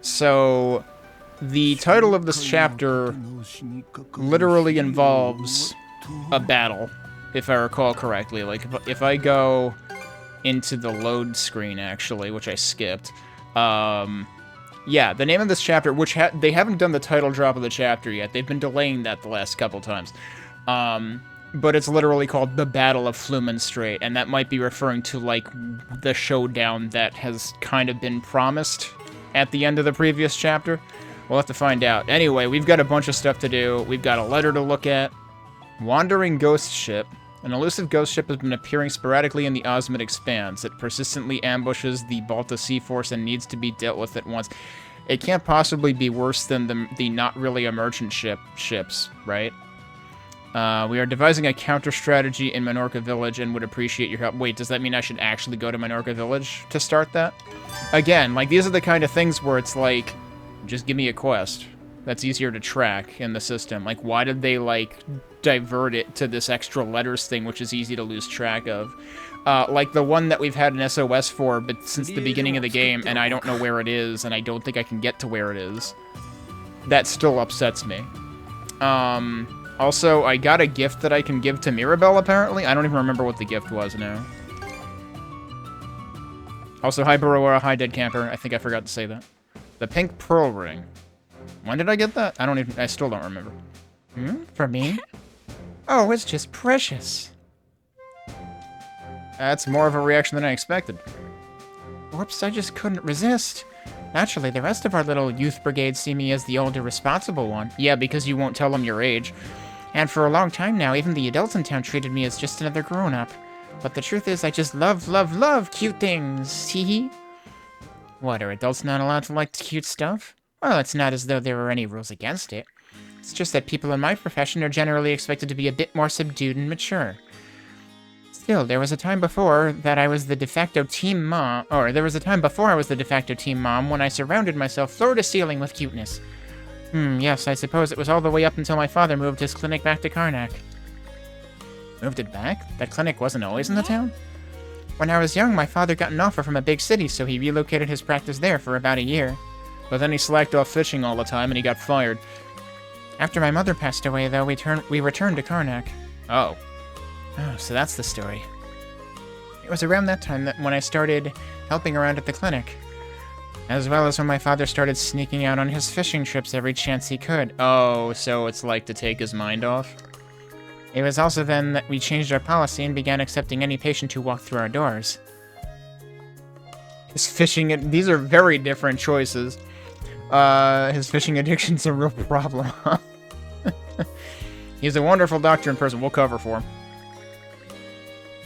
So, the title of this chapter literally involves a battle, if I recall correctly. Like, if I go into the load screen, actually, which I skipped, yeah, the name of this chapter, which they haven't done the title drop of the chapter yet. They've been delaying that the last couple times. But it's literally called The Battle of Flumen Strait, and that might be referring to, like, the showdown that has kind of been promised at the end of the previous chapter. We'll have to find out. Anyway, we've got a bunch of stuff to do. We've got a letter to look at. Wandering Ghost Ship. An elusive ghost ship has been appearing sporadically in the Osmid Expanse. It persistently ambushes the Balta Sea Force and needs to be dealt with at once. It can't possibly be worse than the not really a merchant ships, right? We are devising a counter-strategy in Minorca Village and would appreciate your help. Wait, does that mean I should actually go to Minorca Village to start that? Again, like, these are the kind of things where it's like, just give me a quest. That's easier to track in the system. Like, why did they, like, divert it to this extra letters thing, which is easy to lose track of? Like the one that we've had an SOS for, but since the beginning of the game, and I don't know where it is, and I don't think I can get to where it is. That still upsets me. Also, I got a gift that I can give to Mirabelle, apparently. I don't even remember what the gift was now. Also, hi Baroa, hi Dead Camper. I think I forgot to say that. The pink pearl ring. When did I get that? I still don't remember. For me? Oh, it's just precious. That's more of a reaction than I expected. Whoops, I just couldn't resist. Naturally, the rest of our little youth brigade see me as the older, responsible one. Yeah, because you won't tell them your age. And for a long time now, even the adults in town treated me as just another grown-up. But the truth is, I just love cute things. Hee. What, are adults not allowed to like cute stuff? Well, it's not as though there were any rules against it. It's just that people in my profession are generally expected to be a bit more subdued and mature. Still, there was a time before that I was the de facto team mom, or there was a time before I was the de facto team mom when I surrounded myself floor to ceiling with cuteness. Yes, I suppose it was all the way up until my father moved his clinic back to Karnak. Moved it back? That clinic wasn't always in the town? When I was young, my father got an offer from a big city, so he relocated his practice there for about a year. But then he slacked off fishing all the time and he got fired. After my mother passed away, though, we returned to Karnak. Oh, so that's the story. It was around that time when I started helping around at the clinic. As well as when my father started sneaking out on his fishing trips every chance he could. Oh, so it's like to take his mind off? It was also then that we changed our policy and began accepting any patient who walked through our doors. His fishing... These are very different choices. His fishing addiction's a real problem, huh? He's a wonderful doctor in person. We'll cover for him.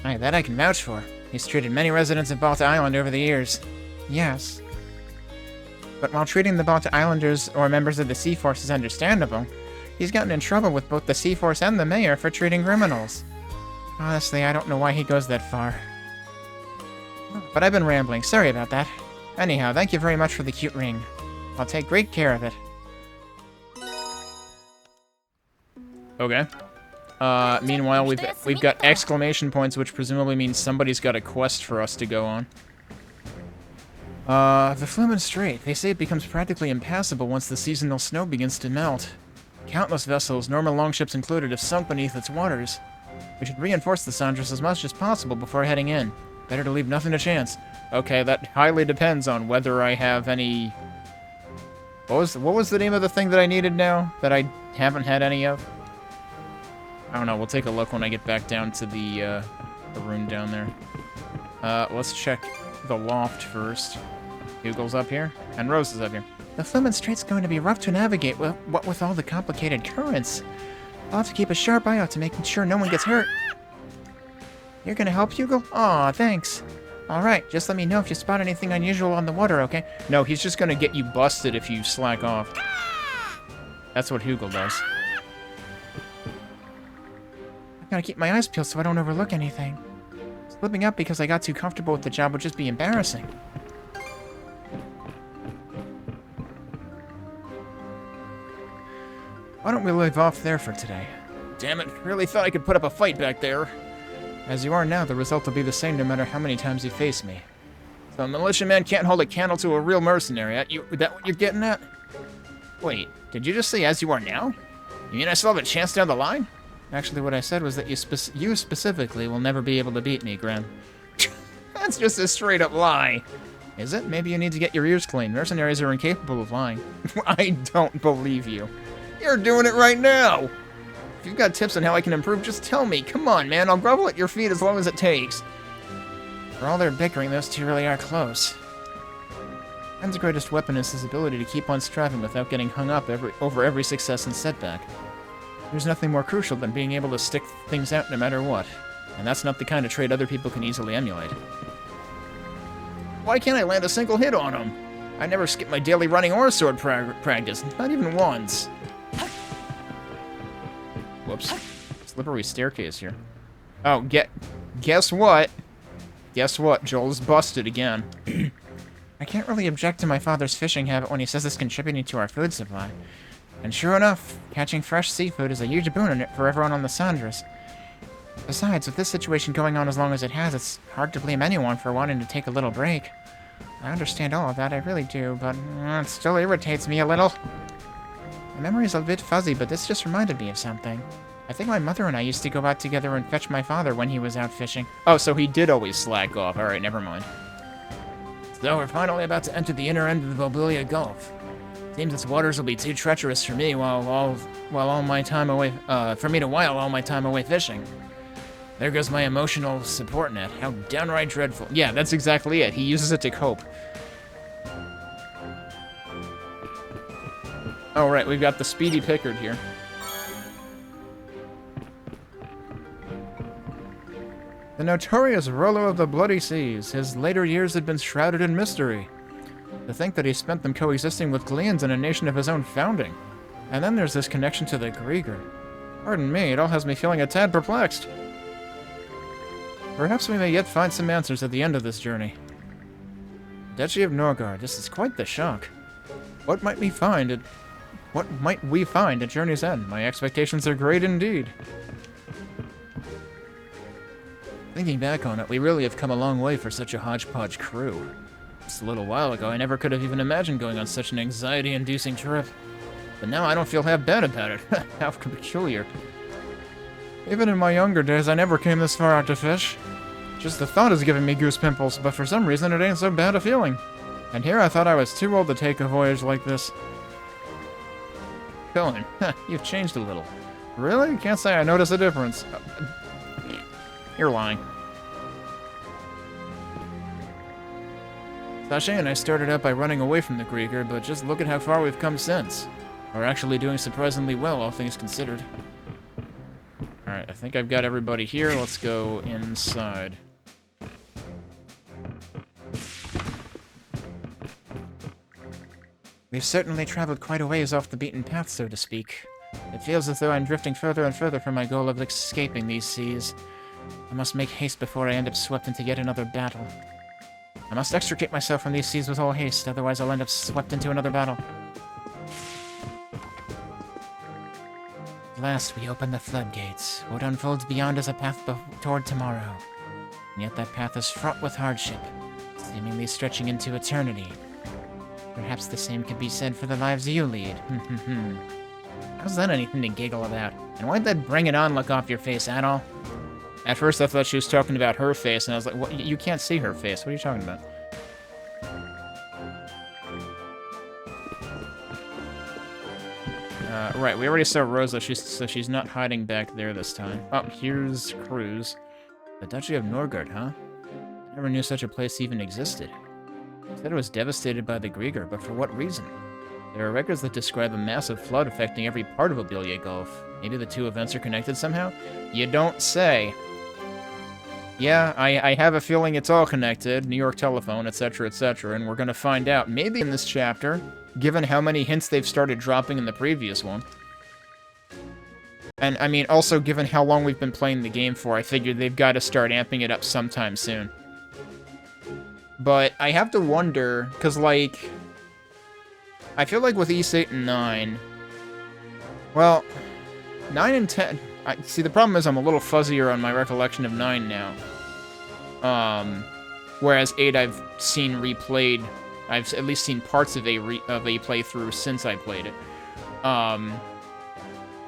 Aye, that I can vouch for. He's treated many residents of Balta Island over the years. Yes. But while treating the Balta Islanders or members of the Sea Force is understandable, he's gotten in trouble with both the Sea Force and the Mayor for treating criminals. Honestly, I don't know why he goes that far. But I've been rambling. Sorry about that. Anyhow, thank you very much for the cute ring. I'll take great care of it. Okay. Meanwhile, we've got exclamation points, which presumably means somebody's got a quest for us to go on. The Flumen Strait. They say it becomes practically impassable once the seasonal snow begins to melt. Countless vessels, normal longships included, have sunk beneath its waters. We should reinforce the Sandras as much as possible before heading in. Better to leave nothing to chance. Okay, that highly depends on whether I have any... What was the name of the thing that I needed now that I haven't had any of? I don't know. We'll take a look when I get back down to the room down there. Let's check the loft first. Hugel's up here, and Rose is up here. The Flumen Strait's going to be rough to navigate, what with all the complicated currents. I'll have to keep a sharp eye out to making sure no one gets hurt. You're gonna help, Hugel? Aw, thanks. Alright, just let me know if you spot anything unusual on the water, okay? No, he's just gonna get you busted if you slack off. That's what Hugel does. I gotta keep my eyes peeled so I don't overlook anything. Slipping up because I got too comfortable with the job would just be embarrassing. Why don't we leave off there for today? Damn it, really thought I could put up a fight back there. As you are now, the result will be the same no matter how many times you face me. So a militiaman can't hold a candle to a real mercenary. Is that what you're getting at? Wait, did you just say as you are now? You mean I still have a chance down the line? Actually, what I said was that you specifically will never be able to beat me, Grim. That's just a straight-up lie. Is it? Maybe you need to get your ears clean. Mercenaries are incapable of lying. I don't believe you. You're doing it right now! If you've got tips on how I can improve, just tell me. Come on, man. I'll grovel at your feet as long as it takes. For all their bickering, those two really are close. Man's greatest weapon is his ability to keep on striving without getting hung up over every success and setback. There's nothing more crucial than being able to stick things out no matter what. And that's not the kind of trait other people can easily emulate. Why can't I land a single hit on him? I never skip my daily running or sword practice, not even once. Whoops. Slippery staircase here. Oh, guess what? Guess what? Joel's busted again. I can't really object to my father's fishing habit when he says it's contributing to our food supply. And sure enough, catching fresh seafood is a huge boon for everyone on the Sandras. Besides, with this situation going on as long as it has, it's hard to blame anyone for wanting to take a little break. I understand all of that, I really do, but it still irritates me a little. My memory's a bit fuzzy, but this just reminded me of something. I think my mother and I used to go out together and fetch my father when he was out fishing. Oh, so he did always slack off. Alright, never mind. So we're finally about to enter the inner end of the Bobilia Gulf. Seems its waters will be too treacherous for me while all my time away fishing. There goes my emotional support net. How downright dreadful. Yeah, that's exactly it. He uses it to cope. Oh, right, we've got the Speedy Pickard here. The notorious Rollo of the Bloody Seas. His later years had been shrouded in mystery. To think that he spent them coexisting with Gleans in a nation of his own founding. And then there's this connection to the Griegr. Pardon me, it all has me feeling a tad perplexed. Perhaps we may yet find some answers at the end of this journey. Duchy of Norgard, this is quite the shock. What might we find at journey's end? My expectations are great indeed. Thinking back on it, we really have come a long way for such a hodgepodge crew. Just a little while ago, I never could have even imagined going on such an anxiety-inducing trip. But now I don't feel half bad about it. How peculiar. Even in my younger days, I never came this far out to fish. Just the thought is giving me goose pimples, but for some reason it ain't so bad a feeling. And here I thought I was too old to take a voyage like this. Colin, you've changed a little. Really? Can't say I notice a difference. You're lying. Sasha and I started out by running away from the Griegr, but just look at how far we've come since. We're actually doing surprisingly well, all things considered. Alright, I think I've got everybody here. Let's go inside. We've certainly traveled quite a ways off the beaten path, so to speak. It feels as though I'm drifting further and further from my goal of escaping these seas. I must make haste before I end up swept into yet another battle. I must extricate myself from these seas with all haste, otherwise I'll end up swept into another battle. At last, we open the floodgates. What unfolds beyond is a path toward tomorrow. And yet that path is fraught with hardship, seemingly stretching into eternity. Perhaps the same could be said for the lives you lead. How's that anything to giggle about? And why'd that bring it on look off your face, Adol? At first I thought she was talking about her face, and I was like, what? You can't see her face. What are you talking about? Right, we already saw Rosa, so she's not hiding back there this time. Oh, here's Cruz. The Duchy of Norgard, huh? I never knew such a place even existed. Said it was devastated by the Griegr, but for what reason? There are records that describe a massive flood affecting every part of Bobilia Gulf. Maybe the two events are connected somehow? You don't say. Yeah, I have a feeling it's all connected. New York Telephone, etc., etc., and we're gonna find out. Maybe in this chapter, given how many hints they've started dropping in the previous one. And, I mean, also given how long we've been playing the game for, I figured they've got to start amping it up sometime soon. But I have to wonder, because, like, I feel like with East 8 and 9, well, 9 and 10, see, the problem is I'm a little fuzzier on my recollection of 9 now. Whereas 8 I've seen replayed. I've at least seen parts of a playthrough since I played it.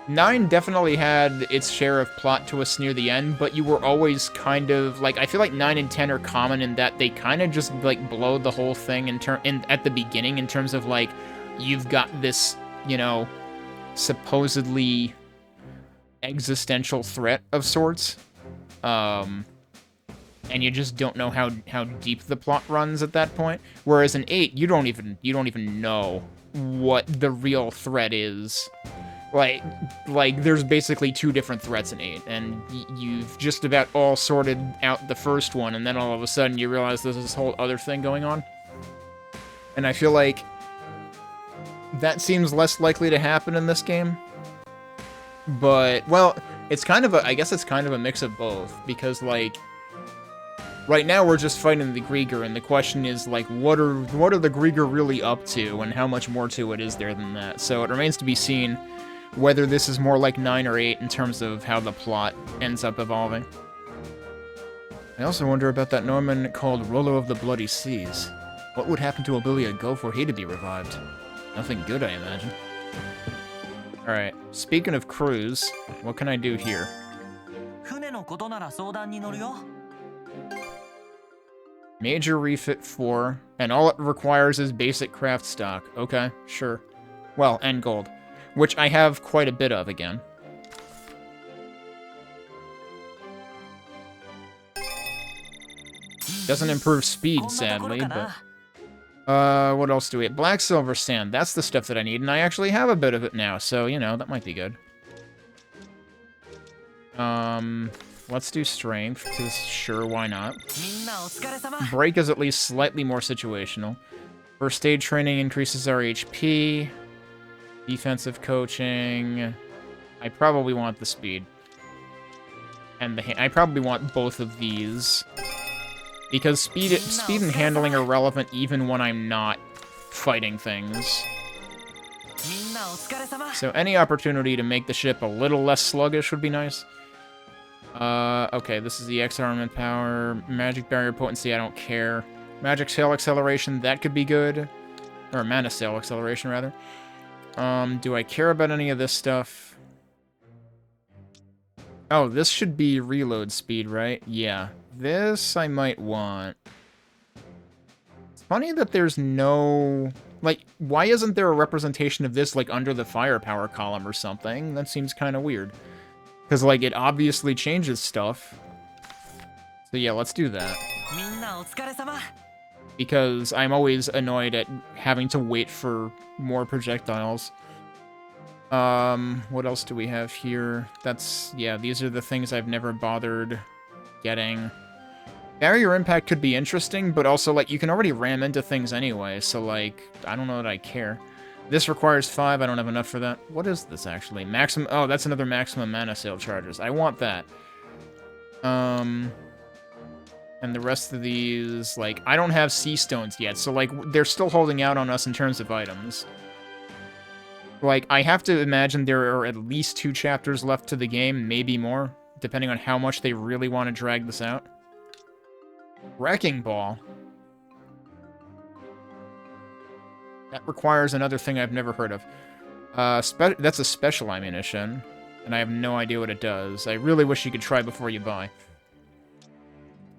9 definitely had its share of plot twists near the end, but you were always kind of, like, I feel like 9 and 10 are common in that they kind of just, like, blow the whole thing at the beginning in terms of, like, you've got this, you know, supposedly existential threat of sorts, and you just don't know how deep the plot runs at that point. Whereas in 8, you don't even know what the real threat is. Like, there's basically 2 different threats in 8, and you've just about all sorted out the first one, and then all of a sudden you realize there's this whole other thing going on. And I feel like that seems less likely to happen in this game. But, well, it's kind of I guess it's kind of a mix of both, because, like, right now we're just fighting the Griegr, and the question is, like, what are the Griegr really up to, and how much more to it is there than that? So it remains to be seen whether this is more like 9 or 8 in terms of how the plot ends up evolving. I also wonder about that Norman called Rollo of the Bloody Seas. What would happen to Obelia Gulf were he to be revived? Nothing good, I imagine. Alright, speaking of crews, what can I do here? Major refit 4, and all it requires is basic craft stock. Okay, sure. Well, and gold. Which I have quite a bit of again. Doesn't improve speed, sadly, but... what else do we have? Black silver sand, that's the stuff that I need, and I actually have a bit of it now, so, you know, that might be good. Let's do strength, because sure, why not? Break is at least slightly more situational. First aid training increases our HP. Defensive coaching. I probably want the speed. And I probably want both of these. Because speed and handling are relevant even when I'm not fighting things. So any opportunity to make the ship a little less sluggish would be nice. Okay, this is the X armament power. Magic barrier potency, I don't care. Magic sail acceleration, that could be good. Or mana sail acceleration, rather. Do I care about any of this stuff? Oh, this should be reload speed, right? Yeah. This I might want. It's funny that there's no... Like, why isn't there a representation of this, like, under the firepower column or something? That seems kind of weird. Because, like, it obviously changes stuff. So yeah, let's do that. Because I'm always annoyed at having to wait for more projectiles. What else do we have here? That's, yeah, these are the things I've never bothered getting. Barrier impact could be interesting, but also, like, you can already ram into things anyway, so, like, I don't know that I care. This requires 5, I don't have enough for that. What is this, actually? Maximum, oh, that's another maximum mana sail charges. I want that. And the rest of these, like, I don't have sea stones yet, so, like, they're still holding out on us in terms of items. Like, I have to imagine there are at least 2 chapters left to the game, maybe more, depending on how much they really want to drag this out. Wrecking Ball. That requires another thing I've never heard of. That's a special ammunition, and I have no idea what it does. I really wish you could try before you buy.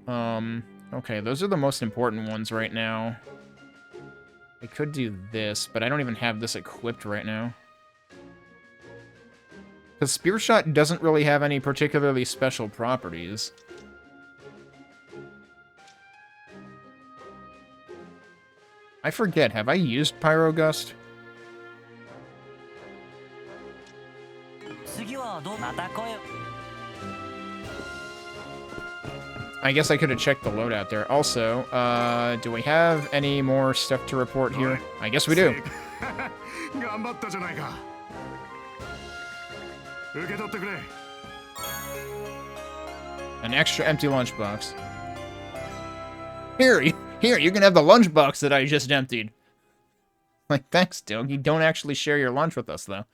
Okay, those are the most important ones right now. I could do this, but I don't even have this equipped right now. Because Spear Shot doesn't really have any particularly special properties. I forget, have I used Pyrogust? I guess I could have checked the loadout there. Also, do we have any more stuff to report here? I guess we do. An extra empty lunchbox. Here, you can have the lunchbox that I just emptied. Like, thanks, Doug. You don't actually share your lunch with us, though.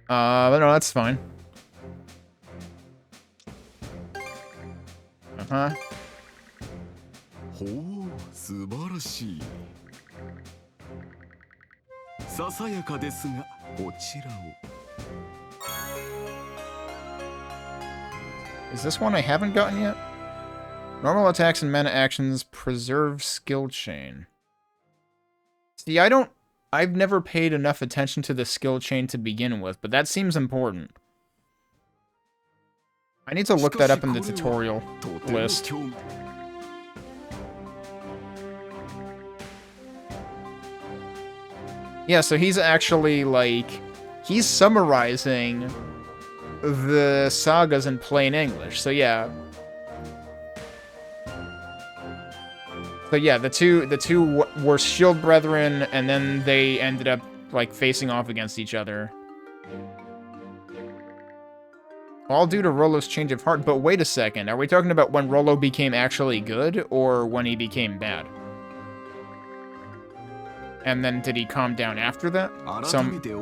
But no, that's fine. ほう、素晴らしい。ささやかですが、こちらを。Is this one I haven't gotten yet? Normal attacks and mana actions preserve skill chain. See, I've never paid enough attention to the skill chain to begin with, but that seems important. I need to look that up in the tutorial list. Yeah, so he's actually, like, he's summarizing the sagas in plain English, so yeah. So yeah, the two were shield brethren, and then they ended up, like, facing off against each other. All due to Rollo's change of heart, but wait a second, are we talking about when Rollo became actually good, or when he became bad? And then did he calm down after that? So I'm still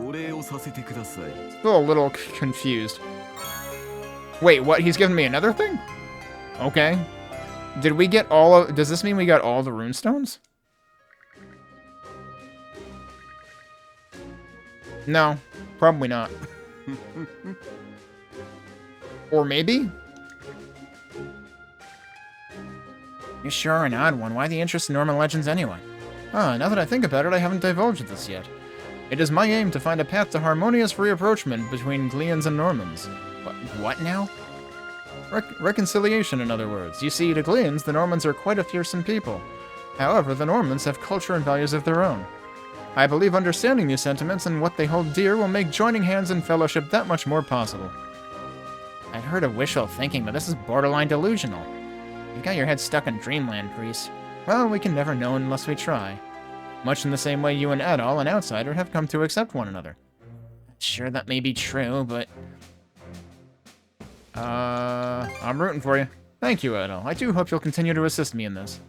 a little confused. Wait, what? He's giving me another thing? Okay. Did we get all of... Does this mean we got all the runestones? No, probably not. Or maybe? You sure are an odd one. Why the interest in Norman legends anyway? Ah, now that I think about it, I haven't divulged this yet. It is my aim to find a path to harmonious reapproachment between Gleans and Normans. What now? Reconciliation, in other words. You see, to Gleans, the Normans are quite a fearsome people. However, the Normans have culture and values of their own. I believe understanding these sentiments and what they hold dear will make joining hands in fellowship that much more possible. I'd heard of wishful thinking, but this is borderline delusional. You got your head stuck in dreamland, priest. Well, we can never know unless we try. Much in the same way you and Adol, an outsider, have come to accept one another. Sure, that may be true, but... I'm rooting for you. Thank you, Adol. I do hope you'll continue to assist me in this.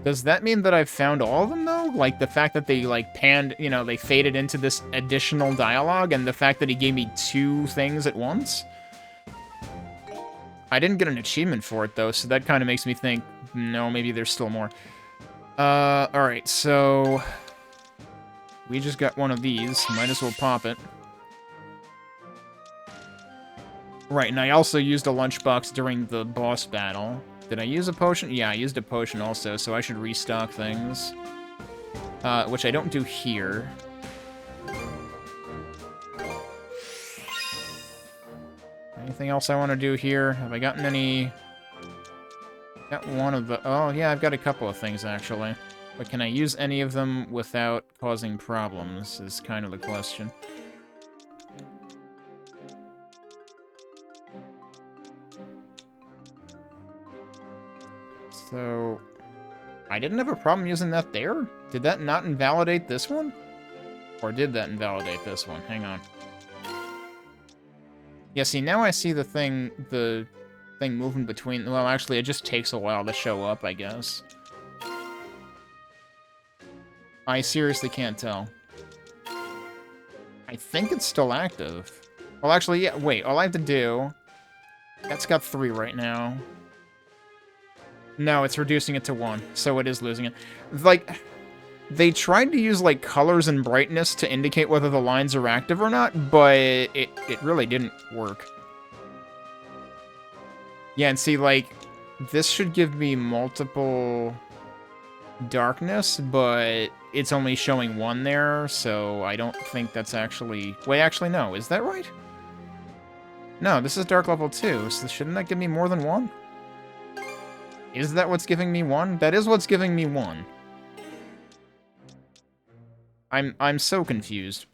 Does that mean that I've found all of them, though? Like, the fact that they, like, panned, you know, they faded into this additional dialogue, and the fact that he gave me 2 things at once? I didn't get an achievement for it, though, so that kind of makes me think, no, maybe there's still more. Alright, so... we just got one of these. Might as well pop it. Right, and I also used a lunchbox during the boss battle. Did I use a potion? Yeah, I used a potion also, so I should restock things. Which I don't do here. Anything else I want to do here? Have I gotten any... Got one of the... Oh, yeah, I've got a couple of things, actually. But can I use any of them without causing problems, is kind of the question. So... I didn't have a problem using that there? Did that not invalidate this one? Or did that invalidate this one? Hang on. Yeah, see, now I see the thing moving between... Well, actually, it just takes a while to show up, I guess. I seriously can't tell. I think it's still active. Well, actually, yeah, wait, all I have to do... That's got 3 right now. No, it's reducing it to 1, so it is losing it. Like, they tried to use, like, colors and brightness to indicate whether the lines are active or not, but it really didn't work. Yeah, and see, like, this should give me multiple darkness, but it's only showing 1 there, so I don't think that's actually... Wait, actually, no. Is that right? No, this is dark level 2, so shouldn't that give me more than 1? Is that what's giving me 1? That is what's giving me 1. I'm so confused.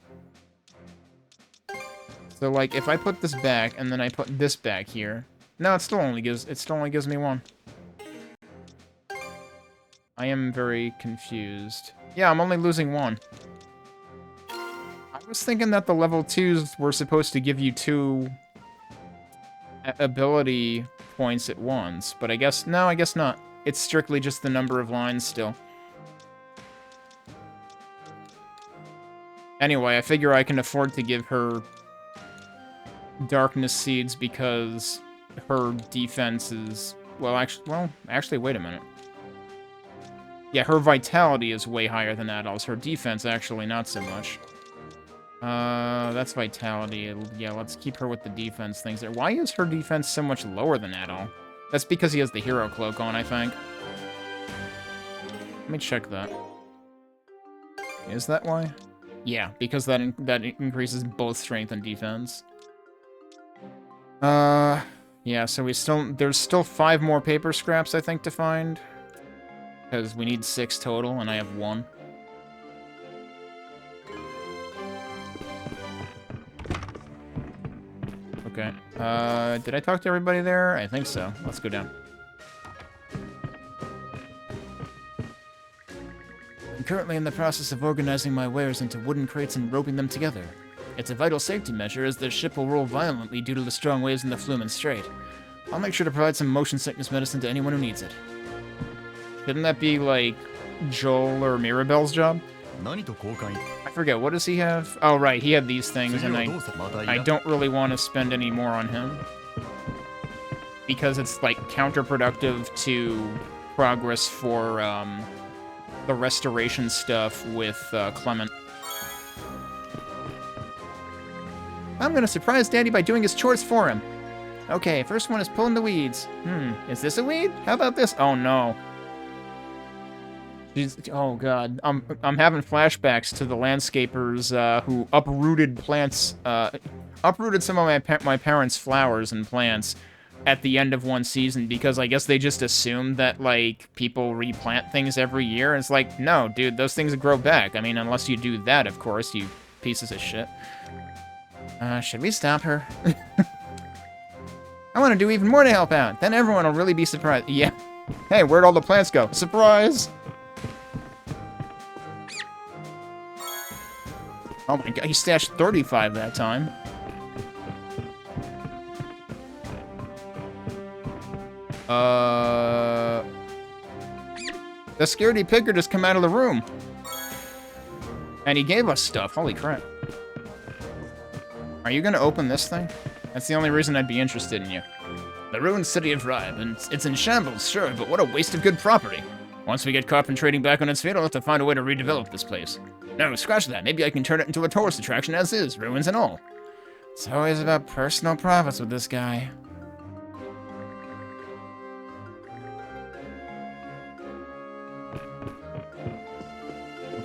So, like, if I put this back, and then I put this back here... No, it still only gives me 1. I am very confused. Yeah, I'm only losing 1. I was thinking that the level 2s were supposed to give you 2 ability points at once, but I guess... No, I guess not. It's strictly just the number of lines still. Anyway, I figure I can afford to give her darkness seeds because her defense is Well, actually, wait a minute. Yeah, her vitality is way higher than Adol's. Her defense, actually, not so much. That's vitality. Yeah, let's keep her with the defense things there. Why is her defense so much lower than Adol? That's because he has the hero cloak on, I think. Let me check that. Is that why? Yeah, because that increases both strength and defense. Yeah, so there's still 5 more paper scraps, I think, to find. Because we need 6 total, and I have 1. Okay. Did I talk to everybody there? I think so. Let's go down. I'm currently in the process of organizing my wares into wooden crates and roping them together. It's a vital safety measure, as the ship will roll violently due to the strong waves in the Flumen Strait. I'll make sure to provide some motion sickness medicine to anyone who needs it. Shouldn't that be, like, Joel or Mirabelle's job? I forget, what does he have? Oh, right, he had these things, and I don't really want to spend any more on him. Because it's, like, counterproductive to progress for, the restoration stuff with, Clement. I'm gonna surprise Daddy by doing his chores for him. Okay, first one is pulling the weeds. Is this a weed? How about this? Oh, no. Oh god, I'm having flashbacks to the landscapers who uprooted plants, uprooted some of my parents' flowers and plants at the end of one season because I guess they just assumed that, like, people replant things every year. And it's like, no, dude, those things grow back. I mean, unless you do that, of course, you pieces of shit. Should we stop her? I want to do even more to help out. Then everyone will really be surprised. Yeah. Hey, where'd all the plants go? Surprise! Oh my god, he stashed 35 that time. The scaredy picker just come out of the room. And he gave us stuff, holy crap. Are you gonna open this thing? That's the only reason I'd be interested in you. The ruined city of Ribe, and it's in shambles, sure, but what a waste of good property. Once we get Carpin trading back on its feet, I'll have to find a way to redevelop this place. No, scratch that. Maybe I can turn it into a tourist attraction as is, ruins and all. It's always about personal profits with this guy.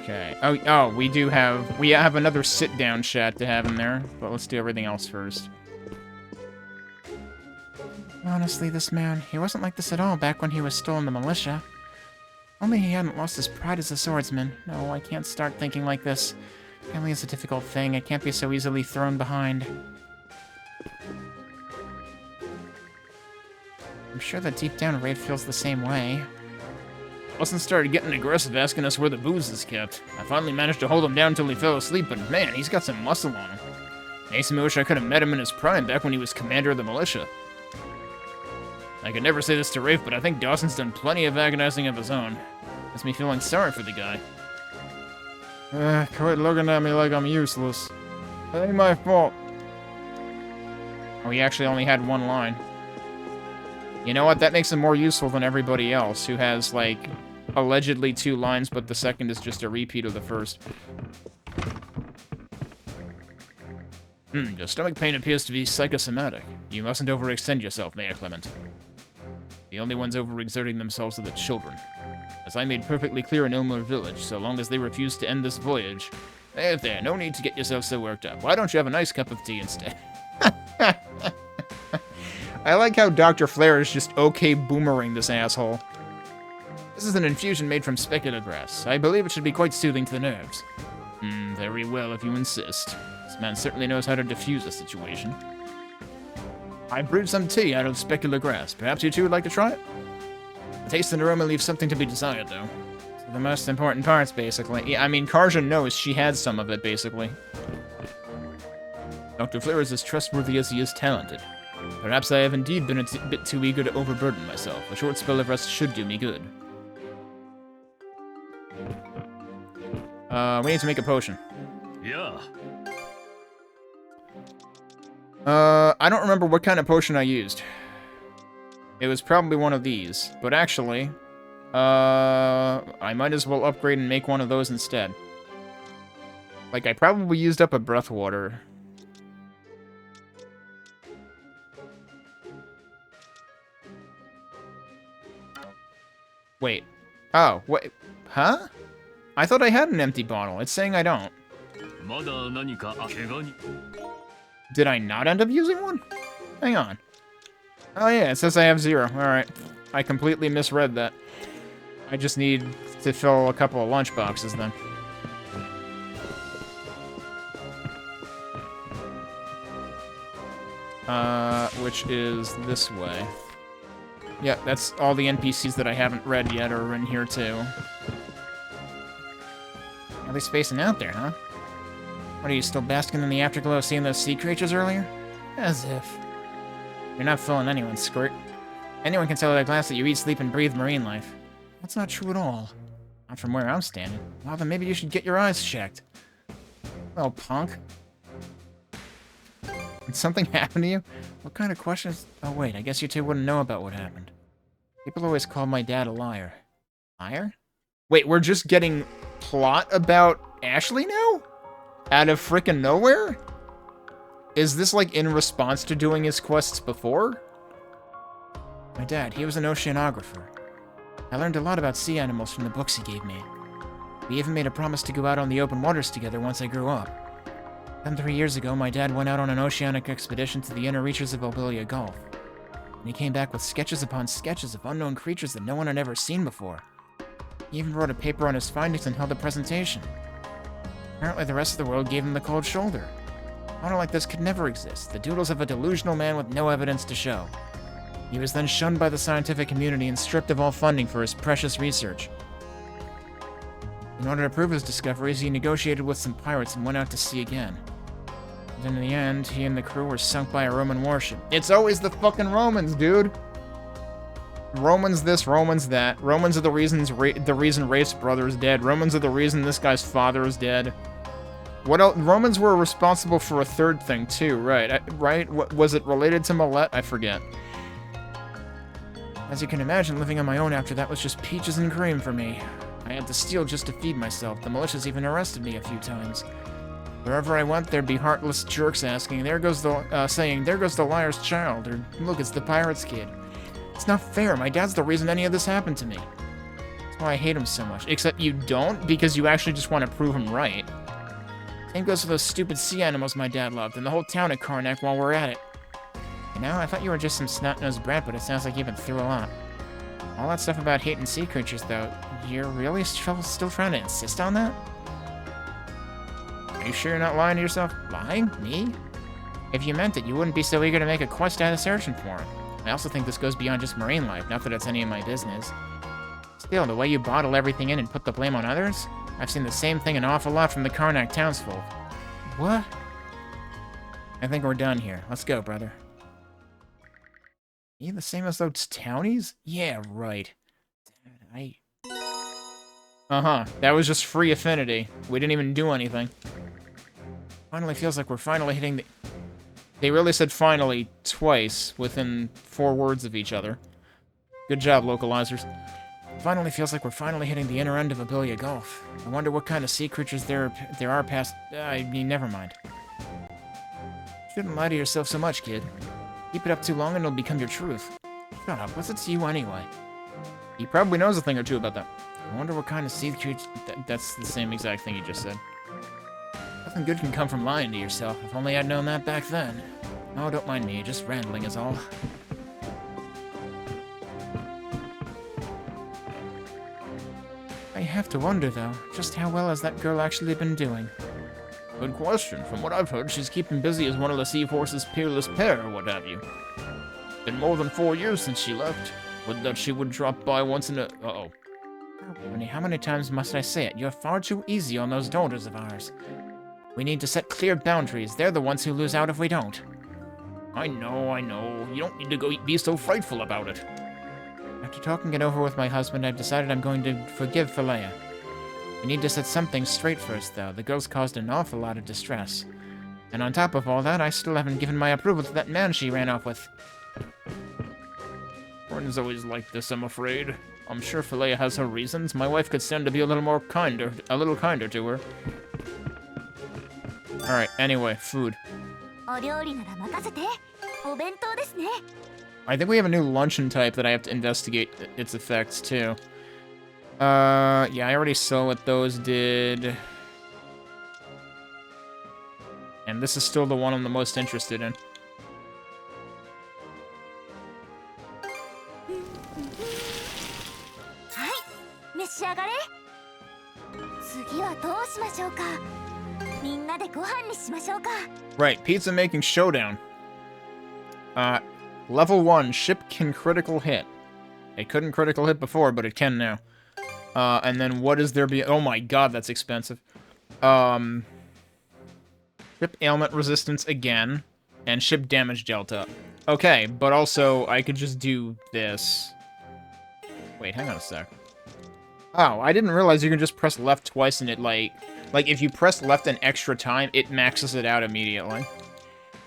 Okay. Oh, we have another sit-down chat to have in there, but let's do everything else first. Honestly, this man, he wasn't like this at all back when he was still in the militia. Only he hadn't lost his pride as a swordsman. No, I can't start thinking like this. Family is a difficult thing. It can't be so easily thrown behind. I'm sure that deep down Rafe feels the same way. Wilson started getting aggressive, asking us where the booze is kept. I finally managed to hold him down until he fell asleep, but man, he's got some muscle on him. Makes me wish I could have met him in his prime back when he was commander of the militia. I could never say this to Rafe, but I think Dawson's done plenty of agonizing of his own. Has me feeling sorry for the guy. Quit looking at me like I'm useless. It ain't my fault. Oh, he actually only had one line. You know what? That makes him more useful than everybody else, who has, like, allegedly 2 lines, but the second is just a repeat of the first. Your stomach pain appears to be psychosomatic. You mustn't overextend yourself, Mayor Clement. The only ones overexerting themselves are the children. As I made perfectly clear in Ilmur Village, so long as they refuse to end this voyage... There, no need to get yourself so worked up. Why don't you have a nice cup of tea instead? I like how Dr. Flair is just okay boomering this asshole. This is an infusion made from specular grass. I believe it should be quite soothing to the nerves. Very well if you insist. This man certainly knows how to diffuse a situation. I brewed some tea out of specular grass. Perhaps you two would like to try it? The taste and aroma leave something to be desired, though. So the most important parts, basically. Yeah, I mean, Karja knows she had some of it, basically. Dr. Flair is as trustworthy as he is talented. Perhaps I have indeed been a bit too eager to overburden myself. A short spell of rest should do me good. We need to make a potion. Yeah. I don't remember what kind of potion I used. It was probably one of these. But actually, I might as well upgrade and make one of those instead. Like, I probably used up a breath water. Wait. Oh, wait. Huh? I thought I had an empty bottle. It's saying I don't. Did I not end up using one? Hang on. Oh yeah, it says I have 0. Alright. I completely misread that. I just need to fill a couple of lunch boxes then. Which is this way. Yeah, that's all the NPCs that I haven't read yet are in here too. Are they spacing out there, huh? What, are you still basking in the afterglow of seeing those sea creatures earlier? As if. You're not fooling anyone, squirt. Anyone can tell at a glance that you eat, sleep, and breathe marine life. That's not true at all. Not from where I'm standing. Well, then maybe you should get your eyes checked. Well, punk. Did something happen to you? What kind of questions? Oh, wait, I guess you two wouldn't know about what happened. People always call my dad a liar. Liar? Wait, we're just getting plot about Ashley now? Out of frickin' nowhere? Is this, like, in response to doing his quests before? My dad, he was an oceanographer. I learned a lot about sea animals from the books he gave me. We even made a promise to go out on the open waters together once I grew up. Then 3 years ago, my dad went out on an oceanic expedition to the inner reaches of Obelia Gulf. And he came back with sketches upon sketches of unknown creatures that no one had ever seen before. He even wrote a paper on his findings and held a presentation. Apparently the rest of the world gave him the cold shoulder. Honor like this could never exist, the doodles of a delusional man with no evidence to show. He was then shunned by the scientific community and stripped of all funding for his precious research. In order to prove his discoveries, he negotiated with some pirates and went out to sea again. But in the end, he and the crew were sunk by a Roman warship. It's always the fucking Romans, dude! Romans this, Romans that. Romans are the reason Race Brother's dead. Romans are the reason this guy's father is dead. What else? Romans were responsible for a third thing, too, right? Right? Was it related to Millet? I forget. As you can imagine, living on my own after that was just peaches and cream for me. I had to steal just to feed myself. The militias even arrested me a few times. Wherever I went, there'd be heartless jerks asking, there goes the liar's child, or look, it's the pirate's kid. It's not fair. My dad's the reason any of this happened to me. That's why I hate him so much. Except you don't, because you actually just want to prove him right. Same goes for those stupid sea animals my dad loved, and the whole town of Karnak while we're at it. You know, I thought you were just some snot-nosed brat, but it sounds like you've been through a lot. All that stuff about hating sea creatures, though, you're really still trying to insist on that? Are you sure you're not lying to yourself? Lying? Me? If you meant it, you wouldn't be so eager to make a quest out of searching for it. I also think this goes beyond just marine life, not that it's any of my business. Still, the way you bottle everything in and put the blame on others? I've seen the same thing an awful lot from the Karnak townsfolk. What? I think we're done here. Let's go, brother. You the same as those townies? Yeah, right. Uh-huh. That was just free affinity. We didn't even do anything. Finally feels like we're finally hitting the... They really said finally twice within 4 words of each other. Good job, localizers. Finally feels like we're finally hitting the inner end of Obelia Gulf. I wonder what kind of sea creatures there are past... I mean, never mind. Shouldn't lie to yourself so much, kid. Keep it up too long and it'll become your truth. Shut up, what's it to you anyway? He probably knows a thing or two about that. I wonder what kind of sea creatures... That's the same exact thing you just said. Nothing good can come from lying to yourself. If only I'd known that back then. Oh, don't mind me, just rambling is all. I have to wonder, though, just how well has that girl actually been doing? Good question. From what I've heard, she's keeping busy as one of the Sea Force's peerless pair, or what have you. Been more than 4 years since she left. Would that she would drop by once in a... Uh-oh. How many times must I say it? You're far too easy on those daughters of ours. We need to set clear boundaries. They're the ones who lose out if we don't. I know. You don't need to be so frightful about it. After talking it over with my husband, I've decided I'm going to forgive Philea. We need to set something straight first, though. The girl's caused an awful lot of distress. And on top of all that, I still haven't given my approval to that man she ran off with. Poor Martin's always like this, I'm afraid. I'm sure Philea has her reasons. My wife could stand to be a little kinder to her. Alright, anyway, food. I think we have a new luncheon type that I have to investigate its effects, too. Yeah, I already saw what those did. And this is still the one I'm the most interested in. Right, pizza making showdown. Level 1, ship can critical hit. It couldn't critical hit before, but it can now. And then what is there be- oh my god, that's expensive. Ship ailment resistance again, and ship damage delta. Okay, but also, I could just do this. Wait, hang on a sec. Oh, I didn't realize you can just press left twice and it, like, if you press left an extra time, it maxes it out immediately.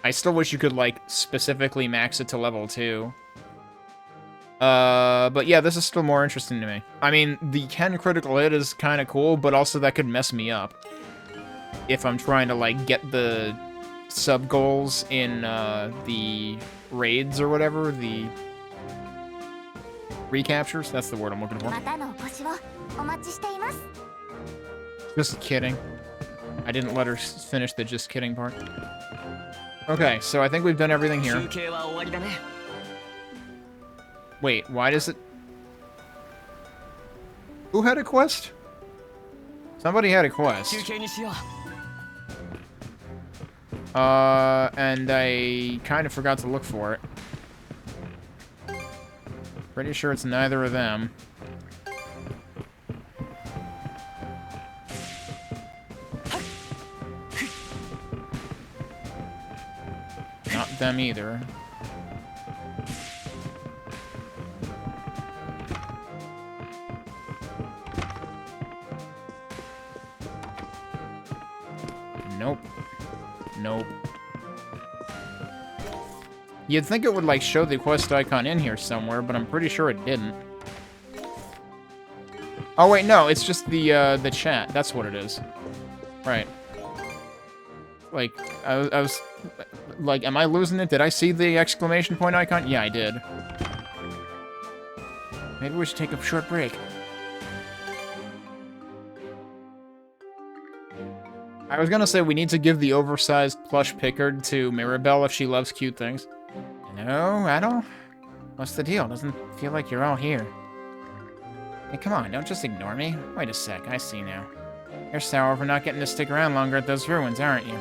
I still wish you could, like, specifically max it to level 2. But yeah, this is still more interesting to me. I mean, the Ken critical hit is kind of cool, but also that could mess me up. If I'm trying to, like, get the sub-goals in, the raids or whatever, the recaptures, that's the word I'm looking for. Just kidding. I didn't let her finish the just kidding part. Okay, so I think we've done everything here. Wait, why does it... Who had a quest? Somebody had a quest. And I kind of forgot to look for it. Pretty sure it's neither of them. Not them either. Nope. Nope. You'd think it would, like, show the quest icon in here somewhere, but I'm pretty sure it didn't. Oh, wait, no, it's just the chat. That's what it is. Right. Like, I was... Like, am I losing it? Did I see the exclamation point icon? Yeah, I did. Maybe we should take a short break. I was gonna say we need to give the oversized plush Pickard to Mirabelle if she loves cute things. No, Adol? What's the deal? Doesn't feel like you're all here. Hey, come on, don't just ignore me. Wait a sec, I see now. You're sour for not getting to stick around longer at those ruins, aren't you?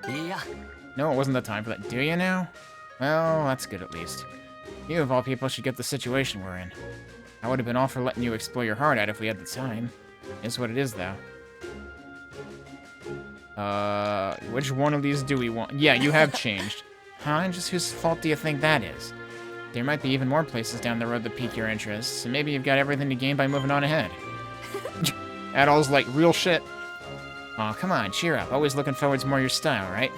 Yeah. No, it wasn't the time for that. Do you now? Well, that's good at least. You, of all people, should get the situation we're in. I would have been all for letting you explore your heart out if we had the time. Is what it is, though. Which one of these do we want? Yeah, you have changed. Huh? And just whose fault do you think that is? There might be even more places down the road that pique your interest, so maybe you've got everything to gain by moving on ahead. Adol's like, real shit. Aw, come on, cheer up. Always looking forward to more your style, right?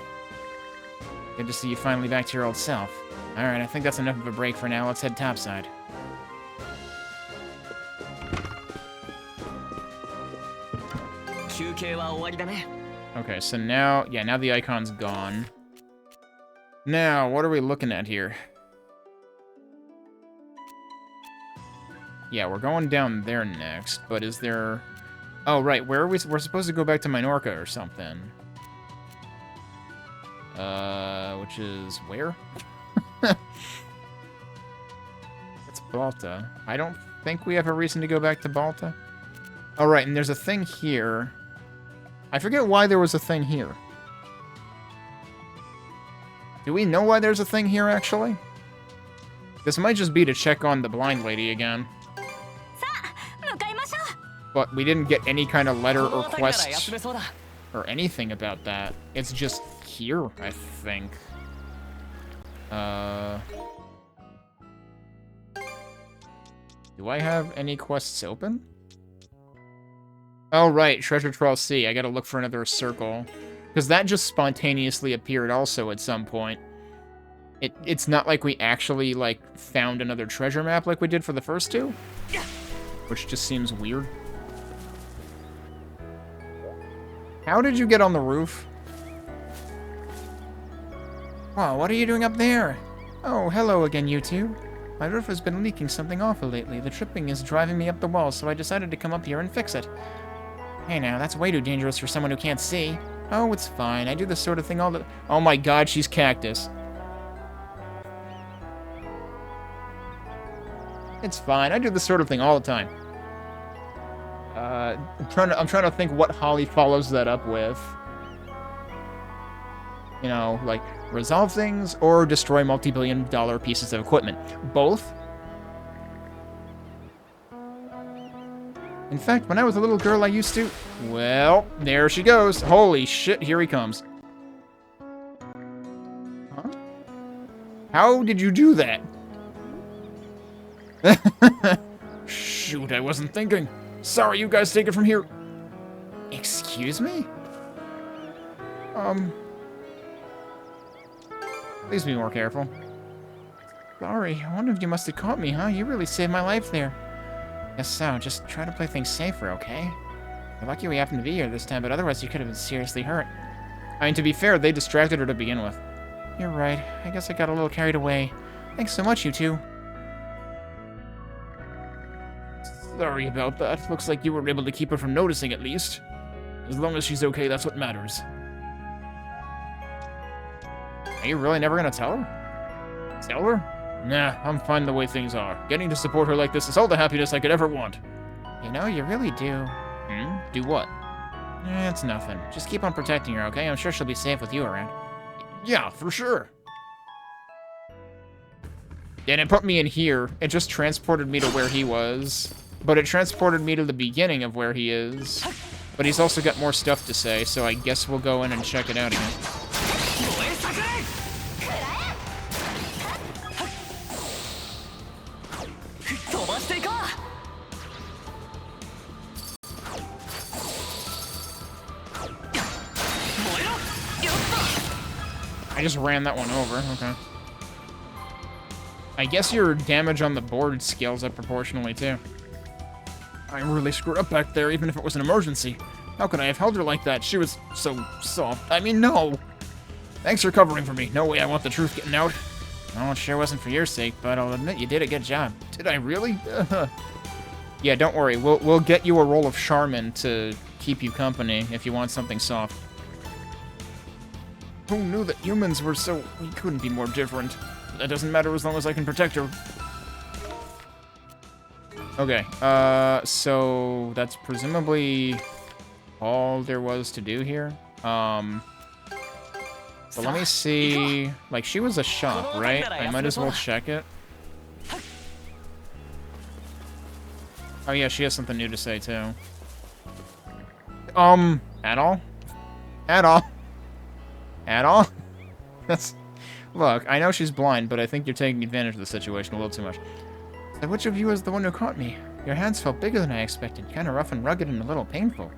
Good to see you finally back to your old self. Alright, I think that's enough of a break for now. Let's head topside. Okay, so now, yeah, now the icon's gone. Now, what are we looking at here? Yeah, we're going down there next, but is there... Oh, right, where are we? We're supposed to go back to Minorca or something. Which is where? It's Balta. I don't think we have a reason to go back to Balta. Oh, right, and there's a thing here. I forget why there was a thing here. Do we know why there's a thing here, actually? This might just be to check on the blind lady again. But we didn't get any kind of letter or quest or anything about that. It's just here, I think. Do I have any quests open? Oh, right, Treasure Trawl C. I gotta look for another circle. Because that just spontaneously appeared also at some point. It's not like we actually, like, found another treasure map like we did for the first two. Which just seems weird. How did you get on the roof? Wow, what are you doing up there? Oh, hello again, you two. My roof has been leaking something awful lately. The tripping is driving me up the wall, so I decided to come up here and fix it. Hey now, that's way too dangerous for someone who can't see. Oh, it's fine. I do this sort of thing all the... Oh my god, she's Cactus. It's fine. I do this sort of thing all the time. I'm trying to think what Holly follows that up with. You know, like, resolve things or destroy multi-billion-dollar pieces of equipment. Both? In fact, when I was a little girl, I used to... Well, there she goes. Holy shit, here he comes. Huh? How did you do that? Shoot, I wasn't thinking. Sorry, you guys take it from here. Excuse me? Please be more careful. Sorry, one of you must have caught me, huh? You really saved my life there. Guess so, just try to play things safer, okay? You're lucky we happened to be here this time, but otherwise you could have been seriously hurt. I mean, to be fair, they distracted her to begin with. You're right. I guess I got a little carried away. Thanks so much, you two. Sorry about that. Looks like you were able to keep her from noticing, at least. As long as she's okay, that's what matters. Are you really never gonna tell her? Tell her? Nah, I'm fine the way things are. Getting to support her like this is all the happiness I could ever want. You know, you really do. Hmm? Do what? It's nothing. Just keep on protecting her, okay? I'm sure she'll be safe with you around. Yeah, for sure. And it put me in here. It just transported me to where he was. But it transported me to the beginning of where he is. But he's also got more stuff to say, so I guess we'll go in and check it out again. I just ran that one over, okay. I guess your damage on the board scales up proportionally, too. I really screwed up back there, even if it was an emergency. How could I have held her like that? She was so soft. I mean, no! Thanks for covering for me. No way I want the truth getting out. Well, it sure wasn't for your sake, but I'll admit you did a good job. Did I really? Yeah, don't worry. We'll get you a roll of Charmin to keep you company if you want something soft. Who knew that humans were so... We couldn't be more different. That doesn't matter as long as I can protect her. Okay, so that's presumably all there was to do here. So let me see... Like, she was a shop, right? I might as well check it. Oh yeah, she has something new to say, too. Adol? Adol? Adol? That's... Look, I know she's blind, but I think you're taking advantage of the situation a little too much. So which of you is the one who caught me? Your hands felt bigger than I expected, kind of rough and rugged and a little painful.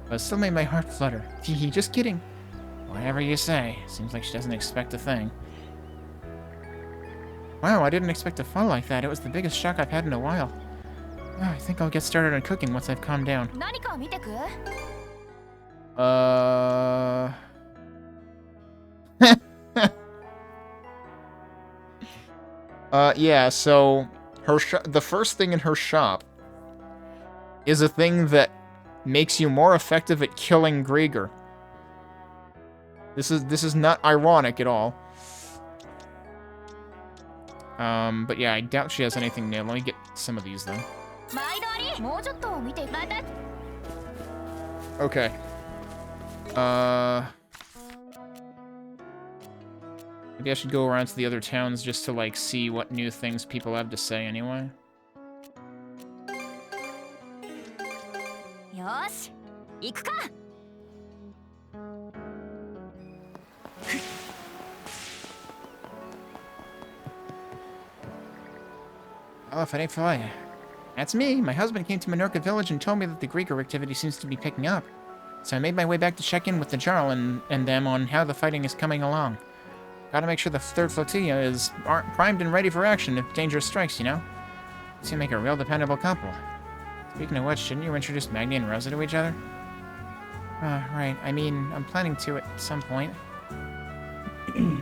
But it still made my heart flutter. Hee, just kidding. Whatever you say. Seems like she doesn't expect a thing. Wow, I didn't expect to fall like that. It was the biggest shock I've had in a while. Oh, I think I'll get started on cooking once I've calmed down. Yeah, so the first thing in her shop is a thing that makes you more effective at killing Griegr. This is not ironic at all. But yeah, I doubt she has anything new. Let me get some of these though. Okay. Maybe I should go around to the other towns just to, like, see what new things people have to say anyway. Oh, if it ain't for you. That's me. My husband came to Minorca Village and told me that the Griegr activity seems to be picking up. So I made my way back to check in with the Jarl and them on how the fighting is coming along. Gotta make sure the 3rd Flotilla is primed and ready for action if danger strikes, you know? You make a real dependable couple. Speaking of which, shouldn't you introduce Magni and Rosa to each other? Right. I mean, I'm planning to at some point. Do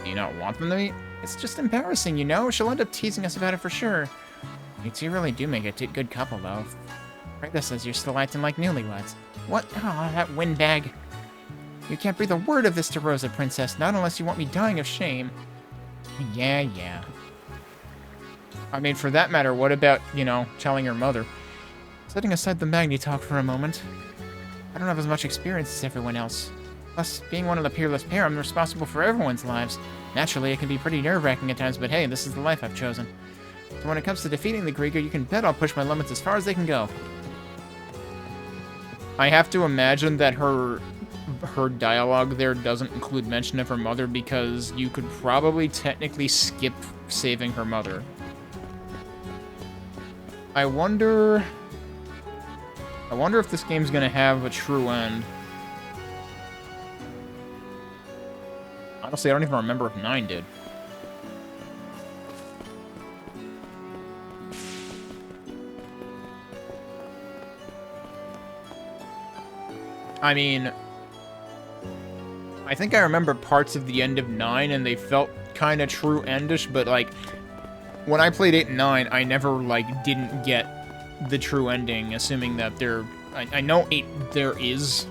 you not want them to meet? It's just embarrassing, you know? She'll end up teasing us about it for sure. You two really do make a good couple, though. Rita says you're still acting like newlyweds. What? Oh, that windbag. You can't breathe a word of this to Rosa, Princess, not unless you want me dying of shame. Yeah. I mean, for that matter, what about, you know, telling her mother? Setting aside the Magni talk for a moment. I don't have as much experience as everyone else. Plus, being one of the peerless pair, I'm responsible for everyone's lives. Naturally, it can be pretty nerve-wracking at times, but hey, this is the life I've chosen. So when it comes to defeating the Griegr, you can bet I'll push my limits as far as they can go. I have to imagine that her dialogue there doesn't include mention of her mother because you could probably technically skip saving her mother. I wonder if this game's gonna have a true end. Honestly, I don't even remember if 9 did. I mean, I think I remember parts of the end of 9 and they felt kind of true endish, but like, when I played 8 and 9, I never, like, didn't get the true ending, assuming that I know 8, there is,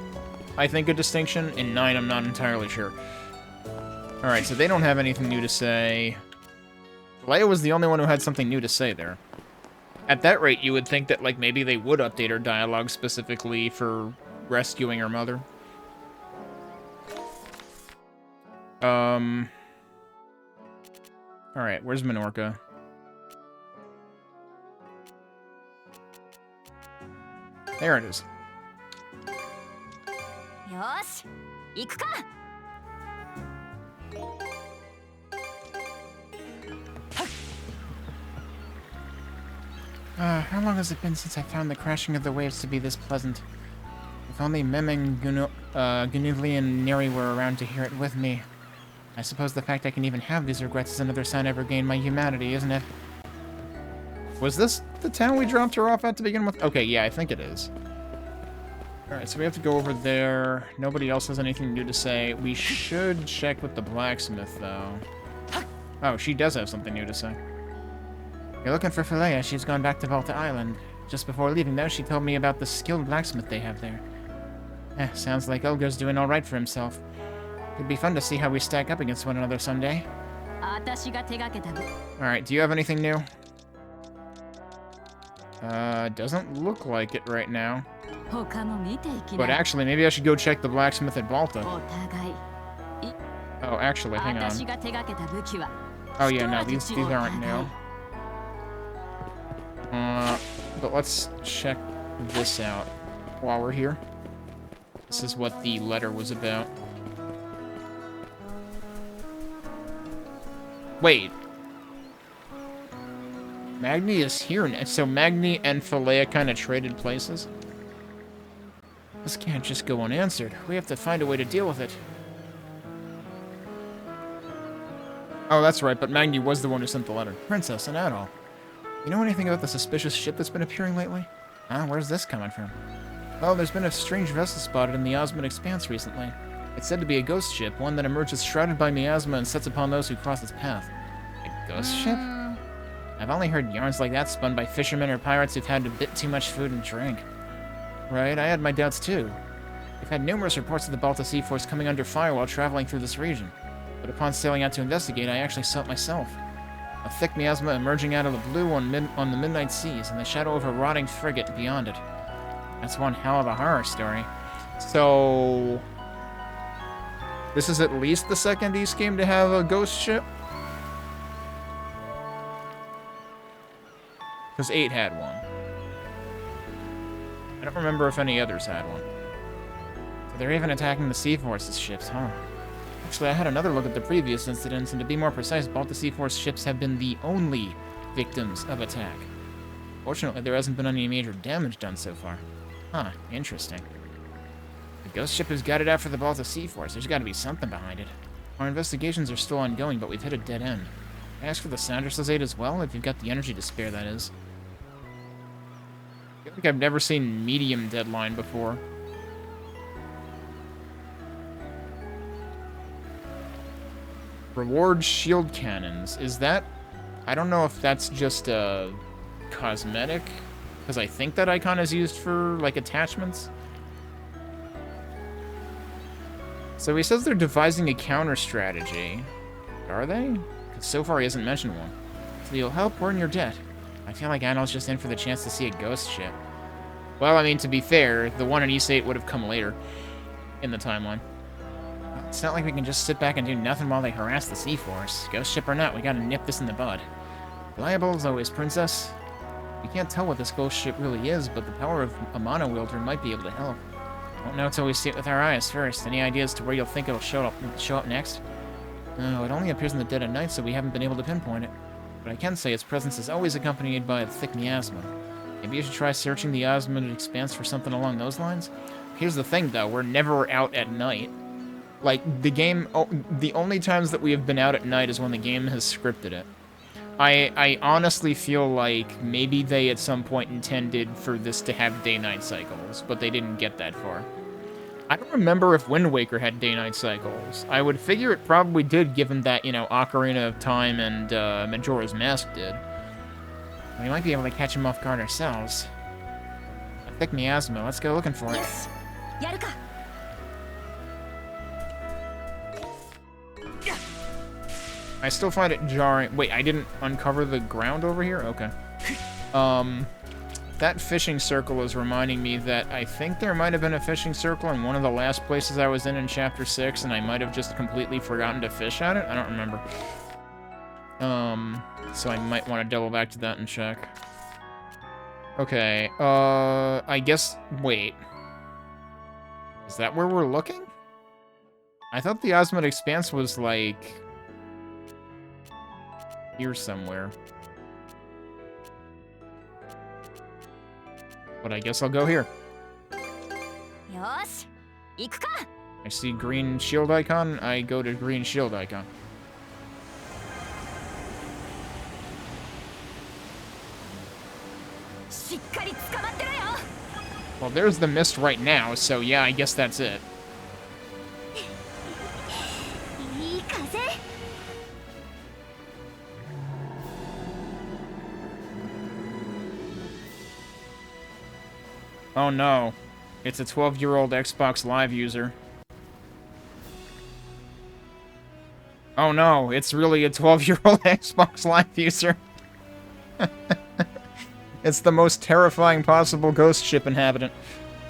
I think, a distinction. In 9, I'm not entirely sure. Alright, so they don't have anything new to say. Leia was the only one who had something new to say there. At that rate, you would think that, like, maybe they would update her dialogue specifically for rescuing her mother. Alright, where's Minorca? There it is. Yosh, iku ka? How long has it been since I found the crashing of the waves to be this pleasant? If only Mem and Gunilli and Neri were around to hear it with me. I suppose the fact I can even have these regrets is another sign I've regained my humanity, isn't it? Was this the town we dropped her off at to begin with? Okay, yeah, I think it is. Alright, so we have to go over there. Nobody else has anything new to say. We should check with the blacksmith, though. Oh, she does have something new to say. You're looking for Philea. She's gone back to Volta Island. Just before leaving, though, she told me about the skilled blacksmith they have there. Sounds like Olga's doing alright for himself. It'd be fun to see how we stack up against one another someday. Alright, do you have anything new? Doesn't look like it right now. But actually, maybe I should go check the blacksmith at Volta. Oh, actually, hang on. Oh yeah, no, these aren't new. But let's check this out while we're here. This is what the letter was about. Wait. Magni is here now. So Magni and Philea kind of traded places? This can't just go unanswered. We have to find a way to deal with it. Oh, that's right, but Magni was the one who sent the letter. Princess and Adol. You know anything about the suspicious ship that's been appearing lately? Where's this coming from? Oh, there's been a strange vessel spotted in the Osman Expanse recently. It's said to be a ghost ship, one that emerges shrouded by miasma and sets upon those who cross its path. A ghost ship? I've only heard yarns like that spun by fishermen or pirates who've had a bit too much food and drink. Right, I had my doubts too. We've had numerous reports of the Balta Sea Force coming under fire while traveling through this region. But upon sailing out to investigate, I actually saw it myself. A thick miasma emerging out of the blue on the midnight seas, and the shadow of a rotting frigate beyond it. That's one hell of a horror story. So... this is at least the second East game to have a ghost ship? Because 8 had one. I don't remember if any others had one. So they're even attacking the Sea Force's ships, huh? Actually, I had another look at the previous incidents, and to be more precise, Balta Sea Force ships have been the only victims of attack. Fortunately, there hasn't been any major damage done so far. Huh, interesting. The ghost ship has got it out for the balls of Sea-Force. There's got to be something behind it. Our investigations are still ongoing, but we've hit a dead end. I ask for the Sandras' aid as well, if you've got the energy to spare, that is. I feel like I've never seen medium deadline before. Reward shield cannons. Is that... I don't know if that's just a cosmetic, because I think that icon is used for, like, attachments. So he says they're devising a counter strategy. Are they? Because so far he hasn't mentioned one. So you'll help, we're in your debt. I feel like Adol's just in for the chance to see a ghost ship. Well, I mean, to be fair, the one in East 8 would have come later in the timeline. It's not like we can just sit back and do nothing while they harass the Sea-Force. Ghost ship or not, we gotta nip this in the bud. Reliable as always, Princess. We can't tell what this ghost ship really is, but the power of a mono wielder might be able to help. Won't know until we see it with our eyes first. Any ideas to where you'll think it'll show up next? No, it only appears in the dead of night, so we haven't been able to pinpoint it. But I can say its presence is always accompanied by a thick miasma. Maybe you should try searching the Osmond Expanse for something along those lines? Here's the thing, though. We're never out at night. Like, the game... Oh, the only times that we have been out at night is when the game has scripted it. I honestly feel like maybe they at some point intended for this to have day-night cycles, but they didn't get that far. I don't remember if Wind Waker had day-night cycles. I would figure it probably did, given that, you know, Ocarina of Time and Majora's Mask did. We might be able to catch him off guard ourselves. A thick miasma, let's go looking for it. Yes. Yaruka. I still find it jarring. Wait, I didn't uncover the ground over here? Okay. That fishing circle is reminding me that I think there might have been a fishing circle in one of the last places I was in Chapter 6, and I might have just completely forgotten to fish at it. I don't remember. So I might want to double back to that and check. Okay, I guess... Wait. Is that where we're looking? I thought the Osmond Expanse was, like... here somewhere. But I guess I'll go here. Yosh. Iku ka. I see green shield icon, I go to green shield icon. Shikkari tsukamatte ro yo. Well, there's the mist right now, so yeah, I guess that's it. Ii kaze. Oh no, it's a 12-year-old Xbox Live user. Oh no, it's really a 12-year-old Xbox Live user. It's the most terrifying possible ghost ship inhabitant.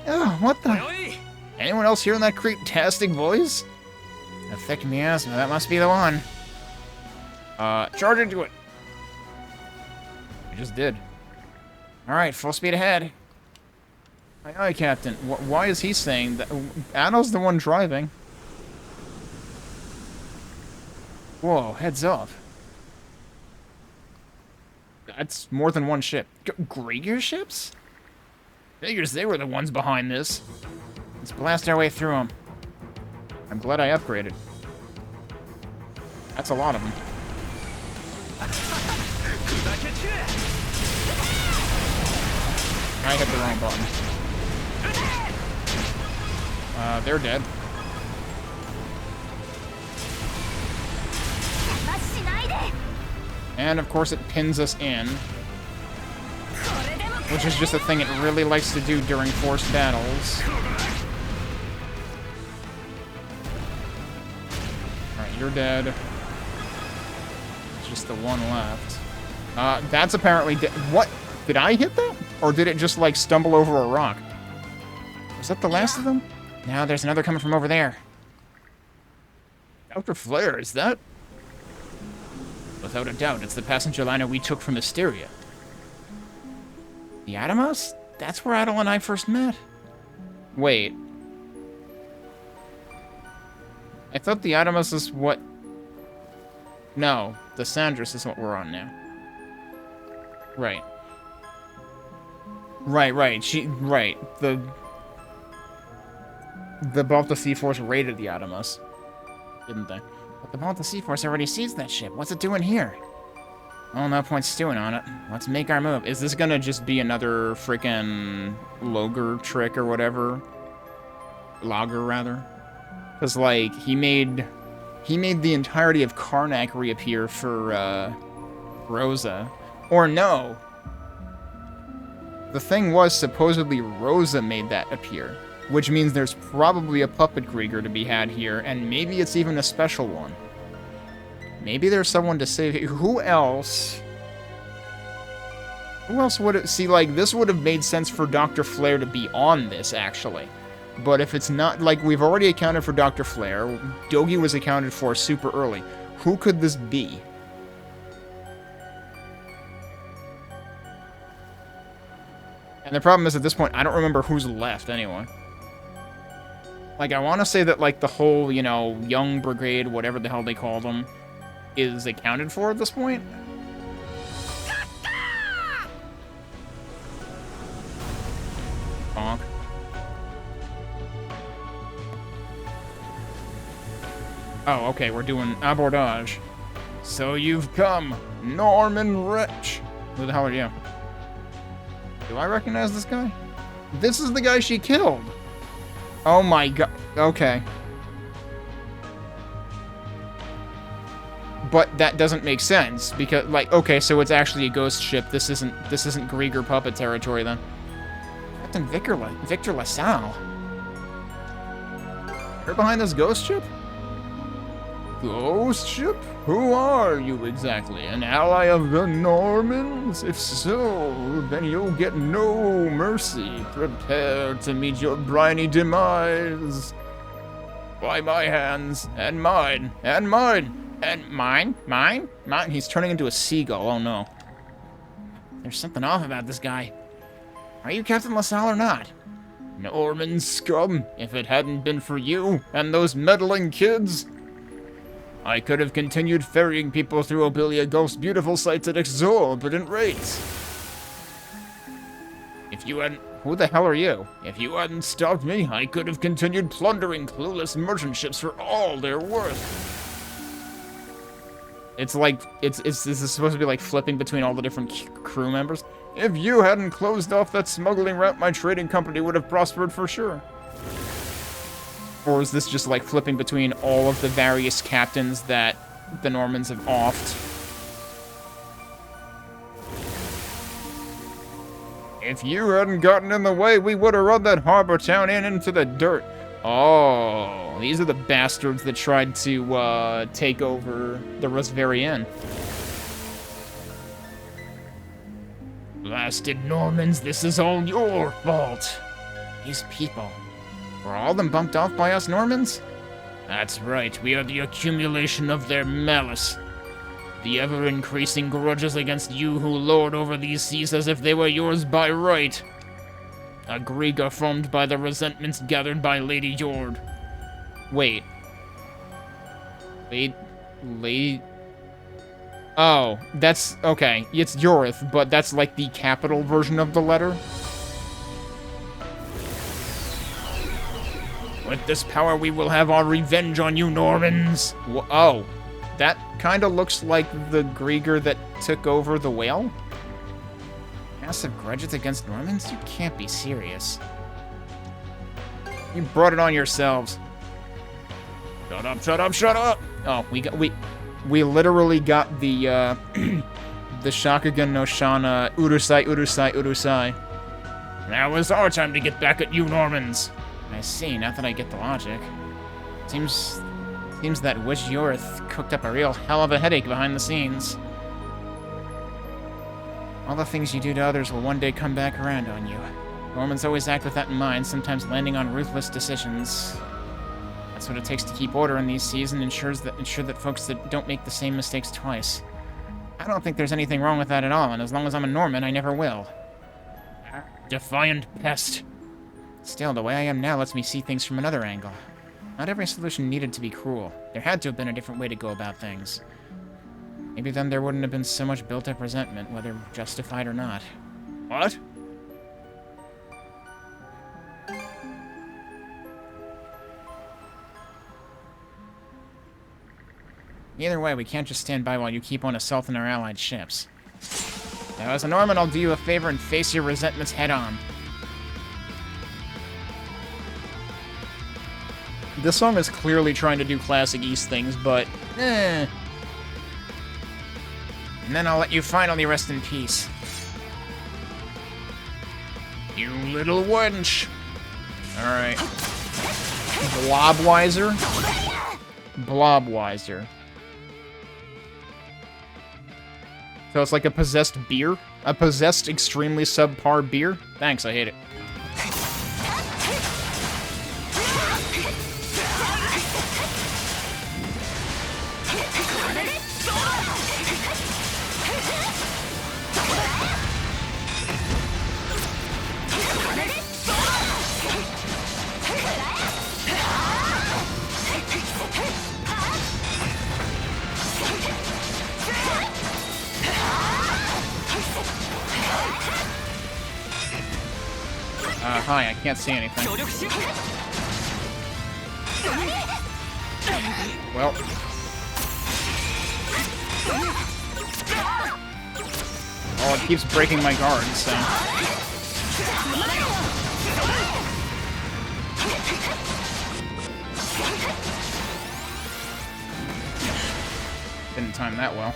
Oh, what the... Anyone else hearing that creep-tastic voice? A thick miasma, that must be the one. Charge into it. I just did. Alright, full speed ahead. Aye, aye, Captain. Why is he saying that? Adol's the one driving. Whoa, heads up. That's more than one ship. Griegr ships? Figures they were the ones behind this. Let's blast our way through them. I'm glad I upgraded. That's a lot of them. I hit the wrong button. They're dead. And of course it pins us in. Which is just a thing it really likes to do during forced battles. Alright, you're dead. It's just the one left. That's apparently dead. What? Did I hit that? Or did it just, like, stumble over a rock? Was that the last of them? Now there's another coming from over there. Dr. Flare, is that? Without a doubt, it's the passenger liner we took from Mysteria. The Atomos? That's where Adol and I first met. Wait. I thought the Atomos is what... No, the Sandras is what we're on now. Right. Right. The... the Balta Sea Force raided the Adamas, didn't they? But the Balta Sea Force already seized that ship. What's it doing here? Well, no point stewing on it. Let's make our move. Is this gonna just be another freaking Logger trick or whatever? Lager, rather? Because, like, he made the entirety of Karnak reappear for, Rosa. Or no. The thing was, supposedly Rosa made that appear. Which means there's probably a puppet Griegr to be had here, and maybe it's even a special one. Maybe there's someone to save. Who else? Who else would it... See, like, this would have made sense for Dr. Flare to be on this, actually. But if it's not... Like, we've already accounted for Dr. Flare. Dogi was accounted for super early. Who could this be? And the problem is, at this point, I don't remember who's left, anyway. Like, I want to say that, like, the whole, you know, young brigade, whatever the hell they call them, is accounted for at this point. Bonk. Oh, okay, we're doing abordage. So you've come, Norman Wretch. Who the hell are you? Do I recognize this guy? This is the guy she killed. Oh my god. Okay. But that doesn't make sense because, like, okay, so it's actually a ghost ship. This isn't Griegr puppet territory then. Captain Victor LaSalle. You're behind this ghost ship? Ghost ship? Who are you exactly? An ally of the Normans? If so, then you'll get no mercy. Prepare to meet your briny demise. By my hands, and mine, and mine. And mine? Mine? Mine? He's turning into a seagull. Oh, no. There's something off about this guy. Are you Captain LaSalle or not? Norman scum, if it hadn't been for you and those meddling kids, I could have continued ferrying people through Obelia Gulf's beautiful sights at exorbitant rates. If you hadn't... Who the hell are you? If you hadn't stopped me, I could have continued plundering clueless merchant ships for all they're worth. It's like, this is supposed to be like flipping between all the different crew members. If you hadn't closed off that smuggling route, my trading company would have prospered for sure. Or is this just like flipping between all of the various captains that the Normans have offed? If you hadn't gotten in the way, we would have run that harbor town into the dirt. Oh, these are the bastards that tried to take over the Rosverian. Blasted Normans, this is all your fault. These people, were all of them bumped off by us Normans? That's right, we are the accumulation of their malice. The ever-increasing grudges against you who lord over these seas as if they were yours by right. A Griegr formed by the resentments gathered by Lady Jord. Wait. Lady... Oh, that's... Okay, it's Yorith, but that's like the capital version of the letter. With this power, we will have our revenge on you, Normans. Oh, that kind of looks like the Griegr that took over the whale? Massive grudges against Normans? You can't be serious. You brought it on yourselves. Shut up, shut up, shut up! Oh, we literally got the, the Shakugan no Shana Urusai, Urusai, Urusai. Now is our time to get back at you, Normans. I see, now that I get the logic. Seems that Witch Yorith cooked up a real hell of a headache behind the scenes. All the things you do to others will one day come back around on you. Normans always act with that in mind, sometimes landing on ruthless decisions. That's what it takes to keep order in these seas and ensure that folks that don't make the same mistakes twice. I don't think there's anything wrong with that at all, and as long as I'm a Norman, I never will. Defiant pest. Still, the way I am now lets me see things from another angle. Not every solution needed to be cruel. There had to have been a different way to go about things. Maybe then there wouldn't have been so much built-up resentment, whether justified or not. What? Either way, we can't just stand by while you keep on assaulting our allied ships. Now, as a Norman, I'll do you a favor and face your resentments head-on. This song is clearly trying to do classic East things, but And then I'll let you finally rest in peace. You little wench. Alright. Blobwiser? Blobwiser. So it's like a possessed beer? A possessed extremely subpar beer? Thanks, I hate it. Hi, I can't see anything. Well. Oh, it keeps breaking my guard, so... Didn't time that well.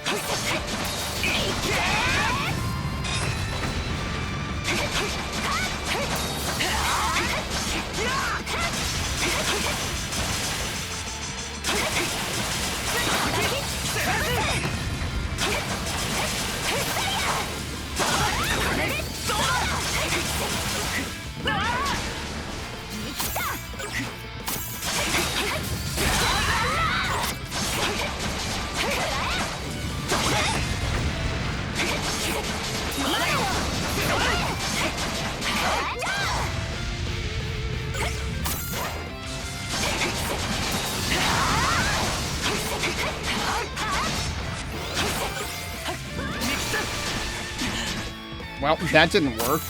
Well, that didn't work.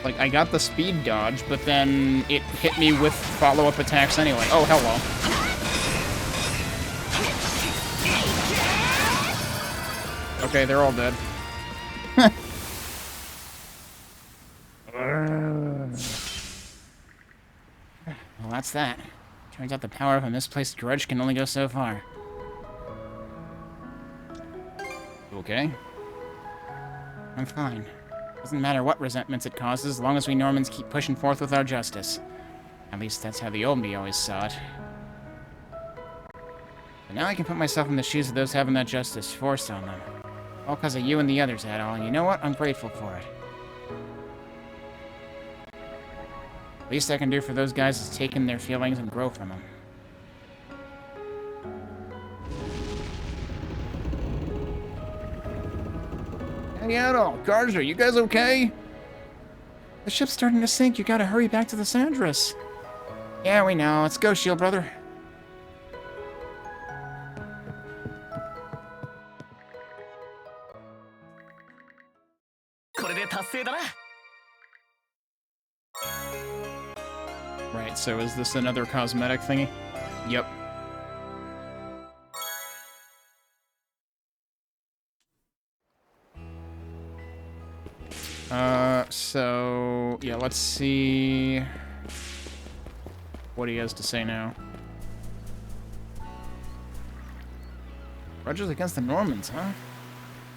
Like, I got the speed dodge, but then it hit me with follow-up attacks anyway. Oh, hello. Okay, they're all dead. Well, that's that. Turns out the power of a misplaced grudge can only go so far. You okay? I'm fine. Doesn't matter what resentments it causes, as long as we Normans keep pushing forth with our justice. At least that's how the old me always saw it. But now I can put myself in the shoes of those having that justice forced on them. All because of you and the others, Adol, and you know what? I'm grateful for it. Least I can do for those guys is take in their feelings and grow from them. Hey, Adol, Karja, you guys okay? The ship's starting to sink. You gotta hurry back to the Sandras. Yeah, we know. Let's go, Shield Brother. Right, so is this another cosmetic thingy? Yep. So... yeah, let's see... what he has to say now. Grudges against the Normans, huh?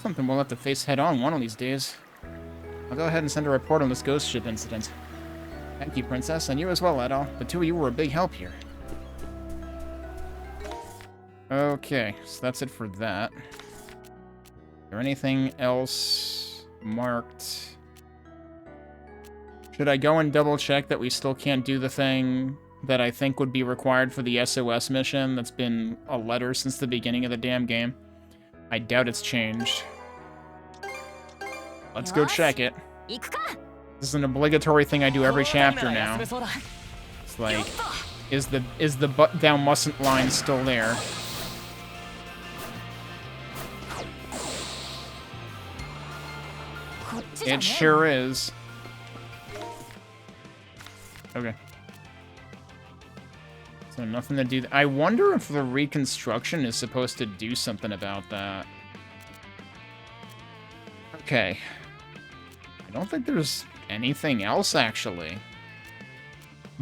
Something we'll have to face head-on one of these days. I'll go ahead and send a report on this ghost ship incident. Thank you, Princess, and you as well, Adol. The two of you were a big help here. Okay, so that's it for that. Is there anything else marked? Should I go and double-check that we still can't do the thing that I think would be required for the SOS mission that's been a letter since the beginning of the damn game? I doubt it's changed. Let's go check it. This is an obligatory thing I do every chapter now. It's like, is the but thou mustn't line still there? It sure is. Okay. So nothing to do. I wonder if the reconstruction is supposed to do something about that. Okay. I don't think there's anything else, actually.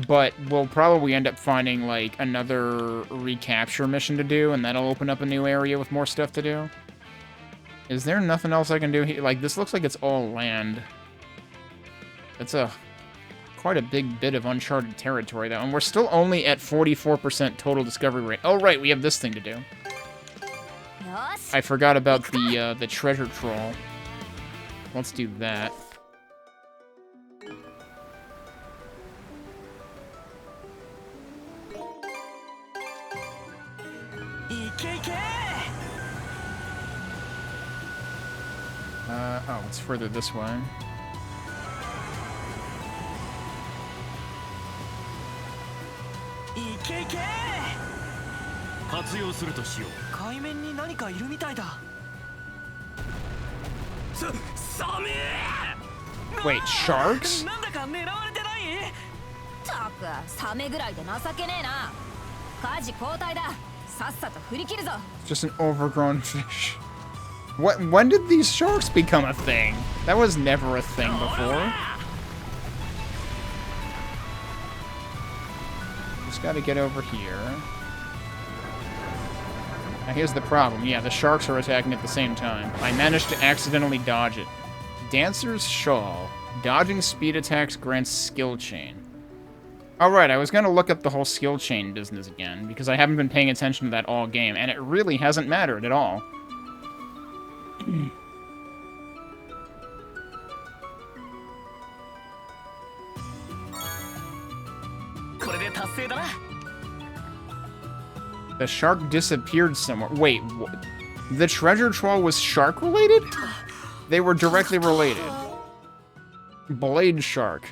But we'll probably end up finding, like, another recapture mission to do, and that'll open up a new area with more stuff to do. Is there nothing else I can do here? Like, this looks like it's all land. That's quite a big bit of uncharted territory, though. And we're still only at 44% total discovery rate. Oh, right, we have this thing to do. I forgot about the treasure troll. Let's do that. Oh, it's further this way. Wait, sharks? Just an overgrown fish. What? When did these sharks become a thing? That was never a thing before. Just gotta get over here. Now here's the problem. Yeah, the sharks are attacking at the same time. I managed to accidentally dodge it. Dancer's Shawl. Dodging speed attacks grants skill chain. Alright, I was gonna look up the whole skill chain business again, because I haven't been paying attention to that all game, and it really hasn't mattered at all. The shark disappeared somewhere. Wait, the treasure troll was shark-related? They were directly related. Blade shark.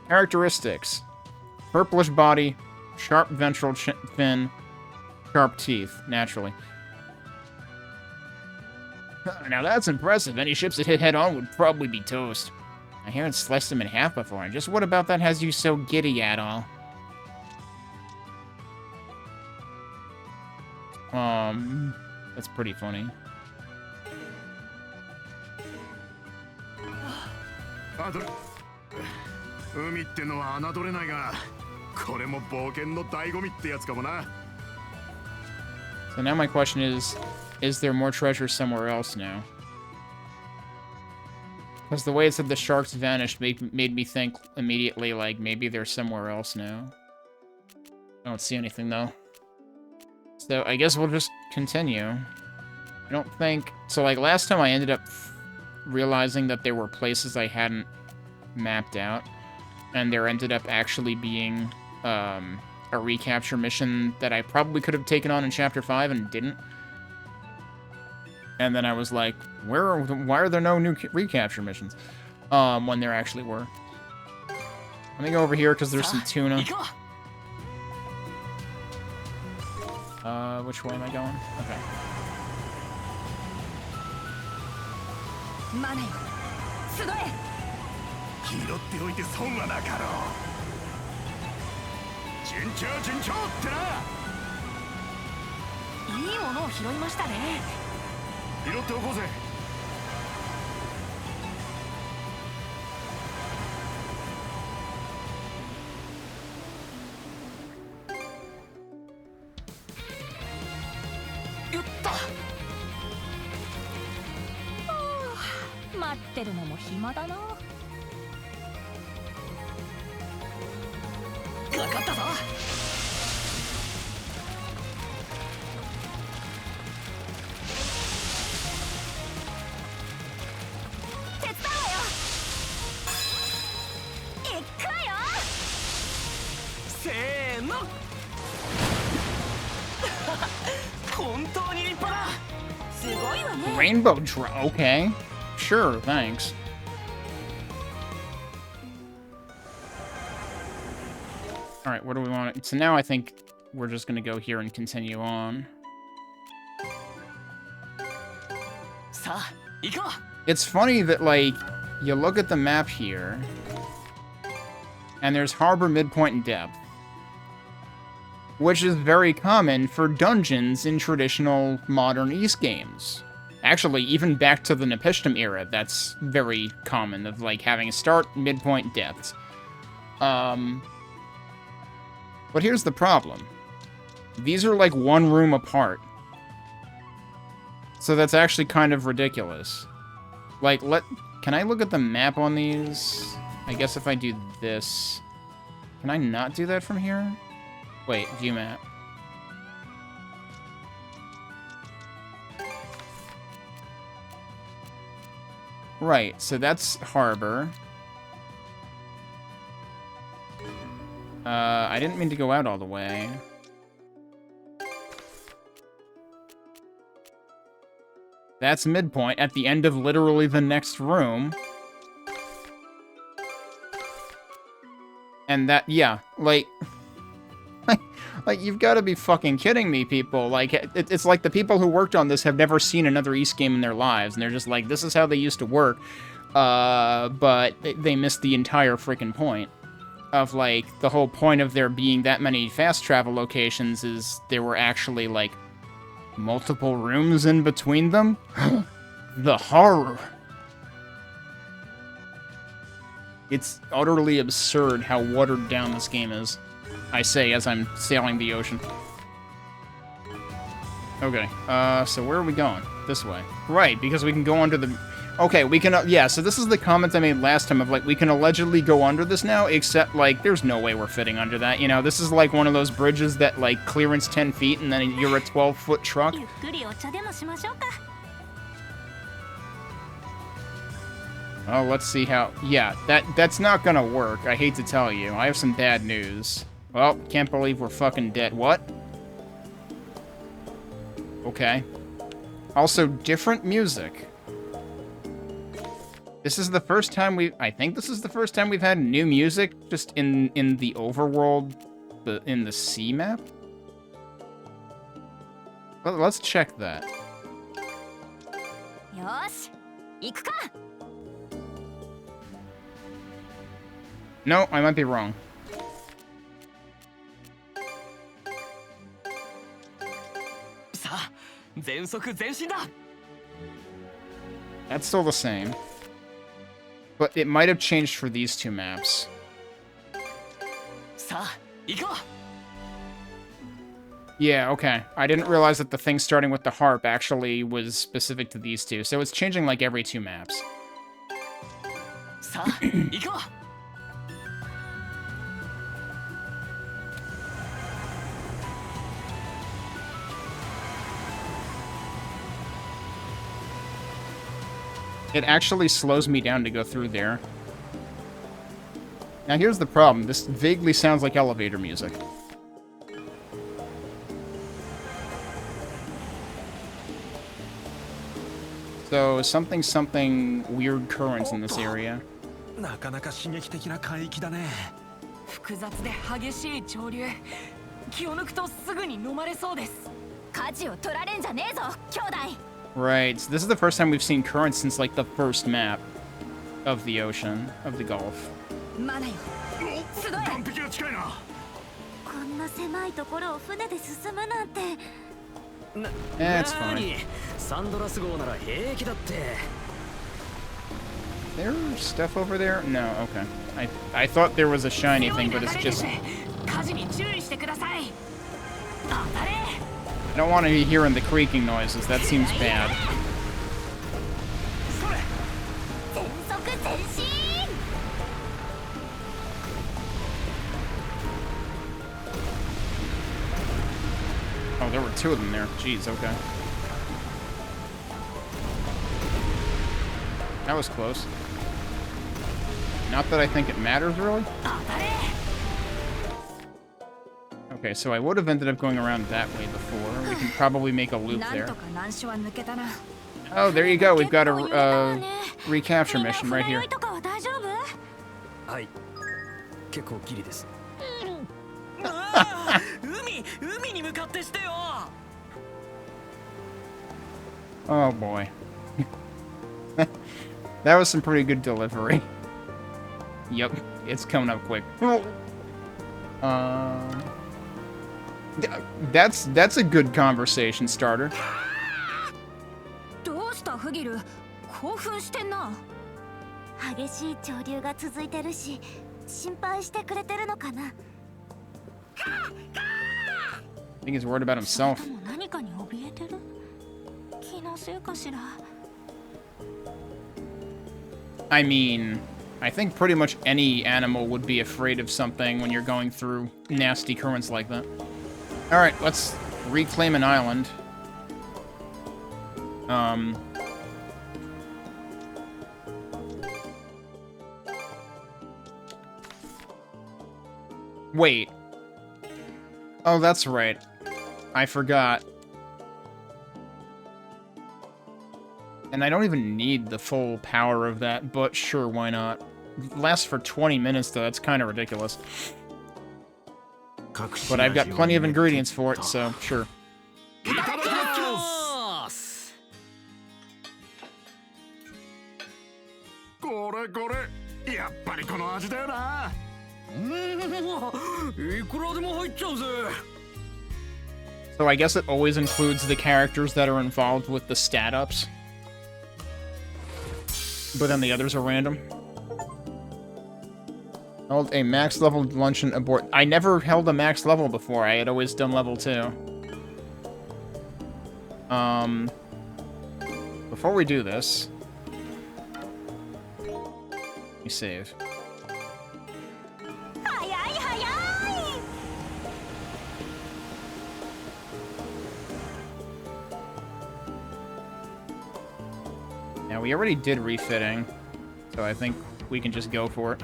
Characteristics. Purplish body, sharp ventral fin, sharp teeth, naturally. Now that's impressive. Any ships that hit head-on would probably be toast. I haven't sliced them in half before, and just what about that has you so giddy, Adol? That's pretty funny. Adol. So now my question is there more treasure somewhere else now? Because the way it said the sharks vanished made me think immediately, like, maybe they're somewhere else now. I don't see anything, though. So I guess we'll just continue. I don't think... So, like, last time I ended up realizing that there were places I hadn't mapped out. And there ended up actually being a recapture mission that I probably could have taken on in Chapter 5 and didn't. And then I was like, why are there no new recapture missions? When there actually were. Let me go over here because there's some tuna. Which way am I going? Okay. Rainbow draw. Okay. Sure, thanks. Alright, what do we want? So now I think we're just gonna go here and continue on. It's funny that, like, you look at the map here, and there's harbor, midpoint, and depth, which is very common for dungeons in traditional modern East games. Actually, even back to the Nepishtim era, that's very common, of, like, having a start, midpoint, depth. But here's the problem. These are, like, one room apart. So that's actually kind of ridiculous. Like, can I look at the map on these? I guess if I do this... Can I not do that from here? Wait, view map. Right, so that's harbor. I didn't mean to go out all the way. That's midpoint at the end of literally the next room. And that, yeah, like... Like, you've got to be fucking kidding me, people. Like, it's like the people who worked on this have never seen another East game in their lives, and they're just like, this is how they used to work. But they missed the entire freaking point of, like, the whole point of there being that many fast travel locations is there were actually, like, multiple rooms in between them. The horror. It's utterly absurd how watered down this game is. I say as I'm sailing the ocean. Okay, so where are we going? This way. Right, because we can go under the... Okay, we can... yeah, so this is the comment I made last time of, like, we can allegedly go under this now, except, like, there's no way we're fitting under that, you know? This is, like, one of those bridges that, like, clearance 10 feet, and then you're a 12-foot truck. Oh, let's see how... Yeah, that's not gonna work, I hate to tell you. I have some bad news. Well, can't believe we're fucking dead. What? Okay. Also, different music. This is the first time I think this is the first time we've had new music just in the overworld, in the sea map. Let's check that. No, I might be wrong. That's still the same. But it might have changed for these two maps. Yeah, okay. I didn't realize that the thing starting with the harp actually was specific to these two, so it's changing like every two maps. It actually slows me down to go through there. Now here's the problem. This vaguely sounds like elevator music. So something weird currents in this area. Right, so this is the first time we've seen currents since, like, the first map of the ocean, of the Gulf. It's fine. There's stuff over there? No, okay. I thought there was a shiny thing, but it's just... I don't want to be hearing the creaking noises. That seems bad. Oh, there were two of them there. Jeez, okay. That was close. Not that I think it matters, really. Okay, so I would have ended up going around that way before. We can probably make a loop there. Oh, there you go. We've got a recapture mission right here. Oh boy. That was some pretty good delivery. Yep, it's coming up quick. That's a good conversation starter. どうしたフギル興奮してんな激しい潮流が続いてるし心配してくれてるのかな I think he's worried about himself. でも何かに怯えてる気のせいかしら I mean, I think pretty much any animal would be afraid of something when you're going through nasty currents like that. Alright, let's reclaim an island. Wait. Oh, that's right. I forgot. And I don't even need the full power of that, but sure, why not? It lasts for 20 minutes, though. That's kind of ridiculous. But I've got plenty of ingredients for it, so sure. So I guess it always includes the characters that are involved with the stat ups. But then the others are random. Held a max level luncheon abort. I never held a max level before. I had always done level 2. Before we do this, let me save. Now, we already did refitting, so I think we can just go for it.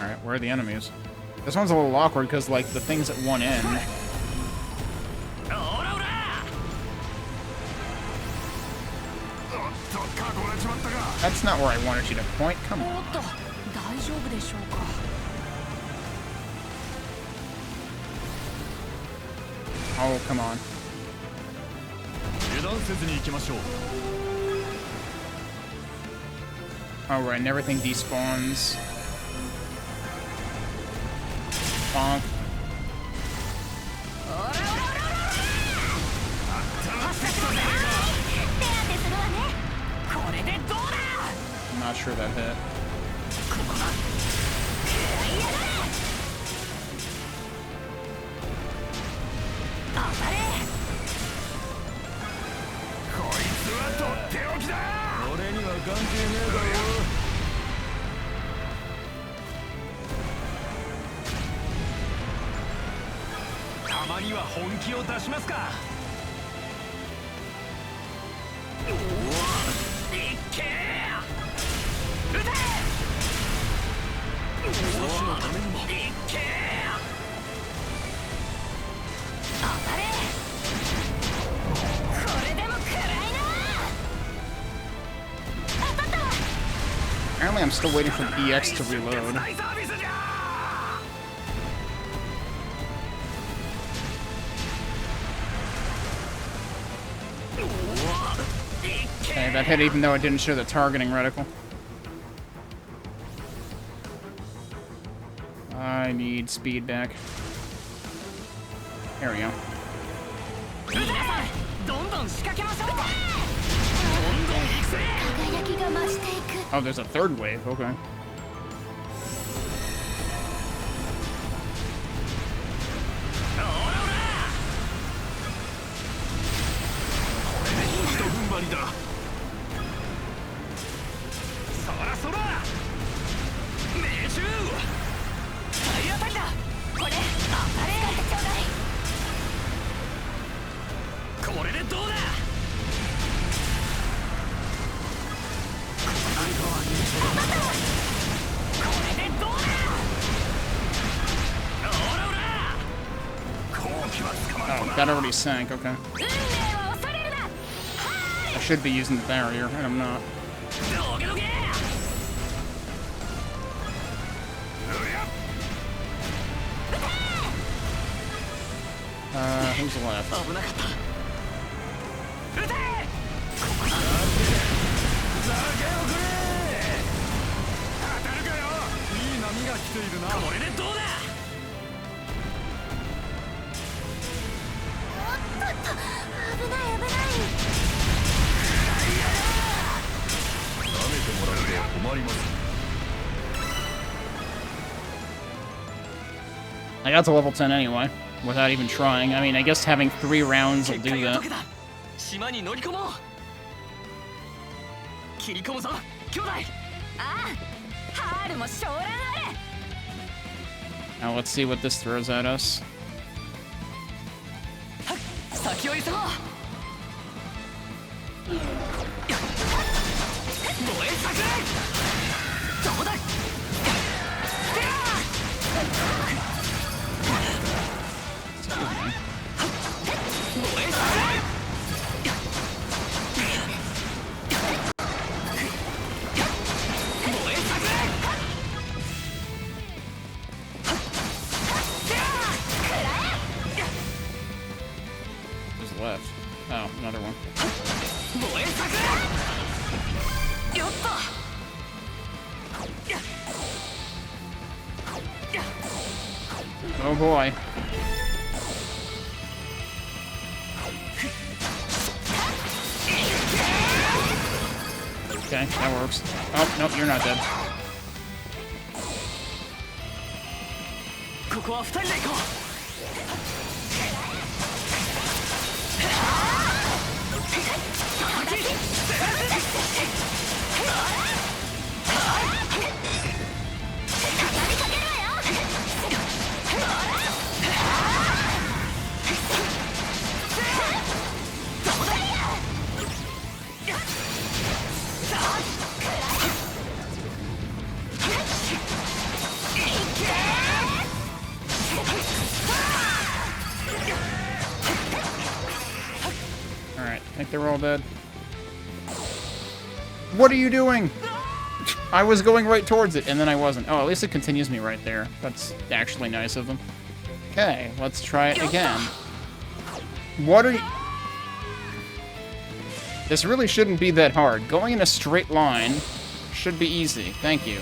Alright, where are the enemies? This one's a little awkward because, like, the thing's at one end. That's not where I wanted you to point. Come on. Oh, come on. Oh, right, and everything despawns. Bonk. I'm not sure that hit. Apparently I'm still waiting for the EX to reload. Okay, that hit even though it didn't show the targeting reticle. I need speed back. There we go. Oh, there's a third wave, okay. Oh, that already sank, okay. I should be using the barrier, and I'm not. Who's left? I got to level 10 anyway, without even trying. I mean, I guess having 3 rounds will do that. Now let's see what this throws at us. Who's left? Oh, another one. Oh boy. Okay, that works. Oh, nope, you're not dead. Alright, I think they're all dead. What are you doing? I was going right towards it, and then I wasn't. Oh, at least it continues me right there. That's actually nice of them. Okay, let's try it again. What are you... This really shouldn't be that hard. Going in a straight line should be easy. Thank you.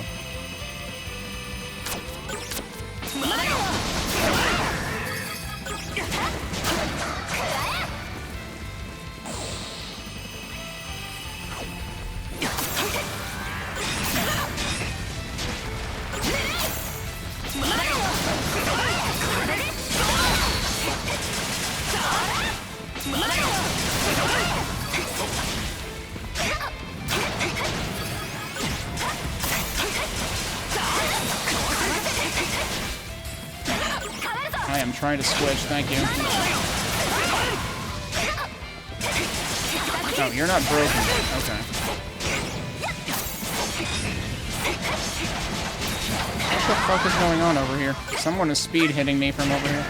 I am trying to switch, thank you. Oh, you're not broken. Okay. What the fuck is going on over here? Someone is speed hitting me from over here.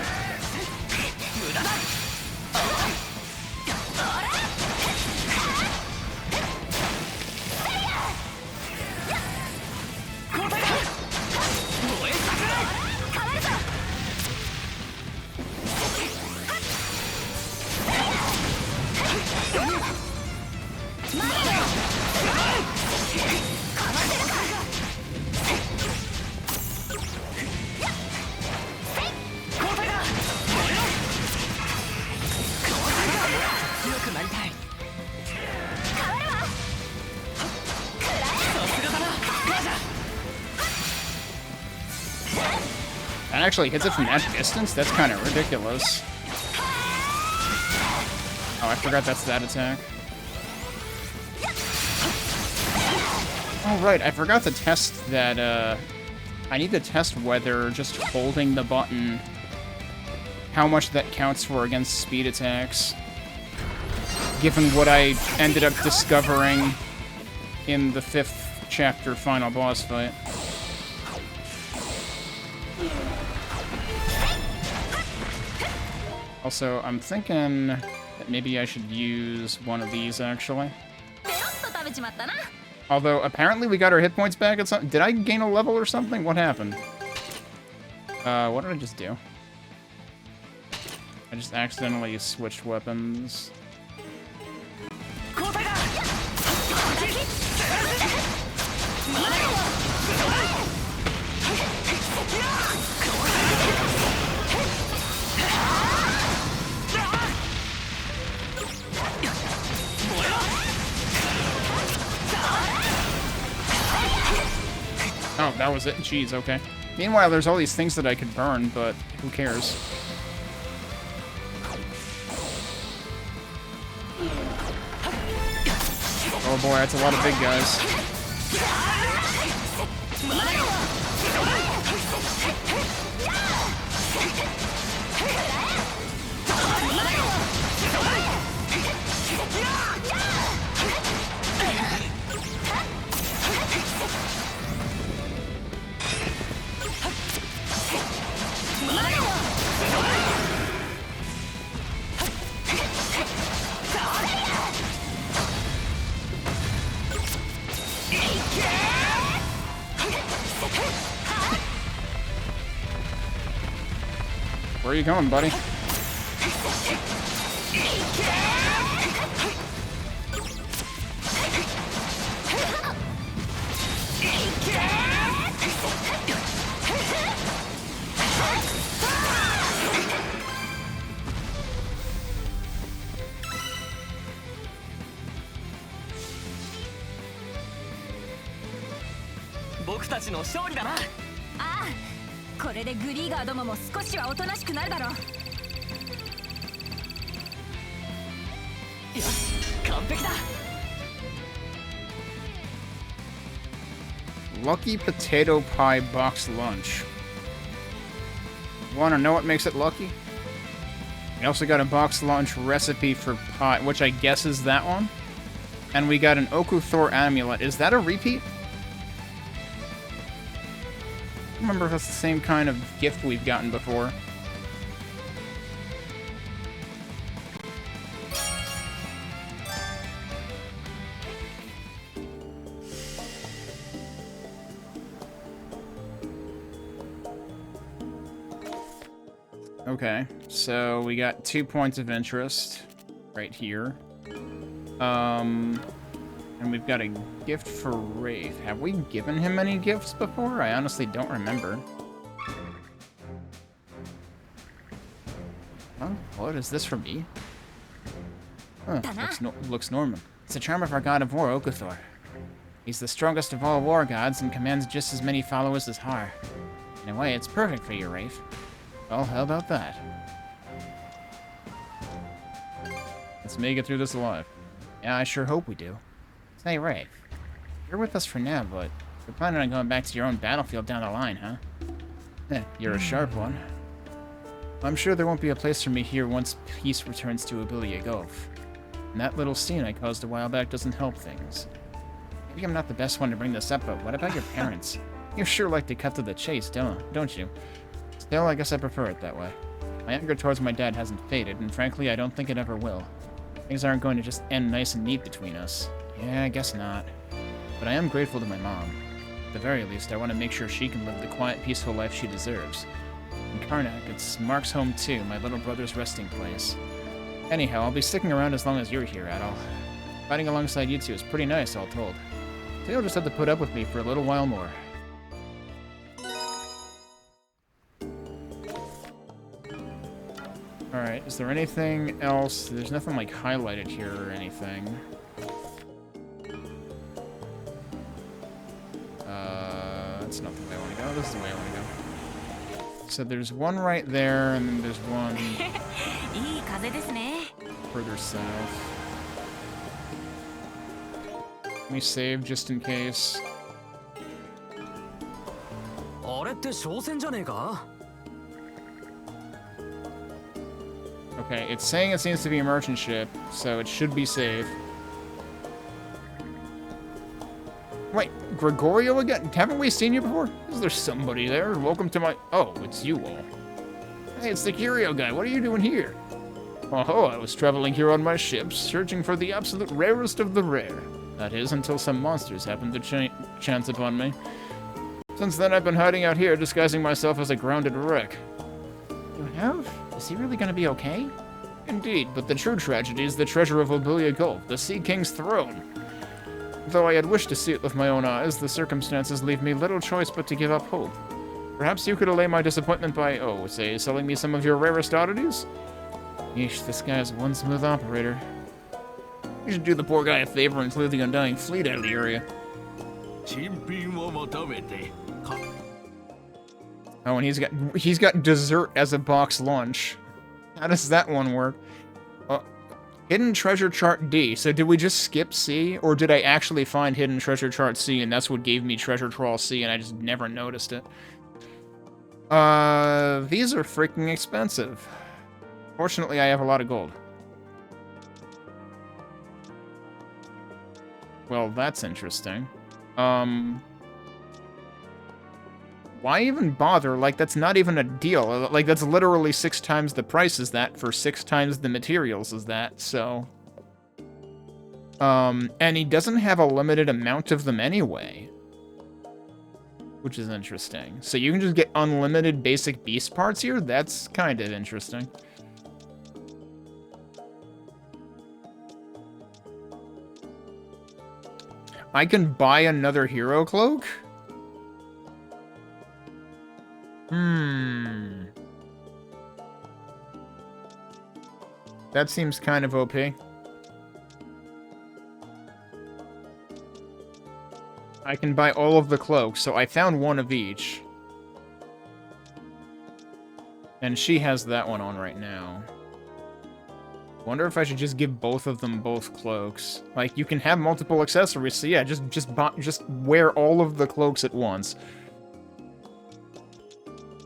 That actually hits it from that distance? That's kind of ridiculous. Oh, I forgot that's that attack. Oh, right, I forgot to test that, I need to test whether just holding the button, how much that counts for against speed attacks. Given what I ended up discovering in the 5th chapter final boss fight. Also, I'm thinking that maybe I should use one of these, actually. Although, apparently we got our hit points back at some... Did I gain a level or something? What happened? What did I just do? I just accidentally switched weapons. Oh, that was it? Jeez, okay. Meanwhile, there's all these things that I could burn, but who cares? Oh boy, that's a lot of big guys. Where are you going, buddy? Ah, これでグリーガーどもも少しはおとなしくなるだろう。よし、完璧だ。Lucky potato pie box lunch. Wanna know what makes it lucky? We also got a box lunch recipe for pie, which I guess is that one. And we got an Okuthor amulet. Is that a repeat? I don't remember if that's the same kind of gift we've gotten before. Okay, so we got 2 points of interest right here. And we've got a gift for Wraith. Have we given him any gifts before? I honestly don't remember. Huh? What is this for me? Huh, looks normal. It's a charm of our god of war, Okuthor. He's the strongest of all war gods and commands just as many followers as Har. In a way, it's perfect for you, Wraith. Well, how about that? Let's make it through this alive. Yeah, I sure hope we do. Say, Wraith, you're with us for now, but you're planning on going back to your own battlefield down the line, huh? Eh, you're a sharp one. I'm sure there won't be a place for me here once peace returns to Abilia Gulf. And that little scene I caused a while back doesn't help things. Maybe I'm not the best one to bring this up, but what about your parents? You sure like to cut to the chase, don't you? Still, I guess I prefer it that way. My anger towards my dad hasn't faded, and frankly, I don't think it ever will. Things aren't going to just end nice and neat between us. Yeah, I guess not. But I am grateful to my mom. At the very least, I want to make sure she can live the quiet, peaceful life she deserves. In Karnak, it's Mark's home too, my little brother's resting place. Anyhow, I'll be sticking around as long as you're here, Adol. Fighting alongside you two is pretty nice, all told. So you'll just have to put up with me for a little while more. Alright, is there anything else? There's nothing like highlighted here or anything. That's not the way I want to go. This is the way I want to go. So there's one right there, and then there's one further south. Let me save just in case. Okay, it's saying it seems to be a merchant ship, so it should be safe. Wait, Gregorio again? Haven't we seen you before? Is there somebody there? Welcome to my... Oh, it's you all. Hey, it's the curio guy. What are you doing here? Oh, I was traveling here on my ship, searching for the absolute rarest of the rare. That is, until some monsters happened to chance upon me. Since then, I've been hiding out here, disguising myself as a grounded wreck. You have? Is he really gonna be okay? Indeed, but the true tragedy is the treasure of Obelia Gulf, the Sea King's throne. Though I had wished to see it with my own eyes, the circumstances leave me little choice but to give up hope. Perhaps you could allay my disappointment by, say, selling me some of your rarest oddities? Yeesh, this guy is one smooth operator. You should do the poor guy a favor and clear the Undying Fleet out of the area. 珍品を求めてか Oh, and he's got dessert as a box lunch. How does that one work? Hidden Treasure Chart D. So did we just skip C, or did I actually find Hidden Treasure Chart C, and that's what gave me Treasure Trawl C, and I just never noticed it? These are freaking expensive. Fortunately, I have a lot of gold. Well, that's interesting. Why even bother? Like, that's not even a deal. Like, that's literally 6 times the price as that for 6 times the materials as that, so... and he doesn't have a limited amount of them anyway. Which is interesting. So you can just get unlimited basic beast parts here? That's kind of interesting. I can buy another hero cloak? That seems kind of OP. I can buy all of the cloaks, so I found one of each. And she has that one on right now. Wonder if I should just give both of them both cloaks. Like, you can have multiple accessories, so yeah, just wear all of the cloaks at once.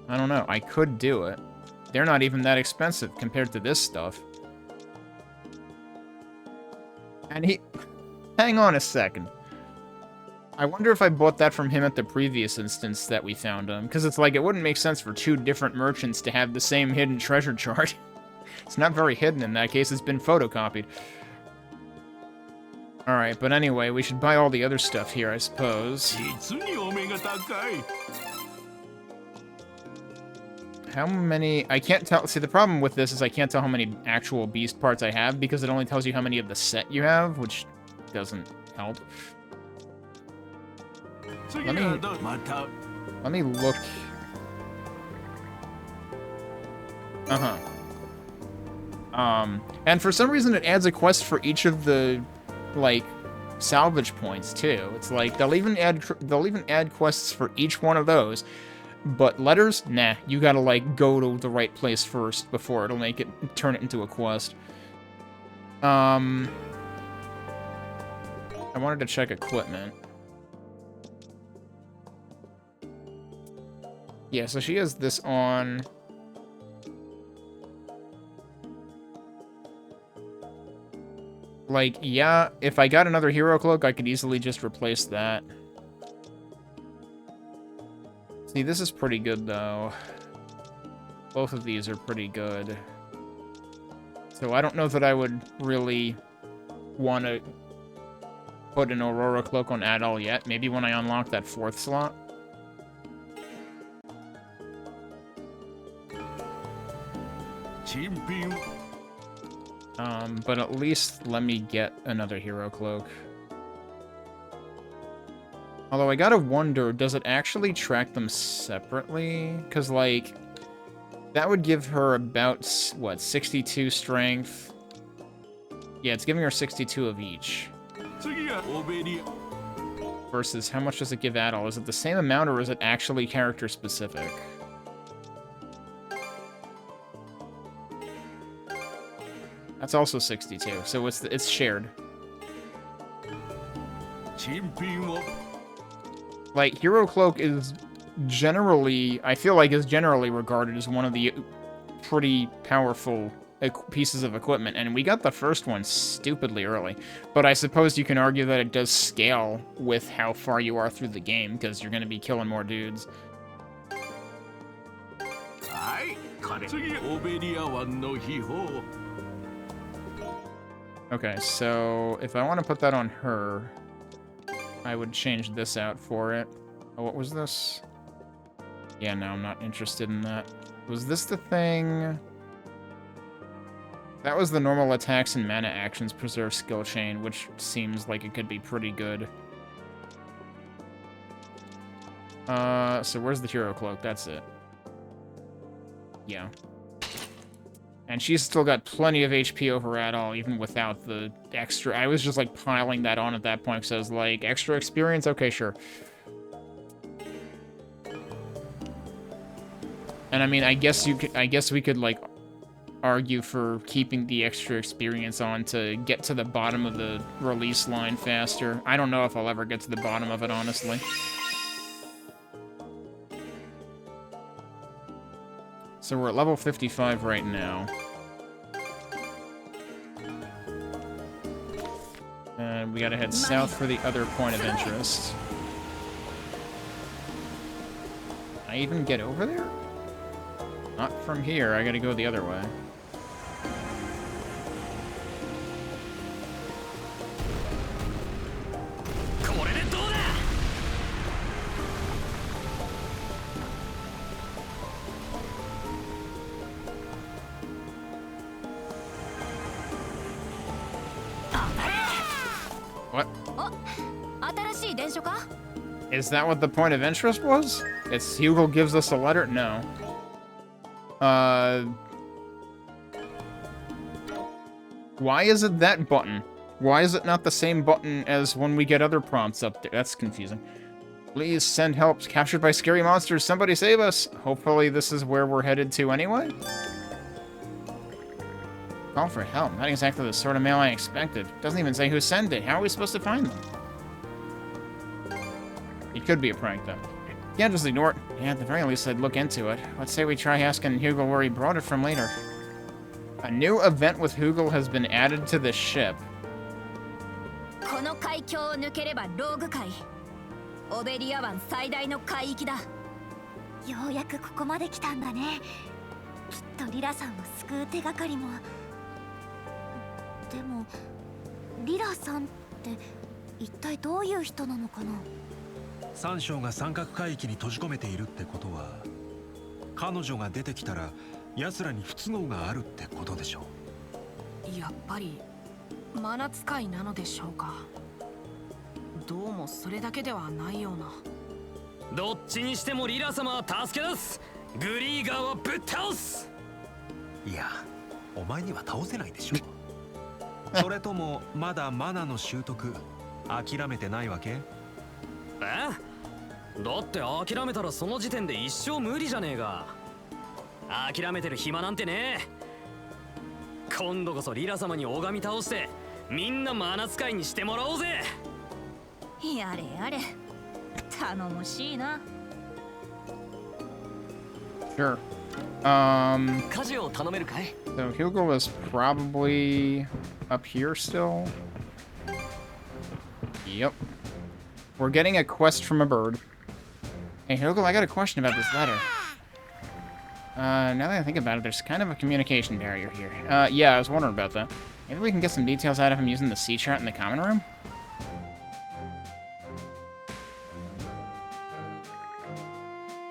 I don't know, I could do it. They're not even that expensive compared to this stuff. And he... Hang on a second. I wonder if I bought that from him at the previous instance that we found him. Because it's like, it wouldn't make sense for 2 different merchants to have the same hidden treasure chart. It's not very hidden in that case, it's been photocopied. Alright, but anyway, we should buy all the other stuff here, I suppose. 実にお目が高い How many... I can't tell... See, the problem with this is I can't tell how many actual beast parts I have, because it only tells you how many of the set you have, which doesn't help. Let me look... and for some reason it adds a quest for each of the, like, salvage points, too. It's like, they'll even add quests for each one of those. But letters? Nah, you gotta, like, go to the right place first before it'll turn it into a quest. I wanted to check equipment. Yeah, so she has this on... Like, yeah, if I got another hero cloak, I could easily just replace that. See, this is pretty good, though. Both of these are pretty good. So I don't know that I would really want to put an Aurora cloak on Adol yet. Maybe when I unlock that 4th slot. But at least let me get another hero cloak. Although I gotta wonder, does it actually track them separately? Because, like, that would give her about, what, 62 strength? Yeah, it's giving her 62 of each. Versus, how much does it give Adol? Is it the same amount, or is it actually character-specific? That's also 62, so it's shared. Like, Hero Cloak is generally, I feel like is generally regarded as one of the pretty powerful pieces of equipment, and we got the first one stupidly early. But I suppose you can argue that it does scale with how far you are through the game, because you're going to be killing more dudes. Okay, so if I want to put that on her, I would change this out for it. Oh, what was this? Yeah, no, I'm not interested in that. Was this the thing? That was the normal attacks and mana actions preserve skill chain, which seems like it could be pretty good. So where's the hero cloak? That's it. Yeah. And she's still got plenty of HP over Adol, even without the extra. I was just, like, piling that on at that point, because I was like, extra experience? Okay, sure. And I mean, I guess we could, like, argue for keeping the extra experience on to get to the bottom of the release line faster. I don't know if I'll ever get to the bottom of it, honestly. So we're at level 55 right now. And we gotta head south for the other point of interest. Can I even get over there? Not from here, I gotta go the other way. What? Is that what the point of interest was? It's Hugo gives us a letter? No. Why is it that button? Why is it not the same button as when we get other prompts up there? That's confusing. Please send help. Captured by scary monsters. Somebody save us. Hopefully this is where we're headed to anyway. Call for help. Not exactly the sort of mail I expected. Doesn't even say who sent it. How are we supposed to find them? It could be a prank, though. Can't just ignore it. Yeah, at the very least, I'd look into it. Let's say we try asking Hugel where he brought it from later. A new event with Hugel has been added to the ship.3章が三角海域に閉じ込めているってことは、彼女が出てきたら奴らに不都合があるってことでしょう。やっぱりマナ使いなのでしょうか。どうもそれだけではないような。どっちにしてもリラ様は助け出す。グリーガーはぶっ倒す。いや、お前には倒せないでしょ。それともまだマナの習得諦めてないわけ？だって諦めたらその時点で一生無理じゃねえか。諦めてる暇なんてねえ。今度こそリラ様に拝み倒してみんなマナ使いにしてもらおうぜ。やれやれ、頼もしいな。Sure. 家事を頼めるかい？ So Hugo is probably up here still. Yep. We're getting a quest from a bird. Hey, Hugo, I got a question about this letter. Now that I think about it, there's kind of a communication barrier here. Yeah, I was wondering about that. Maybe we can get some details out of him using the sea chart in the common room?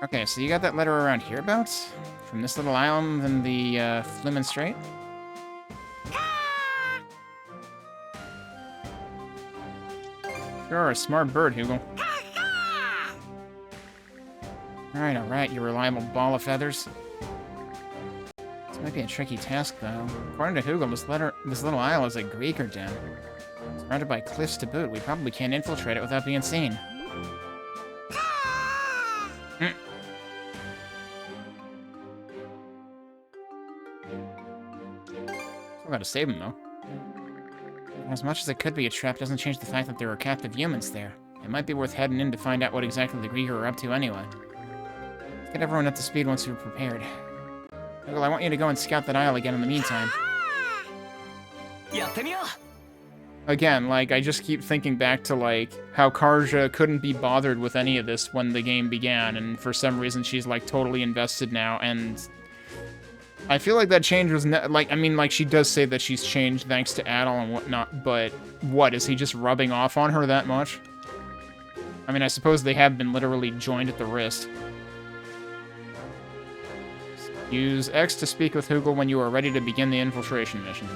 Okay, so you got that letter around hereabouts? From this little island in the, Flimen Strait? You're a smart bird, Hugo. Alright, you reliable ball of feathers. This might be a tricky task, though. According to Hugo, this little isle is a Griegr den. Surrounded by cliffs to boot. We probably can't infiltrate it without being seen. Still gotta save him, though. As much as it could be a trap, doesn't change the fact that there are captive humans there. It might be worth heading in to find out what exactly the Griegr are up to anyway. Let's get everyone up to speed once we're prepared. Well, I want you to go and scout that isle again in the meantime. Again, like, I just keep thinking back to, like, how Karja couldn't be bothered with any of this when the game began, and for some reason she's, like, totally invested now, and I feel like that change was, like, I mean, like, she does say that she's changed thanks to Adol and whatnot, but what, is he just rubbing off on her that much? I mean, I suppose they have been literally joined at the wrist. Use X to speak with Hugel when you are ready to begin the infiltration mission.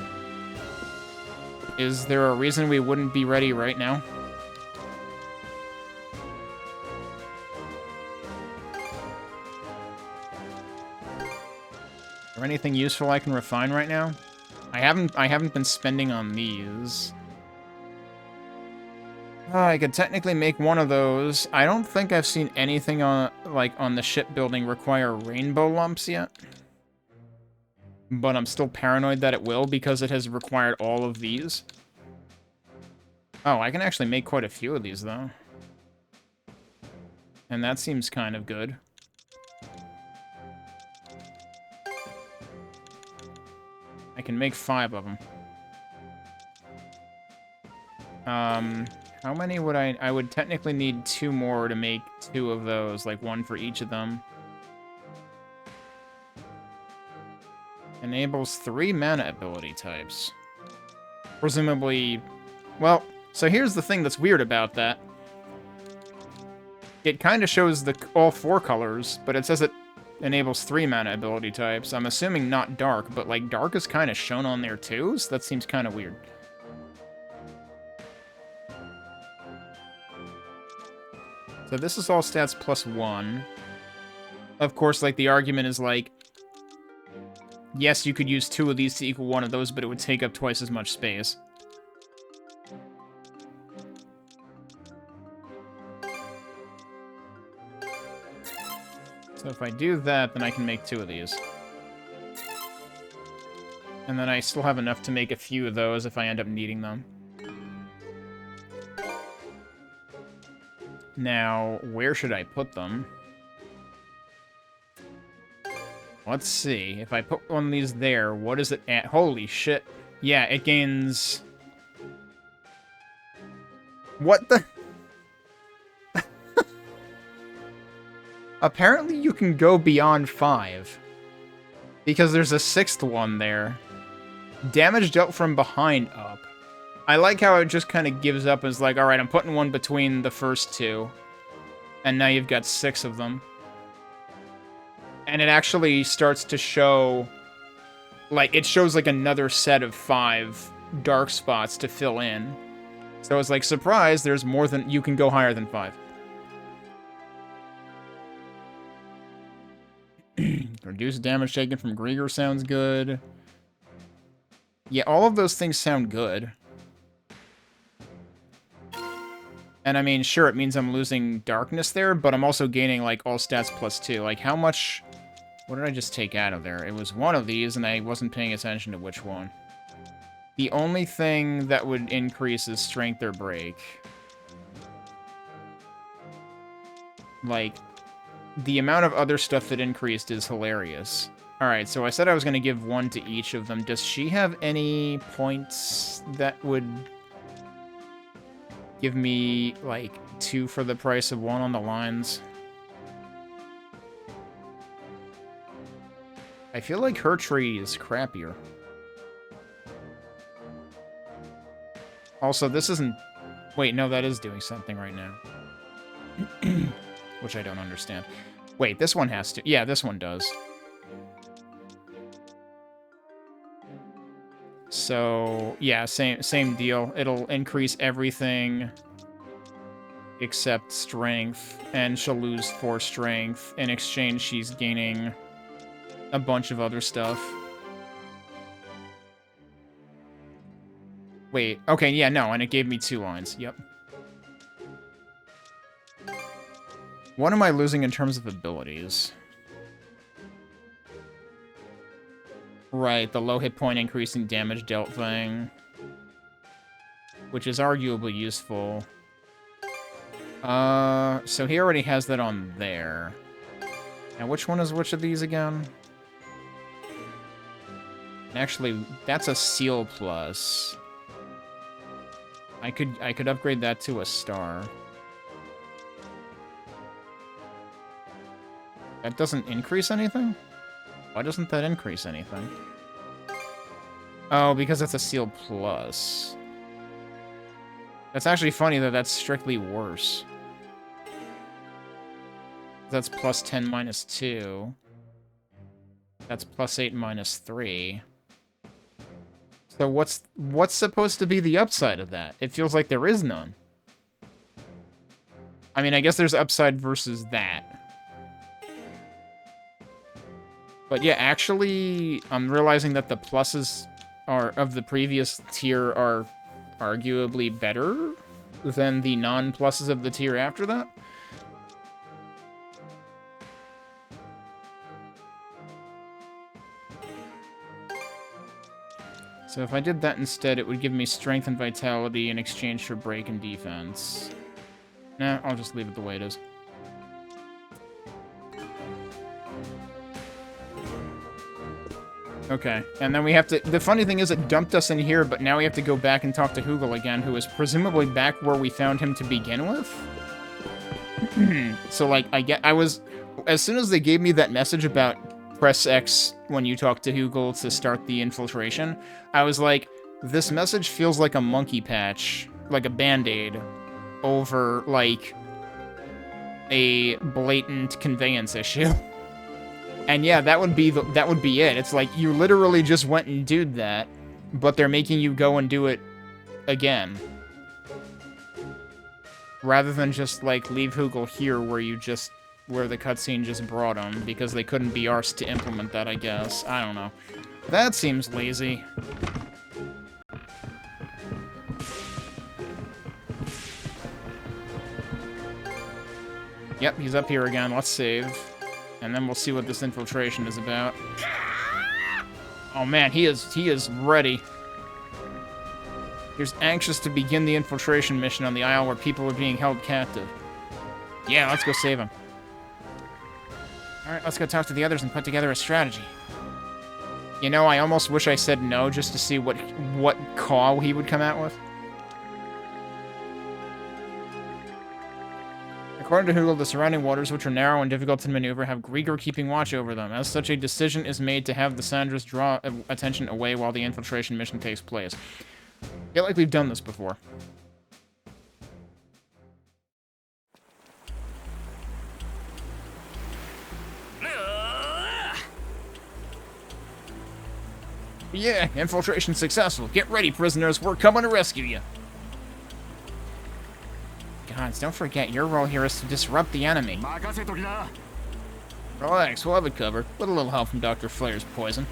Is there a reason we wouldn't be ready right now? Is there anything useful I can refine right now? I haven't been spending on these. I could technically make one of those. I don't think I've seen anything on the shipbuilding require rainbow lumps yet. But I'm still paranoid that it will because it has required all of these. Oh, I can actually make quite a few of these though. And that seems kind of good. I can make 5 of them. How many would I would technically need 2 more to make 2 of those, like 1 for each of them. Enables 3 mana ability types. Presumably, well, so here's the thing that's weird about that. It kind of shows all 4 colors, but it says it enables 3 mana ability types. I'm assuming not dark, but like dark is kind of shown on there too, so that seems kind of weird. So this is all stats +1. Of course, like the argument is like, yes, you could use 2 of these to equal 1 of those, but it would take up twice as much space. So if I do that, then I can make 2 of these. And then I still have enough to make a few of those if I end up needing them. Now, where should I put them? Let's see. If I put one of these there, what is it at? Holy shit. Yeah, it gains... What the... Apparently you can go beyond 5. Because there's a 6th one there. Damage dealt from behind up. I like how it just kind of gives up and is like, alright, I'm putting one between the first 2. And now you've got 6 of them. And it actually starts to show... Like, it shows like another set of 5 dark spots to fill in. So it's like, surprise, there's more than... You can go higher than 5. Reduce damage taken from Griegr sounds good. Yeah, all of those things sound good. And I mean, sure, it means I'm losing darkness there, but I'm also gaining, like, all stats +2. Like, how much... What did I just take out of there? It was one of these, and I wasn't paying attention to which one. The only thing that would increase is strength or break. Like, the amount of other stuff that increased is hilarious. Alright, so I said I was going to give 1 to each of them. Does she have any points that would... give me, like, 2 for the price of 1 on the lines? I feel like her tree is crappier. Also, this isn't... Wait, no, that is doing something right now. Which I don't understand. Wait, this one has to... Yeah, this one does. So, yeah, same deal. It'll increase everything except strength, and she'll lose 4 strength. In exchange, she's gaining a bunch of other stuff. Wait, okay, yeah, no, and it gave me 2 lines. Yep. What am I losing in terms of abilities? Right, the low hit point increasing damage dealt thing. Which is arguably useful. So he already has that on there. Now which one is which of these again? Actually, that's a seal plus. I could upgrade that to a star. That doesn't increase anything? Why doesn't that increase anything? Oh, because it's a seal plus. That's actually funny that that's strictly worse. That's +10 -2. That's +8 -3. So what's supposed to be the upside of that? It feels like there is none. I mean, I guess there's upside versus that. But yeah, actually, I'm realizing that the pluses of the previous tier are arguably better than the non-pluses of the tier after that. So if I did that instead, it would give me strength and vitality in exchange for break and defense. Nah, I'll just leave it the way it is. Okay, and then we have to... The funny thing is it dumped us in here, but now we have to go back and talk to Hugel again, who is presumably back where we found him to begin with? So, like, I was... As soon as they gave me that message about press X when you talk to Hugel to start the infiltration, I was like, this message feels like a monkey patch, like a band-aid, over, like, a blatant conveyance issue. And yeah, that would be it. It's like, you literally just went and did that, but they're making you go and do it again. Rather than just, like, leave Hugel here where the cutscene just brought him, because they couldn't be arsed to implement that, I guess. I don't know. That seems lazy. Yep, he's up here again. Let's save. And then we'll see what this infiltration is about. Oh man, he is ready. He's anxious to begin the infiltration mission on the isle where people are being held captive. Yeah, let's go save him. Alright, let's go talk to the others and put together a strategy. You know, I almost wish I said no just to see what call he would come out with. According to Hugel, the surrounding waters, which are narrow and difficult to maneuver, have Griegr keeping watch over them. As such, a decision is made to have the Sandras draw attention away while the infiltration mission takes place. I feel like we've done this before. Yeah, infiltration successful. Get ready, prisoners. We're coming to rescue you. Gods, don't forget, your role here is to disrupt the enemy. Relax, we'll have it covered. With a little help from Dr. Flair's poison.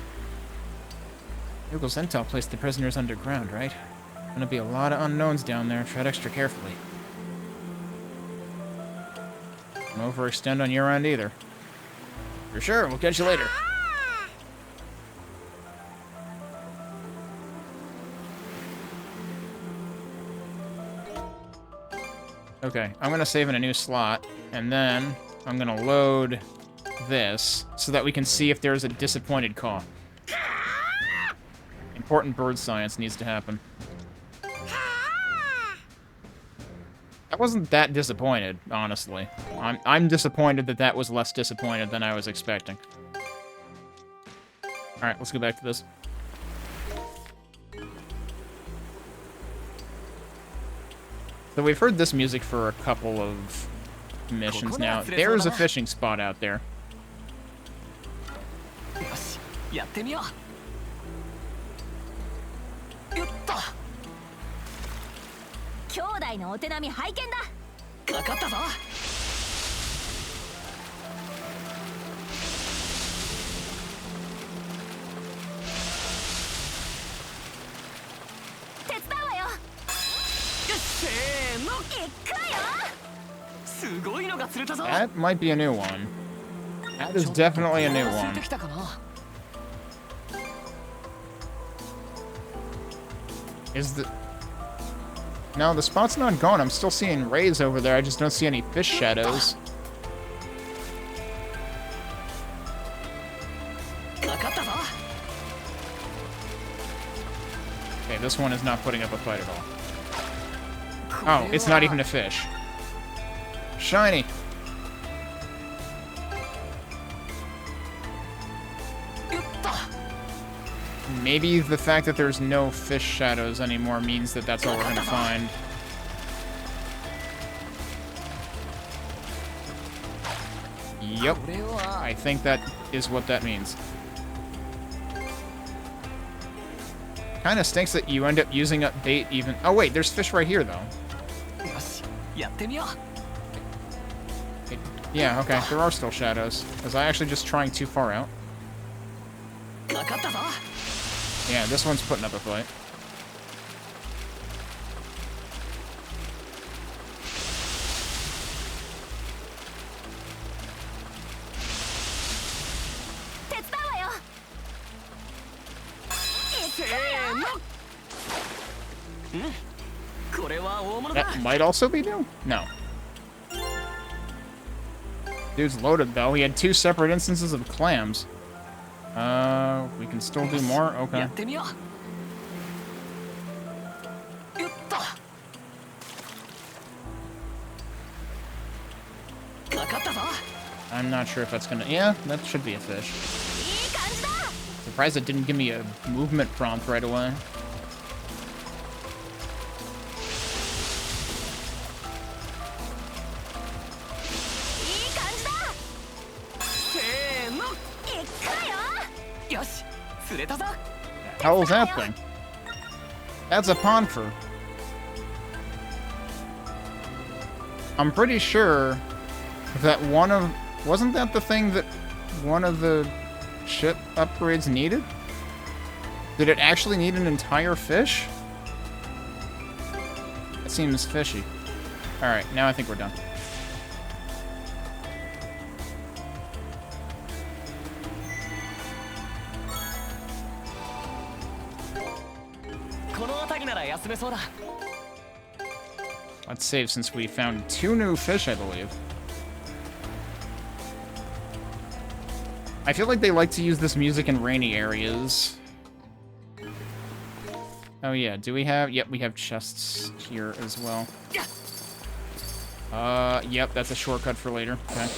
Hugel's intel placed the prisoners underground, right? Gonna be a lot of unknowns down there. Tread extra carefully. Don't overextend on your end either. For sure, we'll catch you later. Okay, I'm gonna save in a new slot, and then I'm gonna load this so that we can see if there's a disappointed caw. Important bird science needs to happen. I wasn't that disappointed, honestly. I'm disappointed that that was less disappointed than I was expecting. Alright, let's go back to this. So we've heard this music for a couple of missions now. There's a fishing spot out there. That might be a new one. That is definitely a new one. Is the... No, the spot's not gone. I'm still seeing rays over there. I just don't see any fish shadows. Okay, this one is not putting up a fight at all. Oh, it's not even a fish. Shiny! Maybe the fact that there's no fish shadows anymore means that that's all we're gonna find. Yep. I think that is what that means. Kind of stinks that you end up using up bait even... Oh, wait, there's fish right here, though. よしやってみよう Yeah, okay, there are still shadows. Was I actually just trying too far out? かかったぞ Yeah, this one's putting up a fight. That might also be new? No. Dude's loaded, though. He had 2 separate instances of clams. We can still do more? Okay. やってみようよっとかかったぞ I'm not sure if that's gonna... Yeah, that should be a fish. Surprised it didn't give me a movement prompt right away. How was that thing? That's a ponfer. I'm pretty sure that one of... Wasn't that the thing that one of the ship upgrades needed? Did it actually need an entire fish? That seems fishy. Alright, now I think we're done. Let's save since we found 2 new fish, I believe. I feel like they like to use this music in rainy areas. Oh yeah, do we have... Yep, we have chests here as well. Yep, that's a shortcut for later. Okay.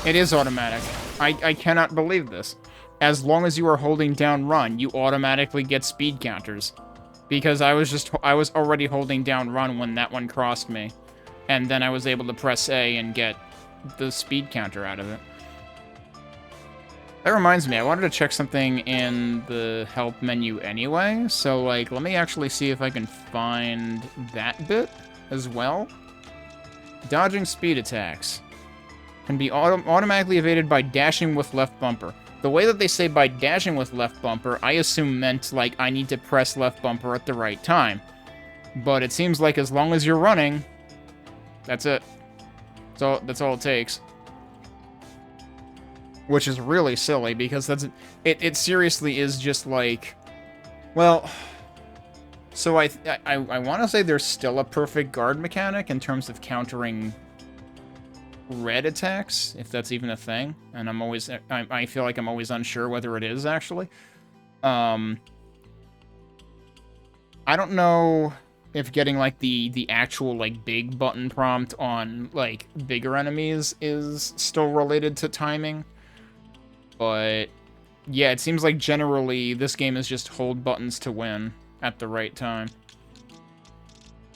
It is automatic. I cannot believe this. As long as you are holding down run, you automatically get speed counters. Because I was already holding down run when that one crossed me. And then I was able to press A and get the speed counter out of it. That reminds me, I wanted to check something in the help menu anyway. So, like, let me actually see if I can find that bit as well. Dodging speed attacks can be automatically evaded by dashing with left bumper. The way that they say by dashing with left bumper, I assume meant, like, I need to press left bumper at the right time. But it seems like as long as you're running, that's it. That's all it takes. Which is really silly, because it seriously is just like... Well... So I want to say there's still a perfect guard mechanic in terms of countering red attacks, if that's even a thing. And I feel like I'm always unsure whether it is, actually. I don't know if getting, like, the actual, like, big button prompt on, like, bigger enemies is still related to timing. But, yeah, it seems like generally this game is just hold buttons to win at the right time.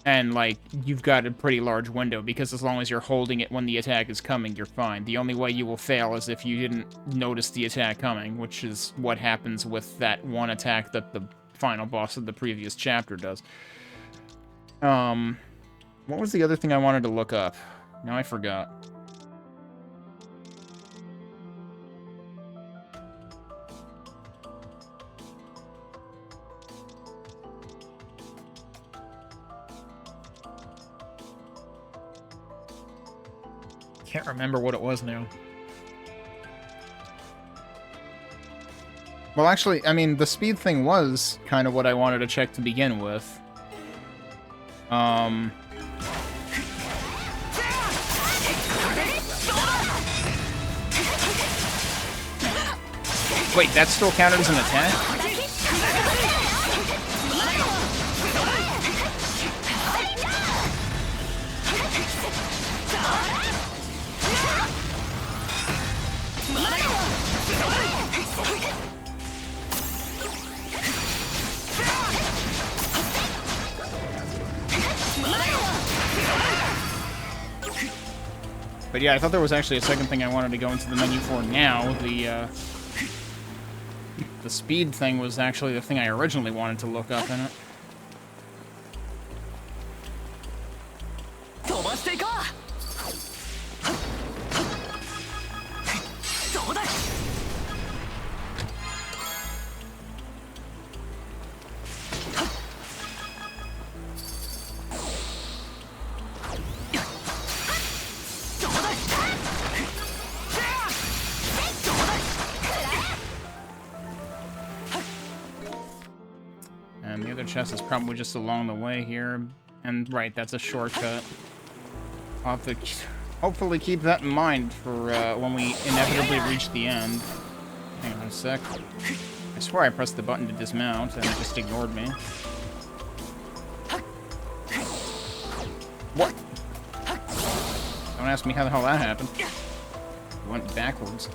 And, like, you've got a pretty large window, because as long as you're holding it when the attack is coming, you're fine. The only way you will fail is if you didn't notice the attack coming, which is what happens with that one attack that the final boss of the previous chapter does. What was the other thing I wanted to look up? Now I forgot. Can't remember what it was now. Well, actually, I mean, the speed thing was kind of what I wanted to check to begin with. Wait, that still counted as an attack? But yeah, I thought there was actually a second thing I wanted to go into the menu for now. The speed thing was actually the thing I originally wanted to look up in it. And the other chest is probably just along the way here. And right, that's a shortcut. I'll have to hopefully keep that in mind for when we inevitably reach the end. Hang on a sec. I swear I pressed the button to dismount and it just ignored me. What? Don't ask me how the hell that happened. It went backwards.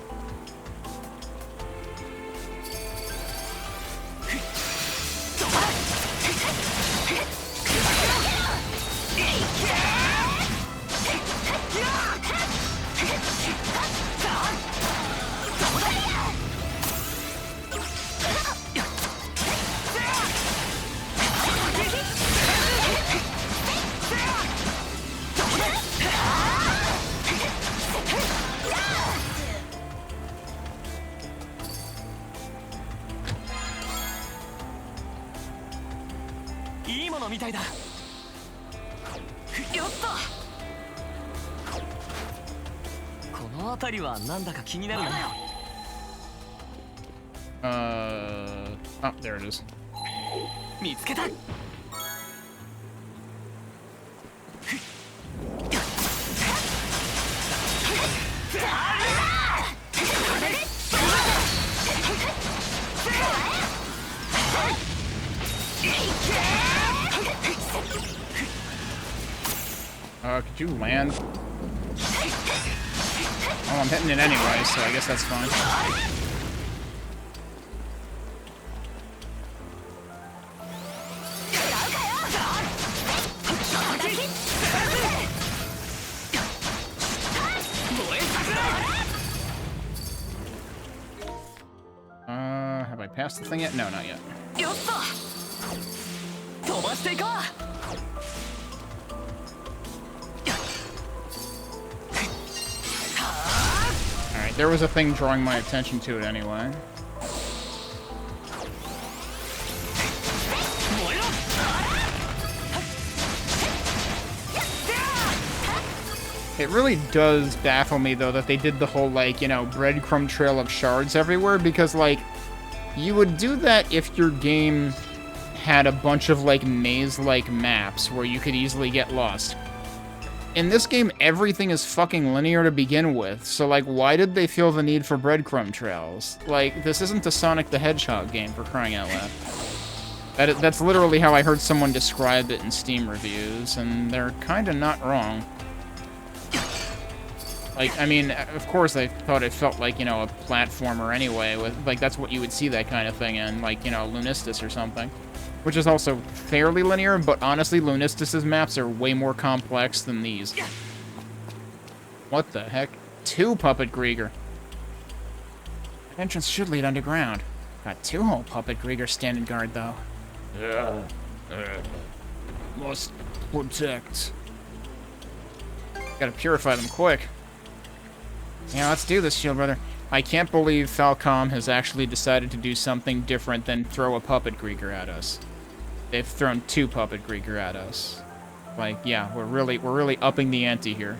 Oh, there it is. Could you land? Oh, I'm hitting it anyway, so I guess that's fine. Have I passed the thing yet? No, not yet. Alright, there was a thing drawing my attention to it anyway. It really does baffle me, though, that they did the whole, like, you know, breadcrumb trail of shards everywhere, because, like, you would do that if your game had a bunch of, like, maze-like maps where you could easily get lost. In this game, everything is fucking linear to begin with, so, like, why did they feel the need for breadcrumb trails? Like, this isn't a Sonic the Hedgehog game, for crying out loud. That's literally how I heard someone describe it in Steam reviews, and they're kinda not wrong. Like, I mean, of course I thought it felt like, you know, a platformer anyway, with, like, that's what you would see that kind of thing in, like, you know, Lunistis or something. Which is also fairly linear, but honestly, Lunistis' maps are way more complex than these. What the heck? 2 Puppet Griegr. That entrance should lead underground. Got 2 whole Puppet Griegr standing guard, though. Must protect. Gotta purify them quick. Yeah, let's do this, Shield Brother. I can't believe Falcom has actually decided to do something different than throw a Puppet Griegr at us. They've thrown 2 Puppet Griegr at us. Like, yeah, we're really upping the ante here.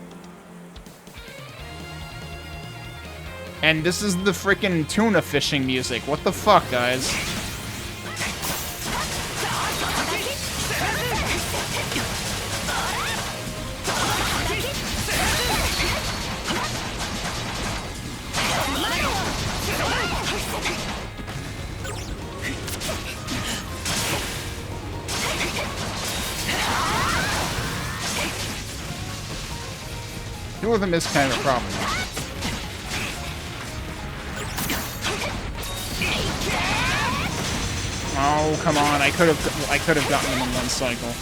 And this is the frickin' tuna fishing music. What the fuck, guys? with him is kind of a problem. Oh, come on. I could have gotten him in one cycle.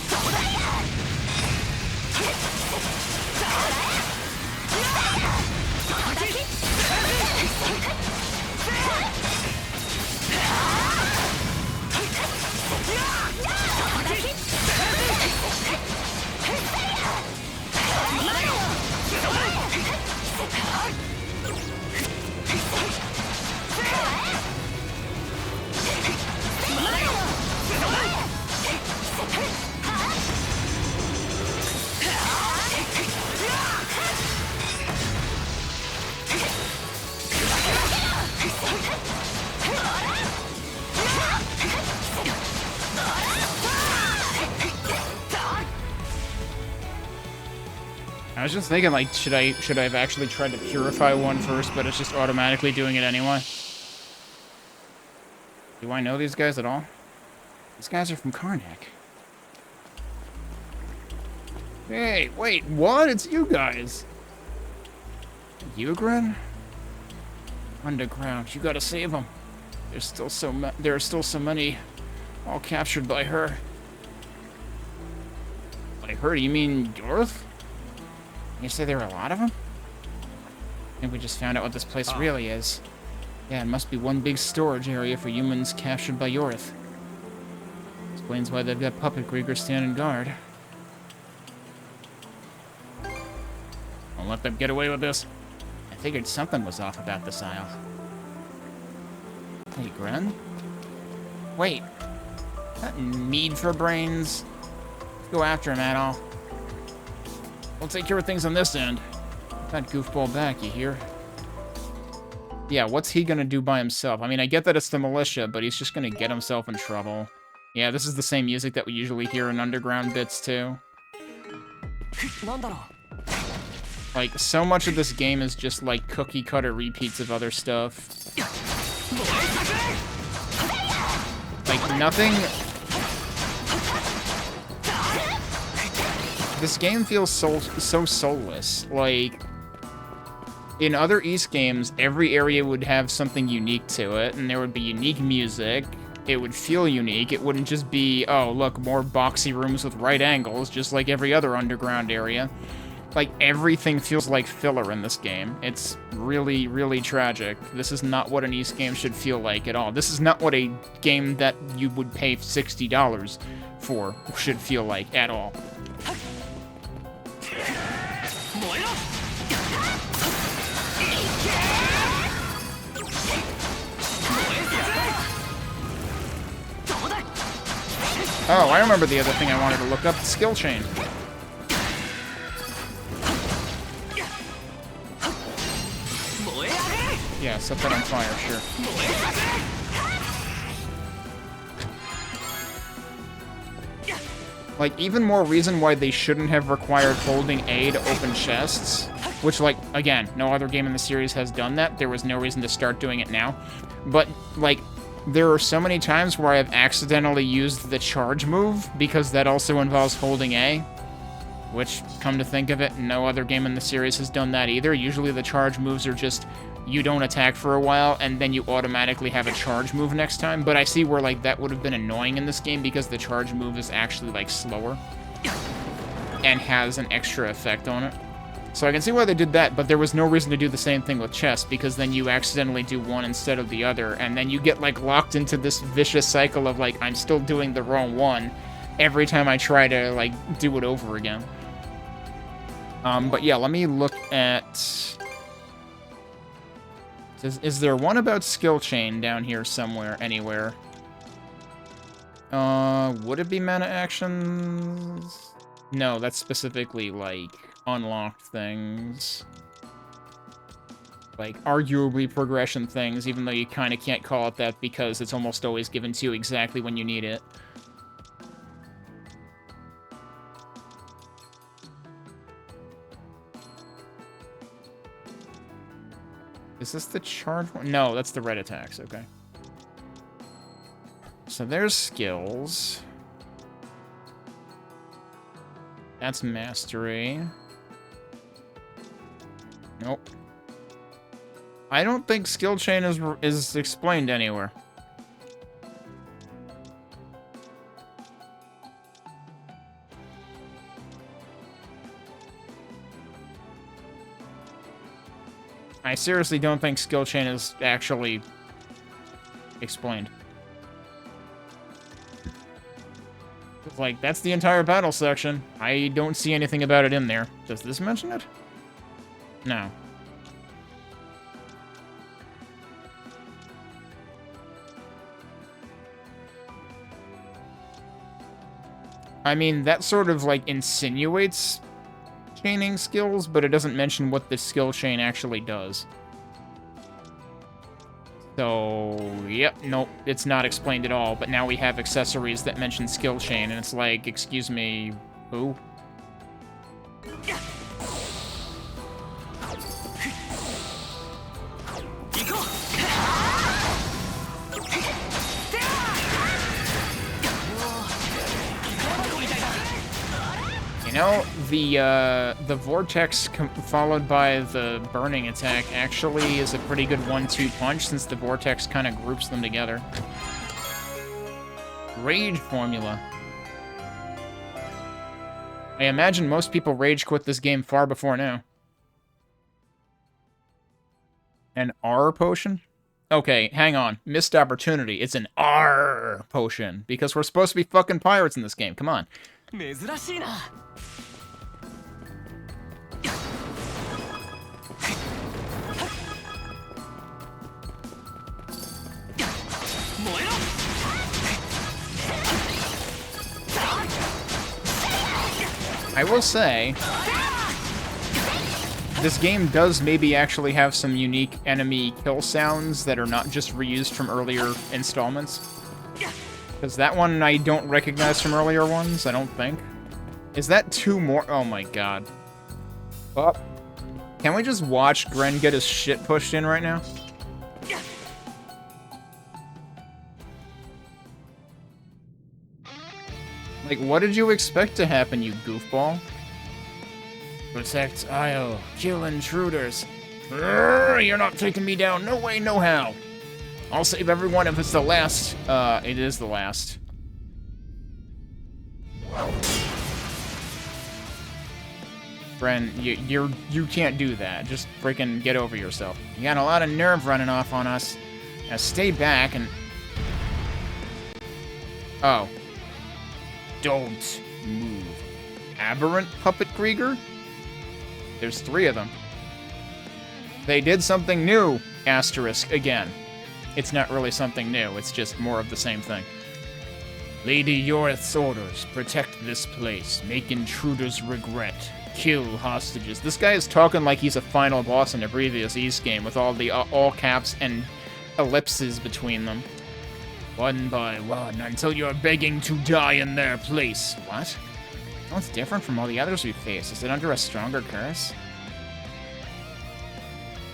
I was just thinking, like, should I have actually tried to purify one first, but it's just automatically doing it anyway? Do I know these guys at all? These guys are from Karnak. Hey, wait, what? It's you guys. Griegr? Underground, you gotta save them. There are still so many, all captured by her. By her? You mean Yorth? You say there are a lot of them? I think we just found out what this place really is. Yeah, it must be one big storage area for humans captured by Yorth. Explains why they've got puppet Griegr standing guard. Won't let them get away with this. I figured something was off about this isle. Hey, Gren? Wait. That need for brains? Let's go after him, Adol. We'll take care of things on this end. Get that goofball back, you hear? Yeah, what's he gonna do by himself? I mean, I get that it's the militia, but he's just gonna get himself in trouble. Yeah, this is the same music that we usually hear in underground bits, too. Like, so much of this game is just, like, cookie-cutter repeats of other stuff. Like, nothing... This game feels so soulless. Like, in other East games, every area would have something unique to it, and there would be unique music. It would feel unique. It wouldn't just be, oh, look, more boxy rooms with right angles, just like every other underground area. Like, everything feels like filler in this game. It's really, really tragic. This is not what an East game should feel like at all. This is not what a game that you would pay $60 for should feel like at all. Oh, I remember the other thing I wanted to look up, the skill chain. Yeah, set that on fire, sure. Like, even more reason why they shouldn't have required holding A to open chests. Which, like, again, no other game in the series has done that. There was no reason to start doing it now. But, like, there are so many times where I have accidentally used the charge move, because that also involves holding A. Which, come to think of it, no other game in the series has done that either. Usually the charge moves are just, you don't attack for a while, and then you automatically have a charge move next time. But I see where, like, that would have been annoying in this game, because the charge move is actually, like, slower. And has an extra effect on it. So I can see why they did that, but there was no reason to do the same thing with chess, because then you accidentally do one instead of the other, and then you get, like, locked into this vicious cycle of, like, I'm still doing the wrong one every time I try to, like, do it over again. But yeah, let me look at... Is there one about skill chain down here somewhere, anywhere? Would it be mana actions? No, that's specifically, like, unlocked things. Like, arguably progression things, even though you kind of can't call it that because it's almost always given to you exactly when you need it. Is this the charge one? No, that's the red attacks, okay. So there's skills. That's mastery. Nope. I don't think skill chain is explained anywhere. I seriously don't think skill chain is actually explained. Like, that's the entire battle section. I don't see anything about it in there. Does this mention it? No. I mean, that sort of, like, insinuates chaining skills, but it doesn't mention what the skill chain actually does. So, yep, nope, it's not explained at all, but now we have accessories that mention skill chain, and it's like, excuse me, who? You know, the vortex followed by the burning attack actually is a pretty good 1-2 punch since the vortex kind of groups them together. Rage formula. I imagine most people rage quit this game far before now. An R potion? Okay, hang on. Missed opportunity. It's an R potion because we're supposed to be fucking pirates in this game. Come on. I will say, this game does maybe actually have some unique enemy kill sounds that are not just reused from earlier installments. Because that one I don't recognize from earlier ones, I don't think. Is that 2 more? Oh my god. Well, can we just watch Gren get his shit pushed in right now? Like, what did you expect to happen, you goofball? Protect Io. Kill intruders. You're not taking me down. No way, no how. I'll save everyone if it's the last. It is the last. Bren, you can't do that. Just freaking get over yourself. You got a lot of nerve running off on us. Now stay back and... Oh. Don't move. Aberrant Puppet Griegr? There's 3 of them. They did something new, asterisk, again. It's not really something new, it's just more of the same thing. Lady Yorith's orders. Protect this place. Make intruders regret. Kill hostages. This guy is talking like he's a final boss in a previous East game with all the all caps and ellipses between them. One by one, until you're begging to die in their place. What? What's different from all the others we face? Is it under a stronger curse?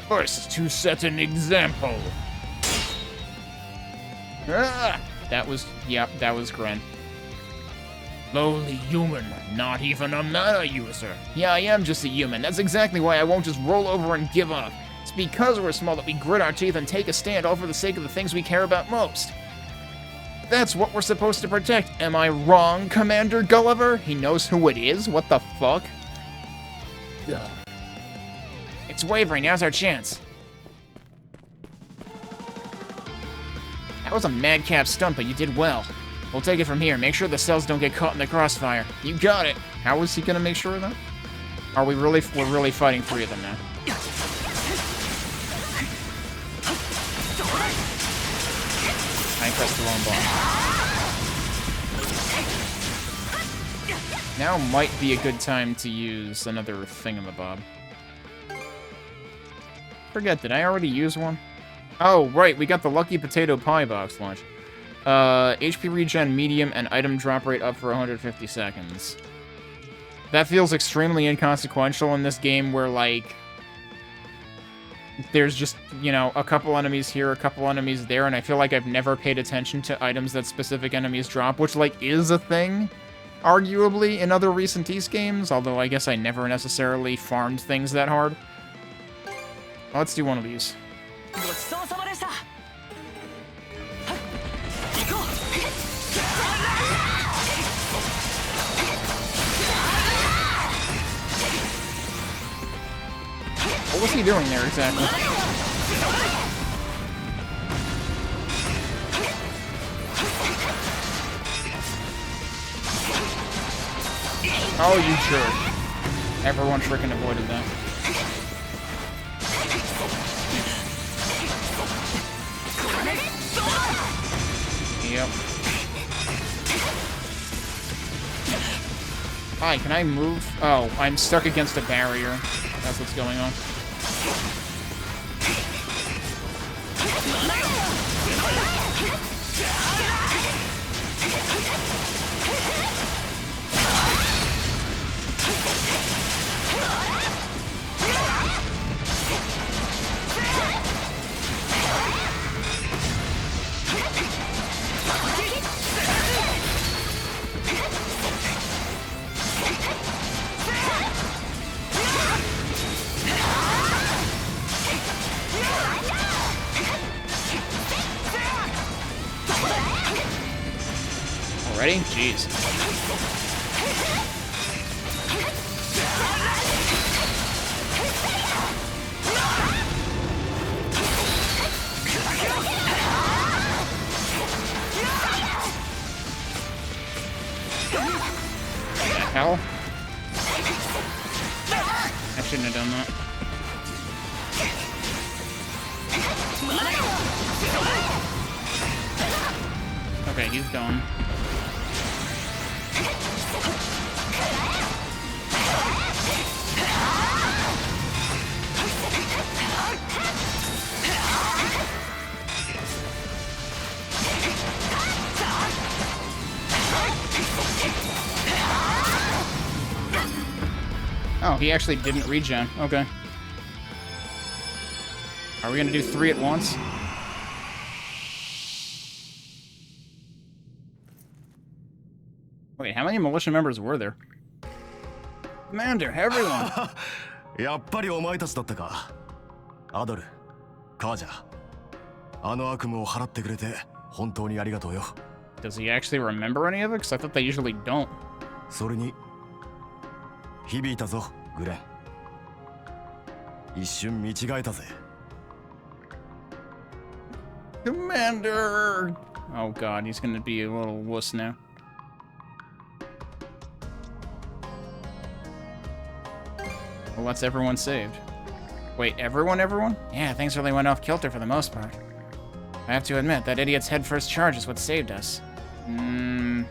First, to set an example. Ah! That was Gren. Lowly human, not even a mana user. Yeah, I am just a human. That's exactly why I won't just roll over and give up. It's because we're small that we grit our teeth and take a stand all for the sake of the things we care about most. That's what we're supposed to protect. Am I wrong, Commander Gulliver? He knows who it is? What the fuck? Ugh. It's wavering. Now's our chance. That was a madcap stunt, but you did well. We'll take it from here. Make sure the cells don't get caught in the crossfire. You got it. How is he gonna make sure of that? Are we really? We're really fighting 3 of them now. I pressed the wrong button. Now might be a good time to use another thingamabob. Forget, did I already use one? Oh, right, we got the Lucky Potato Pie Box launch. HP regen medium and item drop rate up for 150 seconds. That feels extremely inconsequential in this game where, like, there's just, you know, a couple enemies here, a couple enemies there, and I feel like I've never paid attention to items that specific enemies drop, which, like, is a thing, arguably, in other recent East games, although I guess I never necessarily farmed things that hard. Let's do one of these. ごちそうさまでした。はい、行こう。 What was he doing there exactly? Oh, you jerk. Everyone freaking avoided that. Yep. Hi, can I move? Oh, I'm stuck against a barrier. That's what's going on. Ready? Jeez. What the hell? I shouldn't have done that. Okay, he's done. Oh, he actually didn't regen. Okay. Are we gonna do 3 at once? Wait, how many militia members were there? Commander, everyone! やっぱりお前たちだったか。アドル、カージャ、あの悪夢を払ってくれて本当にありがとうよ。Does he actually remember any of it? Because I thought they usually don't. それに響いたぞ、グレン。一瞬見違えたぜ。Commander! Oh god, he's gonna be a little wuss now. Well, that's everyone saved. Wait, everyone? Yeah, things really went off kilter for the most part. I have to admit, that idiot's head-first charge is what saved us. I'm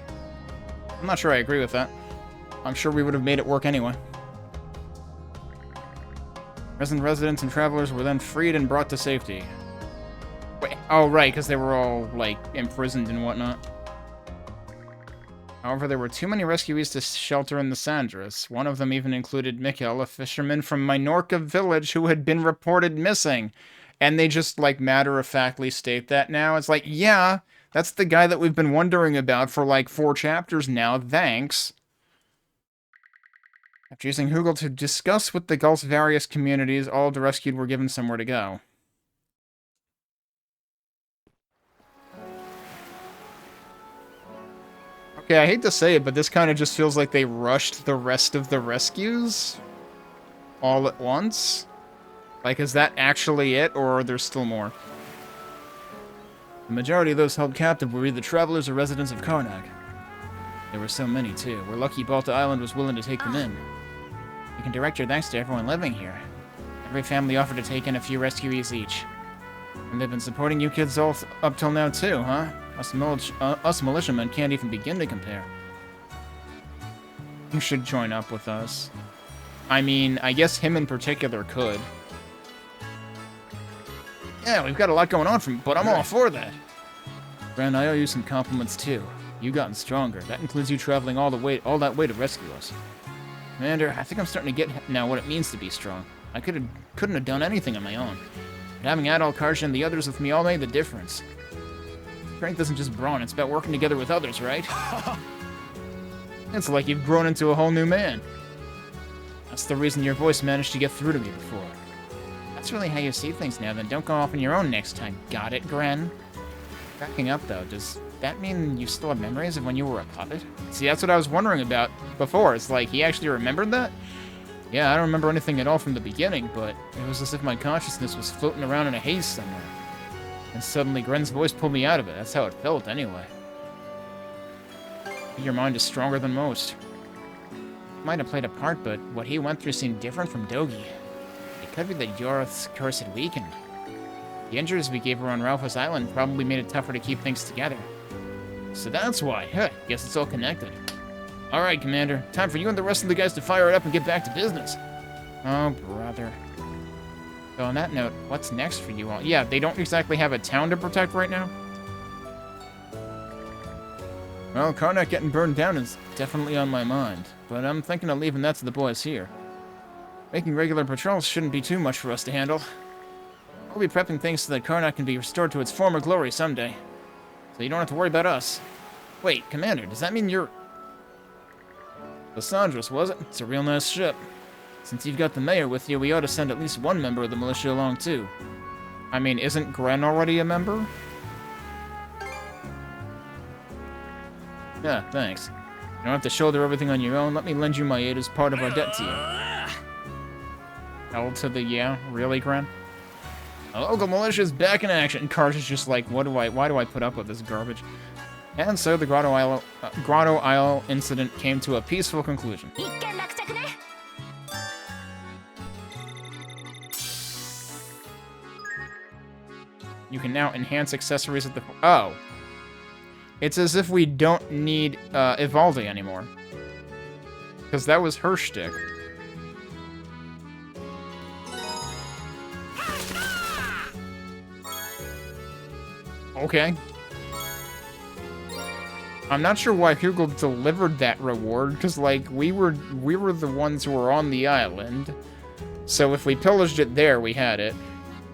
not sure I agree with that. I'm sure we would have made it work anyway. Residents and travelers were then freed and brought to safety. Wait, oh right, because they were all, like, imprisoned and whatnot. However, there were too many rescuees to shelter in the Sandras. One of them even included Mikkel, a fisherman from Minorca village who had been reported missing. And they just, like, matter-of-factly state that now. It's like, yeah, that's the guy that we've been wondering about for, like, 4 chapters now. Thanks. After using Hugel to discuss with the Gulf's various communities, all the rescued were given somewhere to go. Okay, I hate to say it, but this kind of just feels like they rushed the rest of the rescues all at once. Like, is that actually it, or are there still more? The majority of those held captive were either travelers or residents of Karnak. There were so many, too. We're lucky Balta Island was willing to take them in. You can direct your thanks to everyone living here. Every family offered to take in a few rescuees each. And they've been supporting you kids all up till now, too, huh? Us militiamen can't even begin to compare. You should join up with us. I mean, I guess him in particular could. Yeah, we've got a lot going on but I'm all for that. Friend, I owe you some compliments too. You've gotten stronger. That includes you traveling all that way to rescue us. Commander, I think I'm starting to get now what it means to be strong. I couldn't have done anything on my own. But having Adol, Karja, and the others with me all made the difference. Strength isn't just brawn, it's about working together with others, right? It's like you've grown into a whole new man. That's the reason your voice managed to get through to me before. That's really how you see things now, then don't go off on your own next time. Got it, Gren? Backing up, though, does that mean you still have memories of when you were a puppet? See, that's what I was wondering about before. It's like, he actually remembered that? Yeah, I don't remember anything at all from the beginning, but it was as if my consciousness was floating around in a haze somewhere. And suddenly Gren's voice pulled me out of it. That's how it felt, anyway. Your mind is stronger than most. Might have played a part, but what he went through seemed different from Dogi. It could be that Yorith's curse had weakened. The injuries we gave her on Ralphus Island probably made it tougher to keep things together. So that's why. Huh, guess it's all connected. Alright, Commander. Time for you and the rest of the guys to fire it up and get back to business. Oh, brother. So on that note, what's next for you all? Yeah, they don't exactly have a town to protect right now. Well, Karnak getting burned down is definitely on my mind, but I'm thinking of leaving that to the boys here. Making regular patrols shouldn't be too much for us to handle. We'll be prepping things so that Karnak can be restored to its former glory someday. So you don't have to worry about us. Wait, Commander, does that mean you're... The Sandras, was it? It's a real nice ship. Since you've got the mayor with you, we ought to send at least one member of the militia along, too. I mean, isn't Gren already a member? Yeah, thanks. You don't have to shoulder everything on your own. Let me lend you my aid as part of our debt to you. L to the yeah? Really, Gren? The local militia's back in action. Karja's just like, why do I put up with this garbage? And so the Grotto Isle incident came to a peaceful conclusion. You can now enhance accessories at the... Oh. It's as if we don't need Ivaldi anymore. Because that was her shtick. Okay. I'm not sure why Hugel delivered that reward, because, like, we were the ones who were on the island. So if we pillaged it there, we had it.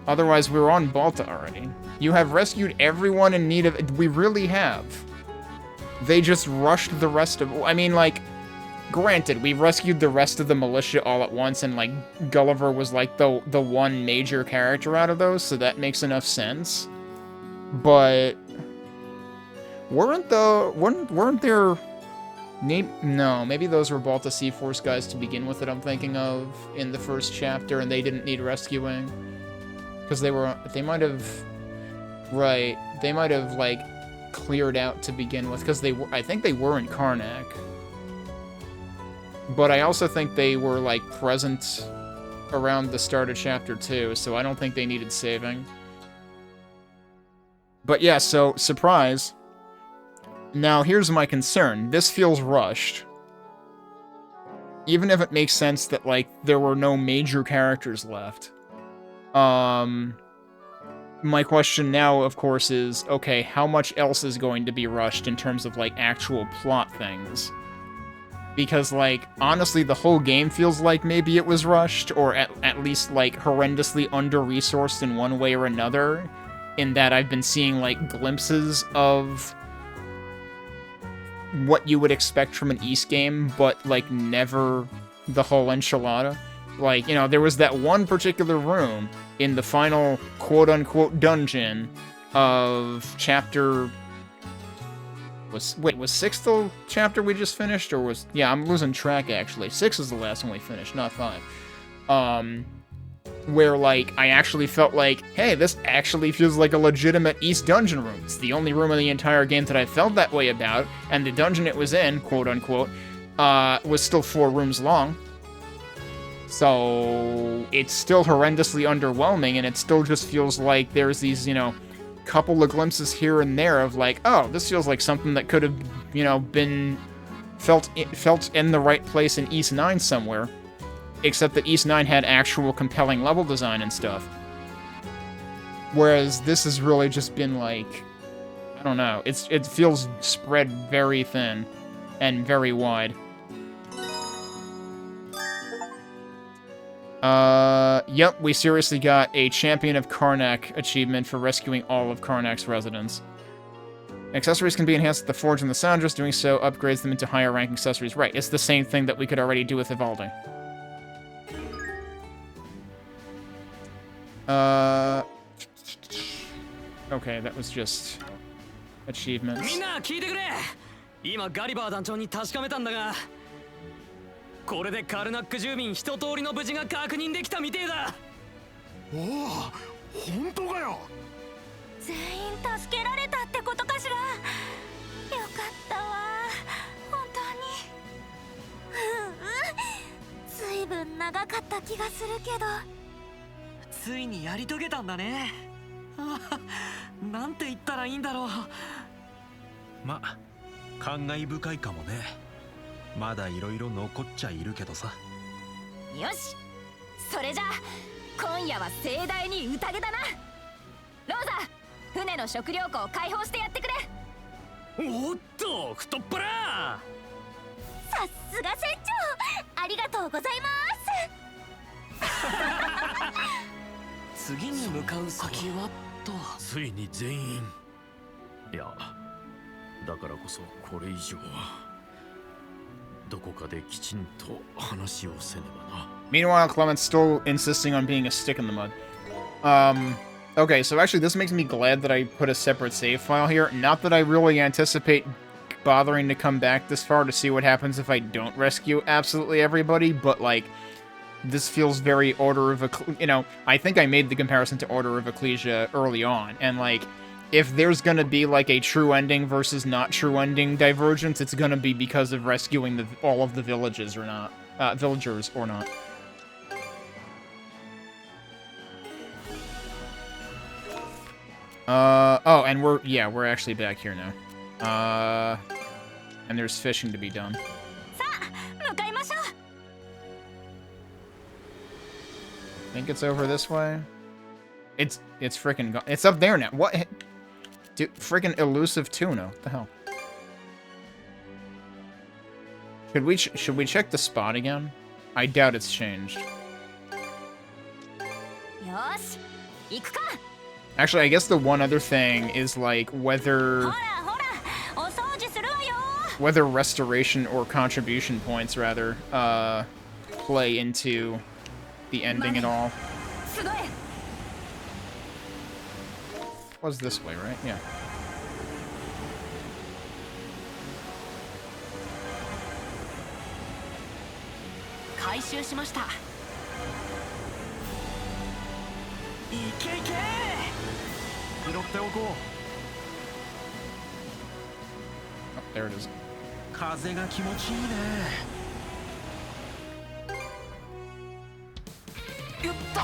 Otherwise, we were on Balta already. You have rescued everyone in need of... We really have. They just rushed the rest of... I mean, like, granted, we rescued the rest of the militia all at once, and, like, Gulliver was, like, the one major character out of those, so that makes enough sense. But... Weren't there... No, maybe those were Balta Sea Force guys to begin with that I'm thinking of in the first chapter, and they didn't need rescuing. Because they might have... Right, they might have, like, cleared out to begin with, because I think they were in Karnak. But I also think they were, like, present around the start of Chapter 2, so I don't think they needed saving. But yeah, so, surprise. Now, here's my concern. This feels rushed. Even if it makes sense that, like, there were no major characters left. My question now, of course, is, okay, how much else is going to be rushed in terms of, like, actual plot things? Because, like, honestly, the whole game feels like maybe it was rushed, or at least, like, horrendously under-resourced in one way or another, in that I've been seeing, like, glimpses of what you would expect from an East game, but, like, never the whole enchilada. Like, you know, there was that one particular room in the final quote-unquote dungeon of chapter... Was 6 the chapter we just finished, or was... Yeah, I'm losing track, actually. 6 is the last one we finished, not 5. Where, like, I actually felt like, hey, this actually feels like a legitimate East dungeon room. It's the only room in the entire game that I felt that way about, and the dungeon it was in, quote-unquote, was still 4 rooms long. So, it's still horrendously underwhelming, and it still just feels like there's these, you know, couple of glimpses here and there of like, oh, this feels like something that could have, you know, been felt in the right place in East 9 somewhere. Except that East 9 had actual compelling level design and stuff. Whereas this has really just been like, I don't know, it feels spread very thin and very wide. Yep, we seriously got a Champion of Karnak achievement for rescuing all of Karnak's residents. Accessories can be enhanced at the Forge and the Sandras. Doing so upgrades them into higher rank accessories. Right, it's the same thing that we could already do with Ivaldi. Okay, that was just achievements. みんな聞いてくれ。今ガリバー団長に確かめたんだが、これでカルナック住民一通りの無事が確認できたみてえだ。おお、本当かよ。全員助けられたってことかしら。よかったわ、本当に。ずいぶん長かった気がするけど。ついにやり遂げたんだね。なんて言ったらいいんだろう。ま、感慨深いかもね。まだいろいろ残っちゃいるけどさ。よし、それじゃあ今夜は盛大に宴だな。ローザ、船の食料庫を開放してやってくれ。おっと、太っ腹。さすが船長、ありがとうございます。次に向かう先はと。ついに全員。いや、だからこそこれ以上はどこかできちんと話をせねばな。 Meanwhile, Clement's still insisting on being a stick in the mud. Okay, so actually this makes me glad that I put a separate save file here. Not that I really anticipate bothering to come back this far to see what happens if I don't rescue absolutely everybody, but, like, this feels very Order of you know, I think I made the comparison to Order of Ecclesia early on, and, like, if there's gonna be, like, a true ending versus not true ending divergence, it's gonna be because of rescuing all of the villagers or not. Villagers or not. Oh, and we're actually back here now. And there's fishing to be done. Think it's over this way? It's freaking gone. It's up there now. What? Dude, freaking elusive tuna. What the hell? Should we check the spot again? I doubt it's changed. Actually, I guess the one other thing is, like, whether restoration or contribution points, rather, play into the ending at all. Was this way, right? Yeah. Oh, there it is. 風が気持ちいいね。よっと。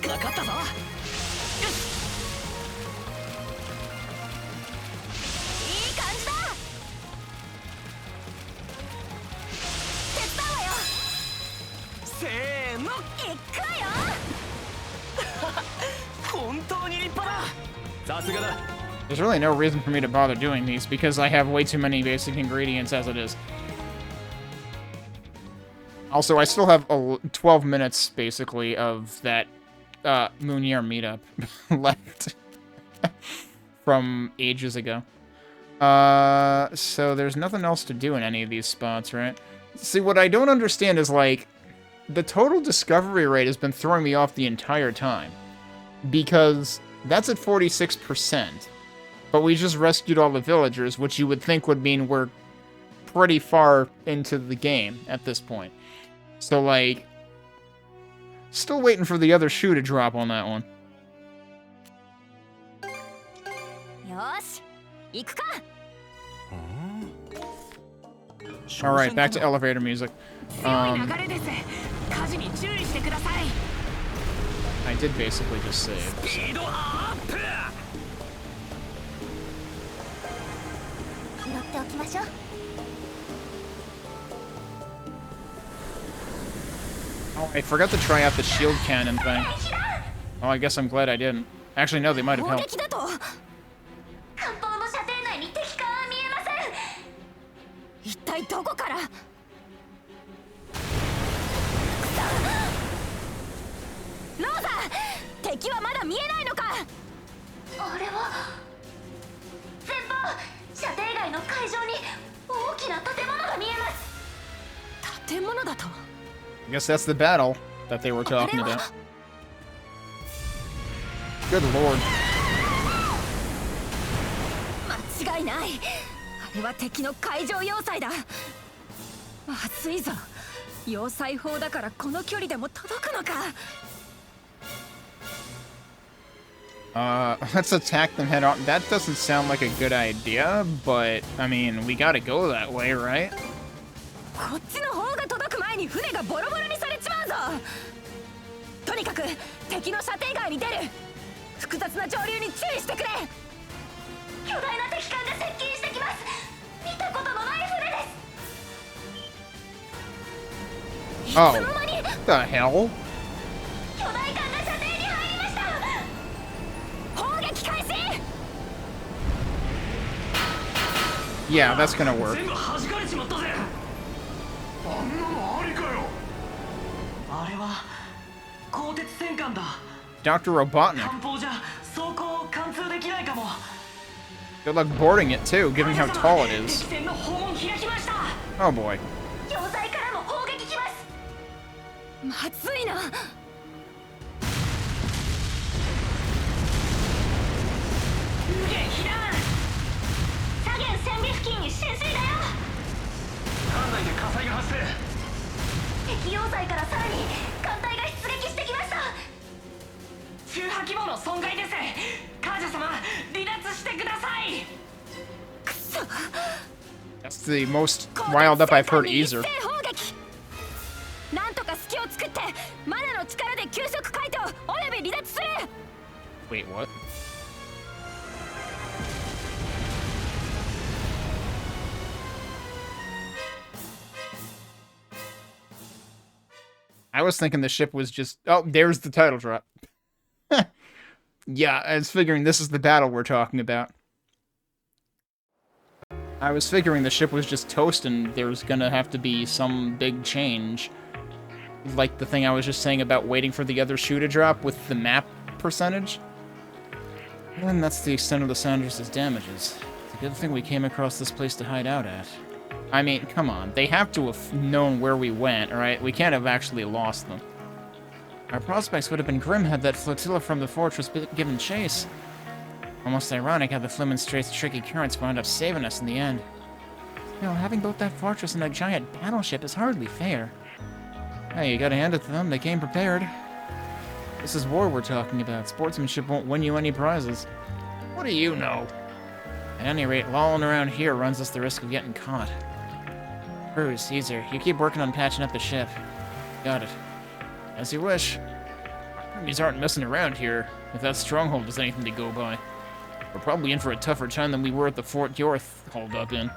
かかったぞ。よし。いい感じだ。手伝うわよ。せーの。行くわよ。本当に立派だ。さすがだ。There's really no reason for me to bother doing these, because I have way too many basic ingredients as it is. Also, I still have 12 minutes, basically, of that Moonier meetup left from ages ago. So there's nothing else to do in any of these spots, right? See, what I don't understand is, like, the total discovery rate has been throwing me off the entire time. Because that's at 46%. But we just rescued all the villagers, which you would think would mean we're pretty far into the game at this point. So, like, still waiting for the other shoe to drop on that one. Alright, back to elevator music. I did basically just save. So. Oh, I forgot to try out the shield cannon thing. Oh, I guess I'm glad I didn't. Actually, no, they might have helped. 建物だと。 I guess that's the battle that they were talking about. Good lord. 間違いない。あれは敵の海上要塞だ。まずいぞ。要塞砲だからこの距離でも届くのか。 Let's attack them head on. That doesn't sound like a good idea, but, I mean, we gotta go that way, right? こっちの砲が届く前に船がボロボロにされちまうぞ。とにかく敵の射程外に出る。複雑な上流に注意してくれ。巨大な敵艦が接近してきます。見たことのない船です。 Oh, the hell? 巨大艦が射程に入りました。砲撃開始。 Yeah, that's gonna work. 全部弾かれちまったぜ。あんなのありかよ。あれは鋼鉄戦艦だ。 Dr. Robotnik. 艦砲じゃ装甲を貫通できないかも。 Good luck boarding it, too, given how tall it 敵 is. 船の砲門開きました。 Oh boy. 要塞からも砲撃きます。まずいな。無限避難。左舷船尾付近に浸水だよ。艦内で火災が発生。敵要塞からさらに艦隊が出撃してきました。中波規模の損害です。カージャ様、離脱してください。くそ。 That's the most riled up I've heard either. なんとか隙を作ってマナの力で急速解凍および離脱する。 Wait, what? I was thinking the ship was just... Oh, there's the title drop. Yeah, I was figuring this is the battle we're talking about. I was figuring the ship was just toast and there's gonna have to be some big change. Like the thing I was just saying about waiting for the other shoe to drop with the map percentage. And that's the extent of the Sandras' damages. It's a good thing we came across this place to hide out at. I mean, come on. They have to have known where we went, right? We can't have actually lost them. Our prospects would have been grim had that flotilla from the fortress been given chase. Almost ironic how the Flimen Strait's tricky currents wound up saving us in the end. You know, having both that fortress and a giant battleship is hardly fair. Hey, you gotta hand it to them. They came prepared. This is war we're talking about. Sportsmanship won't win you any prizes. What do you know? At any rate, lolling around here runs us the risk of getting caught. Cruz, Caesar, you keep working on patching up the ship. Got it. As you wish. Enemies aren't messing around here, if that stronghold is anything to go by. We're probably in for a tougher time than we were at the fort you're hauled up in.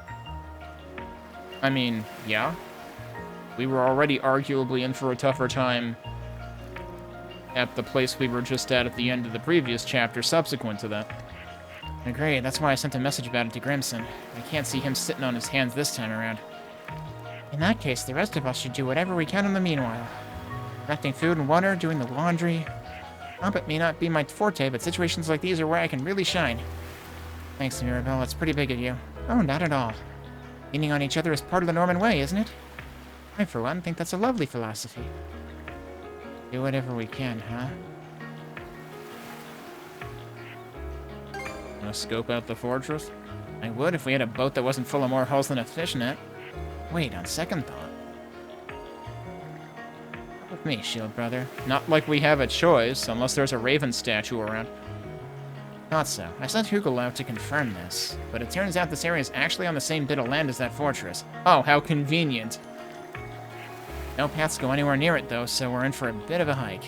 I mean, yeah. We were already arguably in for a tougher time at the place we were just at the end of the previous chapter subsequent to that. Great, that's why I sent a message about it to Grimson. I can't see him sitting on his hands this time around. In that case, the rest of us should do whatever we can in the meanwhile. Collecting food and water, doing the laundry. Combat may not be my forte, but situations like these are where I can really shine. Thanks, Mirabelle, that's pretty big of you. Oh, not at all. Leaning on each other is part of the Norman way, isn't it? I, for one, think that's a lovely philosophy. Do whatever we can, huh? Wanna scope out the fortress? I would if we had a boat that wasn't full of more hulls than a fishnet. Wait, on second thought. With me, shield brother. Not like we have a choice, unless there's a raven statue around. Thought so. I sent Hugel out to confirm this, but it turns out this area is actually on the same bit of land as that fortress. Oh, how convenient. No paths go anywhere near it, though, so we're in for a bit of a hike.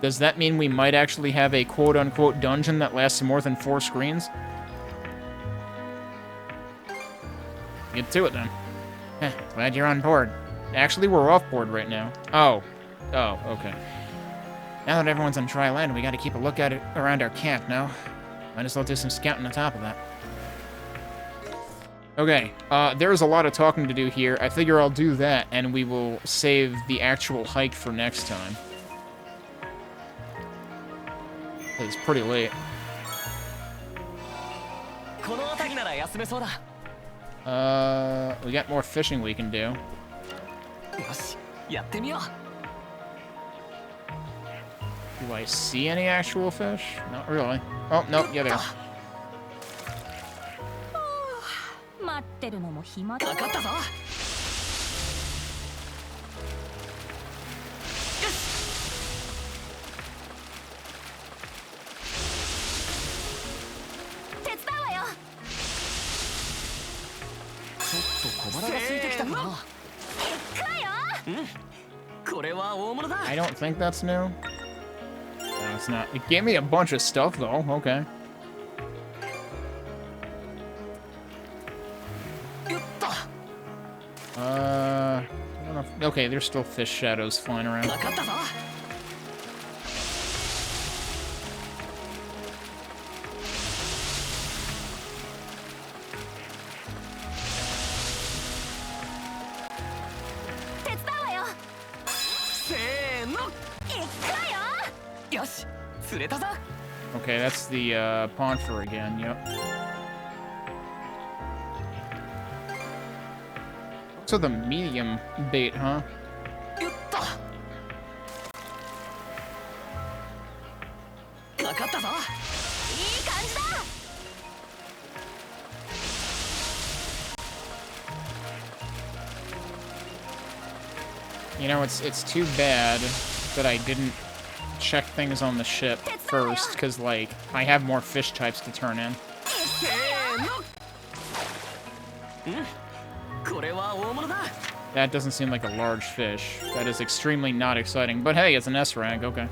Does that mean we might actually have a quote-unquote dungeon that lasts more than 4 screens? Get to it, then. Heh, glad you're on board. Actually, we're off board right now. Oh. Oh, okay. Now that everyone's on dry land, we gotta keep a lookout around our camp, no? Might as well do some scouting on top of that. Okay, there's a lot of talking to do here. I figure I'll do that, and we will save the actual hike for next time. It's pretty late. We got more fishing we can do. よし、やってみよう。 Do I see any actual fish? Not really. Oh, no, yeah, there. 待ってるのも暇だ。かかったぞ。手伝うわよ。ちょっと小腹が空いてきたかな。行くわよ。これは大物だ。 I don't think that's new. No, it's not. It gave me a bunch of stuff, though. Okay. よっと。 I don't know if, okay, there's still fish shadows flying around. かかったぞ。 手伝うわよ。せーの。行くわよ。よし、釣れたぞ。 Okay, that's the ponfer again. Yep. So the medium bait, huh? よっと。かかったぞ。いい感じだ。 You know, it's too bad that I didn't check things on the ship first, because, like, I have more fish types to turn in. せーの。これは大物だ。 That doesn't seem like a large fish. That is extremely not exciting. But hey, it's an S rank, okay.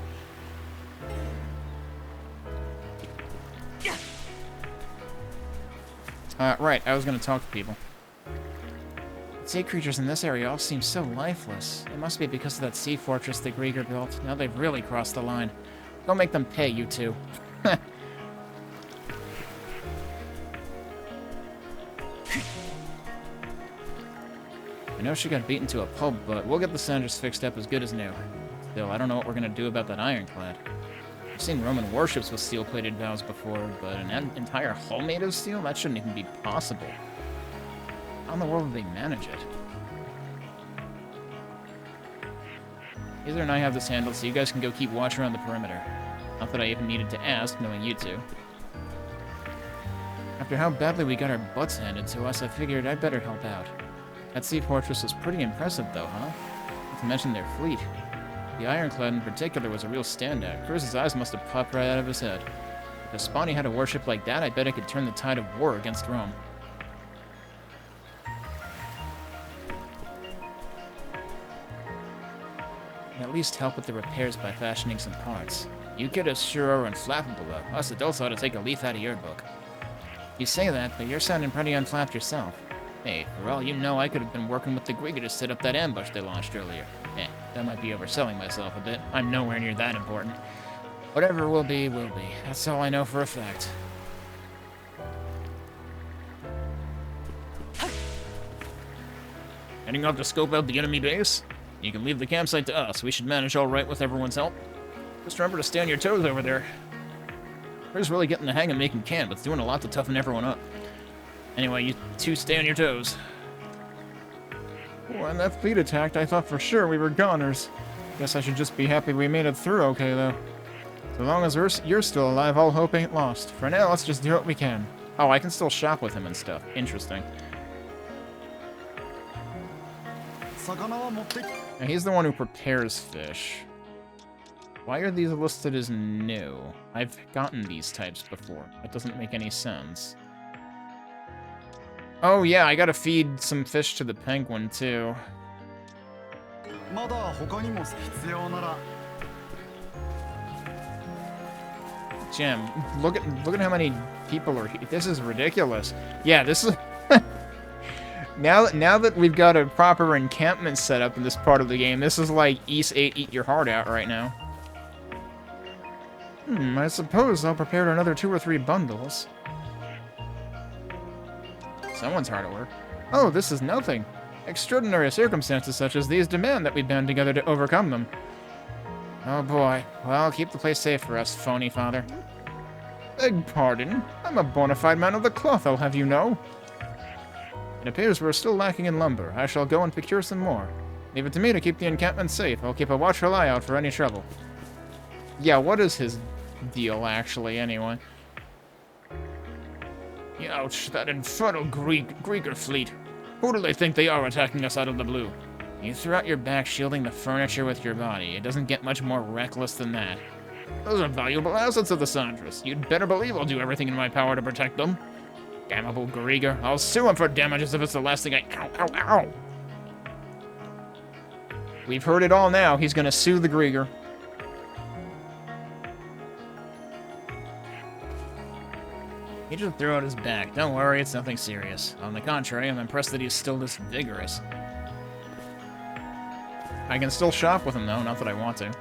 Right, I was gonna talk to people. Sea creatures in this area all seem so lifeless. It must be because of that sea fortress that Griegr built. Now they've really crossed the line. Go make them pay, you two. I know she got beaten to a pulp, but we'll get the Sandras fixed up as good as new. Still, I don't know what we're gonna do about that ironclad. I've seen Roman warships with steel-plated bows before, but an entire hull made of steel? That shouldn't even be possible. How in the world would they manage it? Either and I have this handled, so you guys can go keep watch around the perimeter. Not that I even needed to ask, knowing you two. After how badly we got our butts handed to us, I figured I'd better help out. That sea fortress was pretty impressive, though, huh? Not to mention their fleet. The ironclad in particular was a real standout. Cruz's eyes must have popped right out of his head. If Spani had a warship like that, I bet I could turn the tide of war against Rome. At least help with the repairs by fashioning some parts. You kiddos sure are unflappable, though. Us adults ought to take a leaf out of your book. You say that, but you're sounding pretty unflapped yourself. Hey, for all you know, I could have been working with the Griegr to set up that ambush they launched earlier. That might be overselling myself a bit. I'm nowhere near that important. Whatever will be, will be. That's all I know for a fact. Heading off to scope out the enemy base? You can leave the campsite to us. We should manage all right with everyone's help. Just remember to stay on your toes over there. Cruz's really getting the hang of making camp. It's doing a lot to toughen everyone up. Anyway, you two stay on your toes. When that fleet attacked, I thought for sure we were goners. Guess I should just be happy we made it through okay, though. So long as you're still alive, all hope ain't lost. For now, let's just do what we can. Oh, I can still shop with him and stuff. Interesting. Now, he's the one who prepares fish. Why are these listed as new? I've gotten these types before. That doesn't make any sense. Oh yeah, I gotta feed some fish to the penguin too. Jim, look at how many people are here. This is ridiculous. Yeah, this is now that we've got a proper encampment set up in this part of the game, this is like East 8 eat your heart out right now. I suppose I'll prepare another 2 or 3 bundles. Someone's hard at work. Oh, this is nothing. Extraordinary circumstances such as these demand that we band together to overcome them. Oh boy. Well, keep the place safe for us, phony father. Beg pardon. I'm a bona fide man of the cloth, I'll have you know. It appears we're still lacking in lumber. I shall go and procure some more. Leave it to me to keep the encampment safe. I'll keep a watchful eye out for any trouble. Yeah, what is his deal, actually, anyway? Ouch, that infernal Griegr fleet. Who do they think they are attacking us out of the blue? You threw out your back shielding the furniture with your body. It doesn't get much more reckless than that. Those are valuable assets of the Sandras. You'd better believe I'll do everything in my power to protect them. Damnable Griegr. I'll sue him for damages if it's the last thing I... Ow, ow, ow! We've heard it all now. He's gonna sue the Griegr. He just threw out his back. Don't worry, it's nothing serious. On the contrary, I'm impressed that he's still this vigorous. I can still shop with him, though. Not that I want to.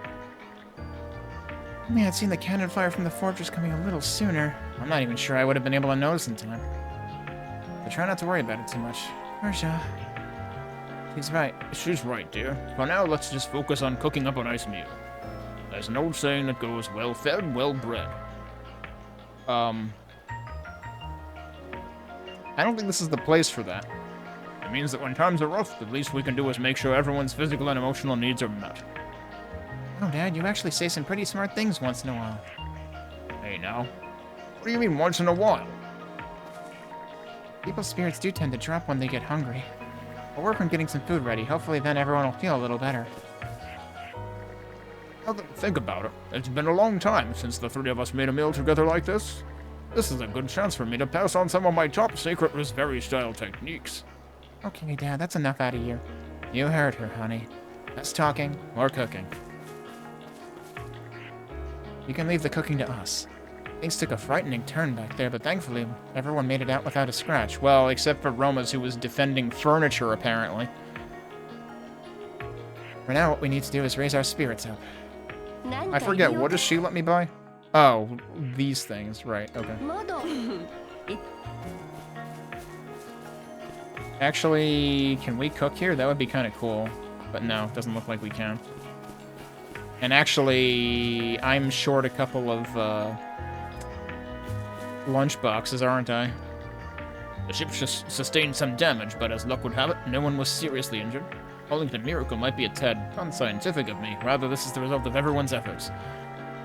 I mean, I'd seen the cannon fire from the fortress coming a little sooner. I'm not even sure I would have been able to notice in time. But try not to worry about it too much. Karja. He's right. She's right, dear. For now, let's just focus on cooking up a nice meal. There's an old saying that goes, well fed, well bred. I don't think this is the place for that. It means that when times are rough, the least we can do is make sure everyone's physical and emotional needs are met. Oh, Dad, you actually say some pretty smart things once in a while. Hey, now. What do you mean, once in a while? People's spirits do tend to drop when they get hungry. We'll work on getting some food ready. Hopefully then everyone will feel a little better. Now that I think about it, it's been a long time since the three of us made a meal together like this. This is a good chance for me to pass on some of my top secret Raspberry style techniques. Okay, Dad, that's enough out of you. You heard her, honey. Less talking, more cooking. You can leave the cooking to us. Things took a frightening turn back there, but thankfully, everyone made it out without a scratch. Well, except for Roma's, who was defending furniture, apparently. For now, what we need to do is raise our spirits up. I forget, what does she let me buy? Oh, these things, right, okay. Actually, can we cook here? That would be kind of cool. But no, it doesn't look like we can. And actually, I'm short a couple of lunch boxes, aren't I? The ship just sustained some damage, but as luck would have it, no one was seriously injured. Calling it a miracle might be a tad unscientific of me. Rather, this is the result of everyone's efforts.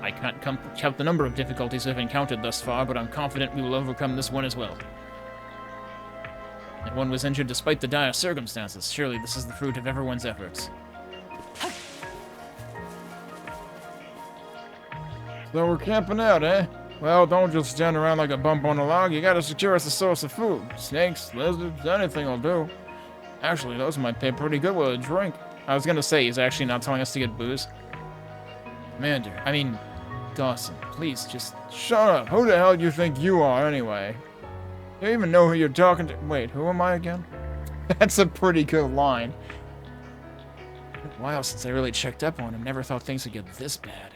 I can't count the number of difficulties I've encountered thus far, but I'm confident we will overcome this one as well. And one was injured despite the dire circumstances. Surely this is the fruit of everyone's efforts. So we're camping out, eh? Well, don't just stand around like a bump on a log. You gotta secure us a source of food. Snakes, lizards, anything will do. Actually, those might pay pretty good with a drink. I was gonna say, he's actually not telling us to get booze. Dawson, please just... Shut up! Who the hell do you think you are, anyway? You don't even know who you're talking to... Wait, who am I again? That's a pretty good line. It's been a while since I really checked up on him. Never thought things would get this bad.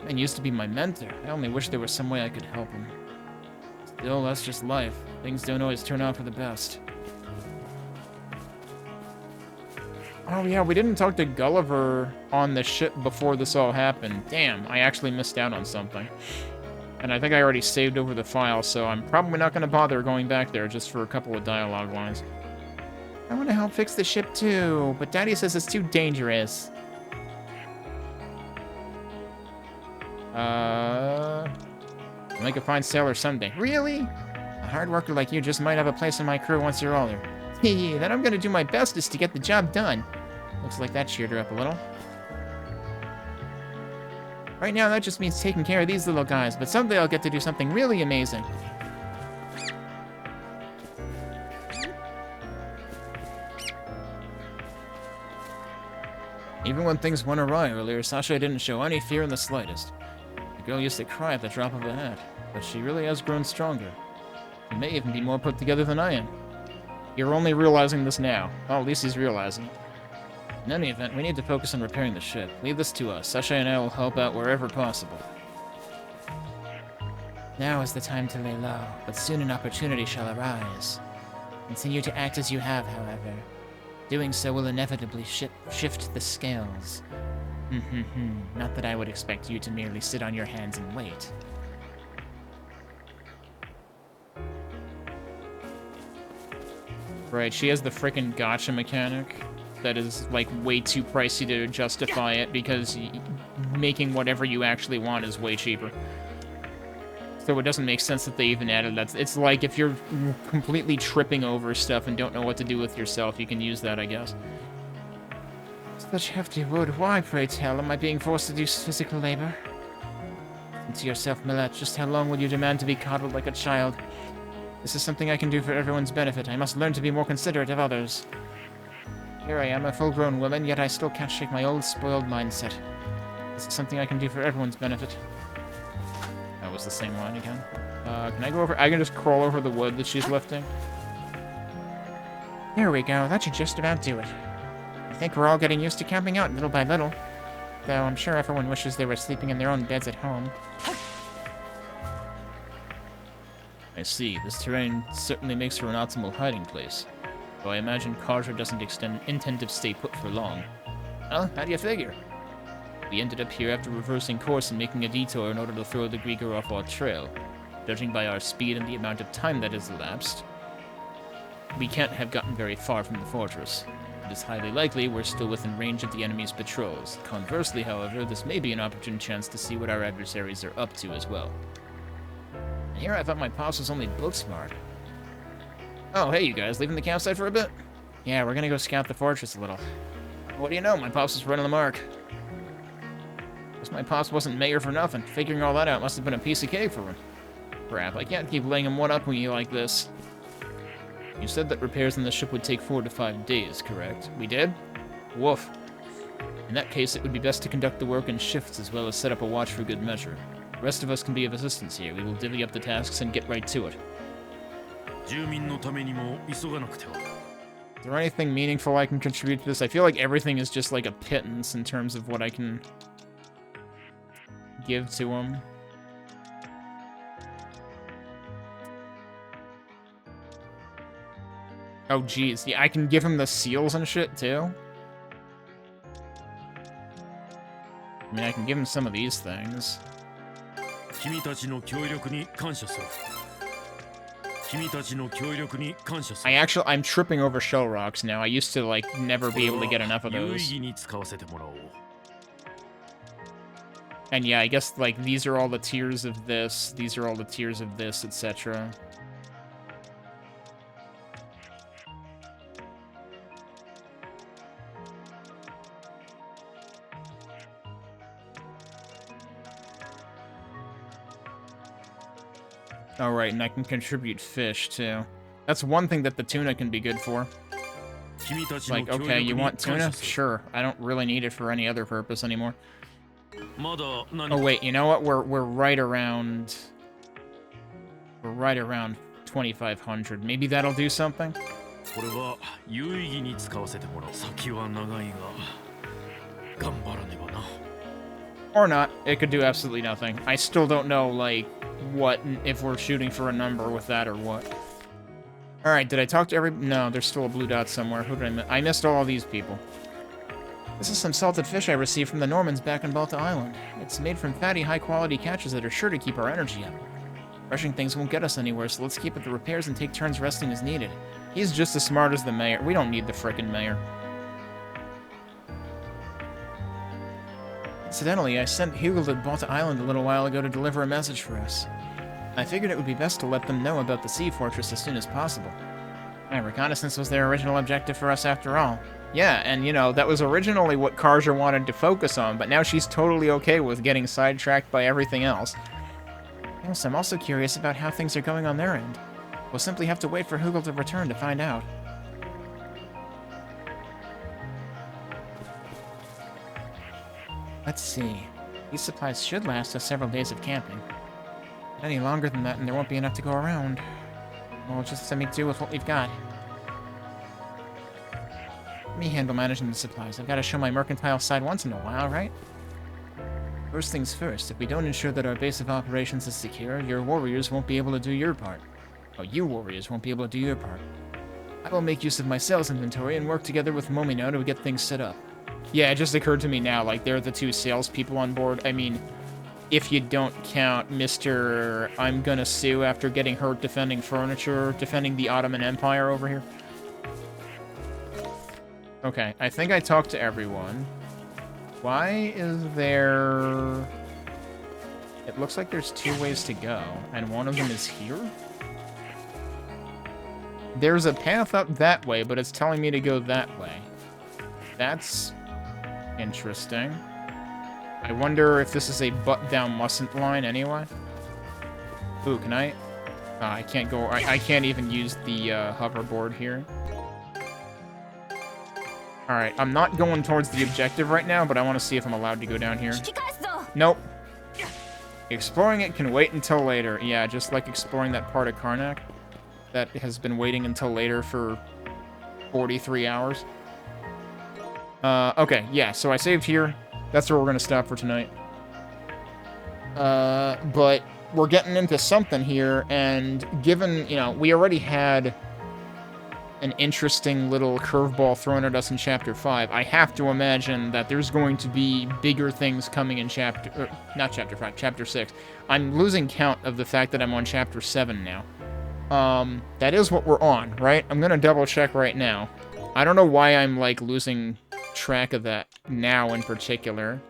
Man used to be my mentor. I only wish there was some way I could help him. Still, that's just life. Things don't always turn out for the best. Oh yeah, we didn't talk to Gulliver on the ship before this all happened. Damn, I actually missed out on something. And I think I already saved over the file, so I'm probably not going to bother going back there just for a couple of dialogue lines. I want to help fix the ship too, but Daddy says it's too dangerous. I'll make a fine sailor someday. Really? A hard worker like you just might have a place in my crew once you're older. Then I'm gonna do my bestest to get the job done. Looks like that cheered her up a little. Right now, that just means taking care of these little guys, but someday I'll get to do something really amazing. Even when things went awry earlier, Sasha didn't show any fear in the slightest. The girl used to cry at the drop of a hat, but she really has grown stronger. She may even be more put together than I am. You're only realizing this now. Well, at least he's realizing it. In any event, we need to focus on repairing the ship. Leave this to us. Sasha and I will help out wherever possible. Now is the time to lay low, but soon an opportunity shall arise. Continue to act as you have, however. Doing so will inevitably shift the scales. Not that I would expect you to merely sit on your hands and wait. Right, she has the frickin' gotcha mechanic. that is, like, way too pricey to justify it, because making whatever you actually want is way cheaper. So it doesn't make sense that they even added that. It's like if you're completely tripping over stuff and don't know what to do with yourself, you can use that, I guess. Such hefty wood. Why, pray tell, am I being forced to do physical labor? Think to yourself, Millet, just how long will you demand to be coddled like a child? This is something I can do for everyone's benefit. I must learn to be more considerate of others. Here I am, a full-grown woman, yet I still can't shake my old, spoiled mindset. This is something I can do for everyone's benefit. That was the same line again. Can I go over? I can just crawl over the wood that she's lifting. Here we go. That should just about do it. I think we're all getting used to camping out little by little. Though I'm sure everyone wishes they were sleeping in their own beds at home. I see. This terrain certainly makes for an optimal hiding place. Though I imagine Karja doesn't intend to stay put for long. Well, how do you figure? We ended up here after reversing course and making a detour in order to throw the Griegr off our trail. Judging by our speed and the amount of time that has elapsed, we can't have gotten very far from the fortress. It is highly likely we're still within range of the enemy's patrols. Conversely, however, this may be an opportune chance to see what our adversaries are up to as well. And here I thought my pops was only book smart. Oh, hey you guys, leaving the campsite for a bit? Yeah, we're gonna go scout the fortress a little. What do you know, my pops was running the mark. Guess my pops wasn't mayor for nothing. Figuring all that out must have been a piece of cake for him. Crap, I can't keep laying him one up when you like this. You said that repairs on the ship would take 4 to 5 days, correct? We did? Woof. In that case, it would be best to conduct the work in shifts as well as set up a watch for good measure. The rest of us can be of assistance here. We will divvy up the tasks and get right to it. Is there anything meaningful I can contribute to this? I feel like everything is just like a pittance in terms of what I can give to him. Oh, geez. Yeah, I can give him the seals and shit, too? I mean, I can give him some of these things. I'm tripping over shell rocks now. I used to, like, never be able to get enough of those. And yeah, I guess, like, these are all the tiers of this, these are all the tiers of this, etc. Oh, right, and I can contribute fish, too. That's one thing that the tuna can be good for. Like, okay, you want tuna? Sure. I don't really need it for any other purpose anymore. Oh, wait, you know what? We're right around... We're right around 2,500. Maybe that'll do something? Or not. It could do absolutely nothing. I still don't know, like, what, if we're shooting for a number with that or what. Alright, did I talk to every... No, there's still a blue dot somewhere. Who did I miss? I missed all of these people. This is some salted fish I received from the Normans back on Balta Island. It's made from fatty, high-quality catches that are sure to keep our energy up. Rushing things won't get us anywhere, so let's keep at the repairs and take turns resting as needed. He's just as smart as the mayor. We don't need the frickin' mayor. Incidentally, I sent Hugel to Balta Island a little while ago to deliver a message for us. I figured it would be best to let them know about the sea fortress as soon as possible. Reconnaissance was their original objective for us after all. Yeah, and you know, that was originally what Karja wanted to focus on, but now she's totally okay with getting sidetracked by everything else. Yes, I'm also curious about how things are going on their end. We'll simply have to wait for Hugel to return to find out. Let's see. These supplies should last us several days of camping. But any longer than that, and there won't be enough to go around. We'll just make do with what we've got. Let me handle managing the supplies. I've got to show my mercantile side once in a while, right? First things first, if we don't ensure that our base of operations is secure, your warriors won't be able to do your part. Oh, you warriors won't be able to do your part. I will make use of my sales inventory and work together with Momino to get things set up. Yeah, it just occurred to me now, like, they're the two salespeople on board. I mean, if you don't count Mr. I'm gonna sue after getting hurt defending furniture, defending the Ottoman Empire over here. Okay, I think I talked to everyone. Why is there... It looks like there's 2 ways to go, and one of them is here? There's a path up that way, but it's telling me to go that way. That's interesting. I wonder if this is a butt-down mustn't line anyway. Ooh, can I? I can't go... I can't even use the hoverboard here. Alright, I'm not going towards the objective right now, but I want to see if I'm allowed to go down here. Nope. Exploring it can wait until later. Yeah, just like exploring that part of Karnak that has been waiting until later for 43 hours. Okay, yeah, so I saved here. That's where we're going to stop for tonight. But we're getting into something here, and given, you know, we already had an interesting little curveball thrown at us in Chapter 5, I have to imagine that there's going to be bigger things coming in not Chapter 5, Chapter 6. I'm losing count of the fact that I'm on Chapter 7 now. That is what we're on, right? I'm gonna double check right now. I don't know why I'm, like, losing track of that now in particular.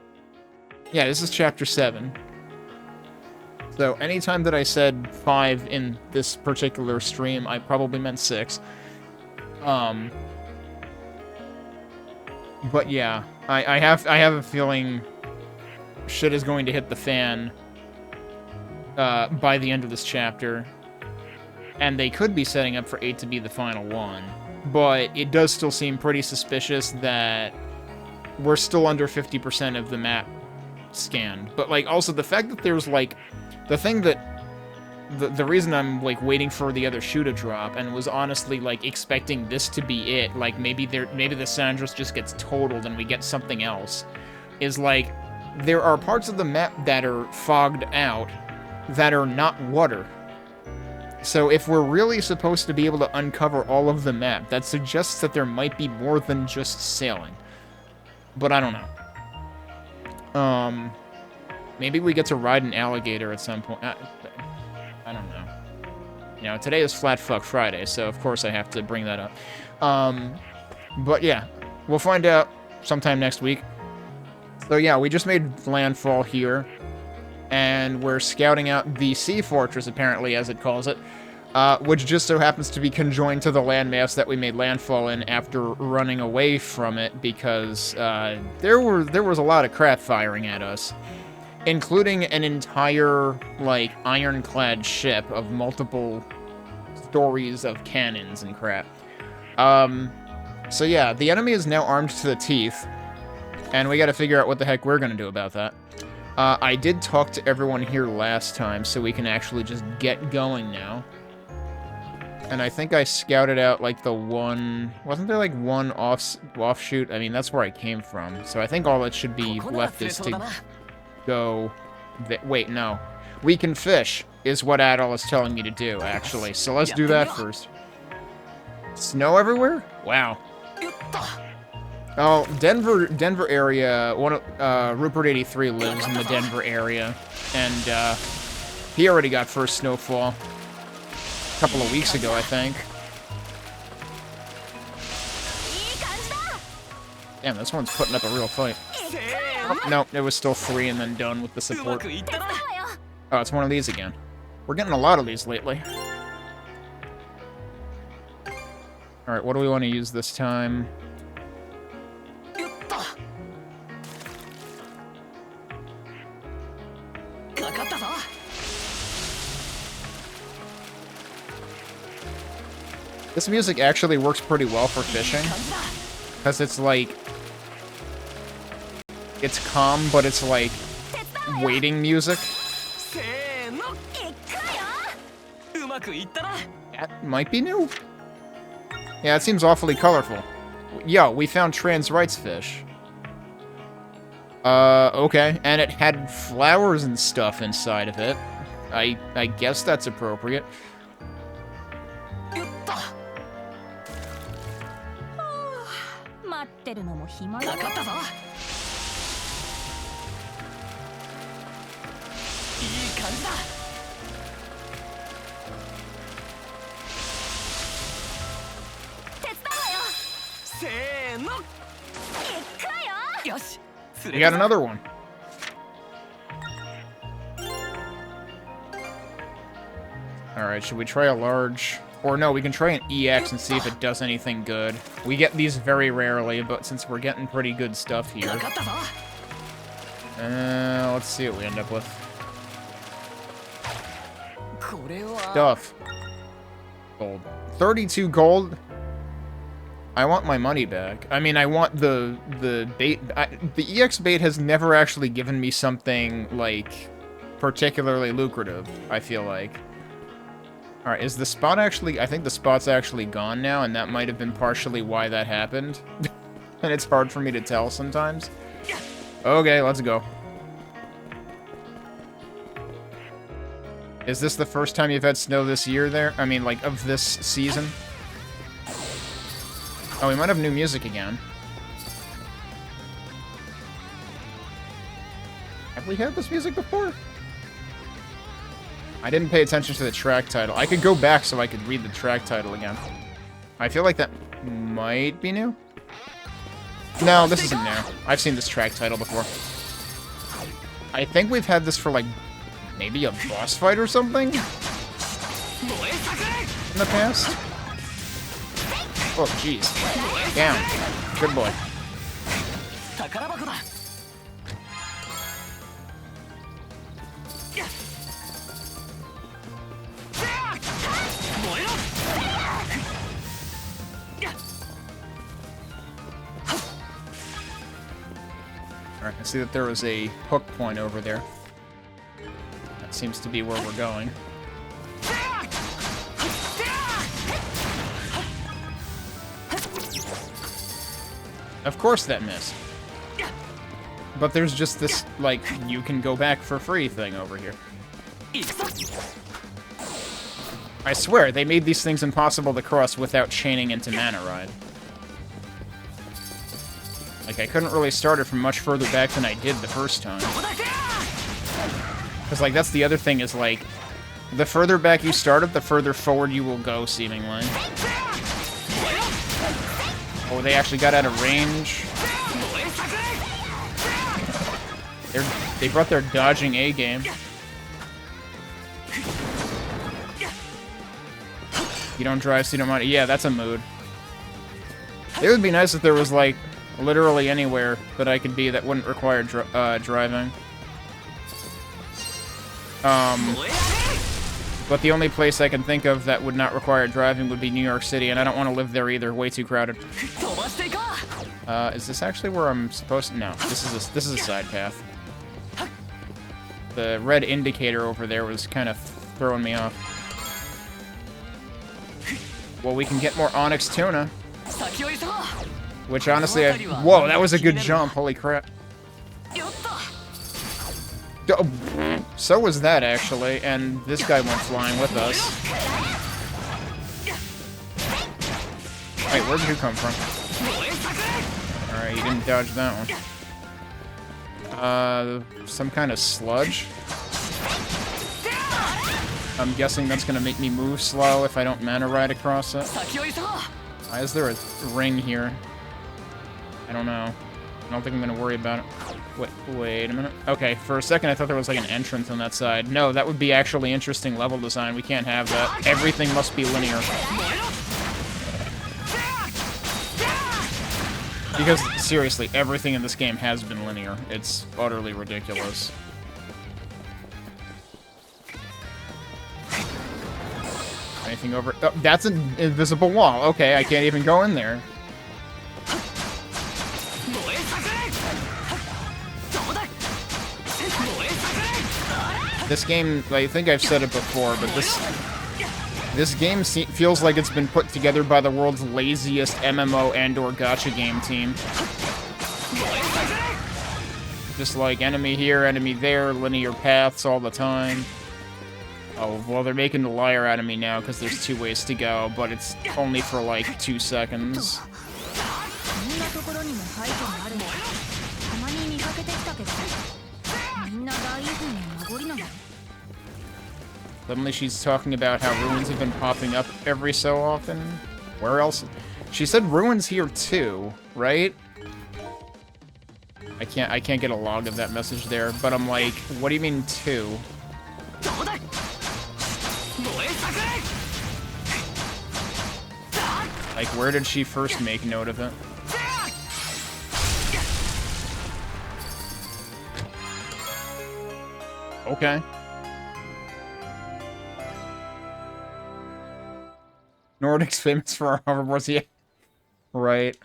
Yeah, this is Chapter 7. So anytime that I said 5 in this particular stream, I probably meant 6. But yeah, I have a feeling shit is going to hit the fan by the end of this chapter. And they could be setting up for 8 to be the final one. But it does still seem pretty suspicious that we're still under 50% of the map scanned. But, like, also the fact that there's, like, the thing that... The reason I'm, like, waiting for the other shoe to drop and was honestly, like, expecting this to be it, like, maybe the Sandras just gets totaled and we get something else, is, like, there are parts of the map that are fogged out that are not water. So if we're really supposed to be able to uncover all of the map, that suggests that there might be more than just sailing. But I don't know. Maybe we get to ride an alligator at some point. I don't know. You know, today is Flat Fuck Friday, so of course I have to bring that up. But yeah, we'll find out sometime next week. So yeah, we just made landfall here, and we're scouting out the Sea Fortress, apparently, as it calls it, which just so happens to be conjoined to the landmass that we made landfall in after running away from it, because there was a lot of crap firing at us. Including an entire, like, ironclad ship of multiple stories of cannons and crap. So yeah, the enemy is now armed to the teeth, and we gotta figure out what the heck we're gonna do about that. I did talk to everyone here last time, so we can actually just get going now. And I think I scouted out, like, the one... Wasn't there, like, one offshoot? I mean, that's where I came from. So I think all that should be left is to... go... Wait, no. We can fish, is what Adol is telling me to do, actually. So let's do that first. Snow everywhere? Wow. Oh, Denver area... Rupert 83 lives in the Denver area. And, he already got first snowfall. A couple of weeks ago, I think. Damn, this one's putting up a real fight. Oh, no, it was still 3 and then done with the support. Oh, it's one of these again. We're getting a lot of these lately. Alright, what do we want to use this time? This music actually works pretty well for fishing. Because it's like... It's calm, but it's like... waiting music. That might be new. Yeah, it seems awfully colorful. Yo, we found trans rights fish. Okay. And it had flowers and stuff inside of it. I guess that's appropriate. We got another one. Alright, should we try a large... Or no, we can try an EX and see if it does anything good. We get these very rarely, but since we're getting pretty good stuff here... let's see what we end up with. Stuff. Gold. 32 gold? I want my money back. I mean, I want the bait... the EX bait has never actually given me something, like, particularly lucrative, I feel like. Alright, is the spot actually... I think the spot's actually gone now, and that might have been partially why that happened. And it's hard for me to tell sometimes. Okay, let's go. Is this the first time you've had snow this year there? I mean, like, of this season? Oh, we might have new music again. Have we had this music before? I didn't pay attention to the track title. I could go back so I could read the track title again. I feel like that might be new. No, this isn't new. I've seen this track title before. I think we've had this for, like, maybe a boss fight or something? In the past? Oh, jeez. Down. Good boy. Alright, I see that there was a hook point over there. That seems to be where we're going. Of course that missed. But there's just this, like, you can go back for free thing over here. I swear, they made these things impossible to cross without chaining into Mana Ride. Like, I couldn't really start it from much further back than I did the first time. Because, like, that's the other thing is, like, the further back you start it, the further forward you will go, seemingly. Oh, they actually got out of range. They brought their dodging A game. You don't drive, so you don't mind. Yeah, that's a mood. It would be nice if there was, like, literally anywhere that I could be that wouldn't require driving. But the only place I can think of that would not require driving would be New York City, and I don't want to live there either. Way too crowded. Is this actually where I'm supposed to... No, this is a side path. The red indicator over there was kind of throwing me off. Well, we can get more Onyx Tuna. Which, honestly, whoa, that was a good jump. Holy crap. So was that, actually, and this guy went flying with us. Wait, where did you come from? Alright, you didn't dodge that one. Some kind of sludge? I'm guessing that's gonna make me move slow if I don't Mana Ride across it. Why is there a ring here? I don't know. I don't think I'm gonna worry about it. Wait a minute. Okay, for a second I thought there was like an entrance on that side. No, that would be actually interesting level design. We can't have that. Everything must be linear. Because, seriously, everything in this game has been linear. It's utterly ridiculous. Anything over... Oh, that's an invisible wall. Okay, I can't even go in there. This game, I think I've said it before, but this game feels like it's been put together by the world's laziest MMO and/or gacha game team. Just like enemy here, enemy there, linear paths all the time. Oh, well, they're making the liar out of me now because there's 2 ways to go, but it's only for like 2 seconds. Suddenly she's talking about how ruins have been popping up every so often. Where else? She said ruins here too, right? I can't get a log of that message there, but I'm like, what do you mean two? Like, where did she first make note of it? Okay. Nordic's famous for our hoverboards, yeah. Right.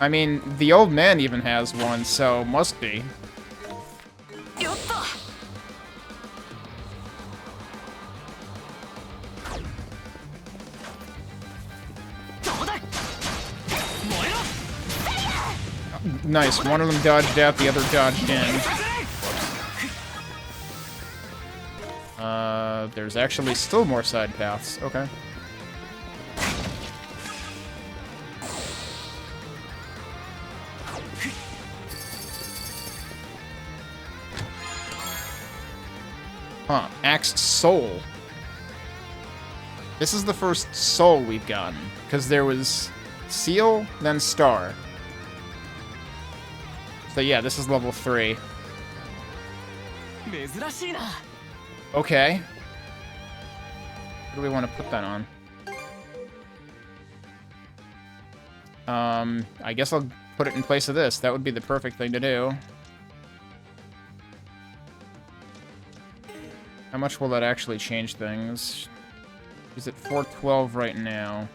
I mean, the old man even has one, so must be. Nice, one of them dodged out, the other dodged in. There's actually still more side paths. Okay. Huh, Axe Soul. This is the first soul we've gotten, because there was Seal, then Star. So yeah, this is level 3. Okay. What do we want to put that on? I guess I'll put it in place of this. That would be the perfect thing to do. How much will that actually change things? Is it 412 right now?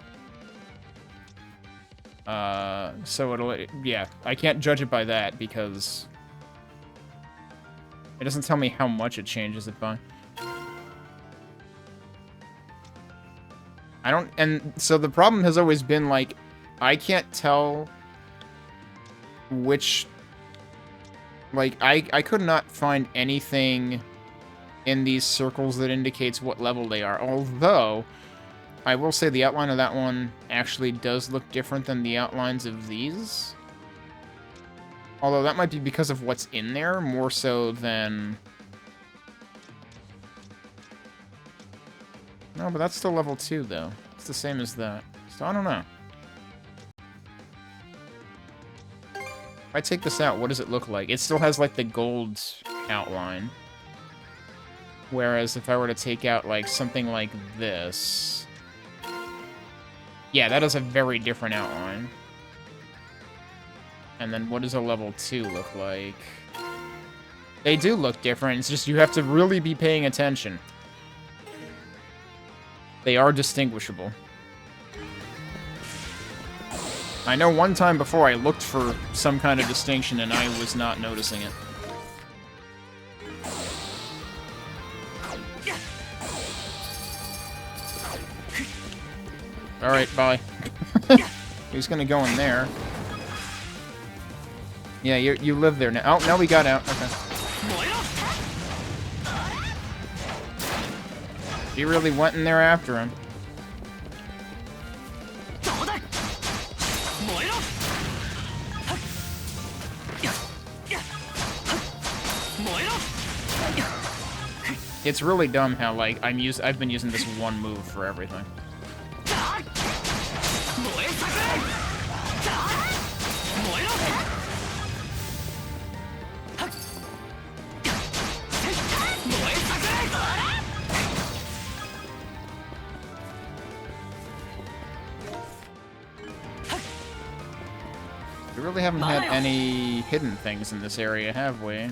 So it'll... Yeah, I can't judge it by that because... It doesn't tell me how much it changes it by. I don't... And so the problem has always been, like, I can't tell which... Like, I could not find anything in these circles that indicates what level they are. Although, I will say the outline of that one actually does look different than the outlines of these. Although that might be because of what's in there, more so than... No, but that's still level 2, though. It's the same as that. So I don't know. If I take this out, what does it look like? It still has, like, the gold outline. Whereas if I were to take out, like, something like this... Yeah, that has a very different outline. And then what does a level 2 look like? They do look different, it's just you have to really be paying attention. They are distinguishable. I know one time before I looked for some kind of distinction and I was not noticing it. Alright, bye. He's gonna go in there. Yeah, you live there now. Oh, now we got out. Okay. He really went in there after him. It's really dumb how, like, I've been using this one move for everything. We really haven't had any hidden things in this area, have we?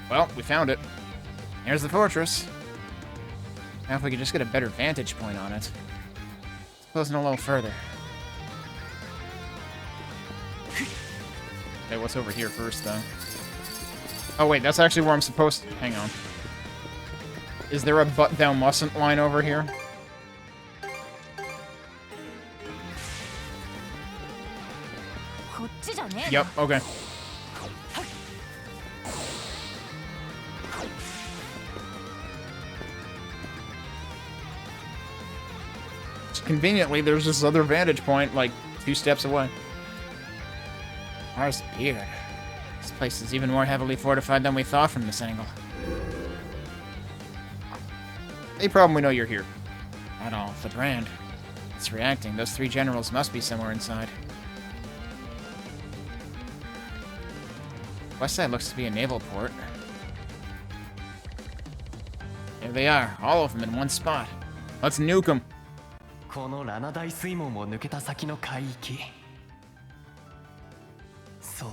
Well, we found it. Here's the fortress. Now if we could just get a better vantage point on it. Let's close in a little further. Okay, what's over here first, though? Oh, wait, that's actually where I'm supposed to... Hang on. Is there a but thou mustn't line over here? Yep, okay. Conveniently, there's this other vantage point, like, 2 steps away. Mars beard. This place is even more heavily fortified than we thought from this angle. Any problem, we know you're here. Adol, the brand. It's reacting. Those 3 generals must be somewhere inside. West side looks to be a naval port. There they are, all of them in one spot. Let's nuke them. このラナ大水門を抜けた先の海域。そう、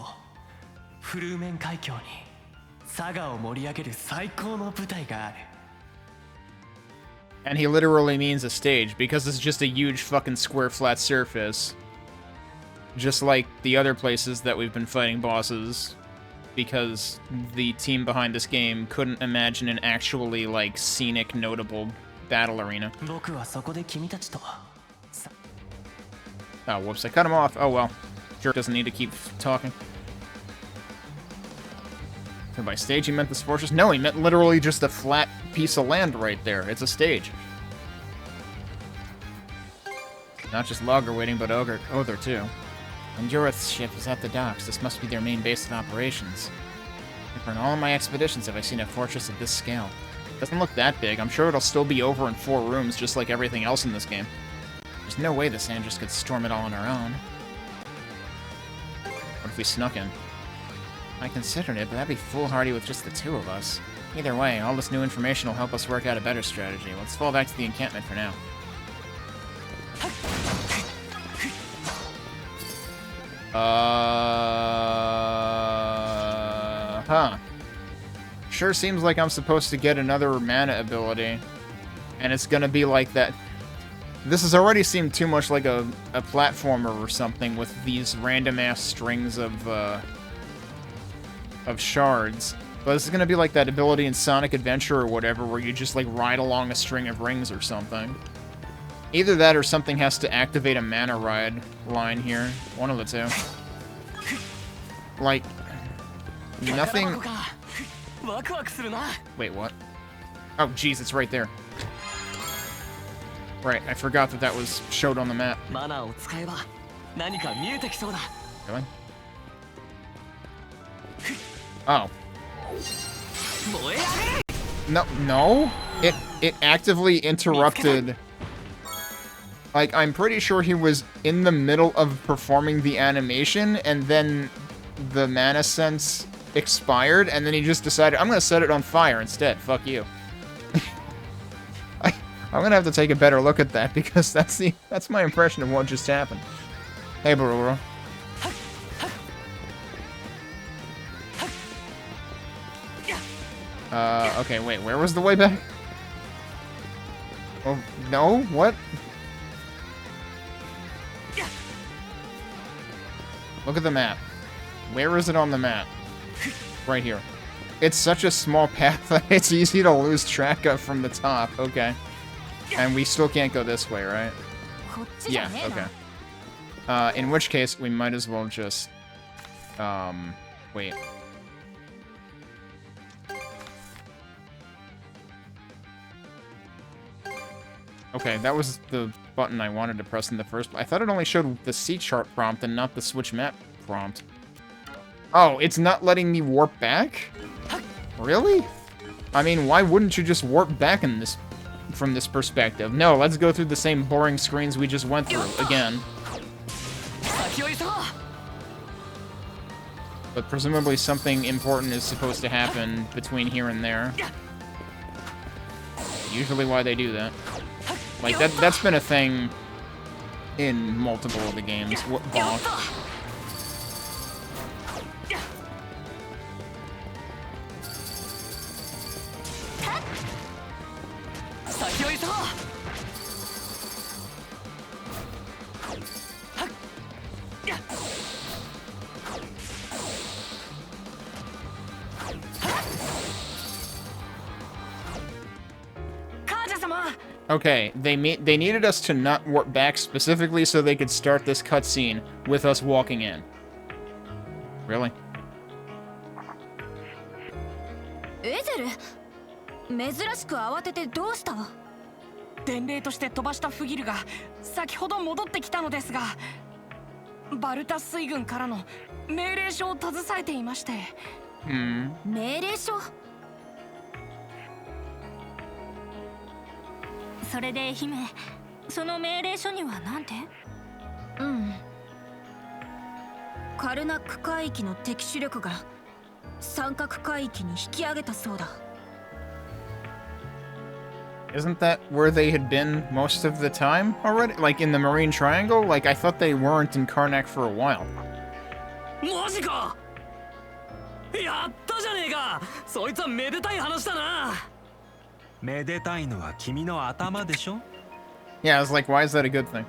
フルーメン海峡に佐賀を盛り上げる最高の舞台がある。 And he literally means a stage, because it's just a huge fucking square flat surface. Just like the other places that we've been fighting bosses. Because the team behind this game couldn't imagine an actually, like, scenic, notable battle arena. 僕はそこで君たちと。 Oh, whoops, I cut him off. Oh, well. Jerk doesn't need to keep talking. So by stage, he meant this fortress? No, he meant literally just a flat piece of land right there. It's a stage. Not just Logger waiting, but Other too. And Jurith's ship is at the docks. This must be their main base of operations. Never in all of my expeditions have I seen a fortress of this scale. Doesn't look that big. I'm sure it'll still be over in 4 rooms, just like everything else in this game. There's no way the Sandras could storm it all on our own. What if we snuck in? I considered it, but that'd be foolhardy with just the 2 of us. Either way, all this new information will help us work out a better strategy. Let's fall back to the encampment for now. Huh. Sure seems like I'm supposed to get another mana ability. And it's gonna be like that. This has already seemed too much like a platformer or something with these random-ass strings of shards. But this is gonna be like that ability in Sonic Adventure or whatever, where you just, like, ride along a string of rings or something. Either that or something has to activate a mana ride line here. One of the 2. Like, nothing... Wait, what? Oh, jeez, it's right there. Right, I forgot that that was showed on the map. Really? Oh. No. It actively interrupted. Like, I'm pretty sure he was in the middle of performing the animation, and then the mana sense expired, and then he just decided, I'm gonna set it on fire instead. Fuck you. I'm gonna have to take a better look at that, because that's my impression of what just happened. Hey, Baruro. Okay, wait, where was the way back? Oh, no? What? Look at the map. Where is it on the map? Right here. It's such a small path that it's easy to lose track of from the top. Okay. And we still can't go this way, right? Yeah, okay. In which case, we might as well just... wait. Okay, that was the button I wanted to press in the first place. I thought it only showed the C-chart prompt and not the switch map prompt. Oh, it's not letting me warp back? Really? I mean, why wouldn't you just warp back in this from this perspective? No, let's go through the same boring screens we just went through again. But presumably something important is supposed to happen between here and there. Usually why they do that. Like, that's been a thing in multiple of the games. Bonk. Okay, they needed us to not warp back specifically so they could start this cutscene with us walking in. Really? Ezel, 珍しく慌ててどうした？伝令として飛ばしたフギルが先ほど戻ってきたのですが、バルタ水軍からの命令書を携えていまして。命令書？それで姫、その命令書には何て？カルナック海域の敵主力が三角海域に引き上げたそうだ。Isn't that where they had been most of the time already? Like in the Marine Triangle? Like I thought they weren't in Karnak for a while. マジか。やったじゃねえか。そいつはめでたい話だな。めでたいのは君の頭でしょ。 Yeah, I was like, why is that a good thing?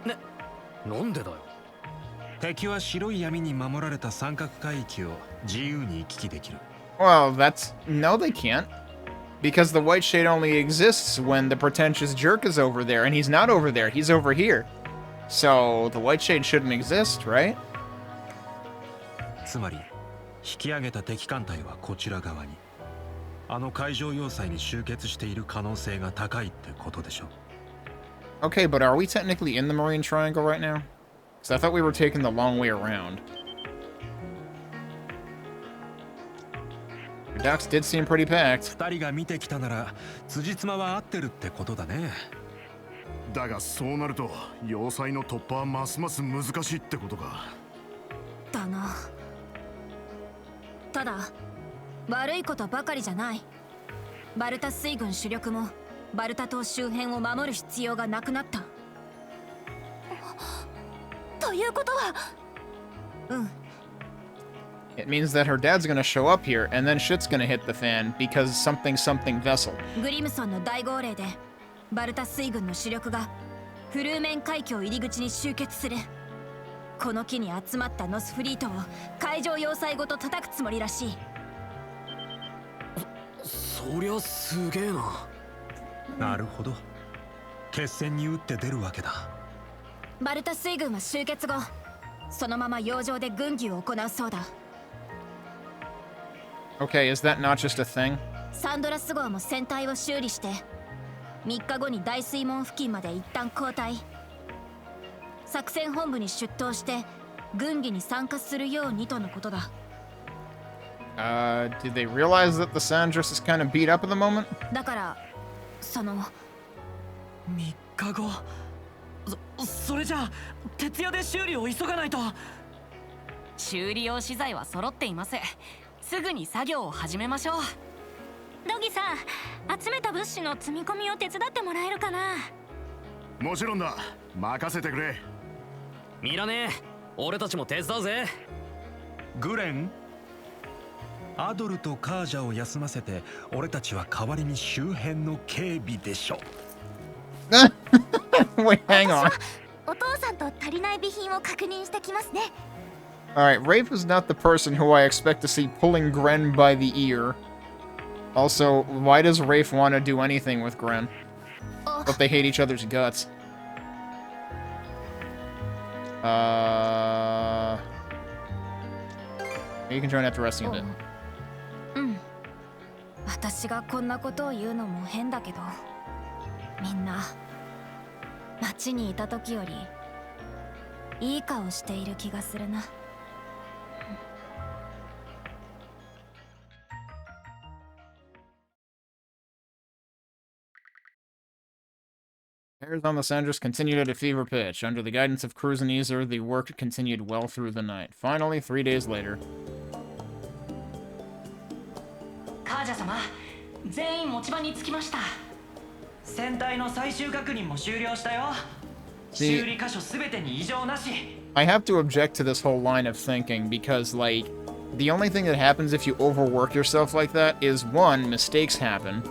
なんでだよ。敵は白い闇に守られた三角海域を自由に行き来できる。 Well, that's... No, they can't. Because the White Shade only exists when the pretentious jerk is over there, and he's not over there, he's over here. So, the White Shade shouldn't exist, right? つまり、引き上げた敵艦隊はこちら側に、あの海上要塞に集結している可能性が高いってことでしょ。 Okay, but are we technically in the Marine Triangle right now? Because I thought we were taking the long way around. The docks did seem pretty packed. 二人が見てきたなら、辻褄は合ってるってことだね。だがそうなると、要塞の突破はますます難しいってことか。だな。ただ、悪いことばかりじゃない。バルタ水軍主力もバルタ島周辺を守る必要がなくなった。ということは、It means that her dad's gonna show up here, and then shit's gonna hit the fan because something vessel. グリムソンの大号令でバルタ水軍の主力がフルーメン海峡入り口に集結する。この木に集まったノスフリートを海上要塞ごと叩くつもりらしい。そりゃすげえな。なるほど。決戦に打って出るわけだ。バルタ水軍は集結後、そのまま洋上で軍議を行うそうだ。Okay, is that not just a thing? サンドラス号も船体を修理して、3日後に大水門付近まで一旦後退。作戦本部に出頭して軍議に参加するようにとのことだ。Did they realize that the Sandras is kind of beat up at the moment? だから、その3日後。それじゃあ徹夜で修理を急がないと。修理用資材は揃っています。すぐに作業を始めましょう。ドギさん、集めた物資の積み込みを手伝ってもらえるかな？もちろんだ。任せてくれ。いらねえ。俺たちも手伝うぜ。グレン、アドルとカージャを休ませて、俺たちは代わりに周辺の警備でしょ。Wait, hang on. お父さんと足りない備品を確認してきますね。Alright, Rafe is not the person who I expect to see pulling Gren by the ear. Also, why does Rafe want to do anything with Gren? But they hate each other's guts. You can join after resting a bit. 私がこんなことを言うのも変だけど、みんな町にいた時よりいい顔している気がするな。Repairs on the Sandras continued at a fever pitch. Under the guidance of Cruz and Ezer, the work continued well through the night. Finally, 3 days later. カージャ様、全員持ち場に着きました。船体の最終確認も終了したよ。修理箇所すべてに異常なし。I have to object to this whole line of thinking because, like, the only thing that happens if you overwork yourself like that is, 1, mistakes happen,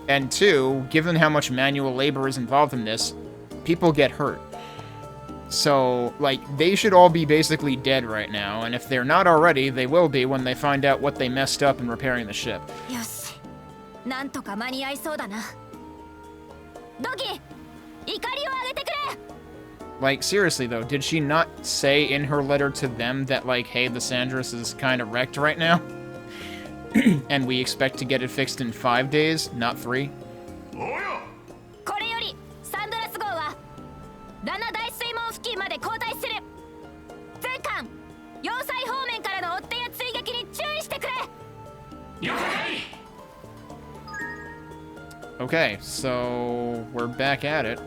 and 2, given how much manual labor is involved in this, people get hurt. So, like, they should all be basically dead right now, and if they're not already, they will be when they find out what they messed up in repairing the ship. よし、なんとか間に合いそうだな。ドギ、怒りを上げてくれ。 Like, seriously though, did she not say in her letter to them that, like, hey, the Sandras is kind of wrecked right now? And we expect to get it fixed in 5 days, not 3? これよりサンドラス号はラナ大水門付近まで後退する。全艦 Okay, so we're back at it.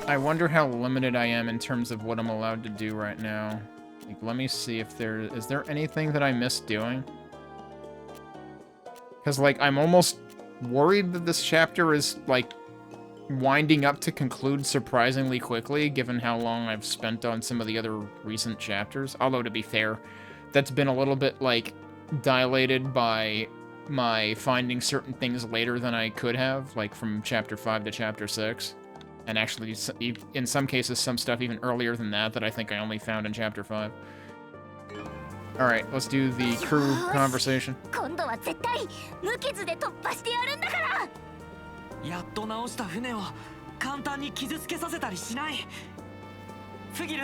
I wonder how limited I am in terms of what I'm allowed to do right now. Like, let me see if is there anything that I missed doing? Because, like, I'm almost worried that this chapter is, like, winding up to conclude surprisingly quickly, given how long I've spent on some of the other recent chapters. Although, to be fair, that's been a little bit, like, dilated by my finding certain things later than I could have, like from chapter 5 to chapter 6. And actually, in some cases, some stuff even earlier than that I think I only found in chapter 5. Alright, let's do the crew conversation. やっと直した船を簡単に傷つけさせたりしない。フギル、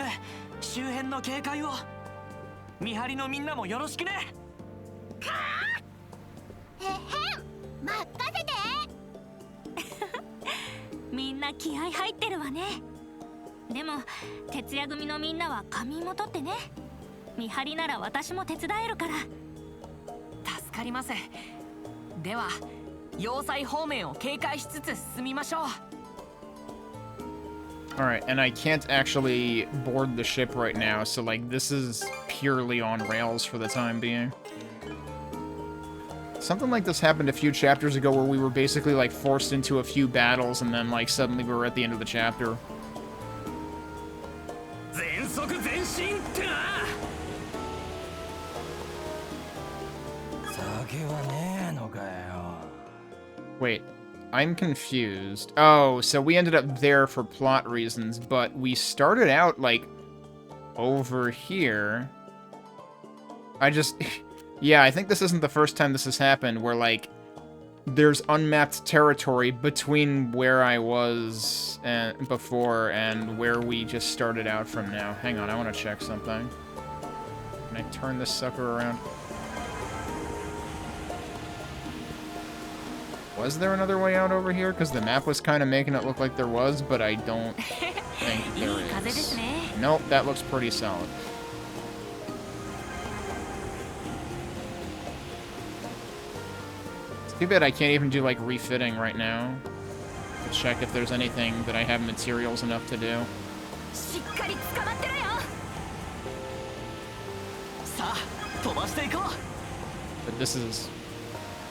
周辺の警戒を。見張りのみんなもよろしくね。へへん、任せて。みんな気合入ってるわね。でも徹夜組のみんなは仮眠も取ってね。見張りなら私も手伝えるから。助かります。では要塞方面を警戒しつつ進みましょう。Alright, and I can't actually board the ship right now, so like this is purely on rails for the time being. Something like this happened a few chapters ago where we were basically like forced into a few battles and then like suddenly we were at the end of the chapter. Wait, I'm confused. Oh, so we ended up there for plot reasons, but we started out like over here. Yeah, I think this isn't the first time this has happened, where, like, there's unmapped territory between where I was before and where we just started out from now. Hang on, I want to check something. Can I turn this sucker around? Was there another way out over here? Because the map was kind of making it look like there was, but I don't think there is. Nope, that looks pretty solid. Too bad I can't even do, like, refitting right now. To check if there's anything that I have materials enough to do. But this is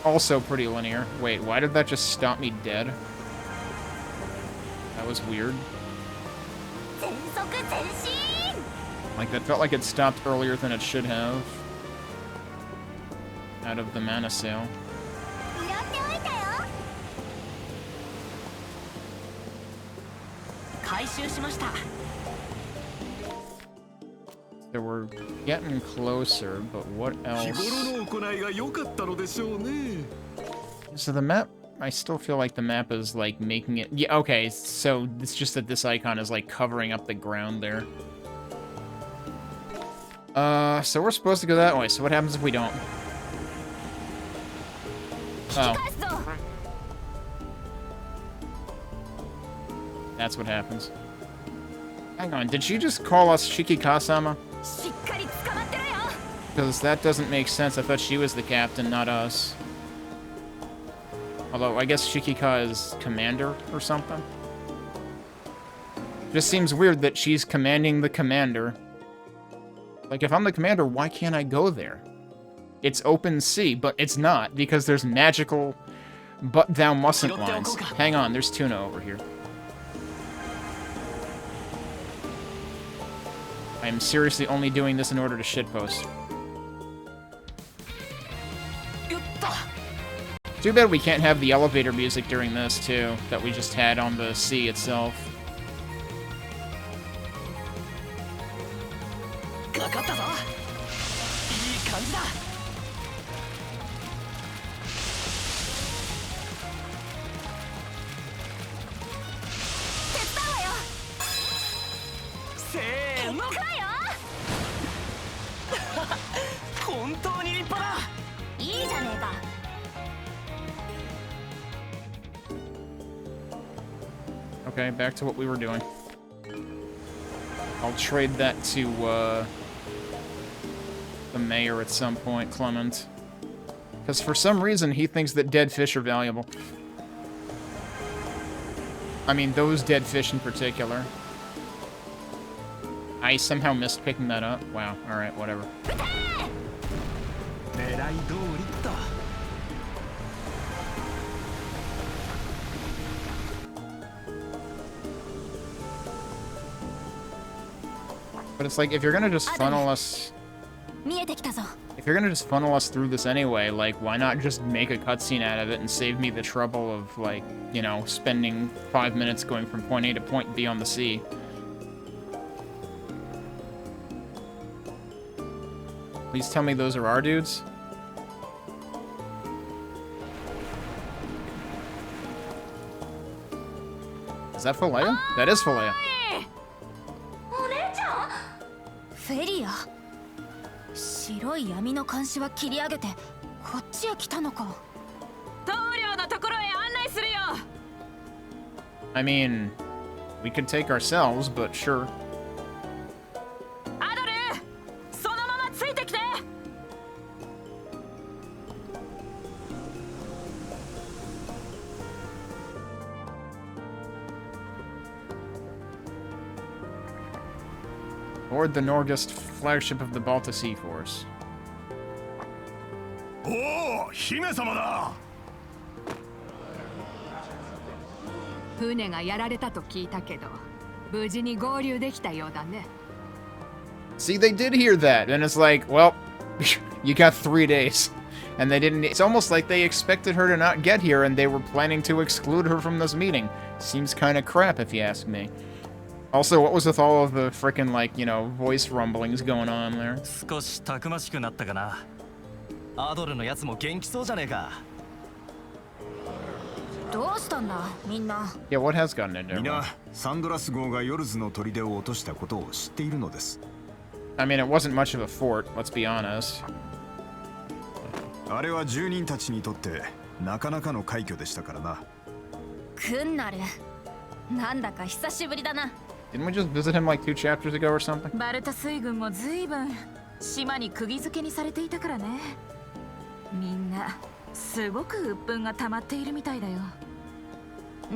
also pretty linear. Wait, why did that just stop me dead? That was weird. Like, that felt like it stopped earlier than it should have. Out of the mana sale. So we're getting closer, but what else? So the map, I still feel like the map is like making it... Yeah, okay, so it's just that this icon is like covering up the ground there. So we're supposed to go that way, so what happens if we don't? Oh. That's what happens. Hang on, did she just call us Shikika-sama? Because that doesn't make sense. I thought she was the captain, not us. Although, I guess Shikika is commander or something. Just seems weird that she's commanding the commander. Like, if I'm the commander, why can't I go there? It's open sea, but it's not, because there's magical but thou mustn't lines. Hang on, there's Tuna over here. I am seriously only doing this in order to shitpost. Too bad we can't have the elevator music during this, too, that we just had on the sea itself. Okay, back to what we were doing. I'll trade that to, the mayor at some point, Clement. Because for some reason, he thinks that dead fish are valuable. I mean, those dead fish in particular. I somehow missed picking that up. Wow, alright, whatever. But it's like, if you're gonna just funnel us... If you're gonna just funnel us through this anyway, like, why not just make a cutscene out of it and save me the trouble of, like, you know, spending 5 minutes going from point A to point B on the sea? Please tell me those are our dudes? Is that Philea? That is Philea. フェリア白い闇の監視は切り上げてこっちへ来たのか棟梁のところへ案内するよ I mean, we could take ourselves, but sure. アドルそのままついてきて Board the Norgist flagship of the Balta Sea Force. おお、姫様だ。船がやられたと聞いたけど、無事に合流できたようだね。See, they did hear that, and it's like, well, you got 3 days. And they didn't... It's almost like they expected her to not get here, and they were planning to exclude her from this meeting. Seems kind of crap, if you ask me. Also, what was with all of the frickin', like, you know, voice rumblings going on there? 少したくましくなったかな。アドルのやつも元気そうじゃねえか。どうしたんだみんな Yeah, what has gotten into みん everyone? なサンドラス号がヨルズの砦を落としたことを知っているのです。 I mean, it wasn't much of a fort, let's be honest. あれは住人たちにとってなかなかの快挙でしたからな。くんなるなんだか久しぶりだな Didn't we just visit him like 2 chapters ago or something? バルタ水軍も随分島に釘付けにされていたからねみんなすごく鬱憤が溜まっているみたいだよ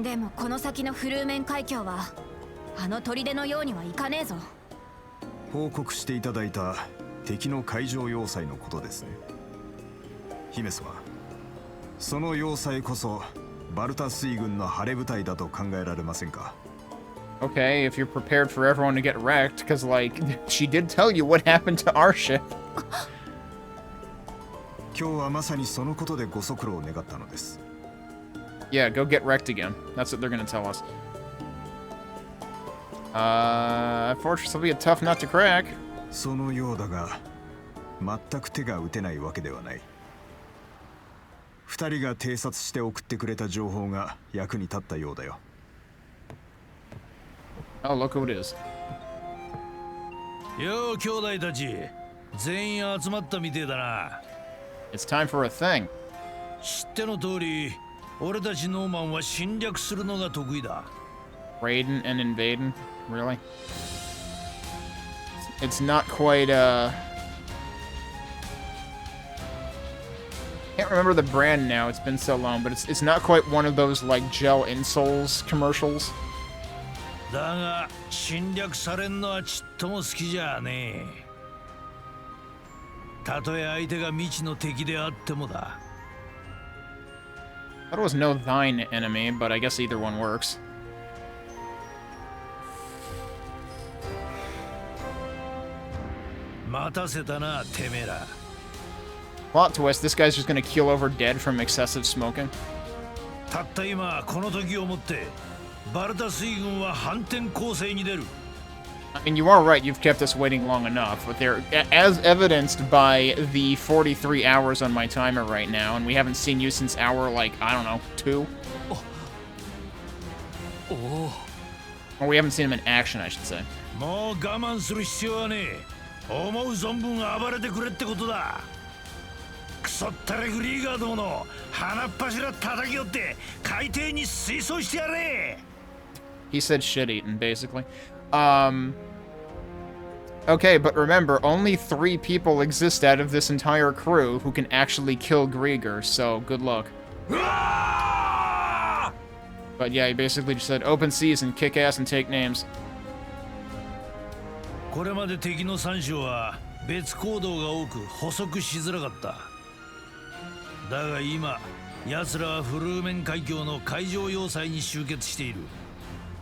でもこの先のフルーメン海峡はあの砦のようにはいかねえぞ報告していただいた敵の海上要塞のことですね。姫様、その要塞こそバルタ水軍の晴れ舞台だと考えられませんか？ Okay, if you're prepared for everyone to get wrecked, because, like, she did tell you what happened to our ship. 今日はまさにそのことでご足労を願ったのです。Yeah, go get wrecked again. That's what they're gonna tell us. Fortress will be a tough nut to crack. そのようだが、全く手が打てないわけではない。二人が偵察して送ってくれた情報が役に立ったようだよ。Oh, look who it is. よう兄弟たち、全員集まったみてえだな。It's time for a thing. 知っての通り、俺たちノーマンは侵略するのが得意だ。Raiding and invading? Really? It's not quite, Can't remember the brand now, it's been so long, but it's not quite one of those, like, gel insoles commercials. だが、侵略されんのはちっとも好きじゃねえ。たとえ相手が未知の敵であってもだ。I thought it was no thine enemy, but I guess either one works. 待たせたな、てめえら。Plot twist, this guy's just gonna keel over dead from excessive smoking. たった今、この時をもって、バルタ水軍は反転攻勢に出る。I mean, you are right, you've kept us waiting long enough, but they're, as evidenced by the 43 hours on my timer right now, and we haven't seen you since hour, like, I don't know, 2? Or we haven't seen him in action, I should say. もう我慢する必要はねえ。思う存分暴れてくれってことだ。クソったれグリーガーどもの鼻っ柱叩き寄って海底に水槽してやれ。 He said shit-eating, basically. Okay, but remember, only 3 people exist out of this entire crew who can actually kill Griegr, so good luck. But yeah, he basically just said, open season, kick ass and take names. これまで敵の3将は別行動が多く捕捉しづらかった。だが今、奴らはフルーメン海峡の海上要塞に集結している。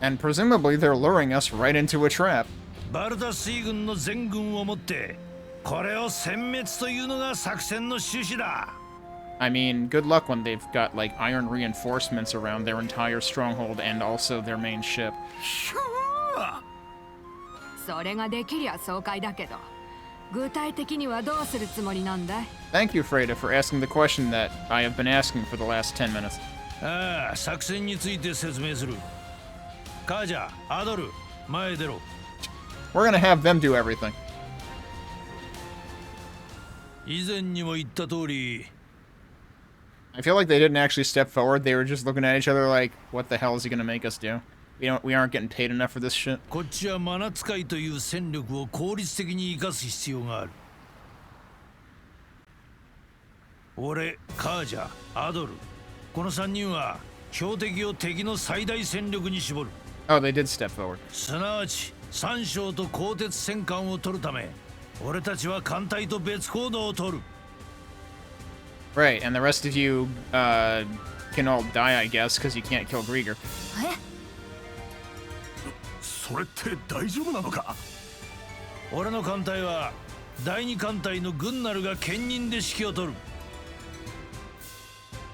And presumably they're luring us right into a trap. バルタ水軍の全軍をもってこれを殲滅というのが作戦の趣旨だ。I mean, good luck when they've got, like, iron reinforcements around their entire stronghold and also their main ship. それができりゃ爽快だけど、具体的にはどうするつもりなんだい？ Thank you, Freda, for asking the question that I have been asking for the last 10 minutes. ああ、作戦について説明する。カージャ、アドル、前へ出ろ。We're gonna have them do everything. 以前にも言った通り。I feel like they didn't actually step forward. They were just looking at each other like, what the hell is he gonna make us do? We aren't getting paid enough for this shit. こっちはマナ使いという戦力を効率的に生かす必要がある。俺、カージャ、アドル、この3人は標的を敵の最大戦力に絞る。Oh, they did step forward. すなわち、3将と鋼鉄戦艦を取るため、俺たちは艦隊と別行動を取る。Right, and the rest of you can all die, I guess, because you can't kill Griegr. それって大丈夫なのか？俺の艦隊は第2艦隊のグンナルが兼任で指揮を取る。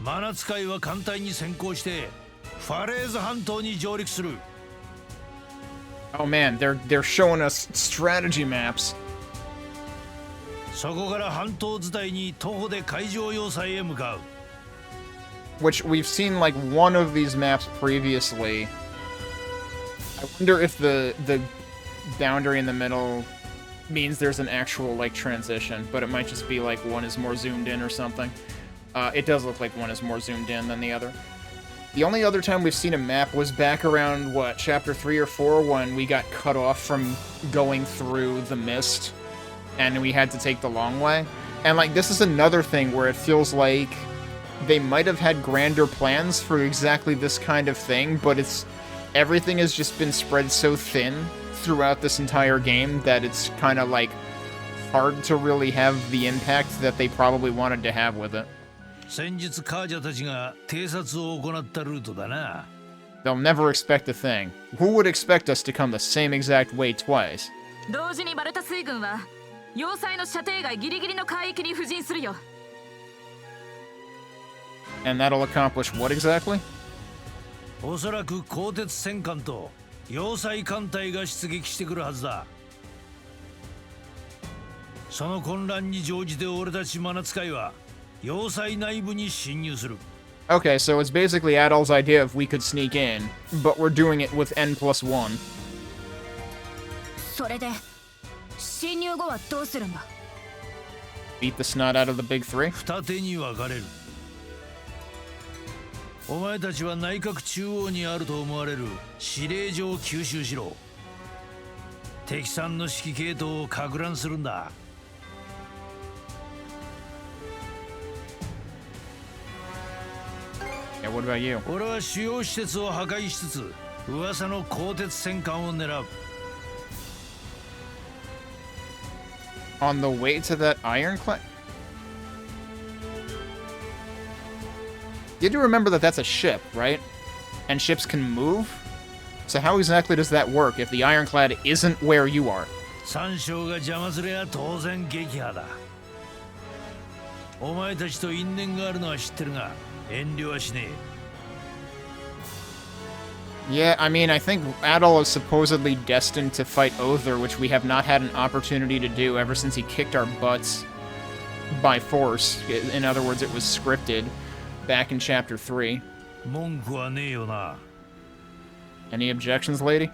マナ使いは艦隊に先行してファレーズ半島に上陸する。Oh man, they're showing us strategy maps. そこから半島伝いに徒歩で海上要塞へ向かう。Which we've seen like one of these maps previously. I wonder if the boundary in the middle means there's an actual like transition, but it might just be like one is more zoomed in or something. It does look like one is more zoomed in than the other. The only other time we've seen a map was back around, what, chapter 3 or 4, when we got cut off from going through the mist, and we had to take the long way. And, like, this is another thing where it feels like they might have had grander plans for exactly this kind of thing, but everything has just been spread so thin throughout this entire game that it's kind of, like, hard to really have the impact that they probably wanted to have with it. 先日カージャたちが偵察を行ったルートだな。They'll never expect a thing. Who would expect us to come the same exact way twice? 同時にバルタ水軍は要塞の射程外ギリギリの海域に布陣するよ。And that'll accomplish what exactly? おそらく鋼鉄戦艦と要塞艦隊が出撃してくるはずだ。その混乱に乗じて俺たちマナ使いは要塞内部に侵入する。Okay, so it's basically Adol's idea of we could sneak in, but we're doing it with N+1. それで侵入後はどうするんだ？ Beat the snot out of the big three? 二手に分かれる。お前たちは内閣中央にあると思われる司令所を吸収しろ。敵さんの指揮系統を撹乱するんだ。Yeah, what about you? 俺は主要施設を破壊しつつ噂の鋼鉄戦艦を狙う。On the way to that ironclad? You do remember that that's a ship, right? And ships can move? So how exactly does that work if the ironclad isn't where you are? 三将が邪魔すりゃ当然撃破だ。お前たちと因縁があるのは知ってるが遠慮はしねえ。Yeah, I mean, I think Adol is supposedly destined to fight Other, which we have not had an opportunity to do ever since he kicked our butts by force. In other words, it was scripted back in chapter 3. 文句はねえよな。Any objections, lady?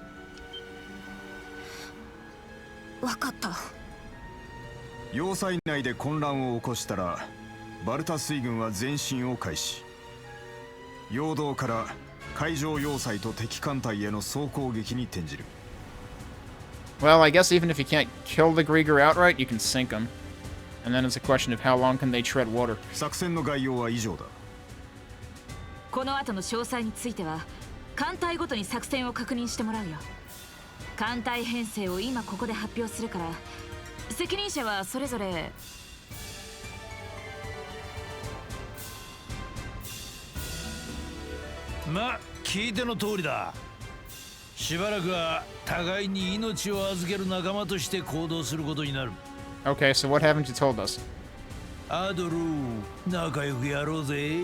わかった。要塞内で混乱を起こしたらバルタ水軍は前進を開始。陽動から海上要塞と敵艦隊への総攻撃に転じる。Well, I guess even if you can't kill the Griegr outright, you can sink them. And then it's a question of how long can they tread water. 作戦の概要は以上だ。この後の詳細については艦隊ごとに作戦を確認してもらうよ。艦隊編成を今ここで発表するから、責任者はそれぞれ。ま、聞いての通りだ。しばらくは互いに命を預ける仲間として行動することになる。Okay, so what haven't you told us? アドル、仲良くやろうぜ。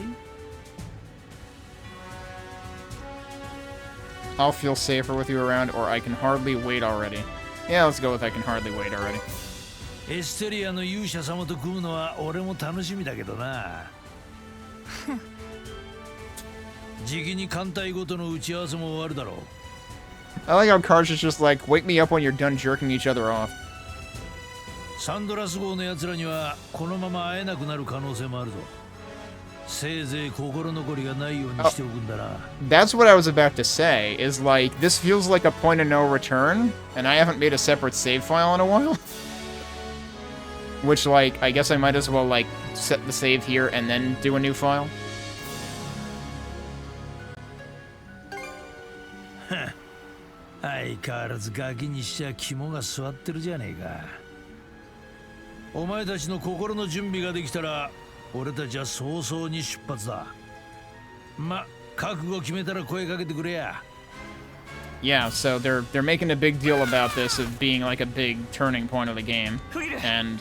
I'll feel safer with you around, or I can hardly wait already. Yeah, let's go with I can hardly wait already. エステリアの勇者様と組むのは俺も楽しみだけどな。じきに艦隊ごとの打ち合わせも終わるだろう。I like how Karja's just like, wake me up when you're done jerking each other off. サンドラス号の奴らにはこのまま会えなくなる可能性もあるぞ。せいぜい心残りがないようにしておくんだな。That's what I was about to say, is like, this feels like a point of no return, and I haven't made a separate save file in a while. Which, like, I guess I might as well, like, set the save here and then do a new file. 相変わらずガキにしちゃ肝が据わってるじゃねえか。お前たちの心の準備ができたら俺たちは早々に出発だ。ま、覚悟決めたら声かけてくれや。Yeah, so they're making a big deal about this of being like a big turning point of the game, and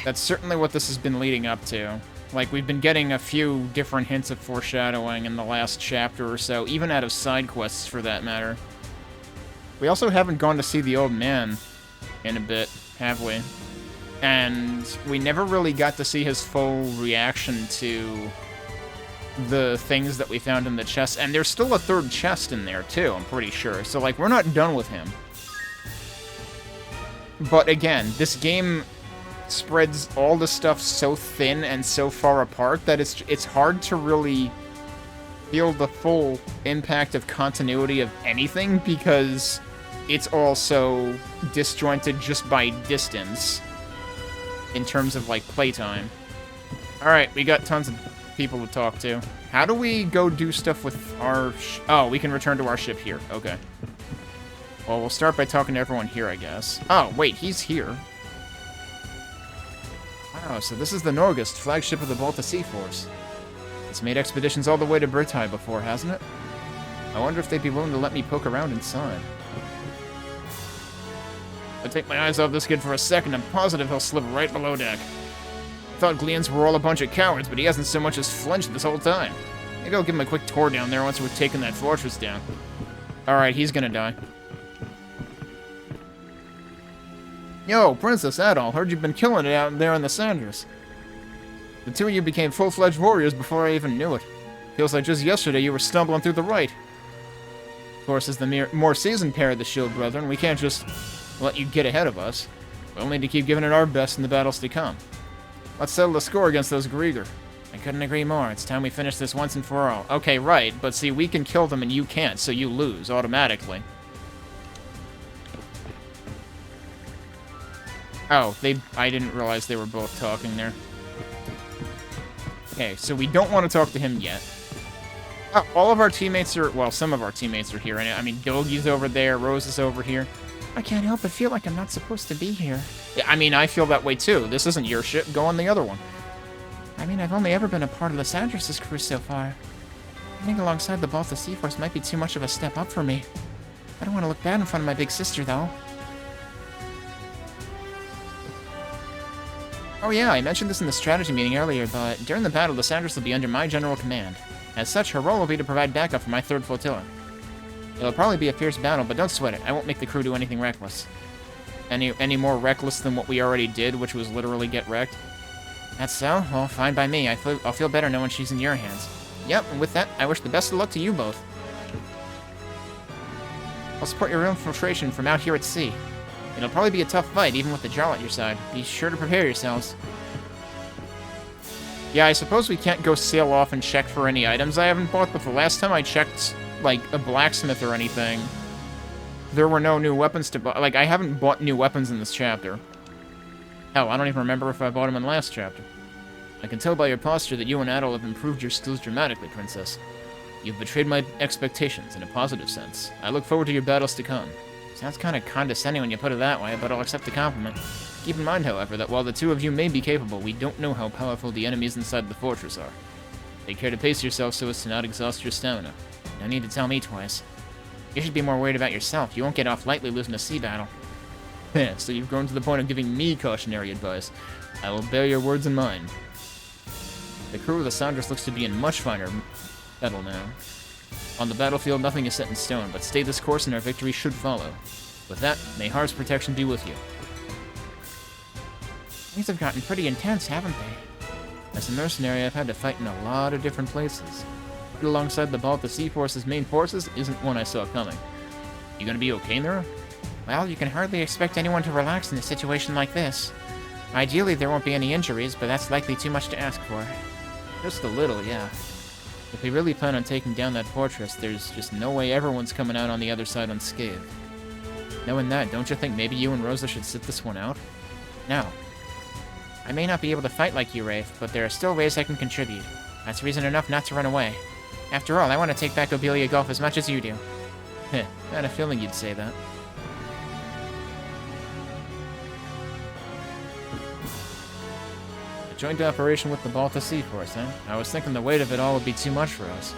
that's certainly what this has been leading up to. Like, we've been getting a few different hints of foreshadowing in the last chapter or so, even out of side quests for that matter. We also haven't gone to see the old man in a bit, have we? And we never really got to see his full reaction to the things that we found in the chest. And there's still a third chest in there, too, I'm pretty sure. So, like, we're not done with him. But again, this game spreads all the stuff so thin and so far apart that it's hard to really feel the full impact of continuity of anything, because it's all so disjointed just by distance in terms of, like, playtime. Alright, we got tons of people to talk to. How do we go do stuff with our... Oh, we can return to our ship here. Okay. Well, we'll start by talking to everyone here, I guess. Oh, wait, he's here. Wow, so this is the Norgust, flagship of the Balta Sea Force. It's made expeditions all the way to Bertai before, hasn't it? I wonder if they'd be willing to let me poke around inside. If I take my eyes off this kid for a second, I'm positive he'll slip right below deck. I thought Gleans were all a bunch of cowards, but he hasn't so much as flinched this whole time. Maybe I'll give him a quick tour down there once we've taken that fortress down. Alright, he's gonna die. Yo, Princess Adol, heard you've been killing it out there in the Sandras. The two of you became full-fledged warriors before I even knew it. Feels like just yesterday you were stumbling through the right. Of course, as the more seasoned pair of the Shield Brethren, we can't just let you get ahead of us. We'll need to keep giving it our best in the battles to come. Let's settle the score against those Griegr. I couldn't agree more. It's time we finish this once and for all. Okay, right, but see, we can kill them and you can't, so you lose automatically. Oh, I didn't realize they were both talking there. Okay, so we don't want to talk to him yet. All of our teammates are... Well, some of our teammates are here. I mean, Dogi's over there, Rose is over here. I can't help but feel like I'm not supposed to be here. Yeah, I mean, I feel that way too. This isn't your ship. Go on the other one. I mean, I've only ever been a part of the Sandras' crew so far. Running alongside the Balta Sea Force might be too much of a step up for me. I don't want to look bad in front of my big sister, though. Oh yeah, I mentioned this in the strategy meeting earlier, but during the battle, the Sandras will be under my general command. As such, her role will be to provide backup for my 3rd flotilla. It'll probably be a fierce battle, but don't sweat it. I won't make the crew do anything reckless. Any more reckless than what we already did, which was literally get wrecked? That's so? Well, fine by me. I'll feel better knowing she's in your hands. Yep, and with that, I wish the best of luck to you both. I'll support your infiltration from out here at sea. It'll probably be a tough fight, even with the Jarl at your side. Be sure to prepare yourselves. Yeah, I suppose we can't go sail off and check for any items I haven't bought, but the last time I checked, like, a blacksmith or anything, there were no new weapons to buy. Like, I haven't bought new weapons in this chapter. Hell, I don't even remember if I bought them in last chapter. I can tell by your posture that you and Adol have improved your skills dramatically, Princess. You've betrayed my expectations in a positive sense. I look forward to your battles to come. Sounds kind of condescending when you put it that way, but I'll accept the compliment. Keep in mind, however, that while the two of you may be capable, we don't know how powerful the enemies inside the fortress are. Take care to pace yourself so as to not exhaust your stamina. No need to tell me twice. You should be more worried about yourself. You won't get off lightly losing a sea battle. So you've grown to the point of giving me cautionary advice. I will bear your words in mind. The crew of the Sandras looks to be in much finer mettle now. On the battlefield, nothing is set in stone, but stay this course and our victory should follow. With that, may Har's protection be with you. Things have gotten pretty intense, haven't they? As a mercenary, I've had to fight in a lot of different places. But alongside the Balta Sea Force's main forces isn't one I saw coming. You gonna be okay, Mira? Well, you can hardly expect anyone to relax in a situation like this. Ideally, there won't be any injuries, but that's likely too much to ask for. Just a little, yeah. If we really plan on taking down that fortress, there's just no way everyone's coming out on the other side unscathed. Knowing that, don't you think maybe you and Rosa should sit this one out? No. I may not be able to fight like you, Rafe, but there are still ways I can contribute. That's reason enough not to run away. After all, I want to take back Obelia Gulf as much as you do. Heh, I had a feeling you'd say that. A joint operation with the Balta Sea Force, huh? I was thinking the weight of it all would be too much for us.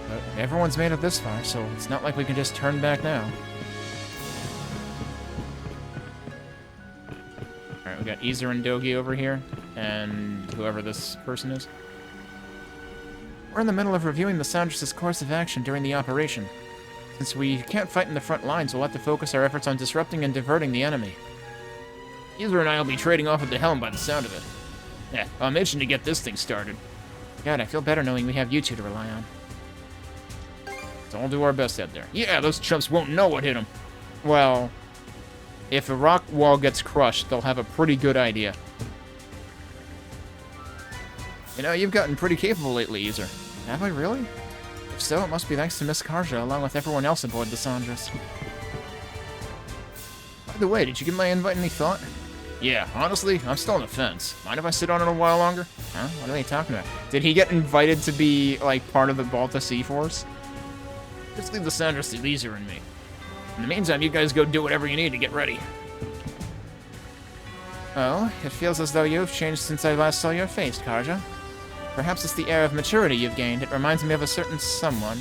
But everyone's made it this far, so it's not like we can just turn back now. Alright, we got Ezer and Dogi over here, and whoever this person is. We're in the middle of reviewing the Sandras' course of action during the operation. Since we can't fight in the front lines, we'll have to focus our efforts on disrupting and diverting the enemy. Ezer and I will be trading off at the helm by the sound of it. Yeah, I'm itching to get this thing started. God, I feel better knowing we have you two to rely on. So we'll do our best out there. Yeah, those chumps won't know what hit them. Well, if a rock wall gets crushed, they'll have a pretty good idea. You know, you've gotten pretty capable lately, Ezer. Have I really? If so, it must be thanks to Miss Karja, along with everyone else aboard the Sandras. By the way, did you give my invite any thought? Yeah, honestly, I'm still on the fence. Mind if I sit on it a while longer? Huh? What are they talking about? Did he get invited to be, like, part of the Balta Sea Force? Just leave the Sandras to Ezer and me. In the meantime, you guys go do whatever you need to get ready. Oh, it feels as though you've changed since I last saw your face, Karja. Perhaps it's the air of maturity you've gained. It reminds me of a certain someone.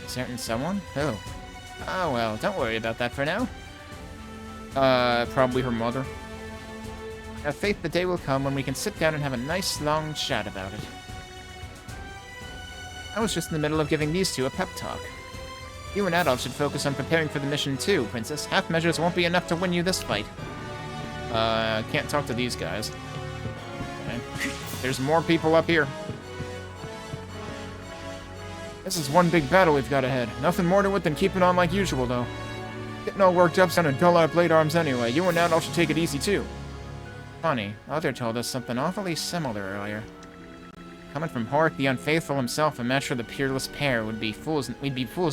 A certain someone? Who? Oh, well, don't worry about that for now. Probably her mother. I have faith the day will come when we can sit down and have a nice long chat about it. I was just in the middle of giving these two a pep talk. You and Adol should focus on preparing for the mission too, Princess. Half measures won't be enough to win you this fight. Can't talk to these guys. Okay. There's more people up here. This is one big battle we've got ahead. Nothing more to it than keeping on like usual, though. Getting all worked up's gonna dull our blade arms anyway. You and Adol should take it easy, too. Funny, Other told us something awfully similar earlier. Coming from Horik the Unfaithful himself, a match for the peerless pair we'd be fools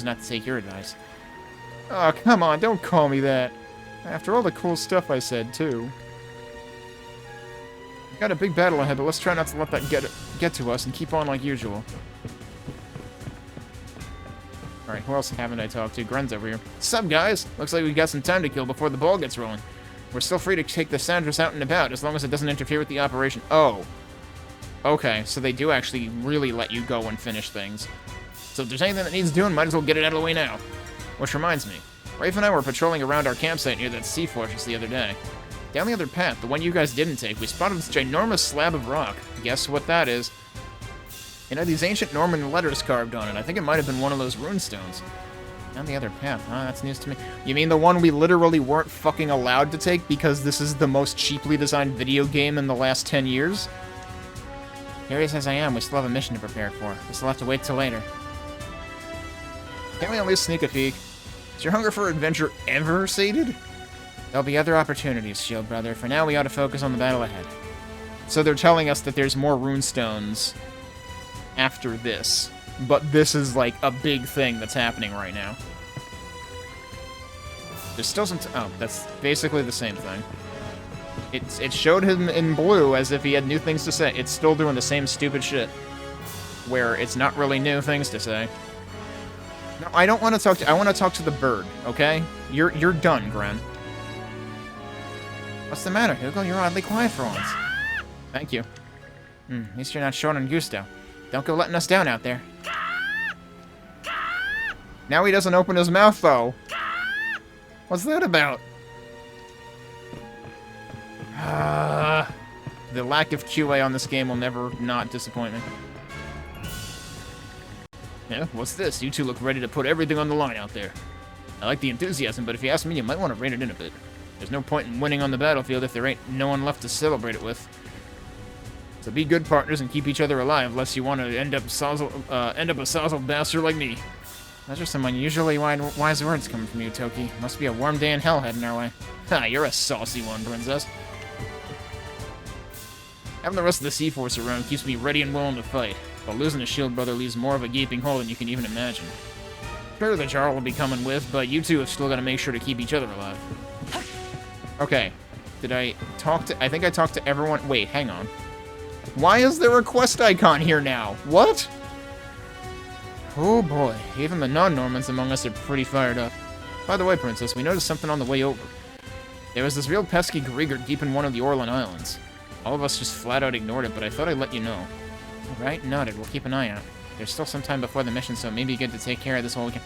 not to take your advice. Oh, come on, don't call me that. After all the cool stuff I said, too. We've got a big battle ahead, but let's try not to let that get to us and keep on like usual. Alright, who else haven't I talked to? Gren's over here. Sup, guys? Looks like we've got some time to kill before the ball gets rolling. We're still free to take the Sandras out and about, as long as it doesn't interfere with the operation. Oh. Okay, so they do actually really let you go and finish things. So if there's anything that needs doing, might as well get it out of the way now. Which reminds me, Rafe and I were patrolling around our campsite near that sea fortress the other day. Down the other path, the one you guys didn't take, we spotted this ginormous slab of rock. Guess what that is? It had these ancient Norman letters carved on it. I think it might have been one of those rune stones. Down the other path, huh? That's news to me. You mean the one we literally weren't fucking allowed to take because this is the most cheaply designed video game in the last 10 years? Curious as I am, we still have a mission to prepare for. This will have to wait till later. Can't we at least sneak a peek? Is your hunger for adventure ever sated? There'll be other opportunities, Shield Brother. For now, we ought to focus on the battle ahead. So they're telling us that there's more runestones after this. But this is like a big thing that's happening right now. There's still some... oh, that's basically the same thing. It showed him in blue as if he had new things to say. It's still doing the same stupid shit. Where it's not really new things to say. No, I don't want to talk to... I want to talk to the bird, okay? You're done, Gren. What's the matter, Hugo? You're oddly quiet for once. Thank you. At least you're not short on gusto. Don't go letting us down out there. Now he doesn't open his mouth, though. What's that about? The lack of QA on this game will never not disappoint me. Yeah, what's this? You two look ready to put everything on the line out there. I like the enthusiasm, but if you ask me, you might want to rein it in a bit. There's no point in winning on the battlefield if there ain't no one left to celebrate it with. So be good partners and keep each other alive, lest you want to end up a sozzled bastard like me. Those are some unusually wise words coming from you, Toki. Must be a warm day in hell heading our way. Ha, you're a saucy one, princess. Having the rest of the Sea-Force around keeps me ready and willing to fight, but losing a shield brother leaves more of a gaping hole than you can even imagine. Sure, the Jarl will be coming with, but you two have still got to make sure to keep each other alive. Okay. Did I talk to... I think I talked to everyone... Wait, hang on. Why is there a quest icon here now? What? Oh boy. Even the non-Normans among us are pretty fired up. By the way, Princess, we noticed something on the way over. There was this real pesky Griegr deep in one of the Orlan Islands. All of us just flat out ignored it, but I thought I'd let you know. Alright, noted. We'll keep an eye out. There's still some time before the mission, so maybe good to take care of this while we can.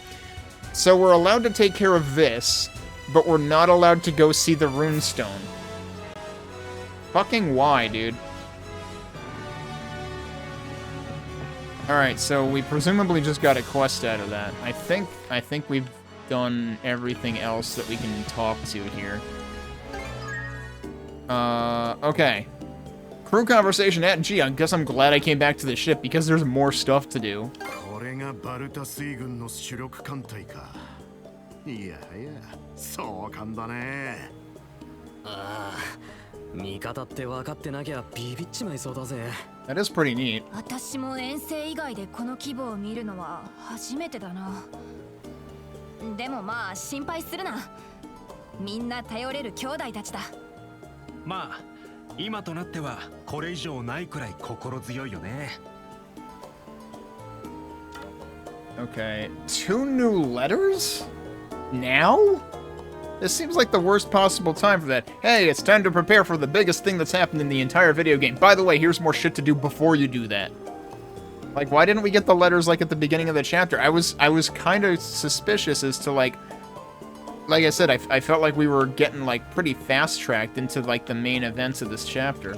So we're allowed to take care of this, but we're not allowed to go see the runestone. Fucking why, dude? Alright, so we presumably just got a quest out of that. I think we've done everything else that we can talk to here. Okay. Crew conversation at G. I guess I'm glad I came back to the ship because there's more stuff to do. That is pretty neat. 私も遠征以外でこの規模を見るのは初めてだな。でもまあ心配するな。みんな頼れる兄弟たちだ。まあ今となってはこれ以上ないくらい心強いよね。Okay, 2 new letters? Now? This seems like the worst possible time for that. Hey, it's time to prepare for the biggest thing that's happened in the entire video game. By the way, here's more shit to do before you do that. Like, why didn't we get the letters, like, at the beginning of the chapter? I was kind of suspicious as to, like I said, I felt like we were getting, like, pretty fast-tracked into, like, the main events of this chapter.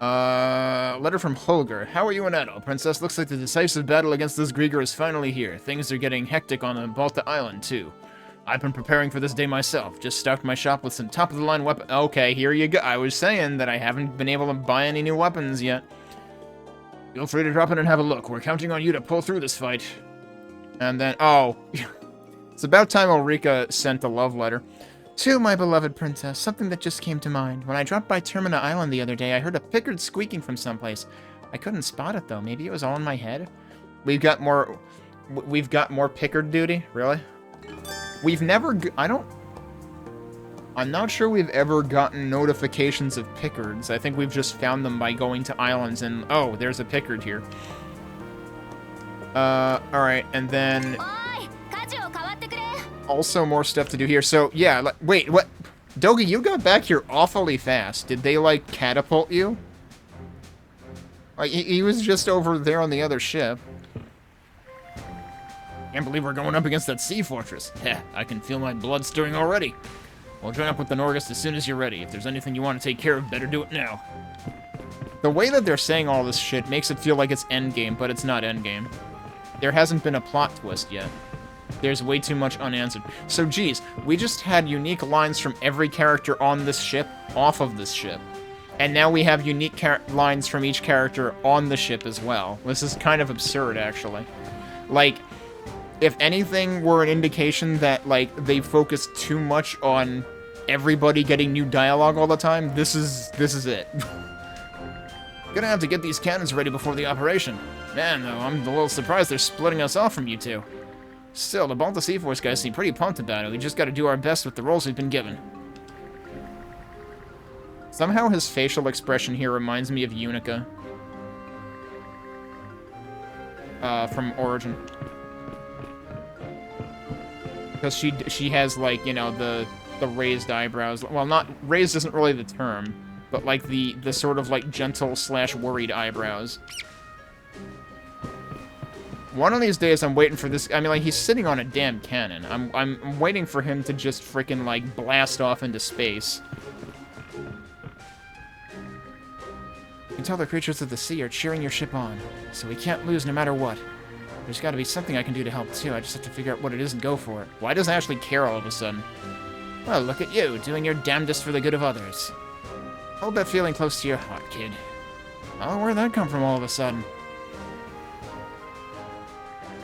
Letter from Holger. How are you and Adol, Princess? Looks like the decisive battle against this Griegr is finally here. Things are getting hectic on the Balta Island, too. I've been preparing for this day myself. Just stocked my shop with some top-of-the-line weapons. Okay, here you go. I was saying that I haven't been able to buy any new weapons yet. Feel free to drop in and have a look. We're counting on you to pull through this fight. And then, oh... It's about time Ulrika sent a love letter. To my beloved princess, something that just came to mind. When I dropped by Termina Island the other day, I heard a Pickard squeaking from someplace. I couldn't spot it, though. Maybe it was all in my head? We've got more Pickard duty? Really? We've never... I'm not sure we've ever gotten notifications of Pickards. I think we've just found them by going to islands and... Oh, there's a Pickard here. Alright, and then... Also more stuff to do here. So, yeah, wait, what? Dogi, you got back here awfully fast. Did they, like, catapult you? Like, he was just over there on the other ship. Can't believe we're going up against that sea fortress. Heh, I can feel my blood stirring already. We'll join up with the Norgist as soon as you're ready. If there's anything you want to take care of, better do it now. The way that they're saying all this shit makes it feel like it's endgame, but it's not endgame. There hasn't been a plot twist yet. There's way too much unanswered. So, geez, we just had unique lines from every character on this ship, off of this ship. And now we have unique lines from each character on the ship as well. This is kind of absurd, actually. Like, if anything were an indication that, like, they focus too much on everybody getting new dialogue all the time, this is it. Gonna have to get these cannons ready before the operation. Man, though, I'm a little surprised they're splitting us off from you two. Still, the Balta Sea Force guys seem pretty pumped about it. We just gotta do our best with the roles we've been given. Somehow his facial expression here reminds me of Unica. From Origin. Because she has, like, you know, the raised eyebrows. Well, not... raised isn't really the term. But, like, the sort of, like, gentle/worried eyebrows. One of these days, I'm waiting for this... I mean, like, he's sitting on a damn cannon. I'm waiting for him to just freaking, like, blast off into space. You can tell the creatures of the sea are cheering your ship on, so we can't lose no matter what. There's gotta be something I can do to help, too. I just have to figure out what it is and go for it. Why does Ashley care all of a sudden? Well, look at you, doing your damnedest for the good of others. Hold that feeling close to your heart, kid. Oh, where'd that come from all of a sudden?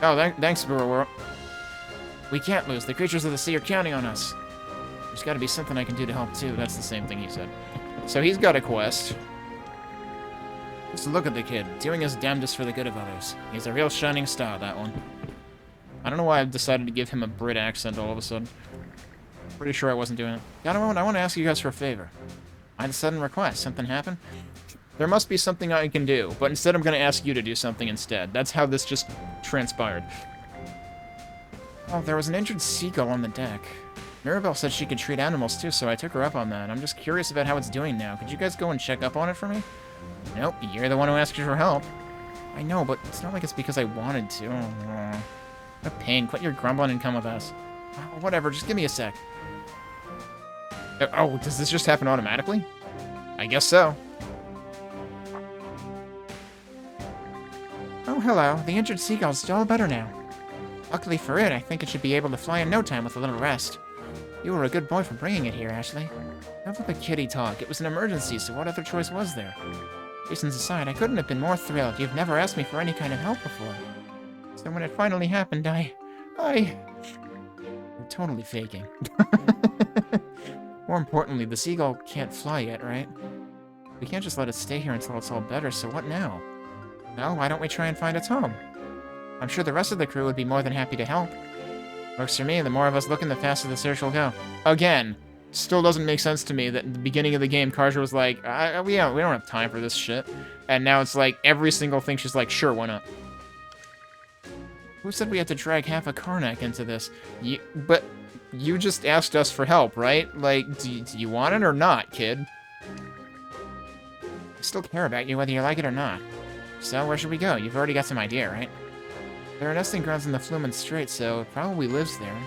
Oh, thanks, Burrow. We can't lose. The creatures of the sea are counting on us. There's gotta be something I can do to help, too. That's the same thing he said. So he's got a quest. Just look at the kid, doing his damnedest for the good of others. He's a real shining star, that one. I don't know why I've decided to give him a Brit accent all of a sudden. Pretty sure I wasn't doing it. Got a moment, I want to ask you guys for a favor. I had a sudden request. Something happened? There must be something I can do, but instead I'm going to ask you to do something instead. That's how this just transpired. Oh, there was an injured seagull on the deck. Mirabelle said she could treat animals too, so I took her up on that. I'm just curious about how it's doing now. Could you guys go and check up on it for me? Nope, you're the one who asked you for help. I know, but it's not like it's because I wanted to. What a pain. Quit your grumbling and come with us. Oh, whatever, just give me a sec. Oh, does this just happen automatically? I guess so. Oh, hello. The injured seagull's all better now. Luckily for it, I think it should be able to fly in no time with a little rest. You were a good boy for bringing it here, Ashley. Enough with the kitty talk. It was an emergency, so what other choice was there? Reasons aside, I couldn't have been more thrilled. You've never asked me for any kind of help before. So when it finally happened, You're totally faking. More importantly, the seagull can't fly yet, right? We can't just let it stay here until it's all better, so what now? Well, why don't we try and find its home? I'm sure the rest of the crew would be more than happy to help. Works for me, the more of us looking, the faster the search will go. Again, still doesn't make sense to me that at the beginning of the game, Karja was like, we don't have time for this shit. And now it's like, every single thing she's like, sure, why not? Who said we had to drag half a Karnak into this? But you just asked us for help, right? Like, do you want it or not, kid? I still care about you whether you like it or not. So, where should we go? You've already got some idea, right? There are nesting grounds in the Flumen Strait, so it probably lives there.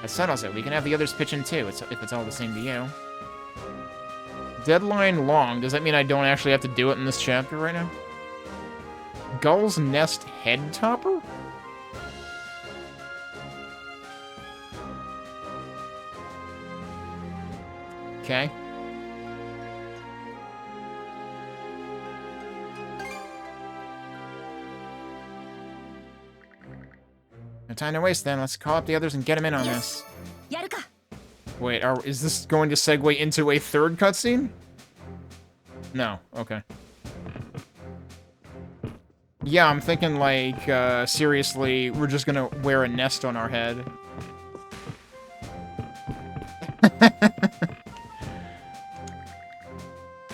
That settles it. We can have the others pitch in too, if it's all the same to you. Deadline long. Does that mean I don't actually have to do it in this chapter right now? Gull's Nest Head Topper? Okay. No time to waste then. Let's call up the others and get them in on this. Wait, is this going to segue into a third cutscene? No. Okay. Yeah, I'm thinking like, seriously, we're just gonna wear a nest on our head.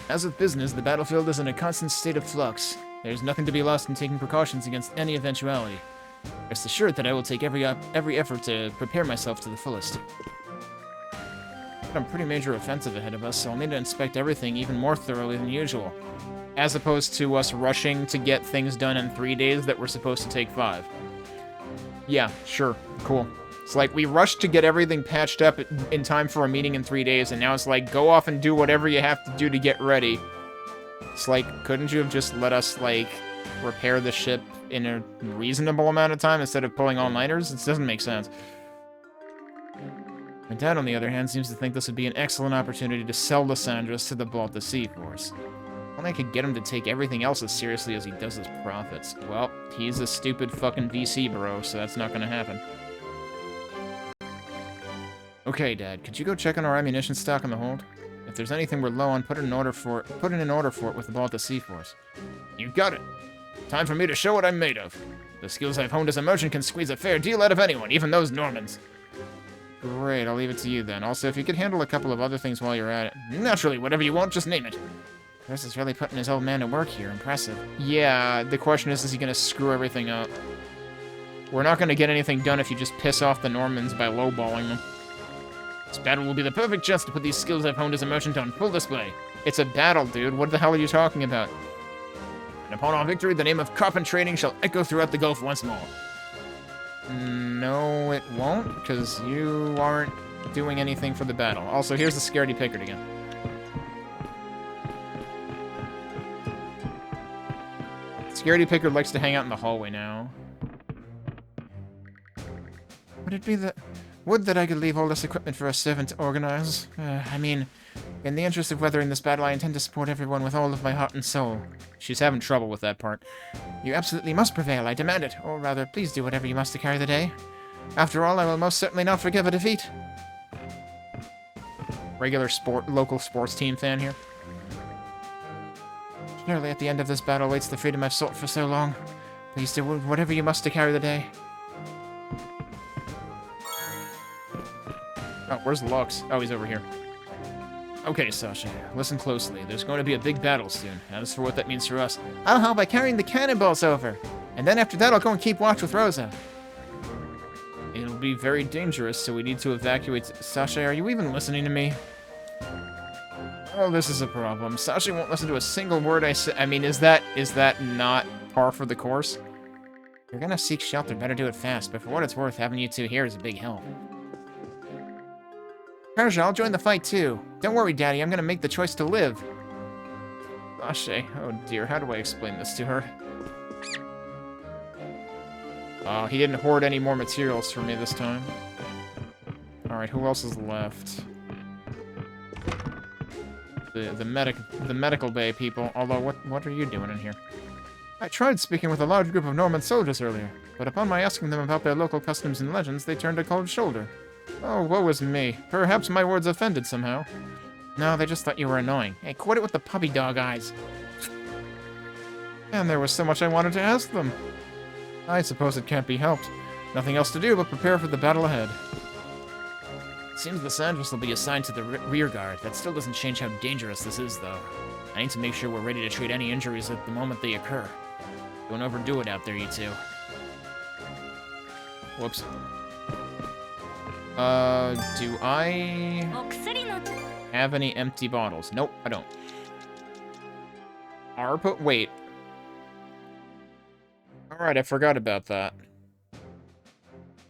As with business, the battlefield is in a constant state of flux. There's nothing to be lost in taking precautions against any eventuality. Rest assured that I will take every effort to prepare myself to the fullest. Got a pretty major offensive ahead of us, so I'll need to inspect everything even more thoroughly than usual. As opposed to us rushing to get things done in 3 days that were supposed to take 5. Yeah, sure, cool. It's like, we rushed to get everything patched up in time for a meeting in 3 days, and now it's like, go off and do whatever you have to do to get ready. It's like, couldn't you have just let us, like, repair the ship in a reasonable amount of time instead of pulling all-nighters? It doesn't make sense. My dad, on the other hand, seems to think this would be an excellent opportunity to sell the Sandras to the Balta Sea Force. Only I could get him to take everything else as seriously as he does his profits. Well, he's a stupid fucking VC bro, so that's not gonna happen. Okay, Dad, could you go check on our ammunition stock in the hold? If there's anything we're low on, put in an order for it with the Balta Sea Force. You got it! Time for me to show what I'm made of. The skills I've honed as a merchant can squeeze a fair deal out of anyone, even those Normans. Great, I'll leave it to you then. Also, if you could handle a couple of other things while you're at it. Naturally, whatever you want, just name it. Chris is really putting his old man to work here. Impressive. Yeah, the question is he going to screw everything up? We're not going to get anything done if you just piss off the Normans by lowballing them. This battle will be the perfect chance to put these skills I've honed as a merchant on full display. It's a battle, dude. What the hell are you talking about? And upon our victory, the name of carpent trading shall echo throughout the Gulf once more. No, it won't, because you aren't doing anything for the battle. Also, here's the Scaredy Pickard again. Scaredy Pickard likes to hang out in the hallway now. Would it be would that I could leave all this equipment for a servant to organize? I mean, in the interest of weathering this battle, I intend to support everyone with all of my heart and soul. She's having trouble with that part. You absolutely must prevail, I demand it. Or rather, please do whatever you must to carry the day. After all, I will most certainly not forgive a defeat. Regular local sports team fan here. Surely at the end of this battle waits the freedom I've sought for so long. Please do whatever you must to carry the day. Oh, where's Lux? Oh, he's over here. Okay, Sasha, listen closely. There's going to be a big battle soon. As for what that means for us, I'll help by carrying the cannonballs over. And then after that, I'll go and keep watch with Rosa. It'll be very dangerous, so we need to evacuate. Sasha, are you even listening to me? Oh, this is a problem. Sasha won't listen to a single word I say. I mean, is that not par for the course? If you're gonna seek shelter, better do it fast. But for what it's worth, having you two here is a big help. Karja, I'll join the fight too. Don't worry, Daddy, I'm gonna make the choice to live. Sasha, oh dear, how do I explain this to her? Oh, he didn't hoard any more materials for me this time. Alright, who else is left? The medical bay people, although what are you doing in here? I tried speaking with a large group of Norman soldiers earlier, but upon my asking them about their local customs and legends, they turned a cold shoulder. Oh, woe is me. Perhaps my words offended somehow. No, they just thought you were annoying. Hey, quit it with the puppy dog eyes. And there was so much I wanted to ask them. I suppose it can't be helped. Nothing else to do but prepare for the battle ahead. It seems the Sandras will be assigned to the rear guard. That still doesn't change how dangerous this is, though. I need to make sure we're ready to treat any injuries at the moment they occur. Don't overdo it out there, you two. Whoops. Do I have any empty bottles? Nope, I don't. ARPA? Wait. Alright, I forgot about that.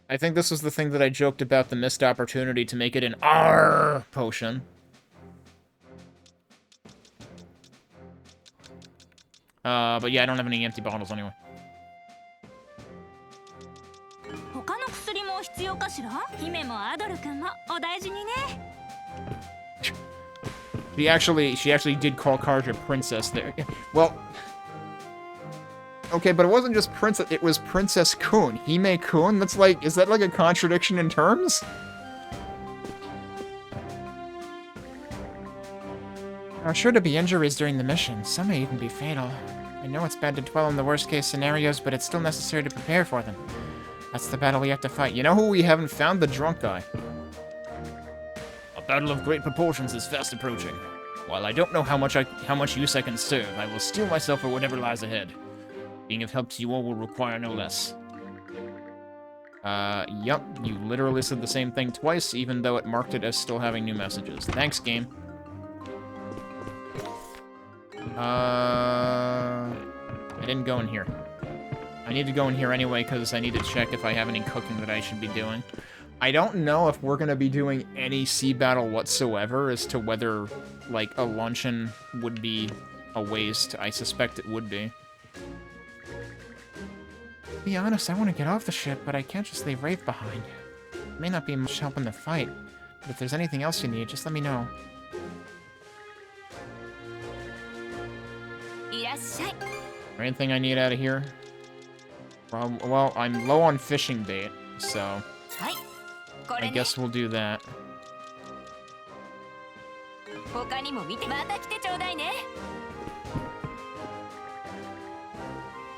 I think this was the thing that I joked about, the missed opportunity to make it an R potion. But yeah, I don't have any empty bottles anyway. She actually did call Karja princess there. Well, okay, but it wasn't just princess, it was Princess Kun. Hime Kun? That's like, is that like a contradiction in terms? There are sure to be injuries during the mission. Some may even be fatal. I know it's bad to dwell on the worst case scenarios, but it's still necessary to prepare for them. That's the battle we have to fight. You know who we haven't found? The drunk guy. A battle of great proportions is fast approaching. While I don't know how much use I can serve, I will steel myself for whatever lies ahead. Being of help to you all will require no less. Yep, you literally said the same thing twice, even though it marked it as still having new messages. Thanks, game. I didn't go in here. I need to go in here anyway, because I need to check if I have any cooking that I should be doing. I don't know if we're going to be doing any sea battle whatsoever as to whether, like, a luncheon would be a waste. I suspect it would be. To be honest, I want to get off the ship, but I can't just leave Rafe behind. It may not be much help in the fight, but if there's anything else you need, just let me know. Anything I need out of here? Well, I'm low on fishing bait, so I guess we'll do that.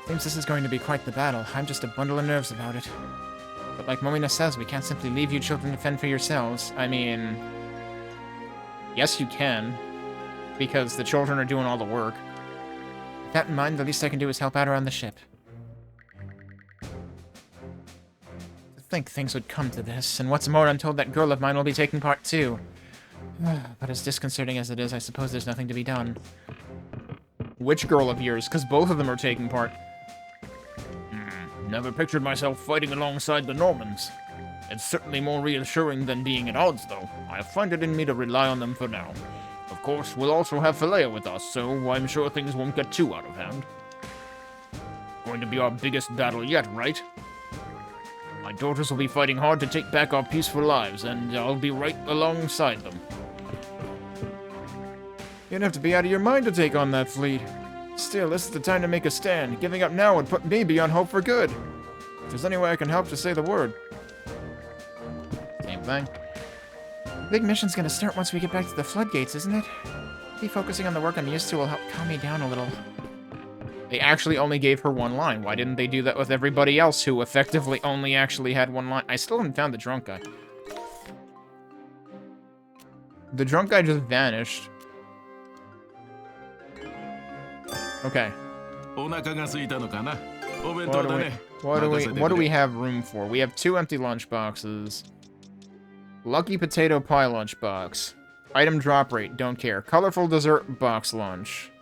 Seems this is going to be quite the battle. I'm just a bundle of nerves about it. But like Momina says, we can't simply leave you children to fend for yourselves. I mean... yes, you can. Because the children are doing all the work. With that in mind, the least I can do is help out around the ship. To think things would come to this, and what's more, I'm told that girl of mine will be taking part too. But as disconcerting as it is, I suppose there's nothing to be done. Which girl of yours? Because both of them are taking part. Never pictured myself fighting alongside the Normans. It's certainly more reassuring than being at odds, though. I find it in me to rely on them for now. Of course, we'll also have Philea with us, so I'm sure things won't get too out of hand. Going to be our biggest battle yet, right? My daughters will be fighting hard to take back our peaceful lives, and I'll be right alongside them. You'd have to be out of your mind to take on that fleet. Still, this is the time to make a stand. Giving up now would put me beyond hope for good. If there's any way I can help, just say the word. Same thing. Big mission's gonna start once we get back to the floodgates, isn't it? Maybe focusing on the work I'm used to will help calm me down a little. They actually only gave her one line. Why didn't they do that with everybody else who effectively only actually had one line? I still haven't found the drunk guy. The drunk guy just vanished. Okay. What do we have room for? We have 2 empty lunch boxes. Lucky potato pie lunch box. Item drop rate, don't care. Colorful dessert box lunch.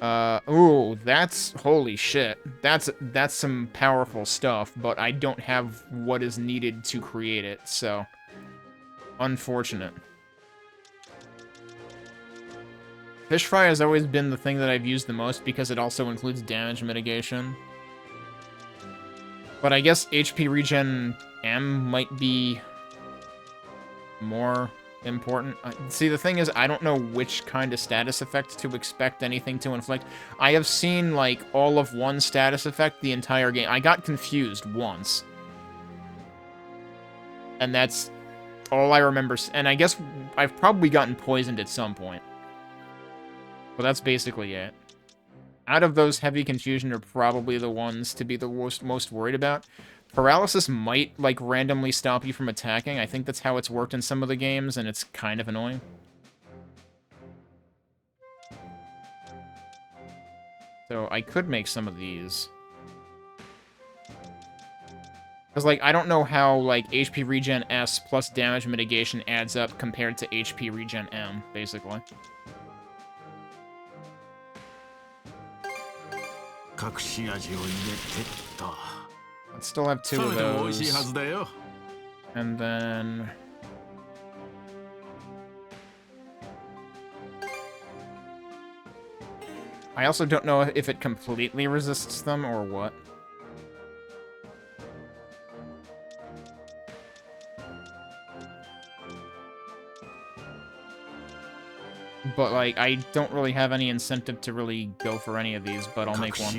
Ooh, that's holy shit. That's some powerful stuff, but I don't have what is needed to create it, so unfortunate. Fish fry has always been the thing that I've used the most because it also includes damage mitigation. But I guess HP regen M might be more important. See, the thing is, I don't know which kind of status effect to expect anything to inflict. I have seen, like, all of one status effect the entire game. I got confused once. And that's all I remember. And I guess I've probably gotten poisoned at some point. But that's basically it. Out of those, Heavy Confusion are probably the ones to be the most worried about. Paralysis might, like, randomly stop you from attacking. I think that's how it's worked in some of the games, and it's kind of annoying. So I could make some of these. Because, like, I don't know how, like, HP regen S plus damage mitigation adds up compared to HP regen M, basically. Let's still have 2 of those. And then... I also don't know if it completely resists them or what. But, like, I don't really have any incentive to really go for any of these, but I'll make one.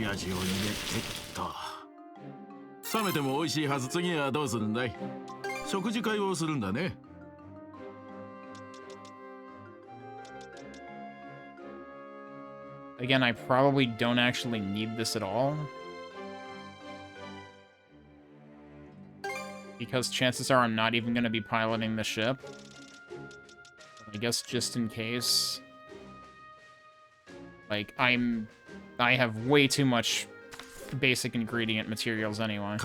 Again, I probably don't actually need this at all. Because chances are I'm not even going to be piloting the ship. I guess just in case. Like, I have way too much basic ingredient materials anyway.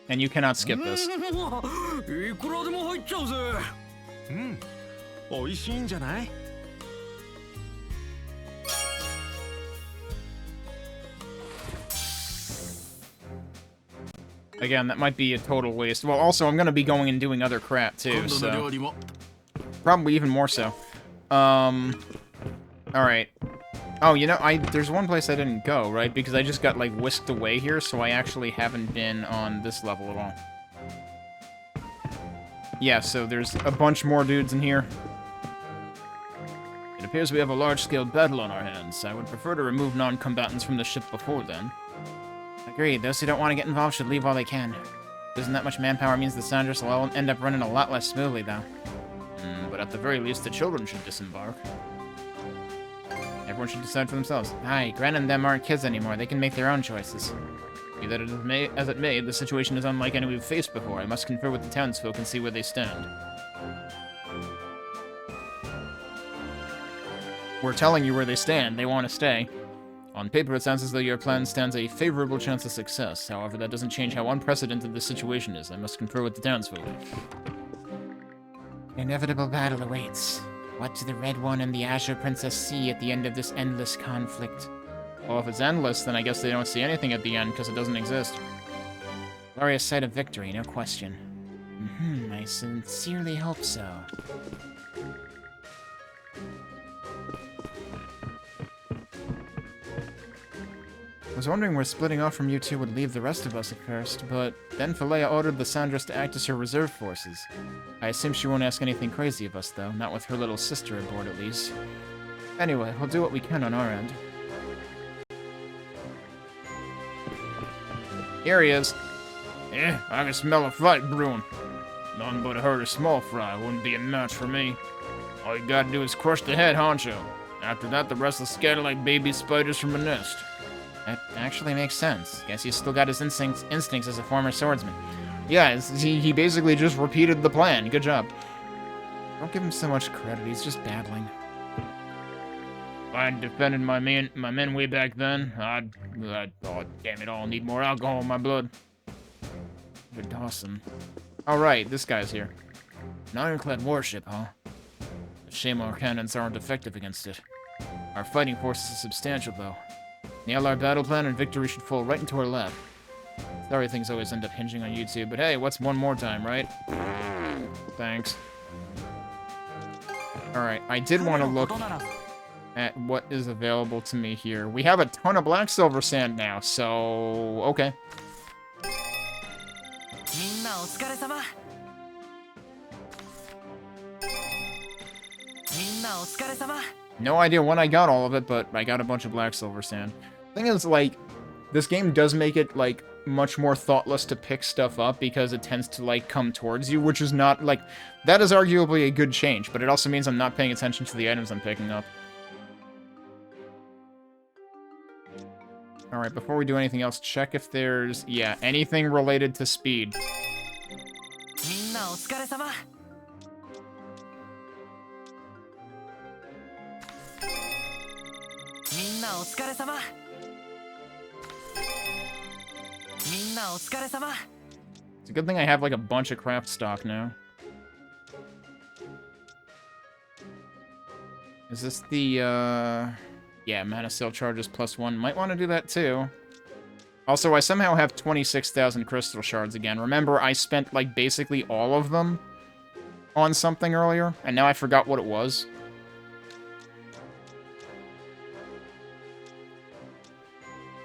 And you cannot skip this. Again, that might be a total waste. Well, also, I'm going to be going and doing other crap, too, so... Probably even more so. Alright. Oh, you know, there's one place I didn't go, right? Because I just got, like, whisked away here, so I actually haven't been on this level at all. Yeah, so there's a bunch more dudes in here. It appears we have a large-scale battle on our hands. I would prefer to remove non-combatants from the ship before then. Agreed. Those who don't want to get involved should leave while they can. Losing that much manpower means the Sandras will end up running a lot less smoothly, though. But at the very least, the children should disembark. Everyone should decide for themselves. Aye, Gran and them aren't kids anymore. They can make their own choices. Be that as it may, the situation is unlike any we've faced before. I must confer with the townsfolk and see where they stand. We're telling you where they stand. They want to stay. On paper, it sounds as though your plan stands a favorable chance of success. However, that doesn't change how unprecedented this situation is. I must confer with the townsfolk. An inevitable battle awaits. What do the Red One and the Azure Princess see at the end of this endless conflict? Well, if it's endless, then I guess they don't see anything at the end, because it doesn't exist. Glorious sight of victory, no question. I sincerely hope so. I was wondering where splitting off from you two would leave the rest of us at first, but then Philea ordered the Sandras to act as her reserve forces. I assume she won't ask anything crazy of us, though, not with her little sister aboard at least. Anyway, we'll do what we can on our end. Here he is. I can smell a fight brewing. None but a herd of small fry wouldn't be a match for me. All you gotta do is crush the head honcho. After that, the rest will scatter like baby spiders from a nest. That actually makes sense. Guess he's still got his instincts as a former swordsman. Yeah, he basically just repeated the plan. Good job. Don't give him so much credit. He's just babbling. If I had defended my men way back then, oh, damn it all, need more alcohol in my blood. Good Dawson. Alright, this guy's here. An ironclad warship, huh? A shame our cannons aren't effective against it. Our fighting force is substantial, though. Nail our battle plan and victory should fall right into our lap. Sorry things always end up hinging on you two, but hey, what's one more time, right? Thanks. Alright, I did want to look at what is available to me here. We have a ton of black silver sand now, so okay. No idea when I got all of it, but I got a bunch of black silver sand. Thing is, like, this game does make it, like, much more thoughtless to pick stuff up because it tends to, like, come towards you, which is not, like, that is arguably a good change, but it also means I'm not paying attention to the items I'm picking up. Alright, before we do anything else, check if there's, yeah, anything related to speed. It's a good thing I have, like, a bunch of craft stock now. Is this the, yeah, mana cell charges +1. Might want to do that, too. Also, I somehow have 26,000 crystal shards again. Remember, I spent, like, basically all of them on something earlier, and now I forgot what it was.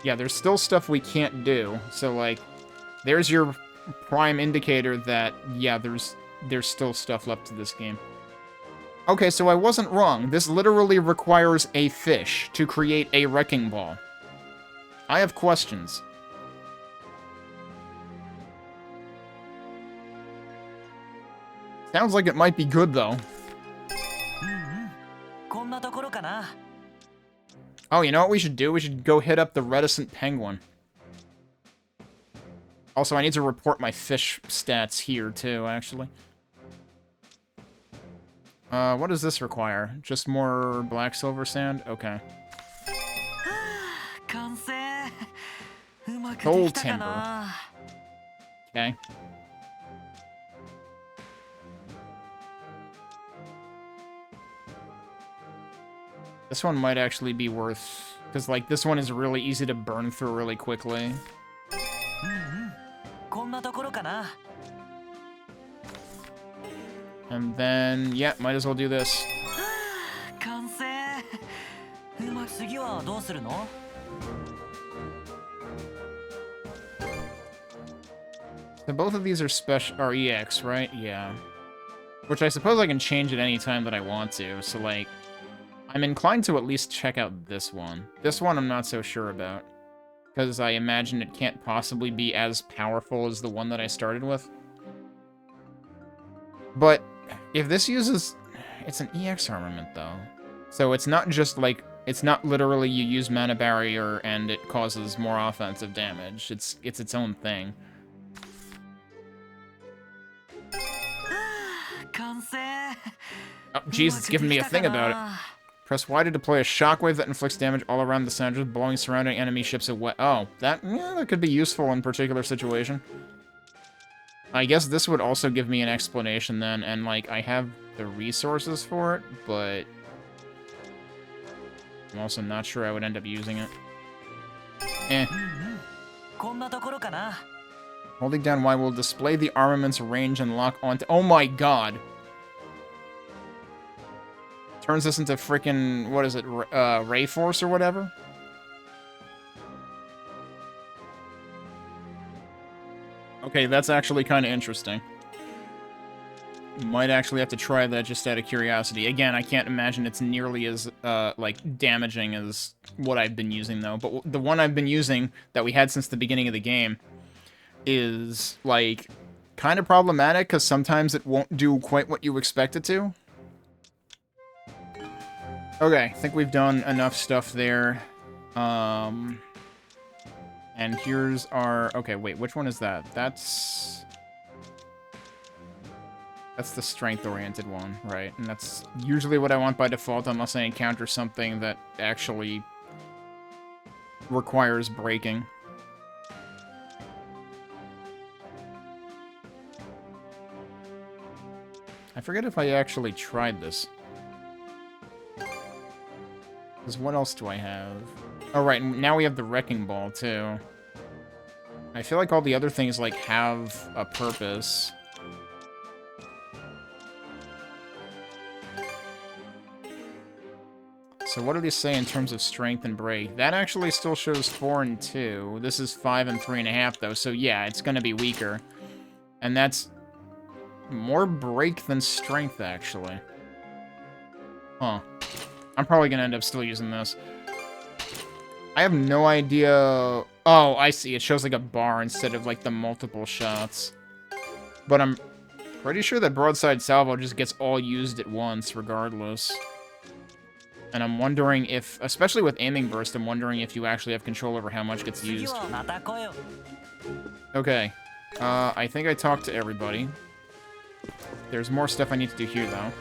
Yeah, there's still stuff we can't do, so, like, there's your prime indicator that, yeah, there's still stuff left to this game. Okay, so I wasn't wrong. This literally requires a fish to create a wrecking ball. I have questions. Sounds like it might be good, though. Oh, you know what we should do? We should go hit up the reticent penguin. Also, I need to report my fish stats here, too, actually. What does this require? Just more black silver sand? Okay. Coal timber. Okay. This one might actually be worth... Because, like, this one is really easy to burn through really quickly. And then, yeah, might as well do this. So both of these are EX, right? Yeah. Which I suppose I can change at any time that I want to, so, like... I'm inclined to at least check out this one. This one I'm not so sure about. Because I imagine it can't possibly be as powerful as the one that I started with. But if this uses... It's an EX armament, though. So it's not just like... It's not literally you use mana barrier and it causes more offensive damage. It's its own thing. Oh, jeez, it's giving me a thing about it. Press Y to deploy a shockwave that inflicts damage all around the Sandras, blowing surrounding enemy ships away. Oh, that could be useful in a particular situation. I guess this would also give me an explanation then, and like, I have the resources for it, but I'm also not sure I would end up using it. Eh. Holding down Y will display the armament's range and lock onto... Oh my god! Turns this into freaking... What is it? Ray Force or whatever? Okay, that's actually kind of interesting. Might actually have to try that just out of curiosity. Again, I can't imagine it's nearly as, like, damaging as what I've been using, though. But the one I've been using, that we had since the beginning of the game, is, like, kind of problematic, because sometimes it won't do quite what you expect it to. Okay, I think we've done enough stuff there. And here's our... Okay, wait, which one is that? That's the strength-oriented one, right? And that's usually what I want by default, unless I encounter something that actually requires breaking. I forget if I actually tried this. Because what else do I have? Oh, right, now we have the Wrecking Ball, too. I feel like all the other things, like, have a purpose. So what do they say in terms of strength and break? That actually still shows 4 and 2. This is 5 and 3.5, though, so yeah, it's gonna be weaker. And that's more break than strength, actually. Huh. I'm probably gonna end up still using this. I have no idea... Oh, I see. It shows like a bar instead of like the multiple shots. But I'm pretty sure that broadside salvo just gets all used at once, regardless. And I'm wondering if, especially with aiming burst, I'm wondering if you actually have control over how much gets used. Okay. I think I talked to everybody. There's more stuff I need to do here, though.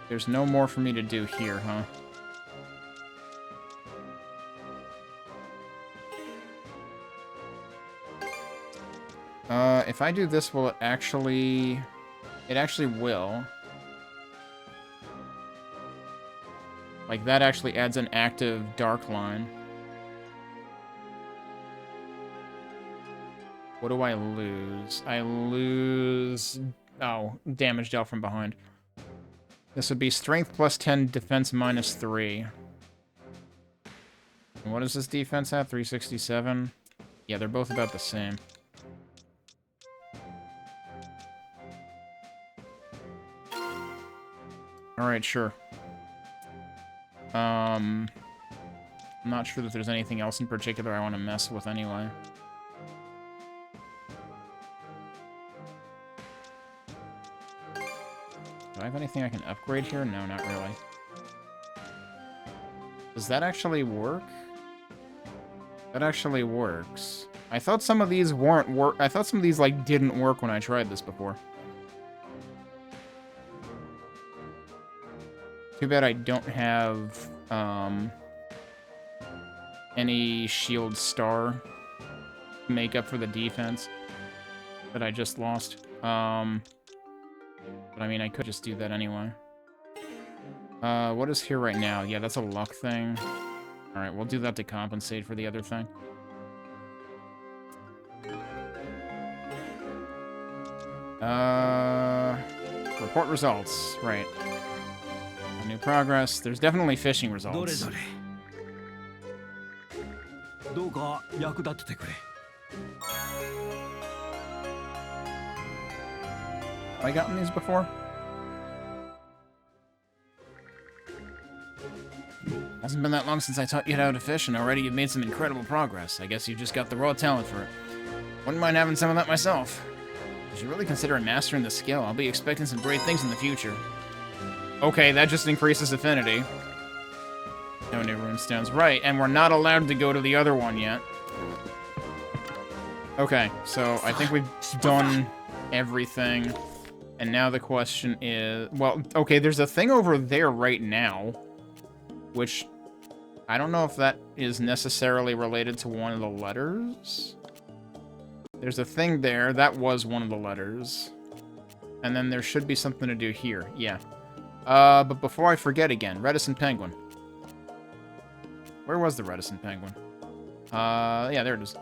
There's no more for me to do here, huh? If I do this, will it actually... It actually will. Like, that actually adds an active dark line. What do I lose? I lose... Oh, damage dealt from behind. This would be strength plus 10, defense minus 3. And what is this defense at? 367? Yeah, they're both about the same. Alright, sure. I'm not sure that there's anything else in particular I want to mess with anyway. Do I have anything I can upgrade here? No, not really. Does that actually work? That actually works. I thought some of these weren't I thought some of these, like, didn't work when I tried this before. Too bad I don't have, any shield star to make up for the defense that I just lost. But I mean, I could just do that anyway. What is here right now? Yeah, that's a luck thing. Alright, we'll do that to compensate for the other thing. Report results. Right. New progress. There's definitely fishing results. Have I gotten these before? Hasn't been that long since I taught you how to fish, and already you've made some incredible progress. I guess you've just got the raw talent for it. Wouldn't mind having some of that myself. You should really consider mastering the skill. I'll be expecting some great things in the future. Okay, that just increases affinity. No new runestones. Right, and we're not allowed to go to the other one yet. Okay, so I think we've done everything. And now the question is... Well, okay, there's a thing over there right now. Which... I don't know if that is necessarily related to one of the letters. There's a thing there. That was one of the letters. And then there should be something to do here. Yeah. But before I forget again, reticent penguin. Where was the reticent penguin? Yeah, there it is.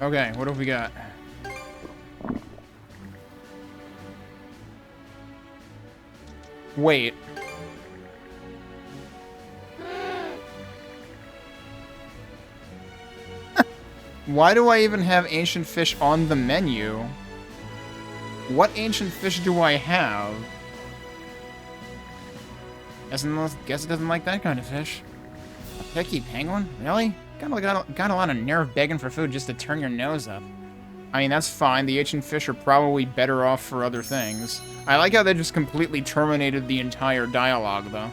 Okay, what have we got? Wait. Why do I even have ancient fish on the menu? What ancient fish do I have? Guess it doesn't like that kind of fish. A picky penguin? Really? Got a lot of nerve begging for food just to turn your nose up. I mean, that's fine. The ancient fish are probably better off for other things. I like how they just completely terminated the entire dialogue, though.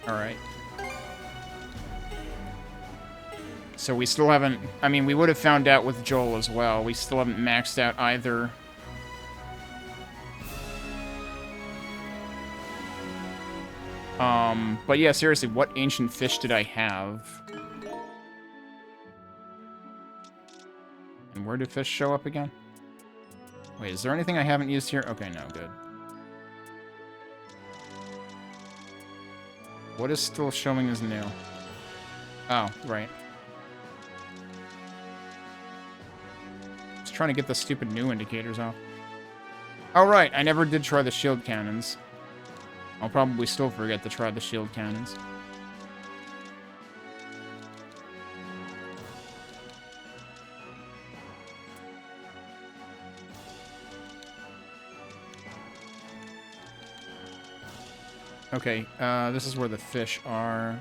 Alright. So we still haven't... I mean, we would have found out with Joel as well. We still haven't maxed out either... But yeah, seriously, what ancient fish did I have? And where do fish show up again? Wait, is there anything I haven't used here? Okay, no, good. What is still showing as new? Oh, right. Just trying to get the stupid new indicators off. Oh, right, I never did try the shield cannons. I'll probably still forget to try the shield cannons. Okay, this is where the fish are.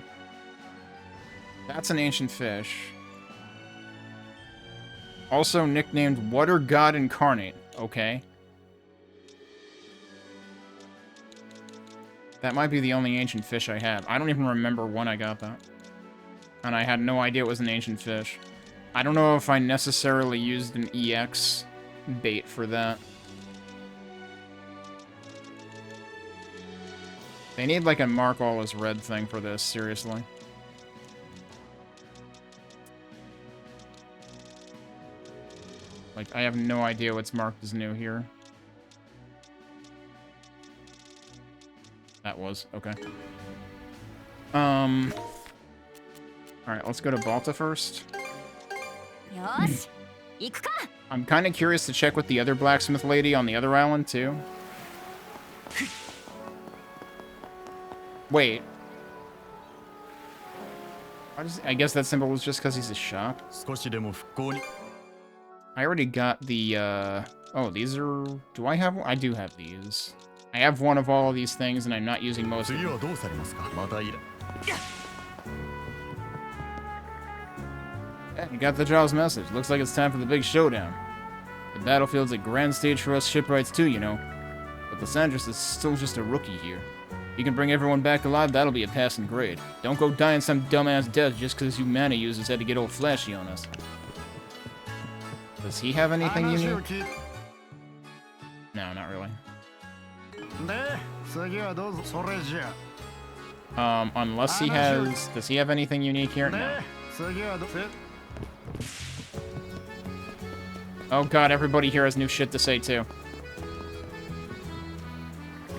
That's an ancient fish. Also nicknamed Water God Incarnate. Okay. That might be the only ancient fish I have. I don't even remember when I got that. And I had no idea it was an ancient fish. I don't know if I necessarily used an EX bait for that. They need like a mark all as red thing for this, seriously. Like, I have no idea what's marked as new here. That was, okay. Alright, let's go to Balta first. I'm kind of curious to check with the other blacksmith lady on the other island, too. Wait. I guess that symbol was just because he's a shock. I already got the, oh, these are... Do I have one? I do have these. I have one of all of these things, and I'm not using most of them. Yeah, you got the Jarl's message. Looks like it's time for the big showdown. The battlefield's a grand stage for us shipwrights too, you know. But the Sandras is still just a rookie here. If you can bring everyone back alive, that'll be a passing grade. Don't go dying some dumbass death just because humana users had to get all flashy on us. Does he have anything unique? No, not really. Unless he has... Does he have anything unique here? No. Oh god, everybody here has new shit to say too.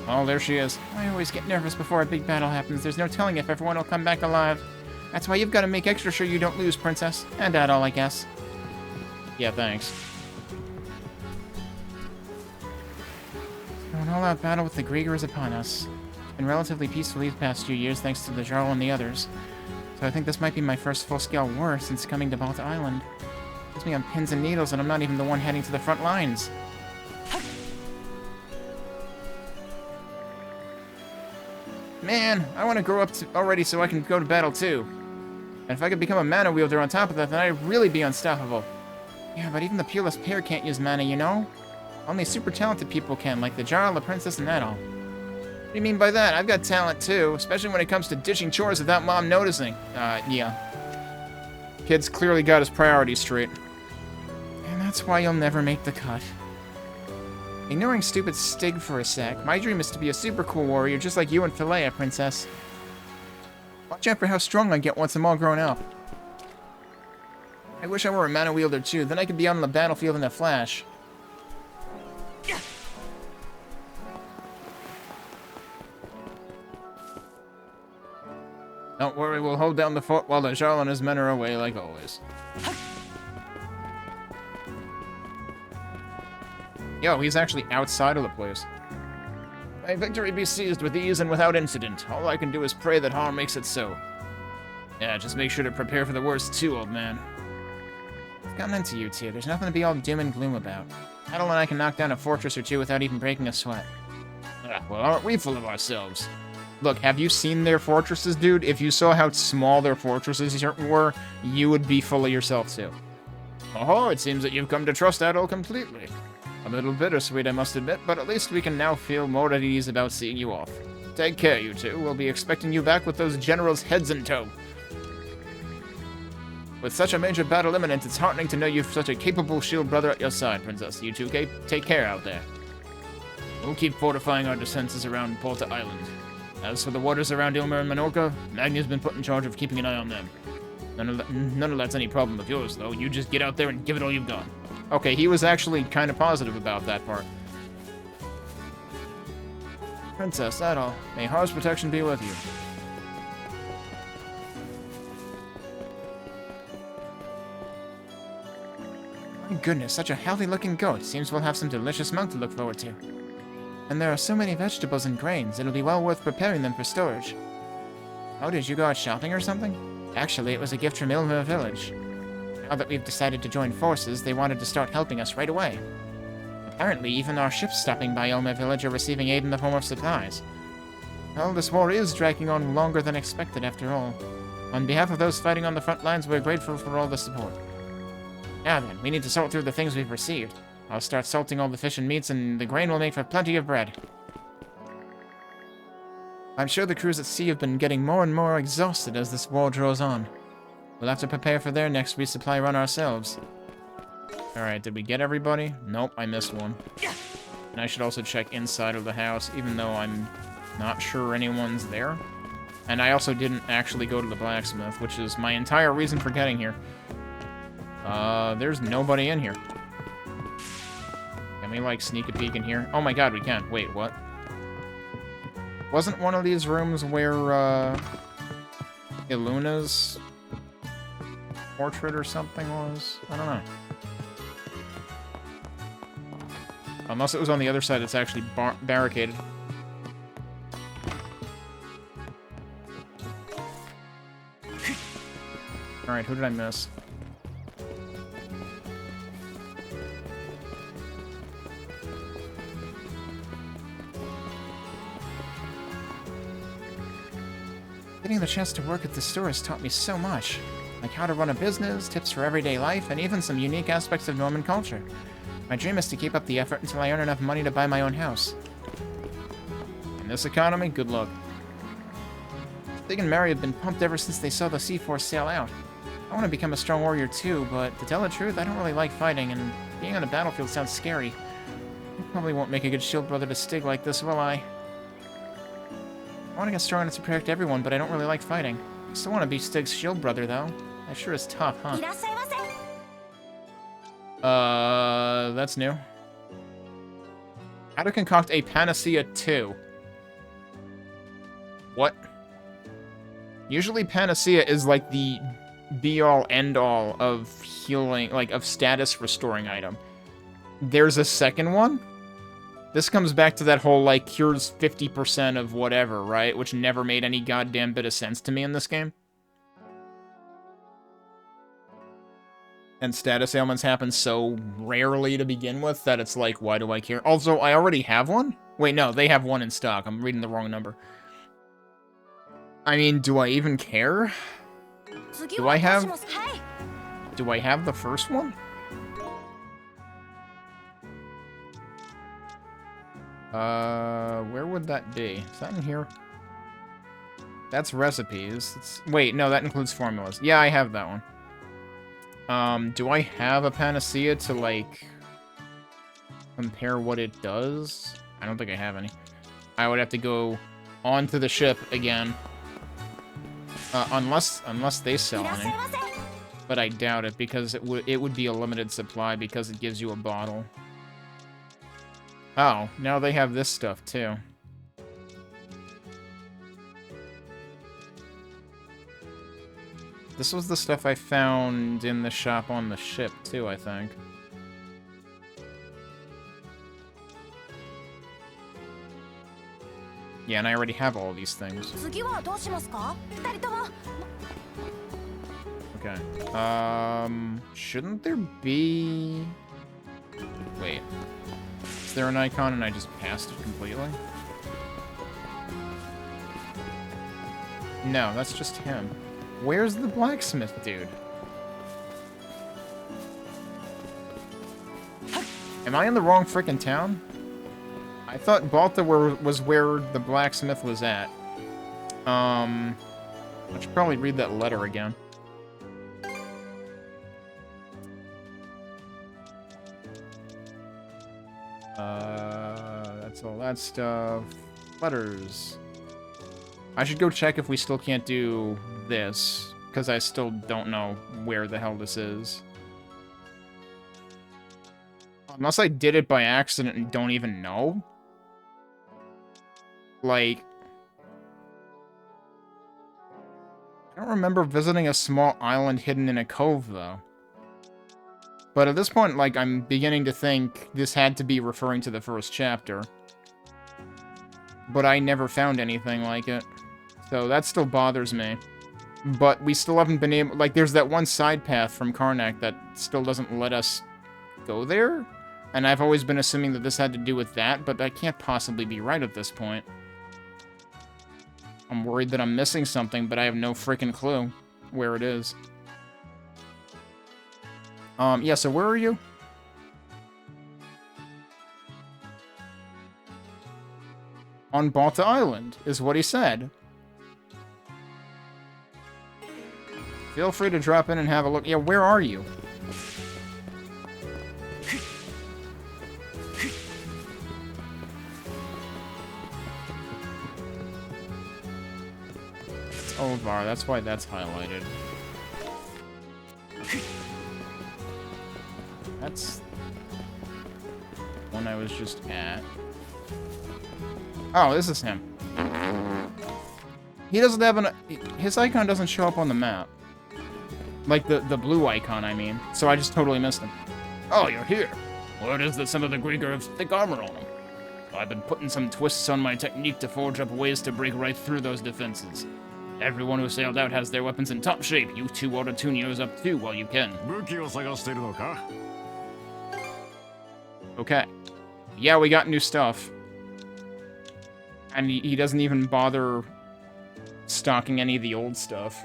Oh, there she is. I always get nervous before a big battle happens. There's no telling if everyone will come back alive. That's why you've got to make extra sure you don't lose, Princess. And Adol, I guess. Yeah, thanks. An all-out battle with the Griegr is upon us. It's been relatively peaceful these past few years thanks to the Jarl and the others. So I think this might be my first full-scale war since coming to Balta Island. Puts me on pins and needles, and I'm not even the one heading to the front lines. Man, I want to grow up already so I can go to battle too. And if I could become a mana wielder on top of that, then I'd really be unstoppable. Yeah, but even the peerless pair can't use mana, you know? Only super talented people can, like the Jarl, the Princess, and Adol. What do you mean by that? I've got talent too, especially when it comes to ditching chores without Mom noticing. Yeah. Kid's clearly got his priorities straight. And that's why you'll never make the cut. Ignoring stupid Stig for a sec, my dream is to be a super cool warrior just like you and Philea, Princess. Watch out for how strong I get once I'm all grown up. I wish I were a mana wielder too, then I could be out on the battlefield in a flash. Don't worry, we'll hold down the fort while the Jarl and his men are away, like always. Yo, he's actually outside of the place. May victory be seized with ease and without incident. All I can do is pray that harm makes it so. Yeah, just make sure to prepare for the worst too, old man. I've gotten into you two. There's nothing to be all doom and gloom about. Adol and I can knock down a fortress or two without even breaking a sweat. Well, aren't we full of ourselves? Look, have you seen their fortresses, dude? If you saw how small their fortresses were, you would be full of yourself too. Oh, it seems that you've come to trust Adol completely. A little bittersweet, I must admit, but at least we can now feel more at ease about seeing you off. Take care, you two. We'll be expecting you back with those generals' heads in tow. With such a major battle imminent, it's heartening to know you've such a capable shield brother at your side, Princess. You two take care out there. We'll keep fortifying our defenses around Balta Island. As for the waters around Ilmer and Menorca, Magnia's been put in charge of keeping an eye on them. None of that's any problem of yours, though. You just get out there and give it all you've got. Okay, he was actually kind of positive about that part. Princess, Adol, may Har's protection be with you. My goodness, such a healthy-looking goat. Seems we'll have some delicious milk to look forward to. And there are so many vegetables and grains, it'll be well worth preparing them for storage. Oh, did you go out shopping or something? Actually, it was a gift from Ilmer Village. Now that we've decided to join forces, they wanted to start helping us right away. Apparently, even our ships stopping by Ilmer Village are receiving aid in the form of supplies. Well, this war is dragging on longer than expected after all. On behalf of those fighting on the front lines, we're grateful for all the support. Now then, we need to sort through the things we've received. I'll start salting all the fish and meats, and the grain will make for plenty of bread. I'm sure the crews at sea have been getting more and more exhausted as this war draws on. We'll have to prepare for their next resupply run ourselves. Alright, did we get everybody? Nope, I missed one. And I should also check inside of the house, even though I'm not sure anyone's there. And I also didn't actually go to the blacksmith, which is my entire reason for getting here. There's nobody in here. Can we, like, sneak a peek in here? Oh my god, we can. Wait, what? Wasn't one of these rooms where, Iluna's portrait or something was? I don't know. Unless it was on the other side, it's actually barricaded. Alright, who did I miss? Getting the chance to work at the store has taught me so much. Like how to run a business, tips for everyday life, and even some unique aspects of Norman culture. My dream is to keep up the effort until I earn enough money to buy my own house. In this economy, good luck. Stig and Mary have been pumped ever since they saw the Sea Force sail out. I want to become a strong warrior too, but to tell the truth, I don't really like fighting, and being on a battlefield sounds scary. I probably won't make a good shield brother to Stig like this, will I? I want to get strong enough to protect everyone, but I don't really like fighting. I still want to be Stig's shield brother, though. That sure is tough, huh? That's new. How to concoct a panacea 2. What? Usually panacea is like the be-all, end-all of healing, like, of status restoring item. There's a second one? This comes back to that whole, like, cures 50% of whatever, right? Which never made any goddamn bit of sense to me in this game. And status ailments happen so rarely to begin with that it's like, why do I care? Also, I already have one? Wait, no, they have one in stock. I'm reading the wrong number. I mean, do I even care? Do I have the first one? Where would that be? Is that in here? That's recipes. Wait, no, that includes formulas. Yeah, I have that one. Do I have a panacea to, like, compare what it does? I don't think I have any. I would have to go onto the ship again. Unless they sell any. But I doubt it, because it would be a limited supply because it gives you a bottle. Oh, now they have this stuff, too. This was the stuff I found in the shop on the ship, too, I think. Yeah, and I already have all these things. Okay. Shouldn't there be... Wait. Is there an icon and I just passed it completely? No, that's just him. Where's the blacksmith dude? Am I in the wrong frickin' town? I thought Balta was where the blacksmith was at. I should probably read that letter again. That's all that stuff. Letters. I should go check if we still can't do this, because I still don't know where the hell this is. Unless I did it by accident and don't even know. Like... I don't remember visiting a small island hidden in a cove, though. But at this point, like, I'm beginning to think this had to be referring to the first chapter. But I never found anything like it. So that still bothers me. But we still haven't been able... Like, there's that one side path from Karnak that still doesn't let us go there? And I've always been assuming that this had to do with that, but that can't possibly be right at this point. I'm worried that I'm missing something, but I have no freaking clue where it is. Yeah, so where are you? On Balta Island, is what he said. Feel free to drop in and have a look. Yeah, where are you? It's Ovar, that's why that's highlighted. That's one I was just at. Oh, this is him. He doesn't have an... His icon doesn't show up on the map. Like the blue icon, I mean. So I just totally missed him. Oh, you're here. Word is that some of the Griegr have thick armor on them. I've been putting some twists on my technique to forge up ways to break right through those defenses. Everyone who sailed out has their weapons in top shape. You two ought to tune yours up too while you can. Okay. Yeah, we got new stuff. And he doesn't even bother stocking any of the old stuff.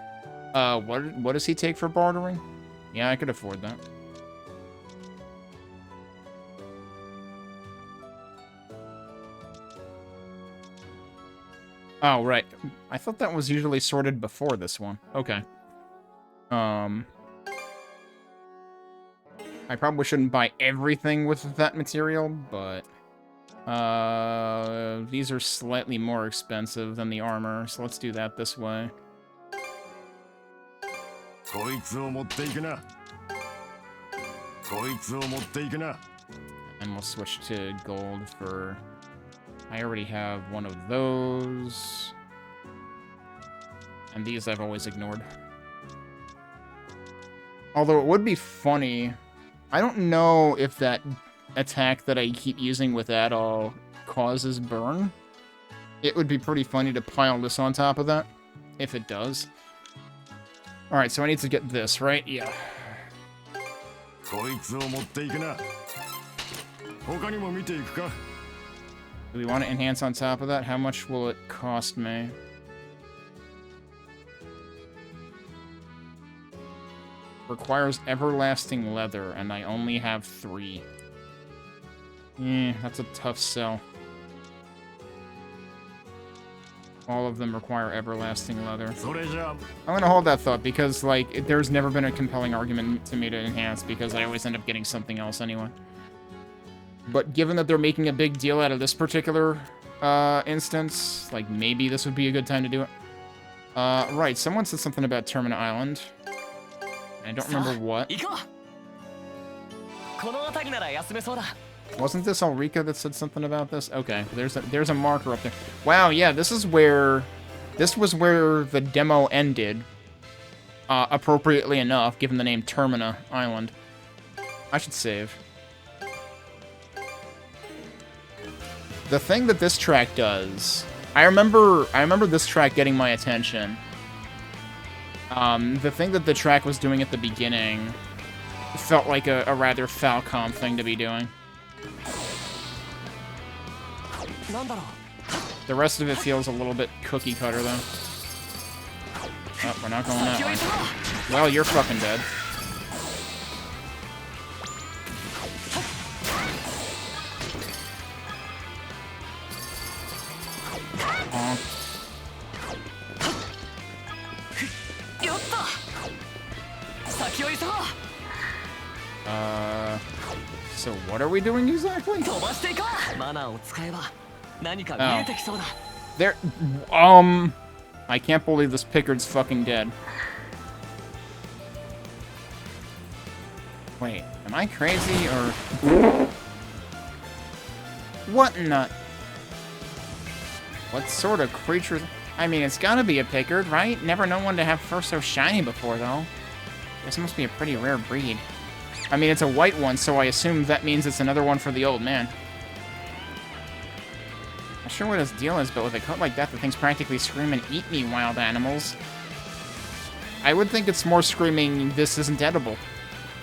What does he take for bartering? Yeah, I could afford that. Oh, right. I thought that was usually sorted before this one. Okay. I probably shouldn't buy everything with that material, but... these are slightly more expensive than the armor, so let's do that this way. And we'll switch to gold for... I already have one of those. And these I've always ignored. Although it would be funny... I don't know if that attack that I keep using with Adol causes burn. It would be pretty funny to pile this on top of that, if it does. Alright, so I need to get this, right? Yeah. こいつを持っていくな。他にも見ていくか。Do we want to enhance on top of that? How much will it cost me? Requires everlasting leather, and I only have 3. That's a tough sell. All of them require everlasting leather. I'm gonna hold that thought, because, like, there's never been a compelling argument to me to enhance, because I always end up getting something else anyway. But given that they're making a big deal out of this particular instance, like, maybe this would be a good time to do it. Right, someone said something about Termina Island. I don't remember what. Wasn't this Ulrika that said something about this? Okay, there's a marker up there. Wow, yeah, this was where the demo ended. Appropriately enough, given the name Termina Island. I should save. The thing that this track does, I remember this track getting my attention. The thing that the track was doing at the beginning felt like a rather Falcom thing to be doing. The rest of it feels a little bit cookie cutter, though. Oh, we're not going that way. Well, you're fucking dead. So what are we doing exactly? Oh. There, I can't believe this Pickard's fucking dead. Wait, am I crazy or... What in the... What sort of creature... I mean, it's gotta be a Pickard, right? Never known one to have fur so shiny before, though. This must be a pretty rare breed. I mean, it's a white one, so I assume that means it's another one for the old man. Not sure what his deal is, but with a coat like that, the thing's practically screaming, "Eat me, wild animals." I would think it's more screaming, "This isn't edible."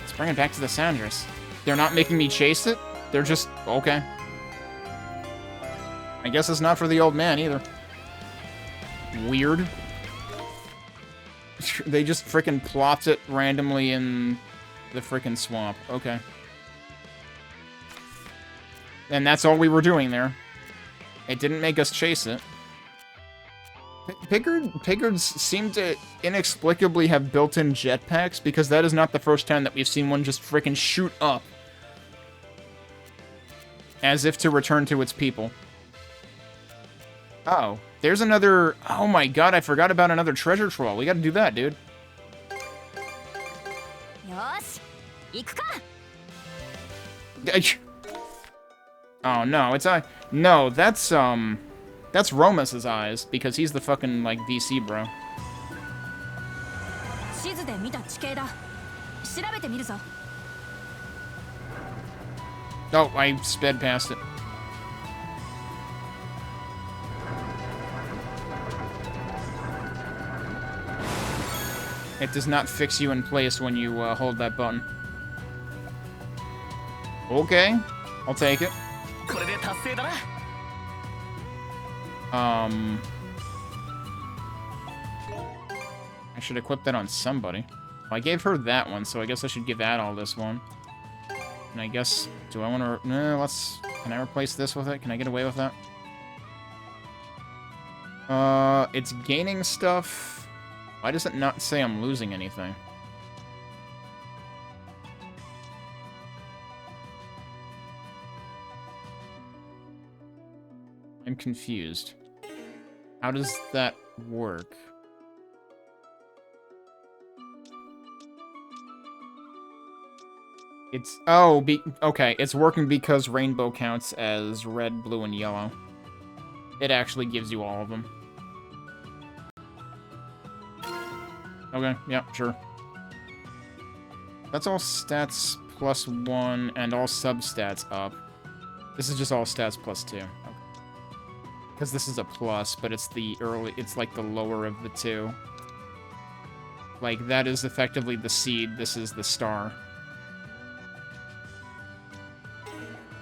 Let's bring it back to the Sandras. They're not making me chase it? They're just... okay. I guess it's not for the old man, either. Weird. They just frickin' plopped it randomly in the frickin' swamp. Okay. And that's all we were doing there. It didn't make us chase it. Pickards seem to inexplicably have built-in jetpacks, because that is not the first time that we've seen one just frickin' shoot up. As if to return to its people. Uh-oh. There's another... Oh my god, I forgot about another treasure troll. We gotta do that, dude. Oh no, it's a... No, that's Romus's eyes, because he's the fucking, like, DC bro. Oh, I sped past it. It does not fix you in place when you hold that button. Okay, I'll take it. I should equip that on somebody. Well, I gave her that one, so I guess I should give Adol this one. And I guess, do I want to... No, let's... Can I replace this with it? Can I get away with that? It's gaining stuff. Why does it not say I'm losing anything? I'm confused. How does that work? It's... Oh, okay, it's working because rainbow counts as red, blue, and yellow. It actually gives you all of them. Okay, yeah, sure. That's all stats plus 1 and all substats up. This is just all stats plus 2. Okay. Because this is a plus, but it's the it's like the lower of the two. Like, that is effectively the seed, this is the star.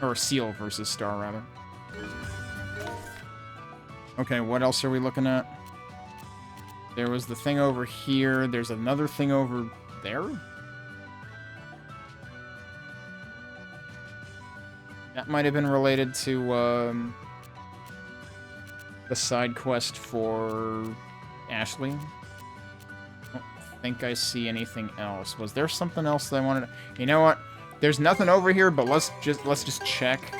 Or seal versus star, rather. Okay, what else are we looking at? There was the thing over here. There's another thing over there? That might have been related to, the side quest for Ashley. I don't think I see anything else. Was there something else that I wanted to... You know what? There's nothing over here, but let's just check.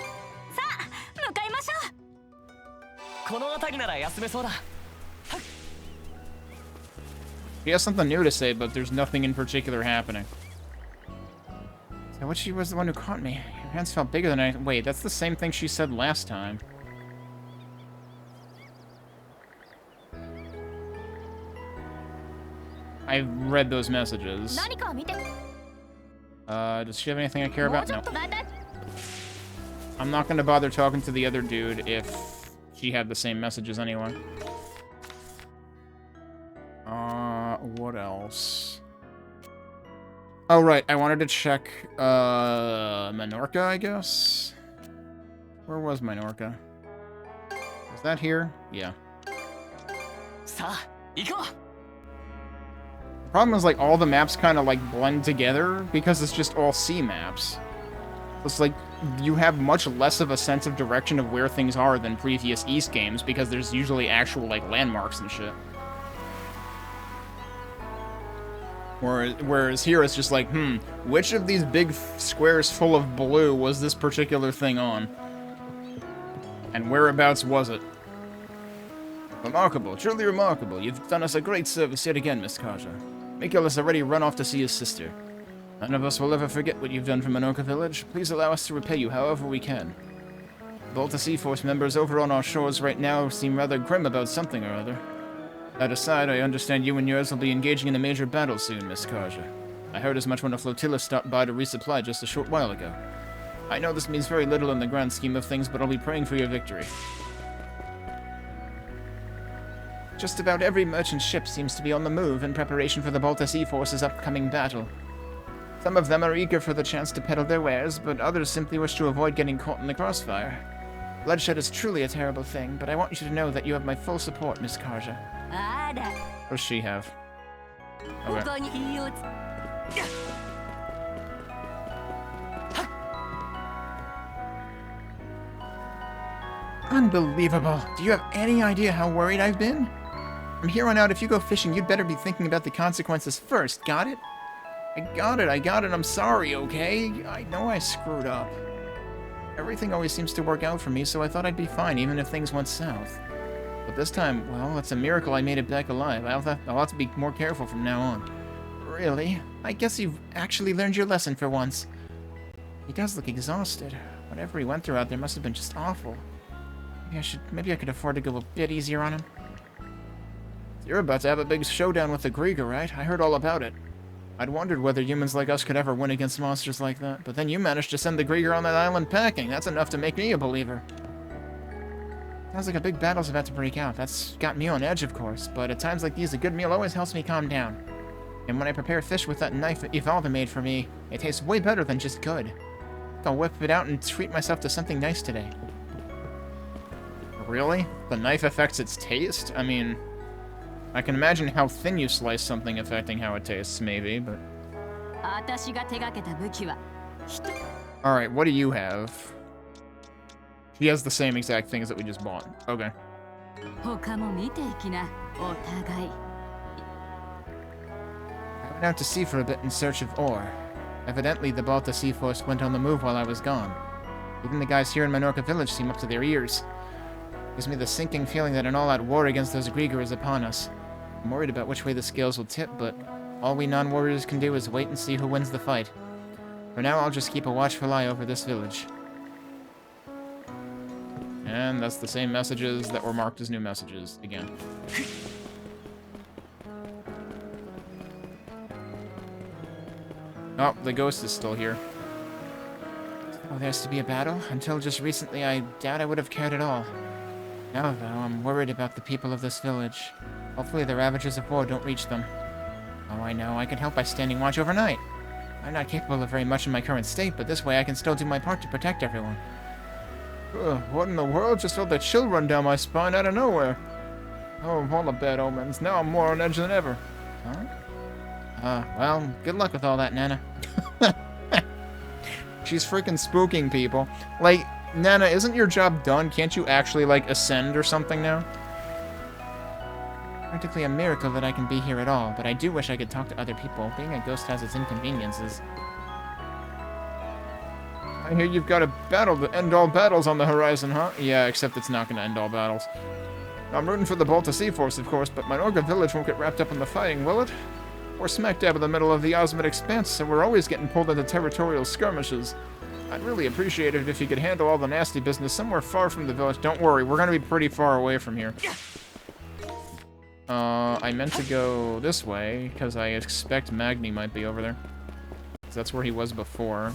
He has something new to say, but there's nothing in particular happening. So what, she was the one who caught me? Your hands felt bigger than I... Wait, that's the same thing she said last time. I read those messages. Does she have anything I care about? No. I'm not gonna bother talking to the other dude if she had the same messages anyway. What else? Oh, right. I wanted to check, Minorca, I guess? Where was Minorca? Was that here? Yeah. The problem is, like, all the maps kind of, like, blend together because it's just all sea maps. It's like, you have much less of a sense of direction of where things are than previous East games because there's usually actual, like, landmarks and shit. Whereas here it's just like, which of these big squares full of blue was this particular thing on? And whereabouts was it? Remarkable, truly remarkable. You've done us a great service yet again, Miss Karja. Mikkel has already run off to see his sister. None of us will ever forget what you've done for Minorca Village. Please allow us to repay you however we can. The Volta Sea Force members over on our shores right now seem rather grim about something or other. That aside, I understand you and yours will be engaging in a major battle soon, Miss Karja. I heard as much when a flotilla stopped by to resupply just a short while ago. I know this means very little in the grand scheme of things, but I'll be praying for your victory. Just about every merchant ship seems to be on the move in preparation for the Volta Sea Force's upcoming battle. Some of them are eager for the chance to peddle their wares, but others simply wish to avoid getting caught in the crossfire. Bloodshed is truly a terrible thing, but I want you to know that you have my full support, Miss Karja. What does she have? Okay. Unbelievable. Do you have any idea how worried I've been? From here on out, if you go fishing, you'd better be thinking about the consequences first. Got it? I got it. I'm sorry, okay? I know I screwed up. Everything always seems to work out for me, so I thought I'd be fine, even if things went south. But this time, well, it's a miracle I made it back alive. I'll have to be more careful from now on. Really? I guess you've actually learned your lesson for once. He does look exhausted. Whatever he went through out there must have been just awful. Maybe I could afford to go a bit easier on him. You're about to have a big showdown with the Griegr, right? I heard all about it. I'd wondered whether humans like us could ever win against monsters like that, but then you managed to send the Griegr on that island packing. That's enough to make me a believer. Sounds like a big battle's about to break out. That's got me on edge, of course, but at times like these, a good meal always helps me calm down. And when I prepare fish with that knife Evalda made for me, it tastes way better than just good. I'll whip it out and treat myself to something nice today. Really? The knife affects its taste? I mean, I can imagine how thin you slice something affecting how it tastes, maybe, but... Alright, what do you have? She has the same exact things that we just bought. Okay. I went out to sea for a bit in search of ore. Evidently, the Volta Sea Force went on the move while I was gone. Even the guys here in Minorca Village seem up to their ears. Gives me the sinking feeling that an all-out war against those Griegr is upon us. I'm worried about which way the scales will tip, but all we non-warriors can do is wait and see who wins the fight. For now, I'll just keep a watchful eye over this village. And that's the same messages that were marked as new messages again. Oh, the ghost is still here. Oh, there's to be a battle? Until just recently, I doubt I would have cared at all. Now, though, I'm worried about the people of this village. Hopefully the ravages of war don't reach them. Oh, I know, I can help by standing watch overnight. I'm not capable of very much in my current state, but this way I can still do my part to protect everyone. What in the world? Just felt that chill run down my spine out of nowhere. Oh, all the bad omens. Now I'm more on edge than ever. Huh? Well, good luck with all that, Nana. She's freaking spooking people. Like, Nana, isn't your job done? Can't you actually, like, ascend or something now? Practically a miracle that I can be here at all, but I do wish I could talk to other people. Being a ghost has its inconveniences. I hear you've got a battle to end all battles on the horizon, huh? Yeah, except it's not going to end all battles. I'm rooting for the Balta Sea Force, of course, but Minorca Village won't get wrapped up in the fighting, will it? We're smack dab in the middle of the Osmid Expanse, so we're always getting pulled into territorial skirmishes. I'd really appreciate it if you could handle all the nasty business somewhere far from the village. Don't worry, we're going to be pretty far away from here. I meant to go this way, because I expect Magni might be over there. That's where he was before.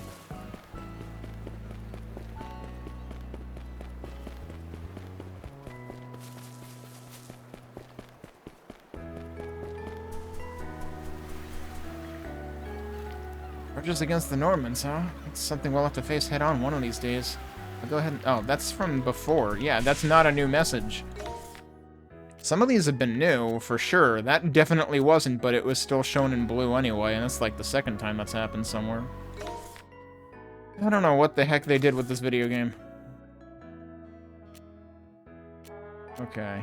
Grudges against the Normans, huh? It's something we'll have to face head-on one of these days. I'll go ahead and... Oh, that's from before. Yeah, that's not a new message. Some of these have been new, for sure. That definitely wasn't, but it was still shown in blue anyway, and that's like the second time that's happened somewhere. I don't know what the heck they did with this video game. Okay,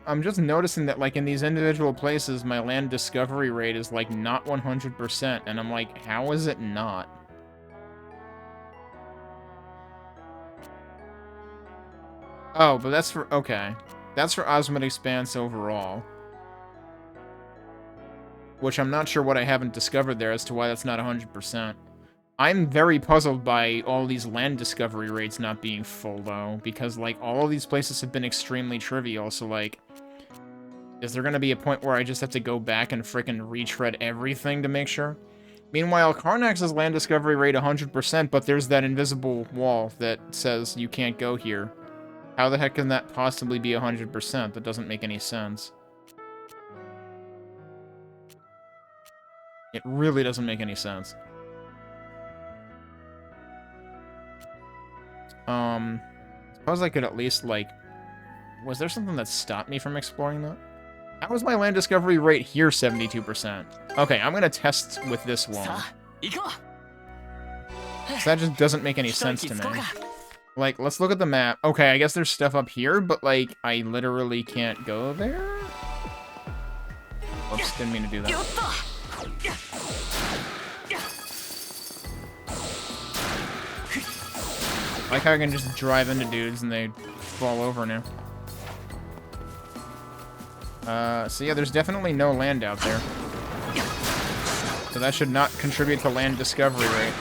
I'm just noticing that, like, in these individual places, my land discovery rate is, like, not 100%, and I'm like, how is it not? Oh, but that's for... Okay. That's for Osmid Expanse overall. Which I'm not sure what I haven't discovered there as to why that's not 100%. I'm very puzzled by all these land discovery rates not being full, though, because, like, all of these places have been extremely trivial, so, like, is there gonna be a point where I just have to go back and frickin' retread everything to make sure? Meanwhile, Karnax's land discovery rate 100%, but there's that invisible wall that says you can't go here. How the heck can that possibly be 100%? That doesn't make any sense. It really doesn't make any sense. Suppose I could at least, like... Was there something that stopped me from exploring that? How was my land discovery rate here 72%? Okay, I'm gonna test with this one. That just doesn't make any sense to me. Like, let's look at the map. Okay, I guess there's stuff up here, but, like, I literally can't go there? Oops, didn't mean to do that. I like how I can just drive into dudes and they fall over now. So yeah, there's definitely no land out there. So that should not contribute to land discovery rate.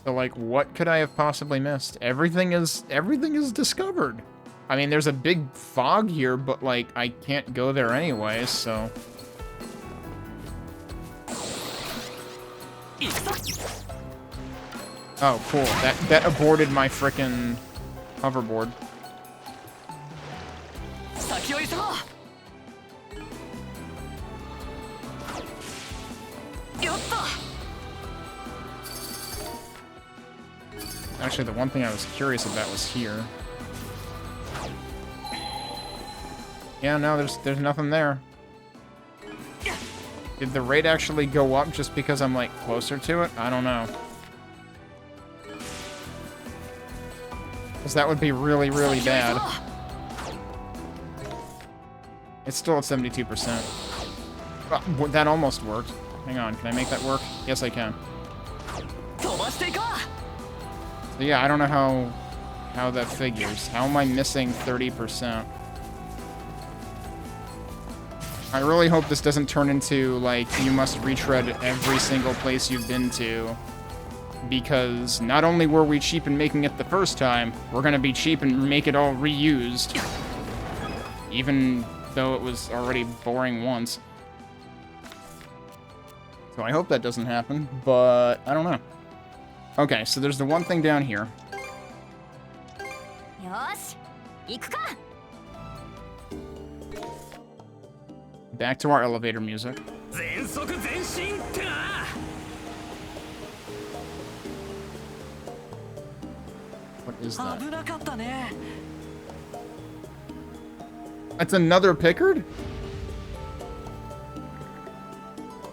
So, like, what could I have possibly missed? Everything is discovered. I mean, there's a big fog here, but, like, I can't go there anyways, so... Oh, cool. That aborted my frickin' hoverboard. Actually, the one thing I was curious about was here. Yeah, no, there's nothing there. Did the rate actually go up just because I'm, like, closer to it? I don't know. Because that would be really, really bad. It's still at 72%. Oh, that almost worked. Hang on, can I make that work? Yes, I can. So yeah, I don't know how that figures. How am I missing 30%? I really hope this doesn't turn into, like, you must retread every single place you've been to. Because not only were we cheap in making it the first time, we're gonna be cheap and make it all reused. Even though it was already boring once. So I hope that doesn't happen, but I don't know. Okay, so there's the one thing down here. Back to our elevator music. What is that? That's another Pickard?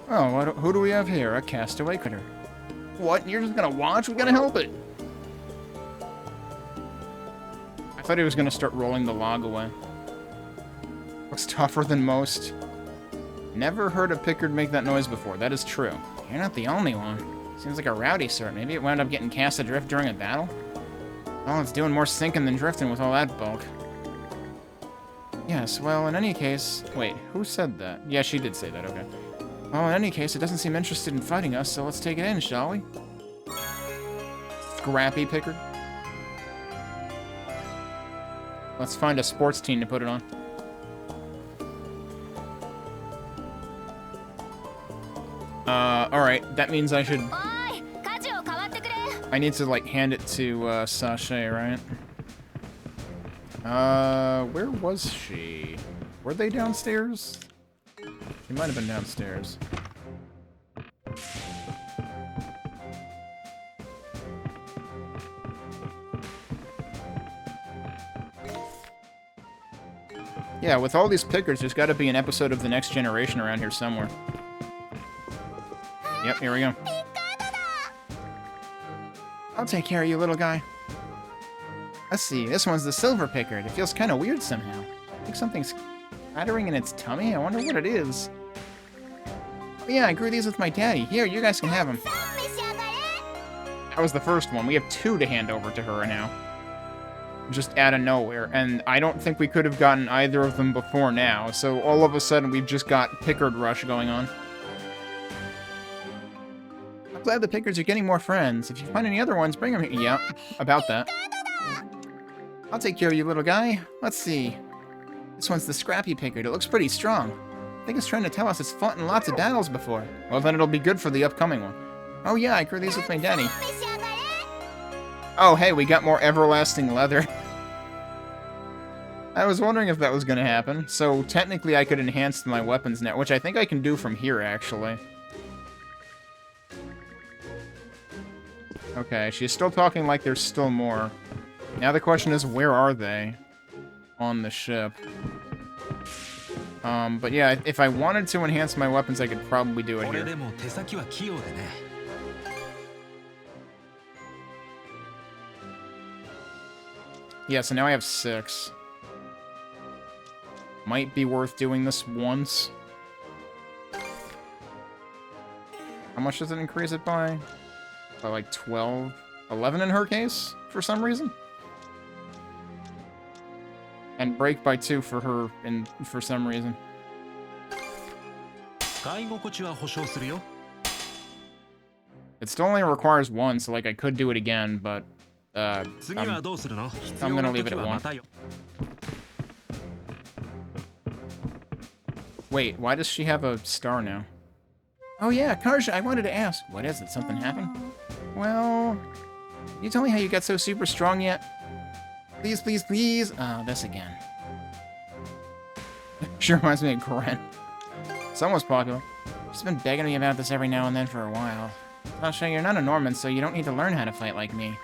Oh, who do we have here? A castaway critter. What? You're just gonna watch? We gotta help it. I thought he was gonna start rolling the log away. Looks tougher than most. Never heard a Pickard make that noise before. That is true. You're not the only one. Seems like a rowdy sort. Maybe it wound up getting cast adrift during a battle? Well, it's doing more sinking than drifting with all that bulk. Yes, well, in any case... Wait, who said that? Yeah, she did say that, okay. Well, in any case, it doesn't seem interested in fighting us, so let's take it in, shall we? Scrappy Pickard. Let's find a sports team to put it on. Alright, that means I should... I need to, like, hand it to, Sachet, right? Where was she? Were they downstairs? She might have been downstairs. Yeah, with all these Pickards, there's gotta be an episode of The Next Generation around here somewhere. Yep, here we go. I'll take care of you, little guy. Let's see, this one's the silver Pickard. It feels kind of weird somehow. I think something's clattering in its tummy. I wonder what it is. Oh yeah, I grew these with my daddy. Here, you guys can have them. That was the first one. We have 2 to hand over to her now. Just out of nowhere. And I don't think we could have gotten either of them before now. So all of a sudden, we've just got Pickard rush going on. I'm glad the Pickards are getting more friends. If you find any other ones, bring them here. Yeah, about that. I'll take care of you, little guy. Let's see. This one's the scrappy Pickard. It looks pretty strong. I think it's trying to tell us it's fought in lots of battles before. Well, then it'll be good for the upcoming one. Oh yeah, I grew these with my daddy. Oh, hey, we got more everlasting leather. I was wondering if that was going to happen. So, technically, I could enhance my weapons now, which I think I can do from here, actually. Okay, she's still talking like there's still more. Now the question is, where are they on the ship? But yeah, if I wanted to enhance my weapons, I could probably do it here. Yeah, so now I have 6. Might be worth doing this once. How much does it increase it by? By like 12? 11 in her case, for some reason? And break by 2 for her, for some reason. It still only requires 1, so like I could do it again, but I'm gonna leave it at 1. Wait, why does she have a star now? Oh yeah, Karja, I wanted to ask. What is it? Something happened? Well, can you tell me how you got so super strong yet? Please, please, please. Oh, this again. Sure reminds me of Gren. Someone's popular. She's been begging me about this every now and then for a while. Sasha, you're not a Norman, so you don't need to learn how to fight like me.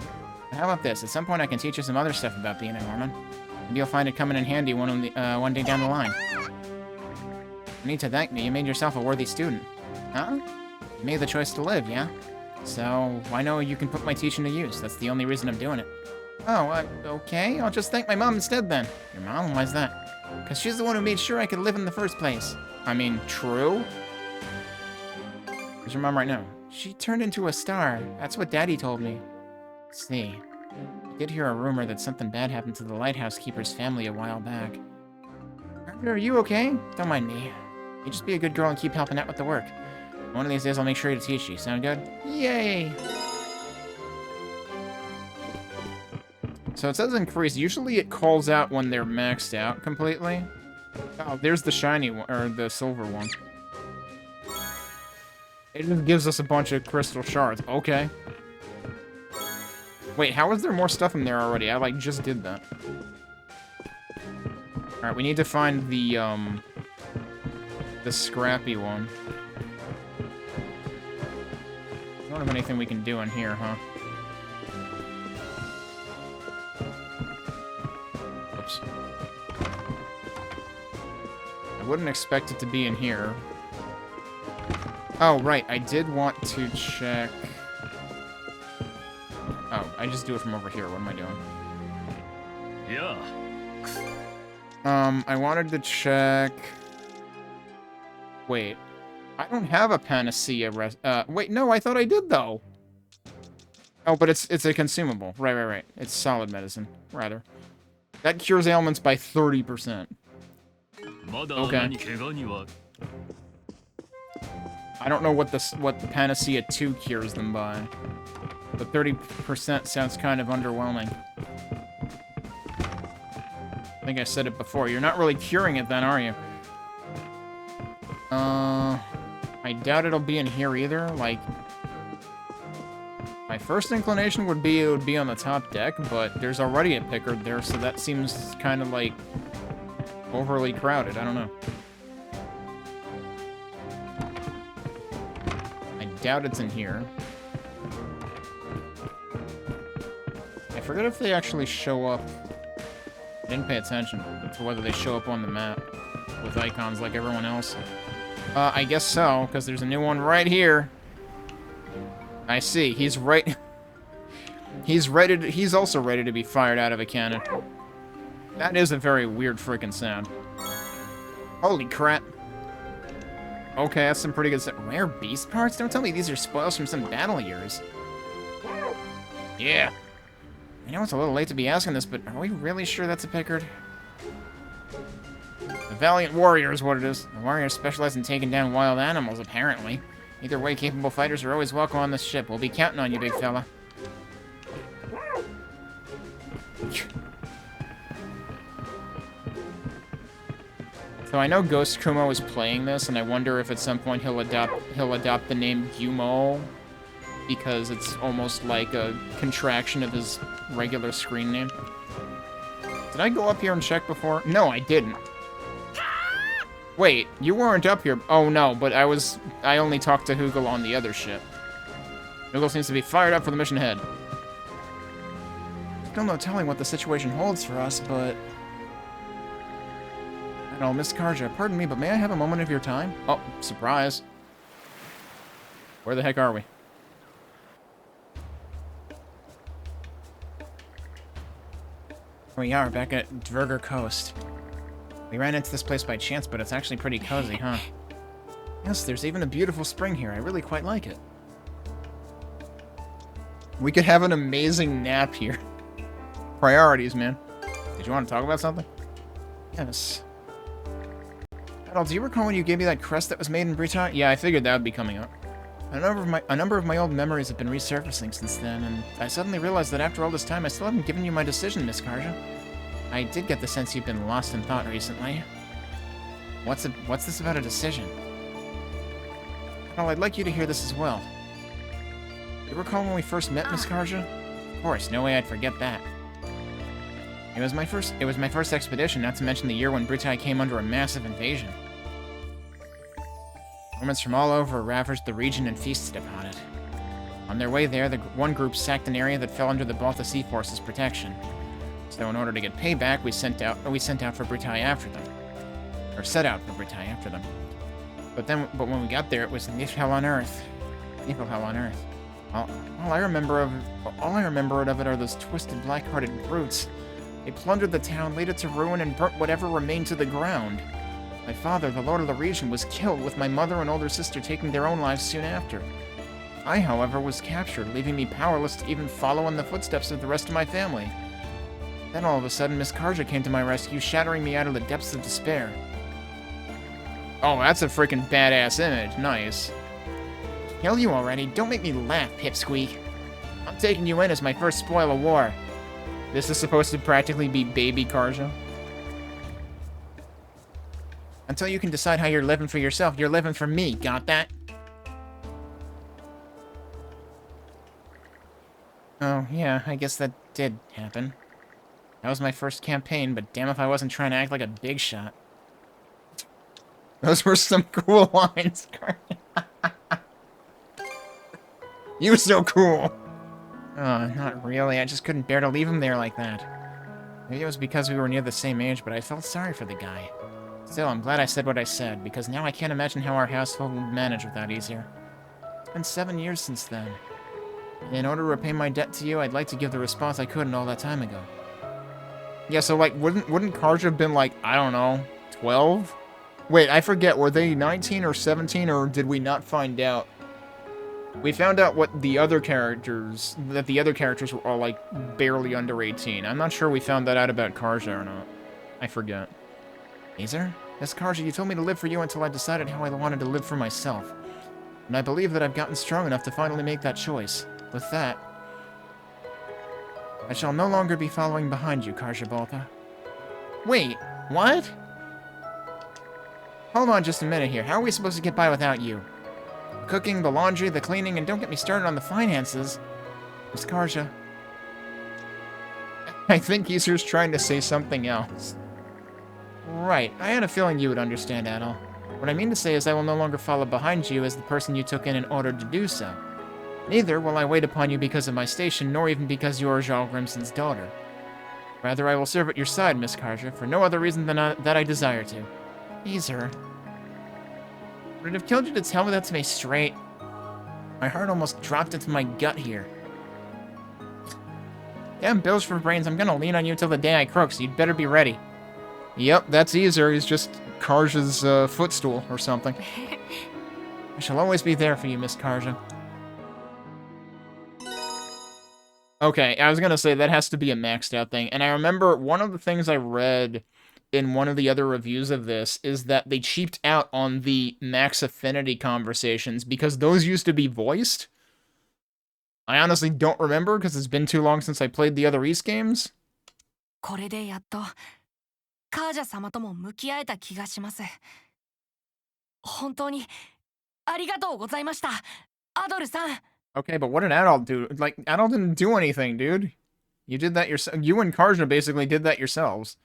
But how about this? At some point I can teach you some other stuff about being a Norman. Maybe you'll find it coming in handy one day down the line. You need to thank me. You made yourself a worthy student. Huh? You made the choice to live, yeah? So, I know you can put my teaching to use. That's the only reason I'm doing it. Oh, okay. I'll just thank my mom instead, then. Your mom? Why's that? Because she's the one who made sure I could live in the first place. I mean, true? Where's your mom right now? She turned into a star. That's what Daddy told me. Let's see. I did hear a rumor that something bad happened to the lighthouse keeper's family a while back. Are you okay? Don't mind me. You just be a good girl and keep helping out with the work. One of these days I'll make sure to teach you. Sound good? Yay! So it says increase. Usually it calls out when they're maxed out completely. Oh, there's the shiny one, or the silver one. It just gives us a bunch of crystal shards. Okay. Wait, how is there more stuff in there already? I, like, just did that. Alright, we need to find the, the scrappy one. Don't have anything we can do in here, huh? Oops. I wouldn't expect it to be in here. Oh, right. I did want to check... Oh, I just do it from over here. What am I doing? Yeah. I wanted to check... Wait. I don't have a panacea wait, no, I thought I did, though. Oh, but it's a consumable. Right. It's solid medicine, rather. That cures ailments by 30%. Okay. I don't know what the Panacea 2 cures them by. But 30% sounds kind of underwhelming. I think I said it before. You're not really curing it then, are you? I doubt it'll be in here either. Like, my first inclination would be it would be on the top deck, but there's already a Pickard there, so that seems kind of like overly crowded. I don't know. I doubt it's in here. I forget if they actually show up. I didn't pay attention to whether they show up on the map with icons like everyone else. I guess so, because there's a new one right here. I see. He's right. He's also ready to be fired out of a cannon. That is a very weird freaking sound. Holy crap. Okay, that's some pretty good stuff. Rare beast parts? Don't tell me these are spoils from some battle years. Yeah. I know it's a little late to be asking this, but are we really sure that's a Pickard? The Valiant Warrior is what it is. The warriors specialize in taking down wild animals, apparently. Either way, capable fighters are always welcome on this ship. We'll be counting on you, big fella. So I know Ghost Kumo is playing this, and I wonder if at some point he'll adopt the name Gumo, because it's almost like a contraction of his regular screen name. Did I go up here and check before? No, I didn't. Wait, you weren't up here. Oh no, but I only talked to Hugel on the other ship. Hugel seems to be fired up for the mission ahead. Still no telling what the situation holds for us, but... Adol, Miss Karja, pardon me, but may I have a moment of your time? Oh, surprise. Where the heck are we? We are back at Griegr Coast. We ran into this place by chance, but it's actually pretty cozy, huh? Yes, there's even a beautiful spring here. I really quite like it. We could have an amazing nap here. Priorities, man. Did you want to talk about something? Yes. Adol, do you recall when you gave me that crest that was made in Britain? Yeah, I figured that would be coming up. A number of my old memories have been resurfacing since then, and I suddenly realized that after all this time, I still haven't given you my decision, Miss Karja. I did get the sense you've been lost in thought recently. What's this about a decision? Well, I'd like you to hear this as well. You recall when we first met, Miss Karja? Of course, no way I'd forget that. It was my first expedition, not to mention the year when Britai came under a massive invasion. Romans from all over ravaged the region and feasted upon it. On their way there, one group sacked an area that fell under the Baltha Sea Force's protection. So in order to get payback, we set out for Britai after them. Or set out for Britai after them. But when we got there, it was Niflhel on Earth. Niflhel on Earth. All I remember of it are those twisted, black-hearted brutes. They plundered the town, laid it to ruin, and burnt whatever remained to the ground. My father, the lord of the region, was killed, with my mother and older sister taking their own lives soon after. I, however, was captured, leaving me powerless to even follow in the footsteps of the rest of my family. Then all of a sudden, Miss Karja came to my rescue, shattering me out of the depths of despair. Oh, that's a freaking badass image. Nice. Kill you already? Don't make me laugh, pipsqueak. I'm taking you in as my first spoil of war. This is supposed to practically be baby Karja. Until you can decide how you're living for yourself, you're living for me. Got that? Oh, yeah, I guess that did happen. That was my first campaign, but damn if I wasn't trying to act like a big shot. Those were some cool lines. You so cool. Oh, not really. I just couldn't bear to leave him there like that. Maybe it was because we were near the same age, but I felt sorry for the guy. Still, I'm glad I said what I said, because now I can't imagine how our household would manage without Easier. It's been 7 years since then. In order to repay my debt to you, I'd like to give the response I couldn't all that time ago. Yeah, so, like, wouldn't Karja have been, like, I don't know, 12? Wait, I forget, were they 19 or 17, or did we not find out? We found out that the other characters were all, like, barely under 18. I'm not sure we found that out about Karja or not. I forget. Azer? Yes, Karja, you told me to live for you until I decided how I wanted to live for myself. And I believe that I've gotten strong enough to finally make that choice. With that, I shall no longer be following behind you, Karja Balta. Wait, what? Hold on just a minute here. How are we supposed to get by without you? The cooking, the laundry, the cleaning, and don't get me started on the finances. Miss Karja. I think Isar's trying to say something else. Right, I had a feeling you would understand, Adol. What I mean to say is I will no longer follow behind you as the person you took in order to do so. Neither will I wait upon you because of my station, nor even because you are Jarl Grimson's daughter. Rather, I will serve at your side, Miss Karja, for no other reason than that I desire to. Isar. Would it have killed you to tell me that to me straight? My heart almost dropped into my gut here. Damn bills for brains, I'm gonna lean on you till the day I croak, so you'd better be ready. Yep, that's Isar. He's just Karja's footstool or something. I shall always be there for you, Miss Karja. Okay, I was gonna say that has to be a maxed out thing. And I remember one of the things I read in one of the other reviews of this is that they cheaped out on the max affinity conversations because those used to be voiced. I honestly don't remember because it's been too long since I played the other East games. これでやっとカージャ様とも向き合えた気がします。本当にありがとうございました、アドルさん。 Okay, but what did Adol do? Like, Adol didn't do anything, dude. You did that yourself. You and Karja basically did that yourselves.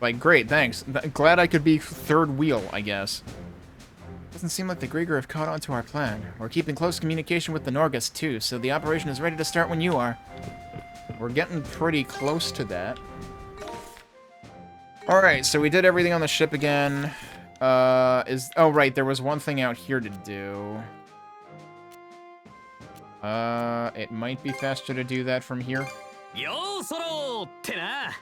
Like, great, thanks. Glad I could be third wheel, I guess. Doesn't seem like the Griegr have caught on to our plan. We're keeping close communication with the Norgus, too, so the operation is ready to start when you are. We're getting pretty close to that. Alright, so we did everything on the ship again. Oh, right, there was one thing out here to do. It might be faster to do that from here. Yo, soro, tena.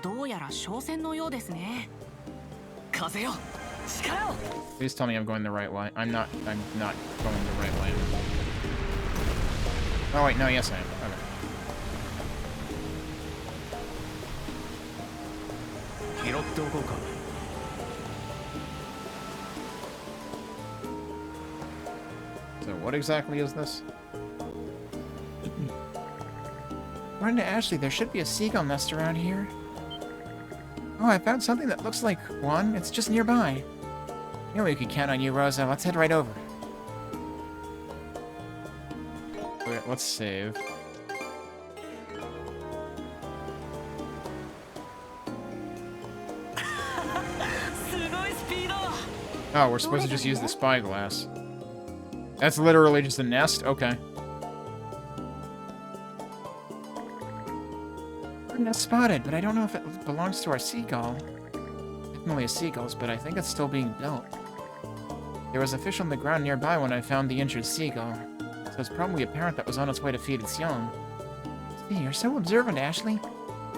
どうやら商船のようですね。風よ、力を。 Please tell me I'm going the right way. I'm not going the right way. Oh wait, no, yes I am. Okay. 拾っておこうか。 So what exactly is this? According to Ashley, there should be a seagull nest around here. Oh, I found something that looks like one. It's just nearby. You know we could count on you, Rosa. Let's head right over. Wait, let's save. Oh, we're supposed to just use the spyglass. That's literally just a nest? Okay. Nest spotted, but I don't know if it belongs to our seagull. Definitely a seagull's, but I think it's still being built. There was a fish on the ground nearby when I found the injured seagull, so it's probably a parent that was on its way to feed its young. See, you're so observant, Ashley.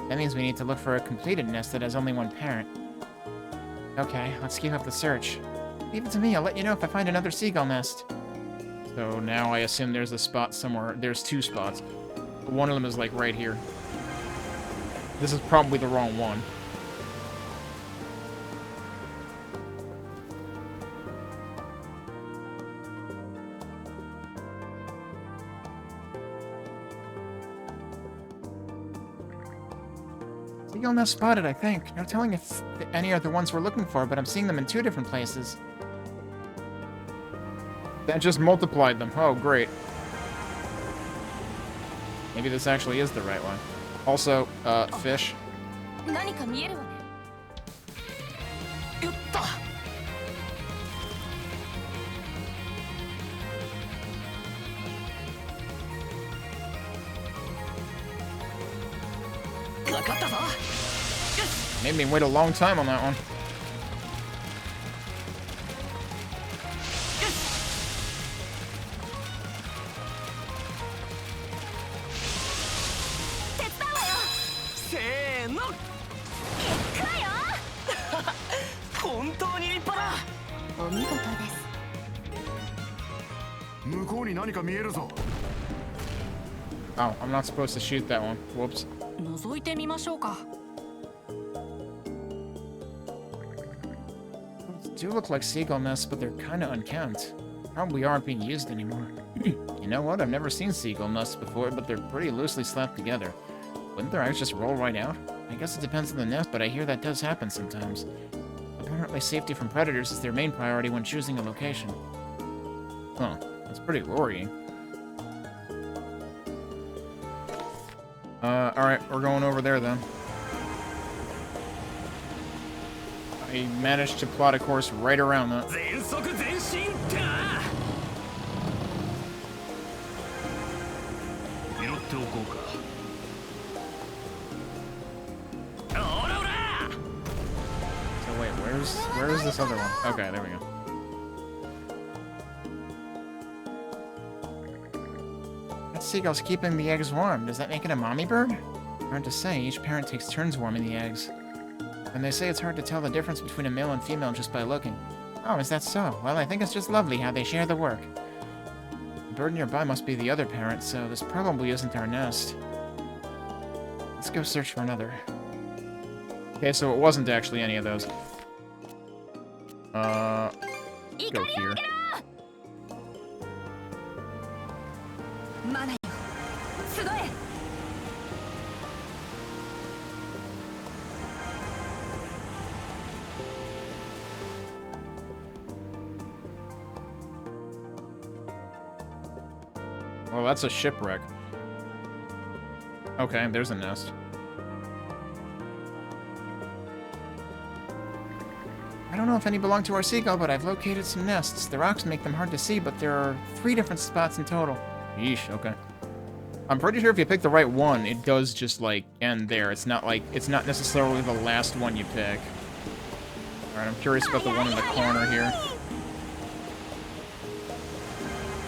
That means we need to look for a completed nest that has only one parent. Okay, let's keep up the search. Leave it to me, I'll let you know if I find another seagull nest. So now I assume there's a spot somewhere. There's two spots. One of them is like right here. This is probably the wrong one. Seagull nest spotted, I think. No telling if any are the ones we're looking for, but I'm seeing them in 2 different places. That just multiplied them. Oh, great. Maybe this actually is the right one. Also, fish. Made me wait a long time on that one. Oh, I'm not supposed to shoot that one. Whoops. 覗いてみましょうか。 Do look like seagull nests, but they're kinda unkempt. Probably aren't being used anymore. You know what? I've never seen seagull nests before, but they're pretty loosely slapped together. Wouldn't their eggs just roll right out? I guess it depends on the nest, but I hear that does happen sometimes. Apparently safety from predators is their main priority when choosing a location. Huh, that's pretty worrying. Alright, we're going over there then. I managed to plot a course right around that. So wait, where's this other one? Okay, there we go. That seagull's keeping the eggs warm. Does that make it a mommy bird? Hard to say. Each parent takes turns warming the eggs. And they say it's hard to tell the difference between a male and female just by looking. Oh, is that so? Well, I think it's just lovely how they share the work. The bird nearby must be the other parent, so this probably isn't our nest. Let's go search for another. Okay, so it wasn't actually any of those. Go here. Well, that's a shipwreck. Okay, there's a nest. I don't know if any belong to our seagull, but I've located some nests. The rocks make them hard to see, but there are 3 different spots in total. Yeesh, okay. I'm pretty sure if you pick the right one, it does just, like, end there. It's not necessarily the last one you pick. Alright, I'm curious about the one in the corner here.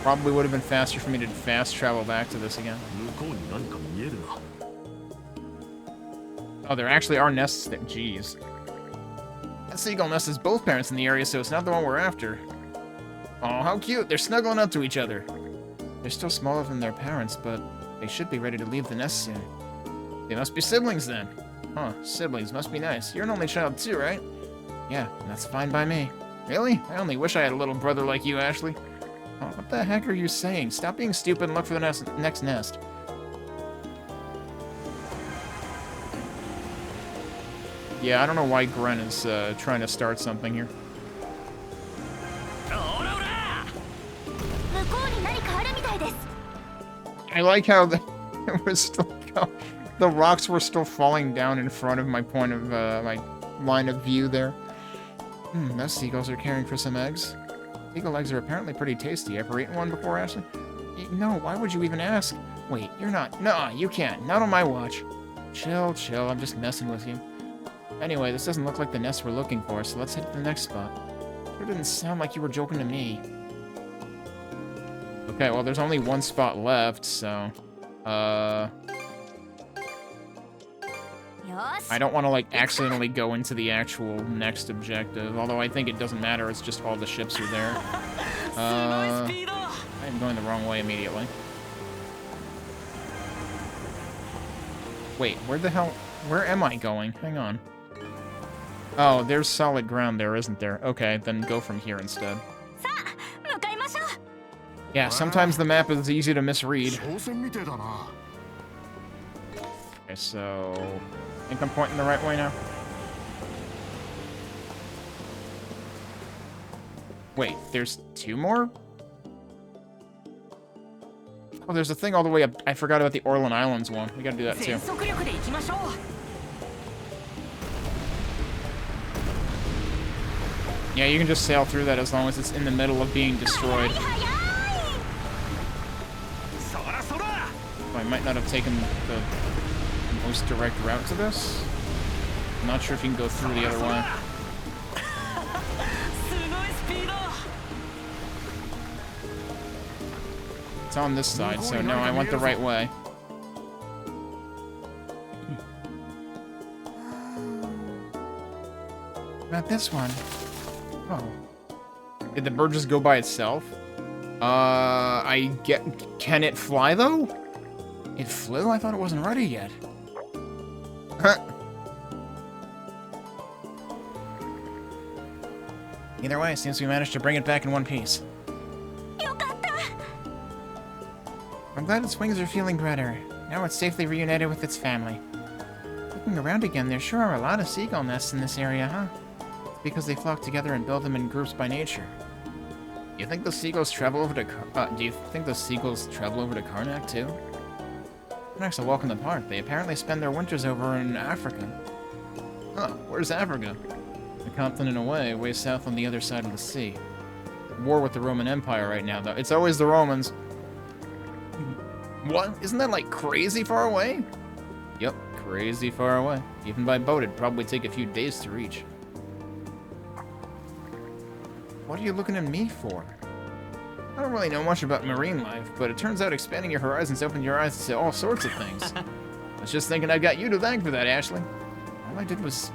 Probably would have been faster for me to fast travel back to this again. Oh, there actually are nests there. Jeez. That seagull nest has both parents in the area, so it's not the one we're after. Oh, how cute. They're snuggling up to each other. They're still smaller than their parents, but they should be ready to leave the nest soon. They must be siblings then. Huh, siblings must be nice. You're an only child too, right? Yeah, that's fine by me. Really? I only wish I had a little brother like you, Ashley. Oh, what the heck are you saying? Stop being stupid and look for the next nest. Yeah, I don't know why Gren is trying to start something here. I like how the rocks were still falling down in front of my point of my line of view there. Those seagulls are caring for some eggs. Seagull eggs are apparently pretty tasty. Ever eaten one before, Ashley? No, why would you even ask? Wait, you're not. Nuh-uh, you can't. Not on my watch. Chill, chill. I'm just messing with you. Anyway, this doesn't look like the nest we're looking for, so let's head to the next spot. It didn't sound like you were joking to me. Okay, well, there's only one spot left, so... I don't want to, like, accidentally go into the actual next objective, although I think it doesn't matter, it's just all the ships are there. I'm going the wrong way immediately. Wait, where am I going? Hang on. Oh, there's solid ground there, isn't there? Okay, then go from here instead. Yeah, sometimes the map is easy to misread. Okay, so... I think I'm pointing the right way now. Wait, there's 2 more? Oh, there's a thing all the way up. I forgot about the Orland Islands one. We gotta do that too. Yeah, you can just sail through that as long as it's in the middle of being destroyed. I might not have taken the most direct route to this. I'm not sure if you can go through the other way. It's on this side, so no, I went the right way. About this one. Oh. Did the bird just go by itself? Can it fly, though? It flew? I thought it wasn't ready yet. Huh. Either way, it seems we managed to bring it back in one piece. I'm glad its wings are feeling better. Now it's safely reunited with its family. Looking around again, there sure are a lot of seagull nests in this area, huh? It's because they flock together and build them in groups by nature. Do you think those seagulls travel over to Karnak too? Karnak's a walk in the park. They apparently spend their winters over in Africa. Huh, where's Africa? The continent away, way south on the other side of the sea. War with the Roman Empire right now, though. It's always the Romans. What? Isn't that, like, crazy far away? Yep, crazy far away. Even by boat, it'd probably take a few days to reach. What are you looking at me for? I don't really know much about marine life, but it turns out expanding your horizons opened your eyes to all sorts of things. I was just thinking I got you to thank for that, Ashley. All I did was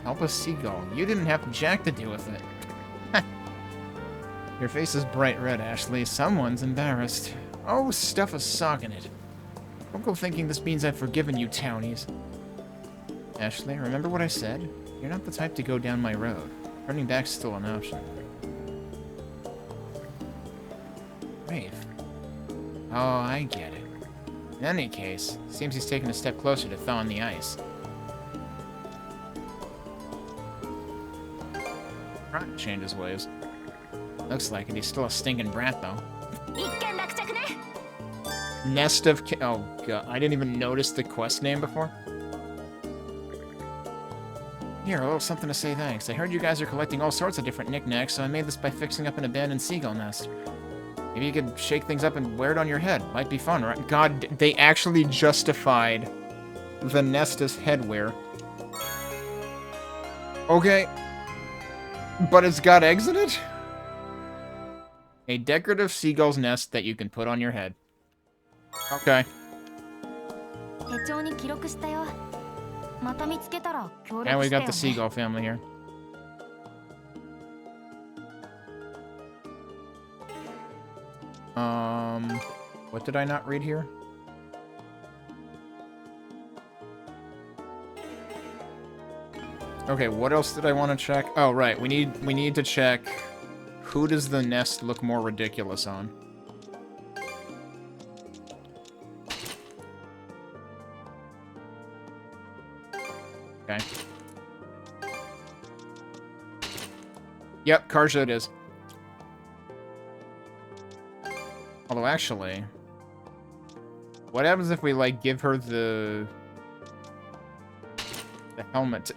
help a seagull. You didn't have jack to do with it. Your face is bright red, Ashley. Someone's embarrassed. Oh, stuff a sock in it. Don't go thinking this means I've forgiven you, townies. Ashley, remember what I said? You're not the type to go down my road. Turning back's still an option. Brave. Oh, I get it. In any case, seems he's taken a step closer to thawing the ice. Probably change his ways. Looks like it. He's still a stinking brat, though. Nest of oh god, I didn't even notice the quest name before. Here, a little something to say thanks. I heard you guys are collecting all sorts of different knickknacks, so I made this by fixing up an abandoned seagull nest. Maybe you could shake things up and wear it on your head. Might be fun, right? God, they actually justified the nest as headwear. Okay. But it's got eggs in it? A decorative seagull's nest that you can put on your head. Okay. And we got the seagull family here. What did I not read here? Okay, what else did I want to check? Oh, right. We need to check who does the nest look more ridiculous on. Okay. Yep, Karja it is. Although, actually, what happens if we, like, give her the helmet?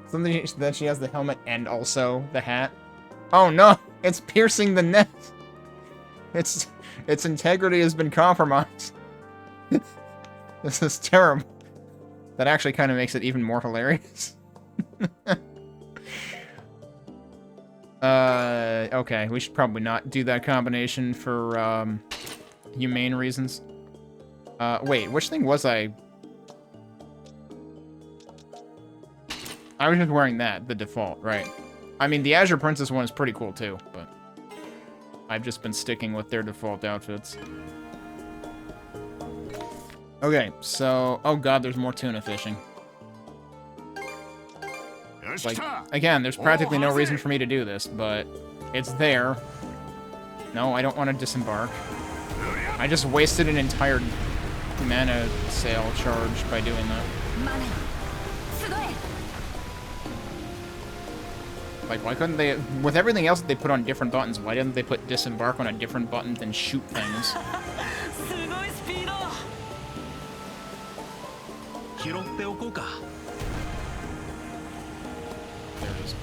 Something that she has the helmet and also the hat. Oh no! It's piercing the neck! Its integrity has been compromised. This is terrible. That actually kind of makes it even more hilarious. Okay, we should probably not do that combination for, humane reasons. Wait, which thing was I? I was just wearing that, the default, right. I mean, the Azure Princess one is pretty cool, too, but I've just been sticking with their default outfits. Okay, so... Oh god, there's more tuna fishing. Like, again, there's practically no reason for me to do this, but it's there. No, I don't want to disembark. I just wasted an entire mana sail charge by doing that. Like, why couldn't they... With everything else that they put on different buttons, why didn't they put disembark on a different button than shoot things? There it is.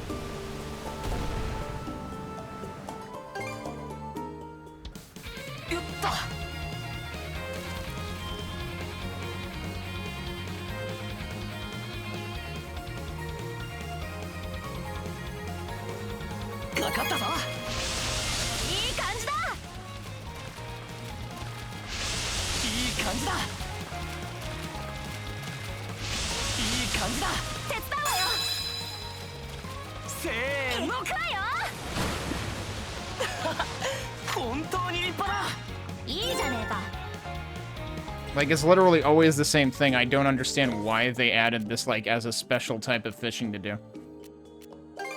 Like, it's literally always the same thing. I don't understand why they added this, like, as a special type of fishing to do.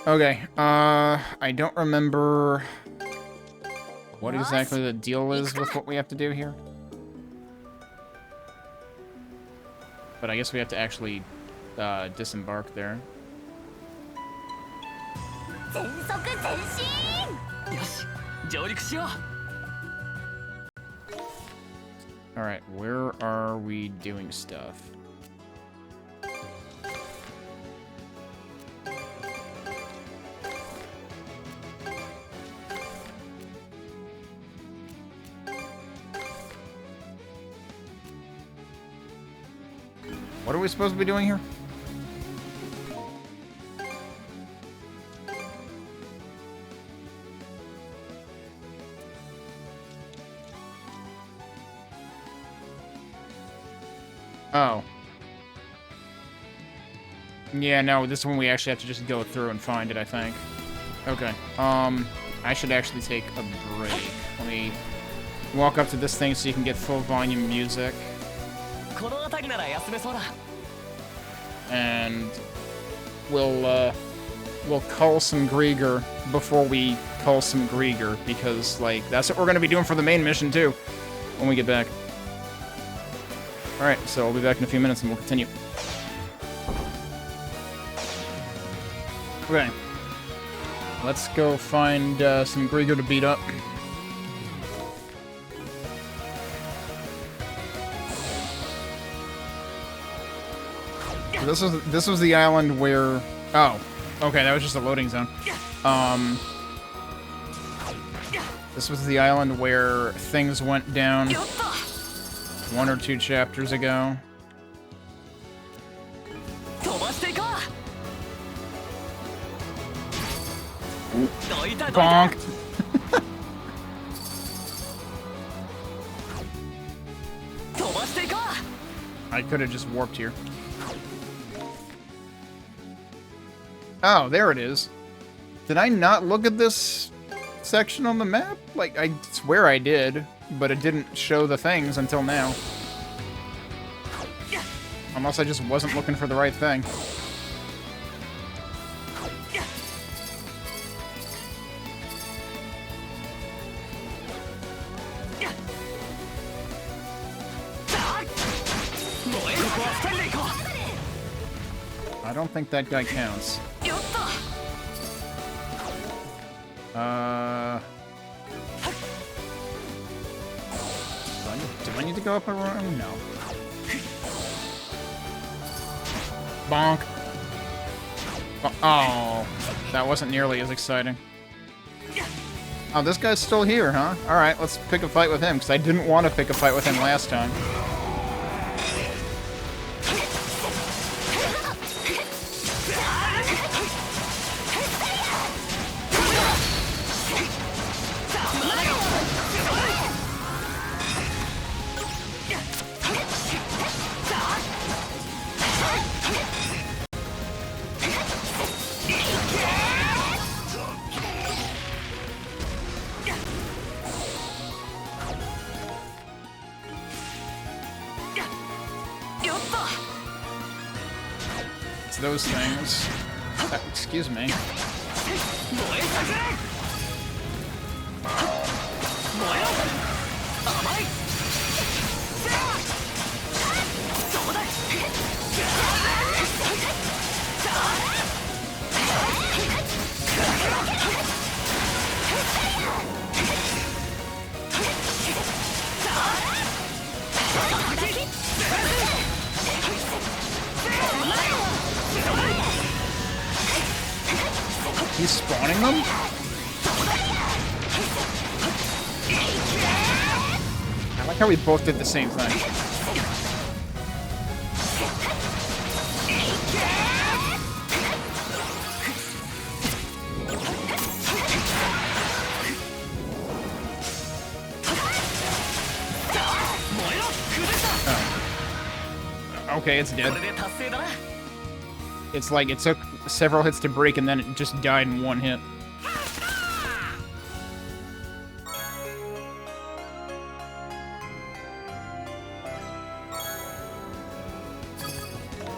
Okay, I don't remember what exactly the deal is with what we have to do here. But I guess we have to actually, disembark there. Alright, where are we doing stuff? What are we supposed to be doing here? Oh. Yeah, no, this one we actually have to just go through and find it, I think. Okay. I should actually take a break. Let me walk up to this thing so you can get full volume music. And we'll cull some Griegr before we cull some Griegr, because, like, that's what we're gonna be doing for the main mission, too, when we get back. Alright, so I'll be back in a few minutes and we'll continue. Okay. Let's go find some Griegr to beat up. So this was the island where... Oh. Okay, that was just a loading zone. This was the island where things went down 1 or 2 chapters ago. Bonk! I could have just warped here. Oh, there it is. Did I not look at this section on the map? Like, I swear I did, but it didn't show the things until now. Unless I just wasn't looking for the right thing. I don't think that guy counts. Do I need to go up a room? No. Bonk. Oh, that wasn't nearly as exciting. Oh, this guy's still here, huh? Alright, let's pick a fight with him, because I didn't want to pick a fight with him last time. Those things. Excuse me. He's spawning them? like how we both did the same thing. Okay, it's dead. It's like it took several hits to break and then it just died in one hit.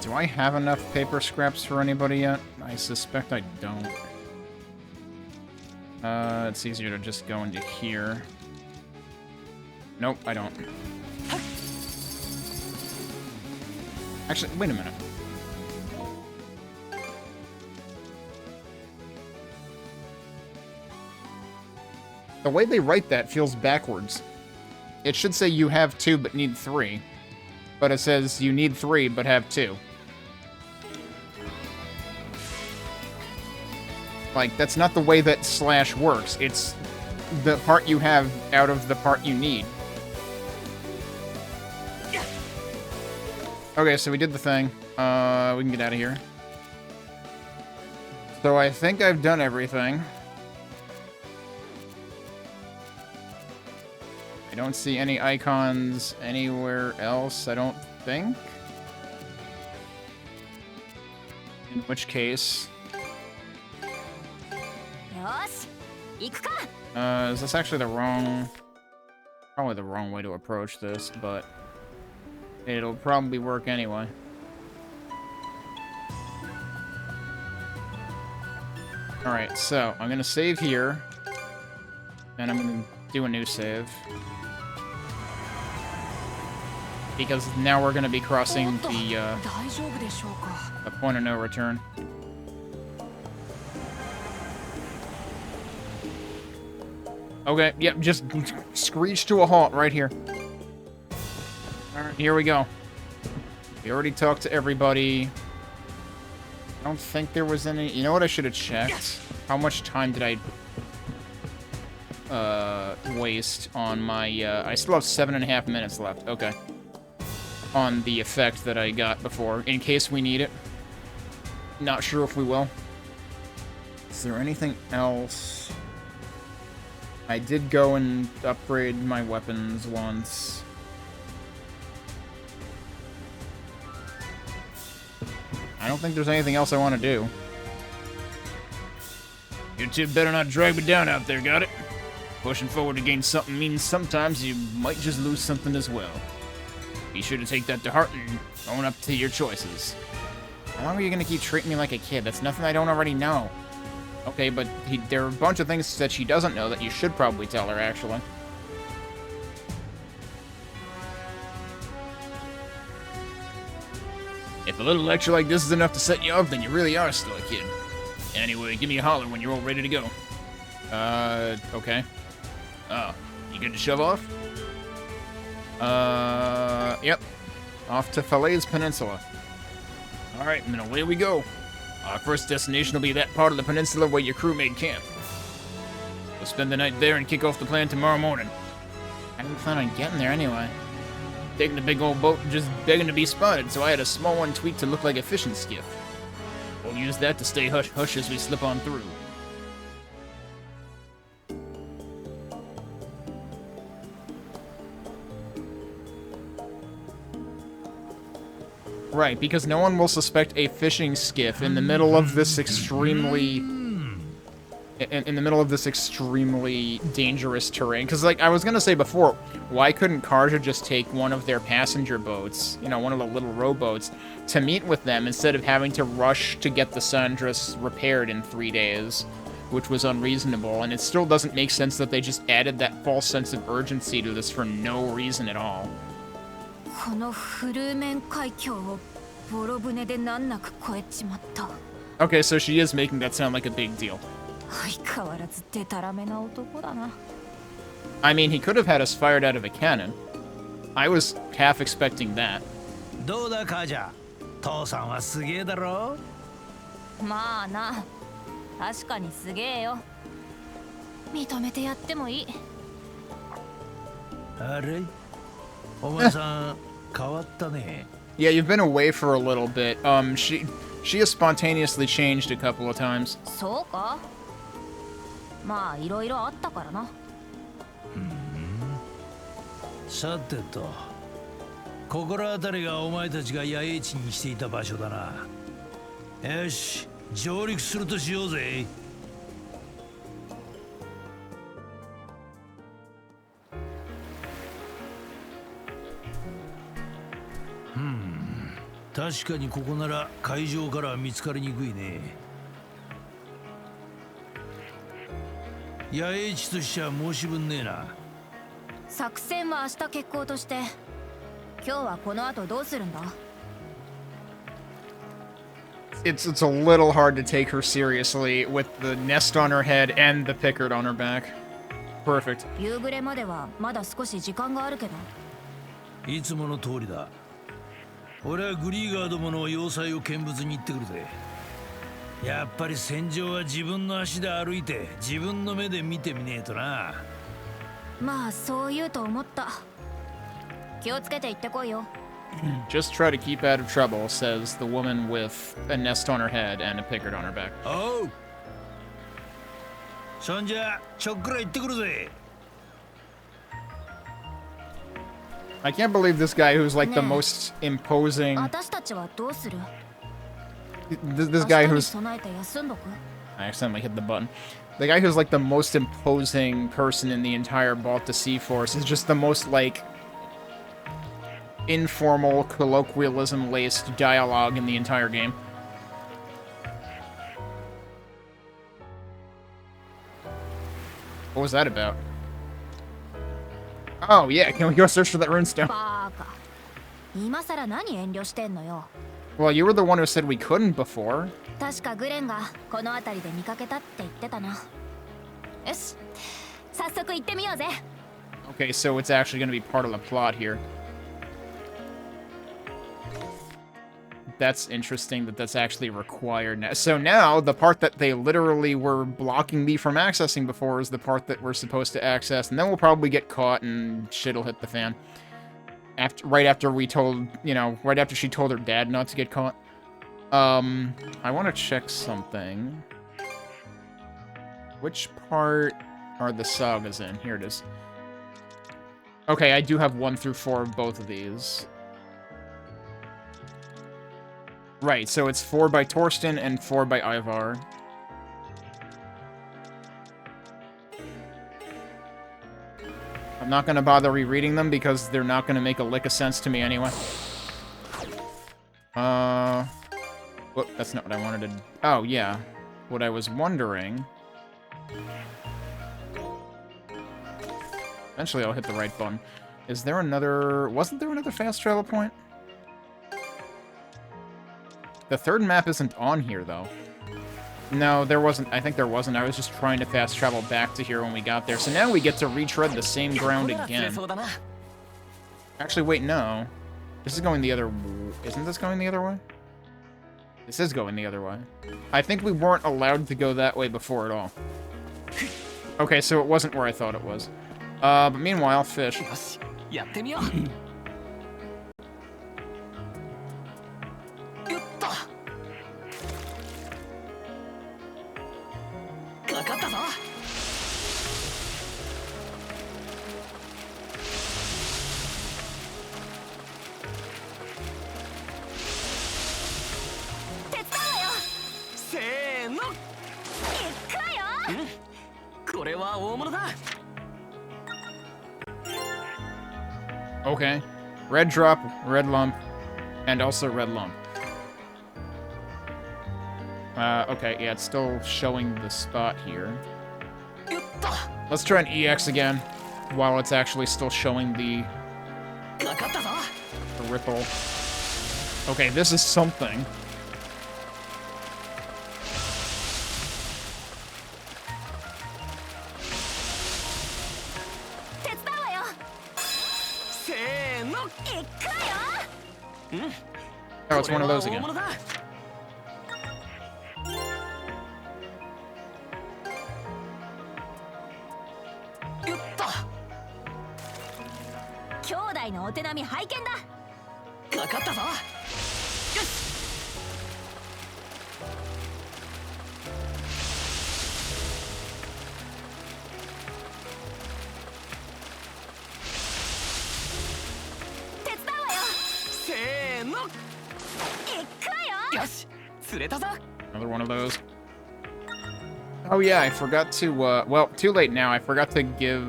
Do I have enough paper scraps for anybody yet? I suspect I don't. It's easier to just go into here. Nope, I don't. Actually, wait a minute. The way they write that feels backwards. It should say you have 2 but need 3. But it says you need 3 but have 2. Like, that's not the way that slash works. It's the part you have out of the part you need. Okay, so we did the thing. We can get out of here. So I think I've done everything. I don't see any icons anywhere else, I don't think. In which case... is this actually the wrong... Probably the wrong way to approach this, but... It'll probably work anyway. Alright, so I'm gonna save here. And I'm gonna do a new save. Because now we're gonna be crossing the point of no return. Okay, yep, just screech to a halt right here. Alright, here we go. We already talked to everybody. I don't think there was any... You know what I should have checked? How much time did I waste on my... I still have 7.5 minutes left. Okay. On the effect that I got before, in case we need it. Not sure if we will. Is there anything else? I did go and upgrade my weapons once. I don't think there's anything else I want to do. You two better not drag me down out there, got it? Pushing forward to gain something means sometimes you might just lose something as well. Be sure to take that to heart and own up to your choices. How long are you going to keep treating me like a kid? That's nothing I don't already know. Okay, but there are a bunch of things that she doesn't know that you should probably tell her, actually. If a little lecture like this is enough to set you off, then you really are still a kid. Anyway, give me a holler when you're all ready to go. Okay. Oh, you good to shove off? Yep. Off to Falaise Peninsula. Alright, then away we go. Our first destination will be that part of the peninsula where your crew made camp. We'll spend the night there and kick off the plan tomorrow morning. I didn't plan on getting there anyway. Taking a big old boat and just begging to be spotted, so I had a small one tweaked to look like a fishing skiff. We'll use that to stay hush-hush as we slip on through. Right, because no one will suspect a fishing skiff in the middle of this extremely... In the middle of this extremely dangerous terrain. Because, like, I was gonna say before, why couldn't Karja just take one of their passenger boats, you know, one of the little rowboats, to meet with them instead of having to rush to get the Sandras repaired in 3 days, which was unreasonable, and it still doesn't make sense that they just added that false sense of urgency to this for no reason at all. Okay, so she is making that sound like a big deal. I mean, he could have had us fired out of a cannon. I was half expecting that. Yeah, you've been away for a little bit. She has spontaneously changed a couple of times. そうかまあいろいろあったからな。さてと、心当たりがお前たちが野営地にしていた場所だな。よし、上陸するとしようぜ。確かにここなら海上からは見つかりにくいね。野営地としては申し分ねえな。作戦は明日決行として、今日はこの後どうするんだ？ It's a little hard to take her seriously with the nest on her head and the pickard on her back. Perfect. 夕暮れまではまだ少し時間があるけど。いつもの通りだ。俺はグリーガーどもの要塞を見物に行ってくるぜ。やっぱり戦場は自分の足で歩いて自分の目で見てみねえとな。まあそう言うと思った。気をつけて行ってこいよ。Just try to keep out of trouble, says the woman with a nest on her head and a pickard on her back. おう。そんじゃちょっくら行ってくるぜ。I can't believe this guy who's like the most imposing. 私たちはどうする？ This guy who's. 備えて休んどく？ I accidentally hit the button. The guy who's like the most imposing person in the entire Balta Sea Force is just the most like informal, colloquialism-laced dialogue in the entire game. What was that about? Oh yeah, can we go search for that runestone? バカ。今さら何遠慮してんのよ。Well, you were the one who said we couldn't before. 確かグレンがこの辺りで見かけたって言ってたな。よし、早速行ってみようぜ。Okay, so it's actually going to be part of the plot here. That's interesting that that's actually required now. So now, the part that they literally were blocking me from accessing before is the part that we're supposed to access, and then we'll probably get caught and shit'll hit the fan. Right after we told, you know, right after she told her dad not to get caught. I want to check something. Which part are the sagas in? Here it is. Okay, I do have 1 through 4 of both of these. Right, so it's 4 by Torsten and 4 by Ivar. I'm not going to bother rereading them because they're not going to make a lick of sense to me anyway. Whoop, that's not what I wanted to... Oh, yeah. What I was wondering... Eventually I'll hit the right button. Is there another... Wasn't there another fast travel point? The third map isn't on here, though. No, there wasn't. I think there wasn't. I was just trying to fast travel back to here when we got there. So now we get to retread the same ground again. Actually, wait, no. This is going the other... Isn't this going the other way? This is going the other way. I think we weren't allowed to go that way before at all. Okay, so it wasn't where I thought it was. But meanwhile, fish. Okay. Red drop, red lump, and also red lump. Okay, yeah, it's still showing the spot here. Let's try an EX again, while it's actually still showing the ripple. Okay, this is something. Oh, it's one of those again. 兄弟のお手並み拝見だ。かかったぞ。よし。手伝うわよ。せーの。行くわよ。よし、釣れたぞ。 Another one of those. Oh yeah, I forgot to, well, too late now. I forgot to give,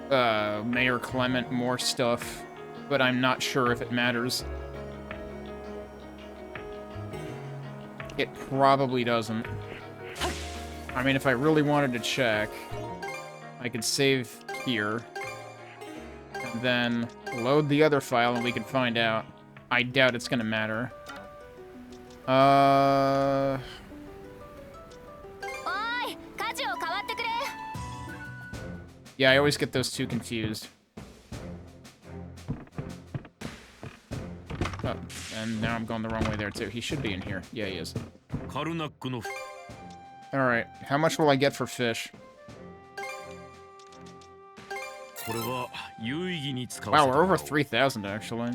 Mayor Clement more stuff, but I'm not sure if it matters. It probably doesn't. I mean, if I really wanted to check, I could save here, and then load the other file and we could find out. I doubt it's gonna matter. Yeah, I always get those two confused. Oh, and now I'm going the wrong way there too. He should be in here. Yeah, he is. Alright, how much will I get for fish? Wow, we're over 3,000 actually.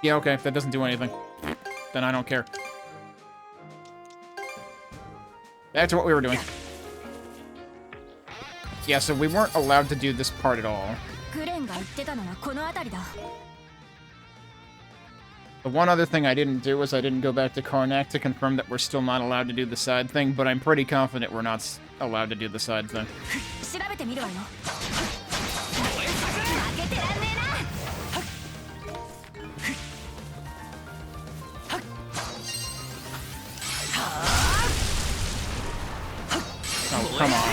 Yeah, okay, that doesn't do anything. Then I don't care. Back to what we were doing. Yeah, so we weren't allowed to do this part at all. The one other thing I didn't do was I didn't go back to Karnak to confirm that we're still not allowed to do the side thing, but I'm pretty confident we're not allowed to do the side thing. Oh, come on.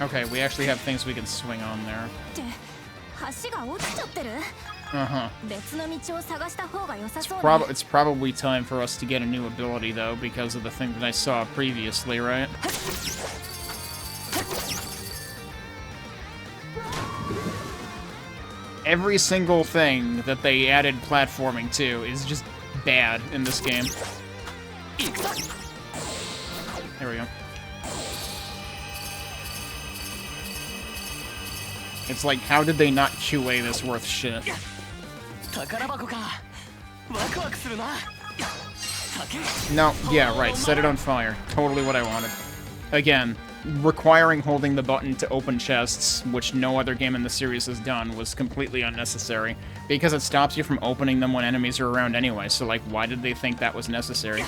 Okay, we actually have things we can swing on there. Uh-huh. It's probably time for us to get a new ability, though, because of the thing that I saw previously, right? Every single thing that they added platforming to is just bad in this game. There we go. It's like, how did they not QA this worth shit? No, yeah, right, set it on fire. Totally what I wanted. Again, requiring holding the button to open chests, which no other game in the series has done, was completely unnecessary. Because it stops you from opening them when enemies are around anyway, so like, why did they think that was necessary?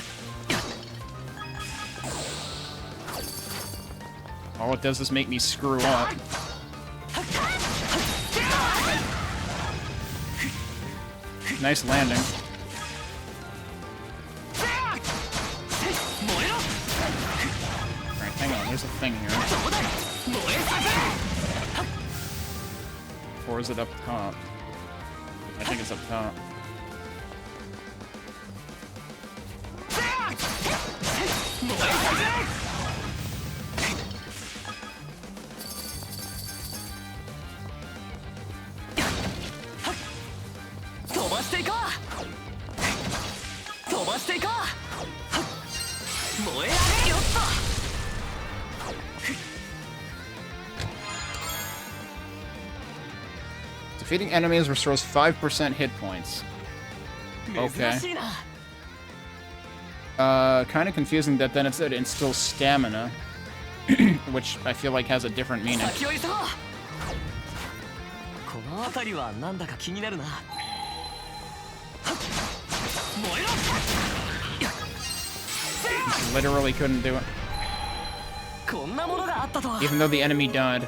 All it does is make me screw up. Nice landing. Alright, hang on, there's a thing here. Or is it up top? I think it's up top. Defeating enemies restores 5% hit points. Okay. Kind of confusing that then it said instills stamina, which I feel like has a different meaning. Literally couldn't do it. Even though the enemy died.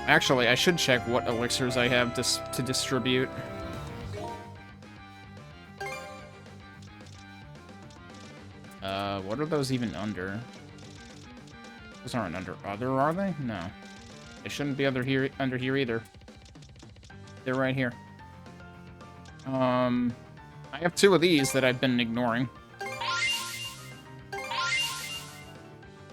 Actually, I should check what elixirs I have to distribute. What are those even under? Those aren't under other, are they? No. They shouldn't be under here either. They're right here. I have 2 of these that I've been ignoring.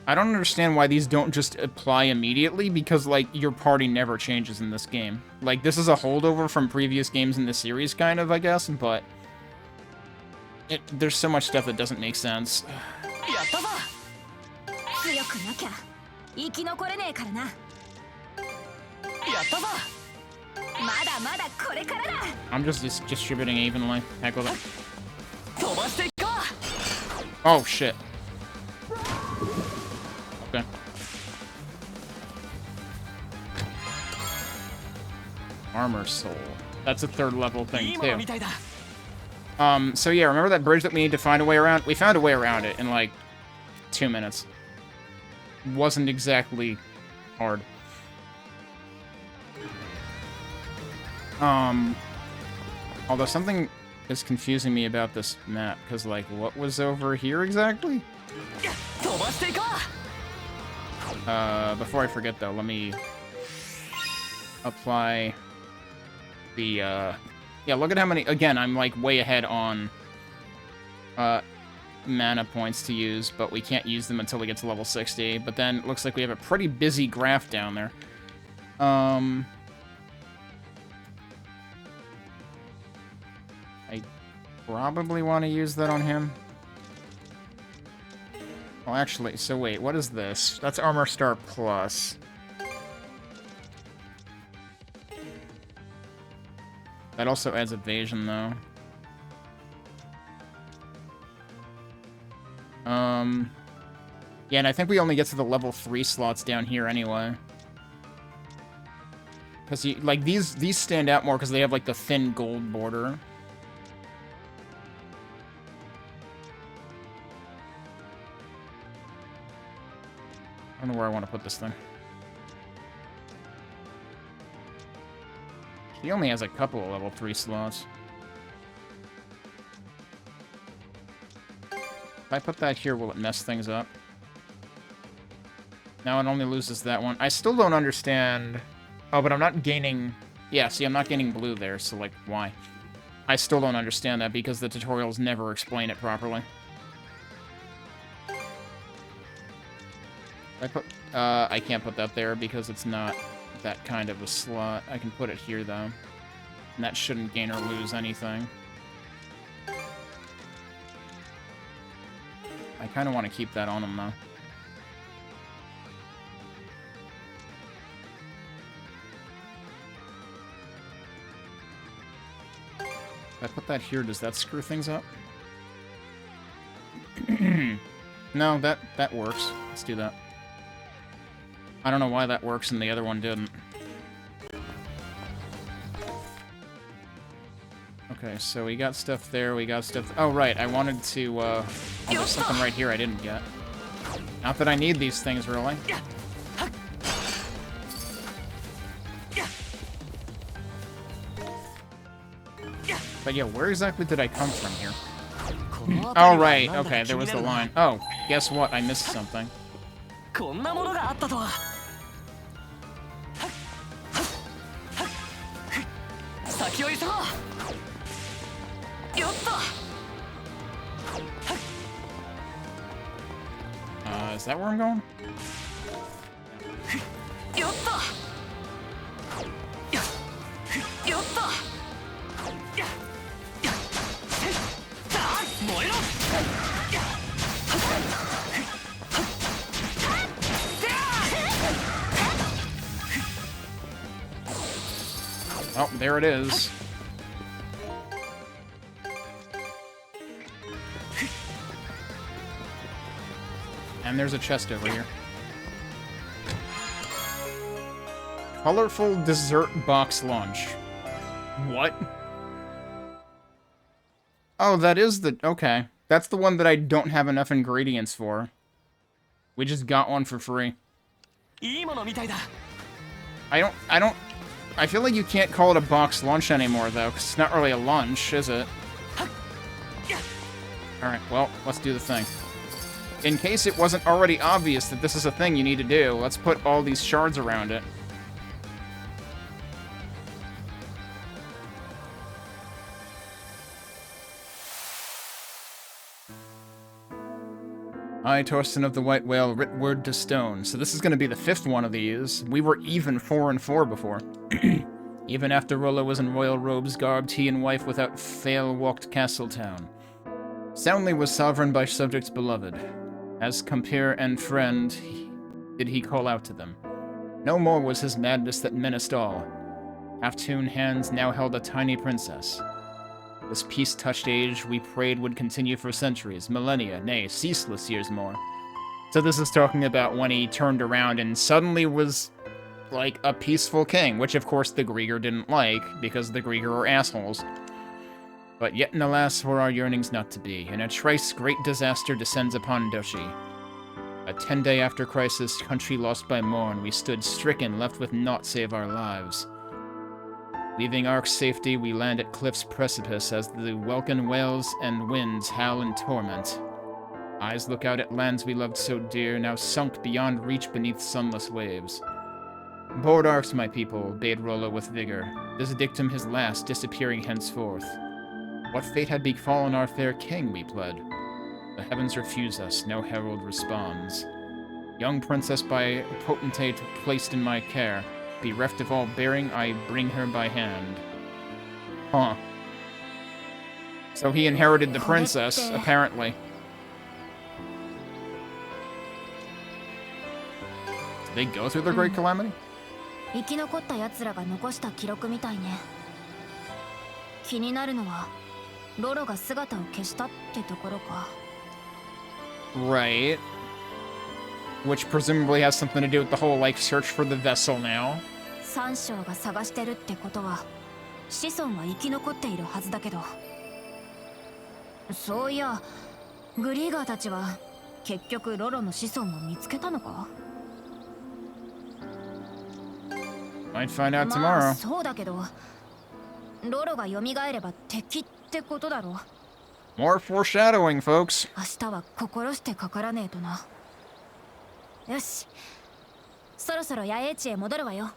I don't understand why these don't just apply immediately, because, like, your party never changes in this game. Like, this is a holdover from previous games in the series, kind of, I guess, but... there's so much stuff that doesn't make sense. I'm just distributing evenly. Heck with it. Oh, shit. Okay. Armor soul. That's a 3rd level thing, too. So yeah, remember that bridge that we need to find a way around? We found a way around it in, like, 2 minutes. Wasn't exactly hard. Although something is confusing me about this map, because, like, what was over here exactly? Before I forget, though, let me apply the, yeah, look at how many... Again, I'm, like, way ahead on mana points to use, but we can't use them until we get to level 60. But then it looks like we have a pretty busy graph down there. I probably want to use that on him. Well, actually, so wait, what is this? That's Armor Star Plus. That also adds evasion, though. Yeah, and I think we only get to the level 3 slots down here anyway. Because, like, these stand out more because they have, like, the thin gold border. I don't know where I want to put this thing. He only has a couple of level 3 slots. If I put that here, will it mess things up? Now it only loses that one. I still don't understand... Oh, but I'm not gaining... Yeah, see, I'm not gaining blue there, so, like, why? I still don't understand that because the tutorials never explain it properly. I can't put that there because it's not that kind of a slot. I can put it here, though. And that shouldn't gain or lose anything. I kind of want to keep that on him, though. If I put that here, does that screw things up? No, that works. Let's do that. I don't know why that works and the other one didn't. Okay, so we got stuff there, we got stuff... Oh, right, I wanted to, oh, there's something right here I didn't get. Not that I need these things, really. But yeah, where exactly did I come from here? Oh, right, okay, there was the line. Oh, guess what? I missed something. Is that where I'm going? Oh, there it is. And there's a chest over here. Colorful dessert box lunch. What? Oh, that is the... Okay. That's the one that I don't have enough ingredients for. We just got one for free. I feel like you can't call it a box lunch anymore, though, because it's not really a lunch, is it? Alright, well, let's do the thing. In case it wasn't already obvious that this is a thing you need to do, let's put all these shards around it. I, Torsten of the White Whale, writ word to stone. So this is going to be the 5th one of these. We were even 4 and 4 before. Even after Rollo was in royal robes garbed, he and wife without fail walked Castletown. Soundly was sovereign by subjects beloved. As compeer and friend, did he call out to them. No more was his madness that menaced all. Half-tuned hands now held a tiny princess. This peace-touched age we prayed would continue for centuries, millennia, nay, ceaseless years more. So this is talking about when he turned around and suddenly was, like, a peaceful king, which of course the Griegr didn't like, because the Griegr are assholes. But yet and alas were our yearnings not to be. In a trice, great disaster descends upon Doshi. A 10-day after crisis, country lost by morn, we stood stricken, left with naught save our lives. Leaving Ark's safety, we land at cliff's precipice as the welkin whales and winds howl in torment. Eyes look out at lands we loved so dear, now sunk beyond reach beneath sunless waves. Board Arks, my people, bade Rollo with vigor, this dictum his last, disappearing henceforth. What fate had befallen our fair king, we pled? The heavens refuse us, no herald responds. Young princess by potentate placed in my care, bereft of all bearing, I bring her by hand. Huh. So he inherited the princess, apparently. Did they go through the Great Calamity? 生き残った奴らが残した記録みたいね。気になるのはロロが姿を消したってところか。Right. Which presumably has something to do with the whole, like, search for the vessel now. 三将が探してるってことは子孫は生き残っているはずだけど、そういやグリーガーたちは結局ロロの子孫を見つけたのか。 Might find out tomorrow. まあそうだけど、ロロが蘇れば敵ってことだろ。 More foreshadowing, folks. 明日は心してかからねえとな。よし、そろそろ野営地へ戻るわよ。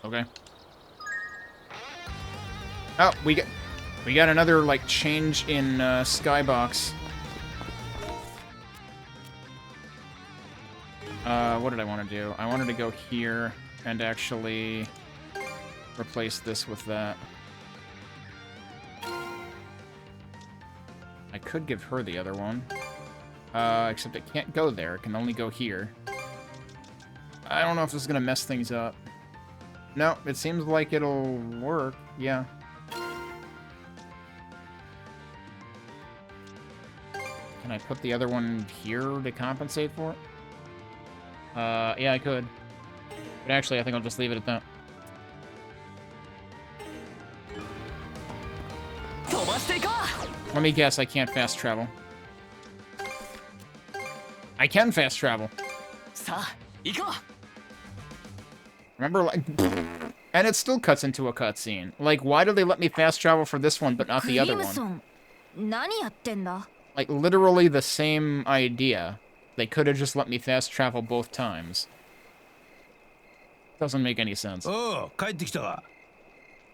Okay. Oh, we got another, like, change in Skybox. What did I want to do? I wanted to go here and actually replace this with that. I could give her the other one. Except it can't go there. It can only go here. I don't know if this is gonna mess things up. No, it seems like it'll work, yeah. Can I put the other one here to compensate for it? Yeah, I could. But actually, I think I'll just leave it at that. Let me guess, I can't fast travel. I can fast travel. Remember, like, and it still cuts into a cutscene. Like, why do they let me fast travel for this one, but not the other one? Like, literally the same idea. They could have just let me fast travel both times. Doesn't make any sense. Oh, 帰ってきたわ。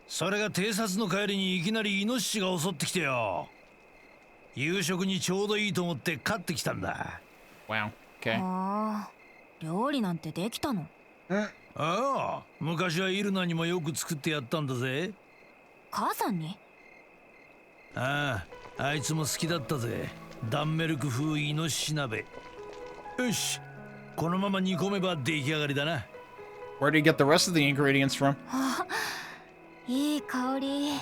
それが偵察の帰りにいきなりイノシシが襲ってきてよ。夕食にちょうどいいと思って買ってきたんだ。Wow. Okay. ああ、料理なんてできたの？ああ、昔はイルナにもよく作ってやったんだぜ。母さんに？ああ、あいつも好きだったぜ。ダンメルク風イノシシ鍋。よし、このまま煮込めば出来上がりだな。Where do you get the rest of the ingredients from? いい香り。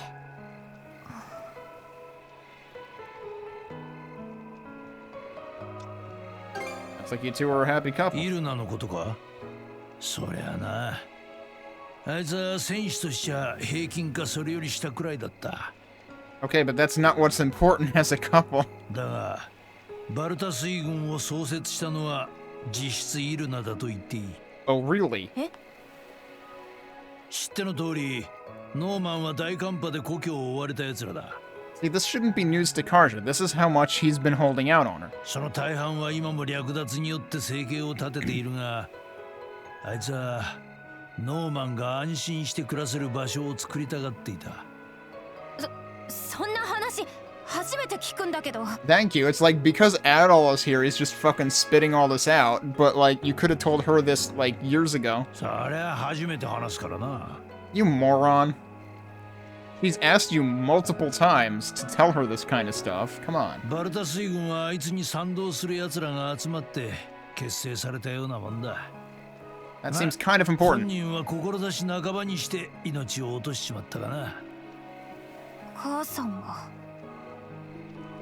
Looks like you two are a happy couple. イルナのことか？そりゃな。あいつは戦士としちゃ平均かそれより下くらいだった。Okay, but that's not what's important as a couple. だがバルタ水軍を創設したのは実質イルナだと言っていい。 Oh, really? 知っての通り、ノーマンは大寒波で故郷を追われた奴らだ。 See, this shouldn't be news to Karja. This is how much he's been holding out on her. その大半は今も略奪によって生計を立てているが、あいつはノーマンが安心して暮らせる場所を作りたがっていた。そんな話初めて聞くんだけど。 Thank you. It's like, because Adol is here, he's just fucking spitting all this out, but like, you could have told her this like years ago. そりゃ初めて話すからな。 You moron. He's asked you multiple times to tell her this kind of stuff. Come on. バルタ水軍はあいつに賛同する奴らが集まって結成されたようなもんだ。 That seems kind of 本 important. 人は志半ばにして命を落としちまったかな。母さんが。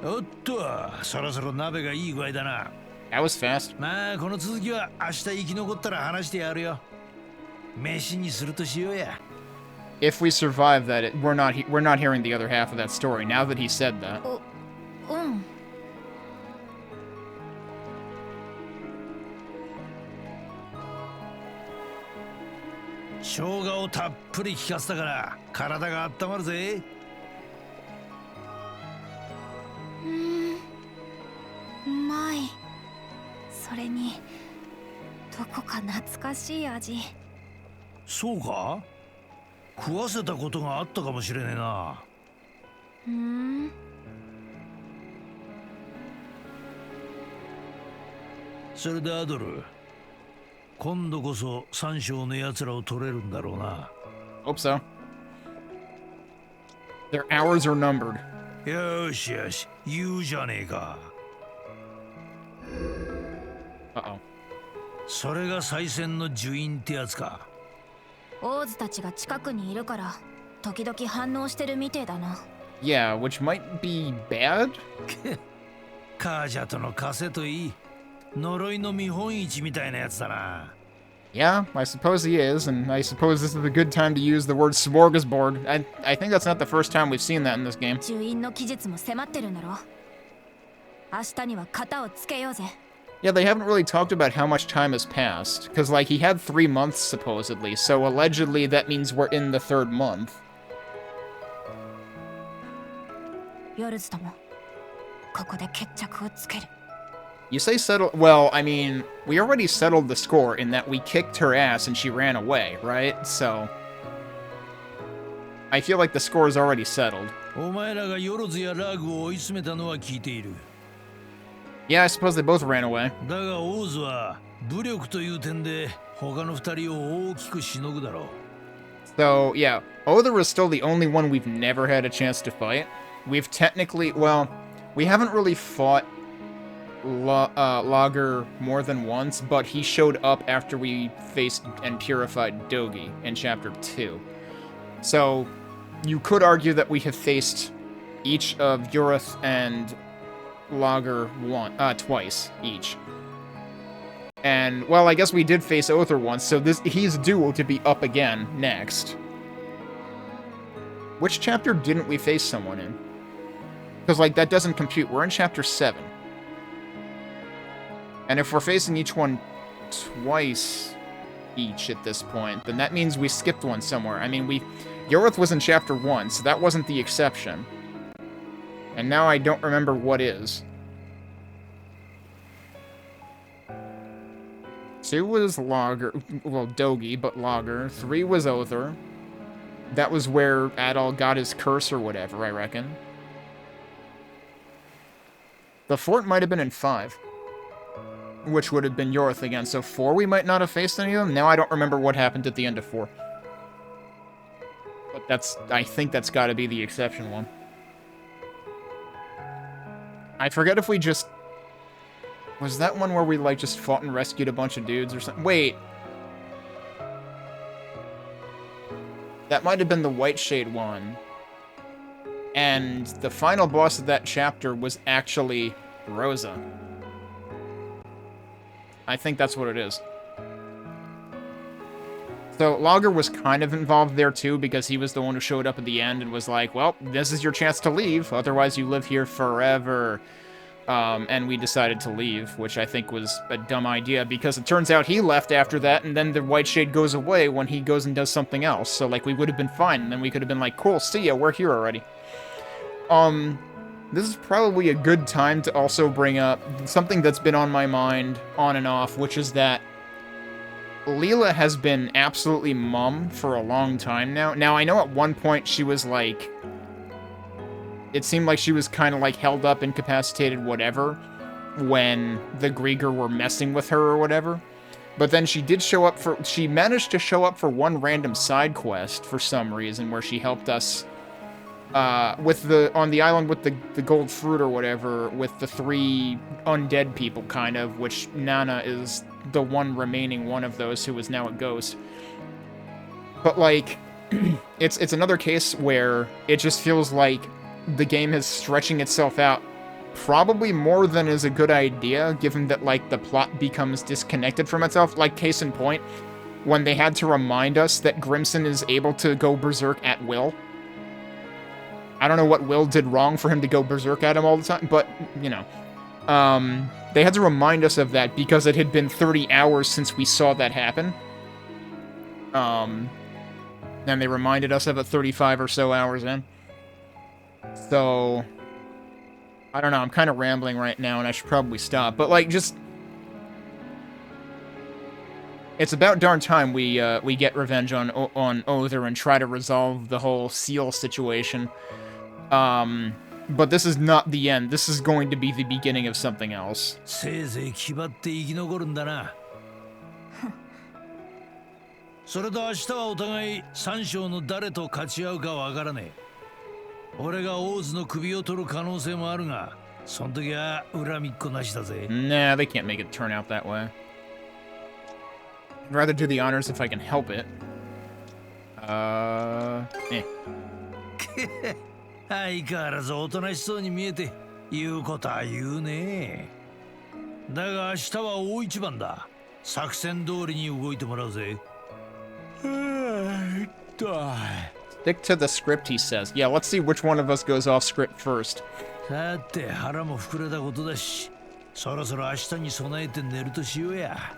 おっと、そろそろ鍋がいい具合だな。 That was fast. まあこの続きは明日生き残ったら話してやるよ。飯にするとしようや。 If we survive that, we're not hearing the other half of that story. Now that he said that. うん。生姜をたっぷり効かせたから体が温まるぜ。うまい。それにどこか懐かしい味。そうか？食わせたことがあったかもしれねえな。それでアドル、今度こそ三将の奴らを取れるんだろうな。 Hope so. Their hours are numbered. よしよし、言うじゃねえか。 Uh-oh. それが再戦の呪印ってやつか。オーズたちが近くにいるから時々反応してるみてえだな。 Yeah, which might be bad? カージャとの枷といい、呪いの見本市みたいなやつだな。 Yeah, I suppose he is, and I suppose this is a good time to use the word smorgasbord. I think that's not the first time we've seen that in this game. 呪印の期日も迫ってるんだろ。明日には型をつけようぜ。 Yeah, they haven't really talked about how much time has passed, because, like, he had 3 months, supposedly, so allegedly that means we're in the 3rd month. ヨルズともここで決着をつける。 You say settle... Well, I mean, we already settled the score in that we kicked her ass and she ran away, right? So... I feel like the score is already settled. お前らがヨロズやラーグを追い詰めたのは聞いている。 Yeah, I suppose they both ran away. だがオーズは武力という点で他の2人を大きくしのぐだろう。 So, yeah, Other is still the only one we've never had a chance to fight. We've technically... Well, we haven't really fought Lager more than once, but he showed up after we faced and purified Dogi in Chapter 2. So, you could argue that we have faced each of Urith and Lager twice each. And, well, I guess we did face Other once, so he's due to be up again next. Which chapter didn't we face someone in? Because, like, that doesn't compute. We're in Chapter 7. And if we're facing each one twice each at this point, then that means we skipped one somewhere. I mean, Yorith was in Chapter 1, so that wasn't the exception. And now I don't remember what is. 2 was Lager, well, Dogi, but Lager. 3 was Other. That was where Adol got his curse or whatever, I reckon. The fort might have been in 5. Which would have been Yorith again. So 4 we might not have faced any of them. Now I don't remember what happened at the end of 4. But I think that's got to be the exception one. I forget if we just... Was that one where we, like, just fought and rescued a bunch of dudes or something? Wait. That might have been the White Shade one. And the final boss of that chapter was actually Rosa. I think that's what it is. So Lager was kind of involved there too, because he was the one who showed up at the end and was like, well, this is your chance to leave, otherwise you live here forever. And we decided to leave, which I think was a dumb idea, because it turns out he left after that, and then the White Shade goes away when he goes and does something else. So, like, we would have been fine, and then we could have been like, cool, see ya, we're here already. This is probably a good time to also bring up something that's been on my mind on and off, which is that Leela has been absolutely mum for a long time now. Now, I know at one point she was, like... It seemed like she was kind of, like, held up, incapacitated, whatever, when the Griegr were messing with her or whatever. But then she did show up for... She managed to show up for one random side quest for some reason, where she helped us... with the... On the island with the gold fruit or whatever, with the 3 undead people, kind of, which Nana is the one remaining one of those who is now a ghost. But, like, it's another case where it just feels like the game is stretching itself out probably more than is a good idea, given that, like, the plot becomes disconnected from itself. Like, case in point, when they had to remind us that Grimson is able to go berserk at will. I don't know what Will did wrong for him to go berserk at him all the time, but, you know. They had to remind us of that because it had been 30 hours since we saw that happen. And they reminded us of it 35 or so hours in. So, I don't know, I'm kind of rambling right now, and I should probably stop. But, like, just... It's about darn time we get revenge on Other and try to resolve the whole seal situation. But this is not the end. This is going to be the beginning of something else. せいぜい気張って生き残るんだな。それと明日はお互い三将の誰と勝ち合うかわからねえ。俺がオーズの首を取る可能性もあるが、その時は恨みっこなしだぜ。Nah, they can't make it turn out that way. I'd rather do the honors if I can help it. Eh. 相変わらずおとなしそうに見えて言うことは言うね。だが明日は大一番だ。作戦通りに動いてもらうぜ。Stick to the script, he says. Yeah, let's see which one of us goes off script first. さて腹も膨れたことだし、そろそろ明日に備えて寝るとしようや。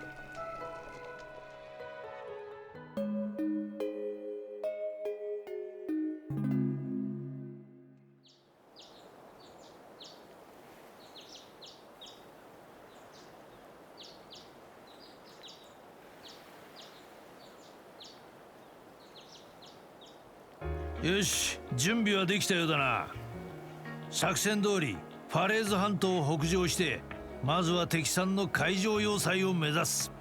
よし、準備はできたようだな。作戦通り、ファレーズ半島を北上して、まずは敵さんの海上要塞を目指す。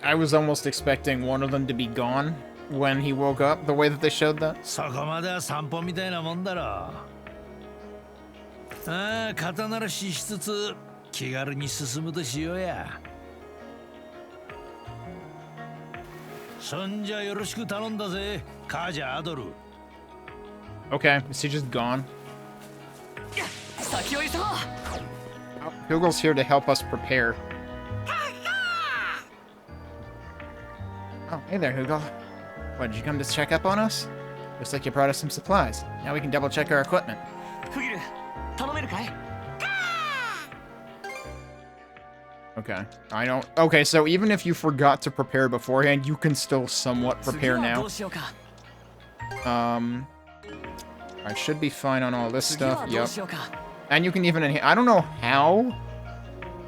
I was almost expecting one of them to be gone when he woke up, the way that they showed that. そこまでは散歩みたいなもんだろう。ああ、肩慣らししつつ、気軽に進むとしようや。そんじゃよろしく頼んだぜ。Karja, Adol. Okay, is he just gone? Hugel's here to help us prepare. Oh, hey there, Hugel. What, did you come to check up on us? Looks like you brought us some supplies. Now we can double check our equipment. Okay, I don't... Okay, so even if you forgot to prepare beforehand, you can still somewhat prepare now. I should be fine on all this stuff. Yep. And you can even... I don't know how.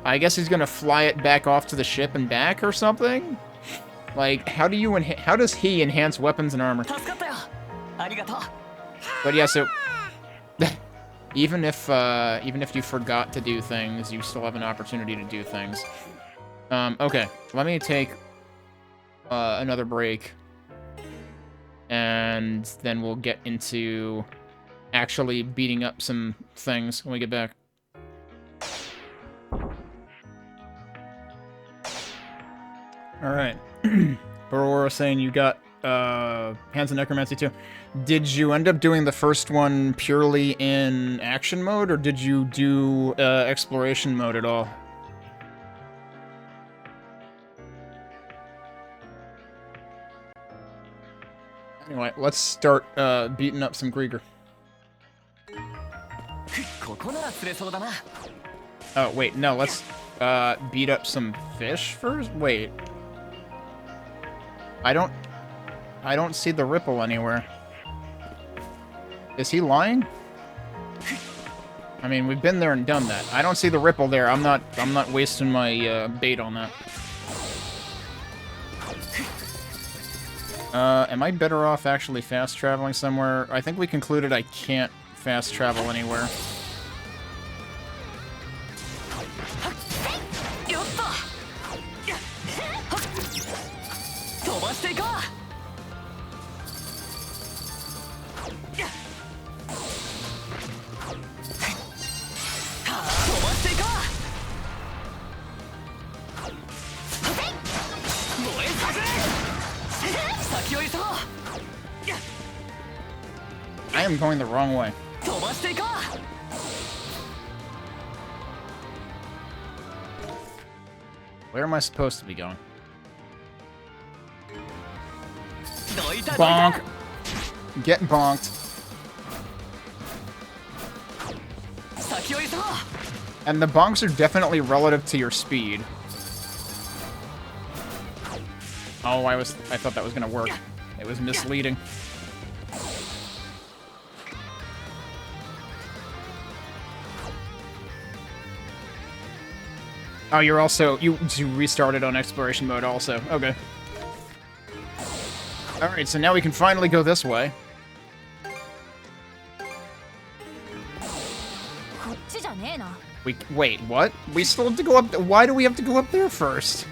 I guess he's gonna fly it back off to the ship and back or something? Like, how does he enhance weapons and armor? But yeah, so... even if you forgot to do things, you still have an opportunity to do things. Okay, let me take another break. And then we'll get into actually beating up some things when we get back. Alright. Barora saying you got Hands of Necromancy too. Did you end up doing the first one purely in action mode, or did you do exploration mode at all? Anyway, let's start beating up some Griegr. Oh, wait, no, let's beat up some fish first? Wait. I don't see the ripple anywhere. Is he lying? I mean, we've been there and done that. I don't see the ripple there. I'm not wasting my bait on that. Am I better off actually fast traveling somewhere? I think we concluded I can't fast travel anywhere. I am going the wrong way. Where am I supposed to be going? Bonk! Get bonked. And the bonks are definitely relative to your speed. Oh, I thought that was gonna work. It was misleading. Oh, you're also... You restarted on exploration mode also. Okay. Alright, so now we can finally go this way. Wait, what? We still have to go up... Why do we have to go up there first?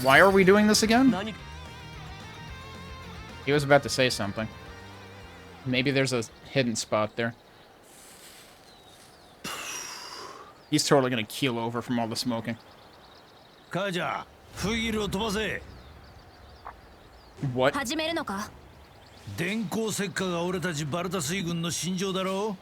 Why are we doing this again? He was about to say something. Maybe there's a hidden spot there. He's totally gonna keel over from all the smoking. Karja, Griegrを飛ばせ。What? 始めるのか？電光石火が俺たちバルタ水軍の信条だろ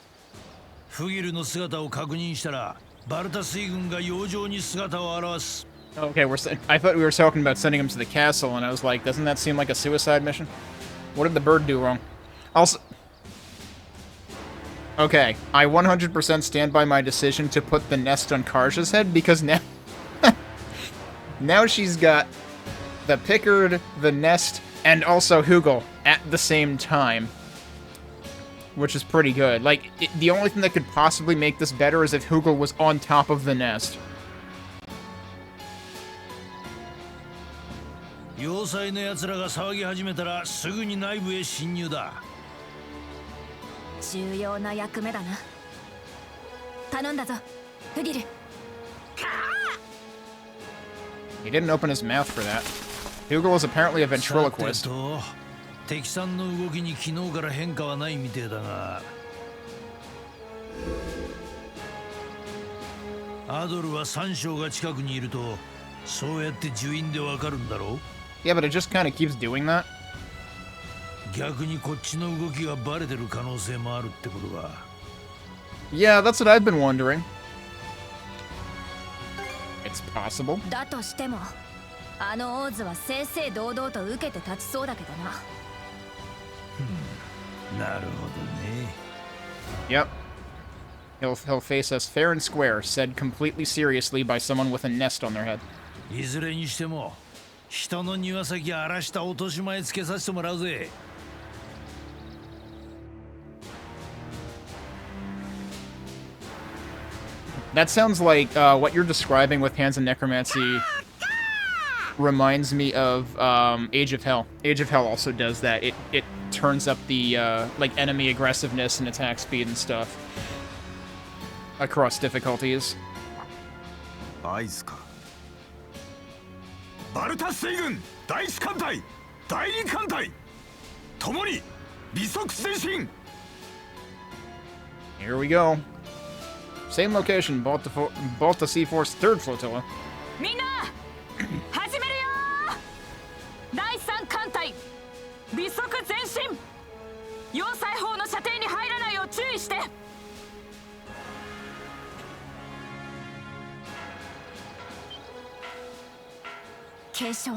う。Griegrの姿を確認したら、バルタ水軍が洋上に姿を現す。Okay, I thought we were talking about sending him to the castle, and I was like, doesn't that seem like a suicide mission? What did the bird do wrong? Also... Okay, I 100% stand by my decision to put the nest on Karja's head, because now... now she's got the Pickard, the nest, and also Hugel at the same time. Which is pretty good. Like, the only thing that could possibly make this better is if Hugel was on top of the nest. 要塞の奴らが騒ぎ始めたらすぐに内部へ侵入だ。重要な役目だな。頼んだぞ、フギル。He didn't open his mouth for that. Hugel is apparently a ventriloquist. 敵さんの動きに昨日から変化はないみてえだが。アドルは三将が近くにいると、そうやって呪印でわかるんだろう。Yeah, but it just kind of keeps doing that. 逆にこっちの動きがバレてる可能性もあるってことか。Yeah, that's what I've been wondering. It's possible. だとしても、あのオーズは正々堂々と受けて立ちそうだけどな。なるほどね。Yep. He'll face us fair and square, said completely seriously by someone with a nest on their head. いずれにしても、人の庭先荒らした落とし前つけさせてもらうぜ。That sounds like what you're describing with Hands of Necromancy reminds me of Age of Hell. Age of Hell also does that. It turns up the like enemy aggressiveness and attack speed and stuff across difficulties. アイスか。バルタ水軍第一艦隊、第二艦隊、ともに微速前進。Here we go. Same location, Balta Sea Force 3rd Flotilla. みんな、始めるよ。第三艦隊、微速前進。要塞砲の射程に入らないよう注意して。継承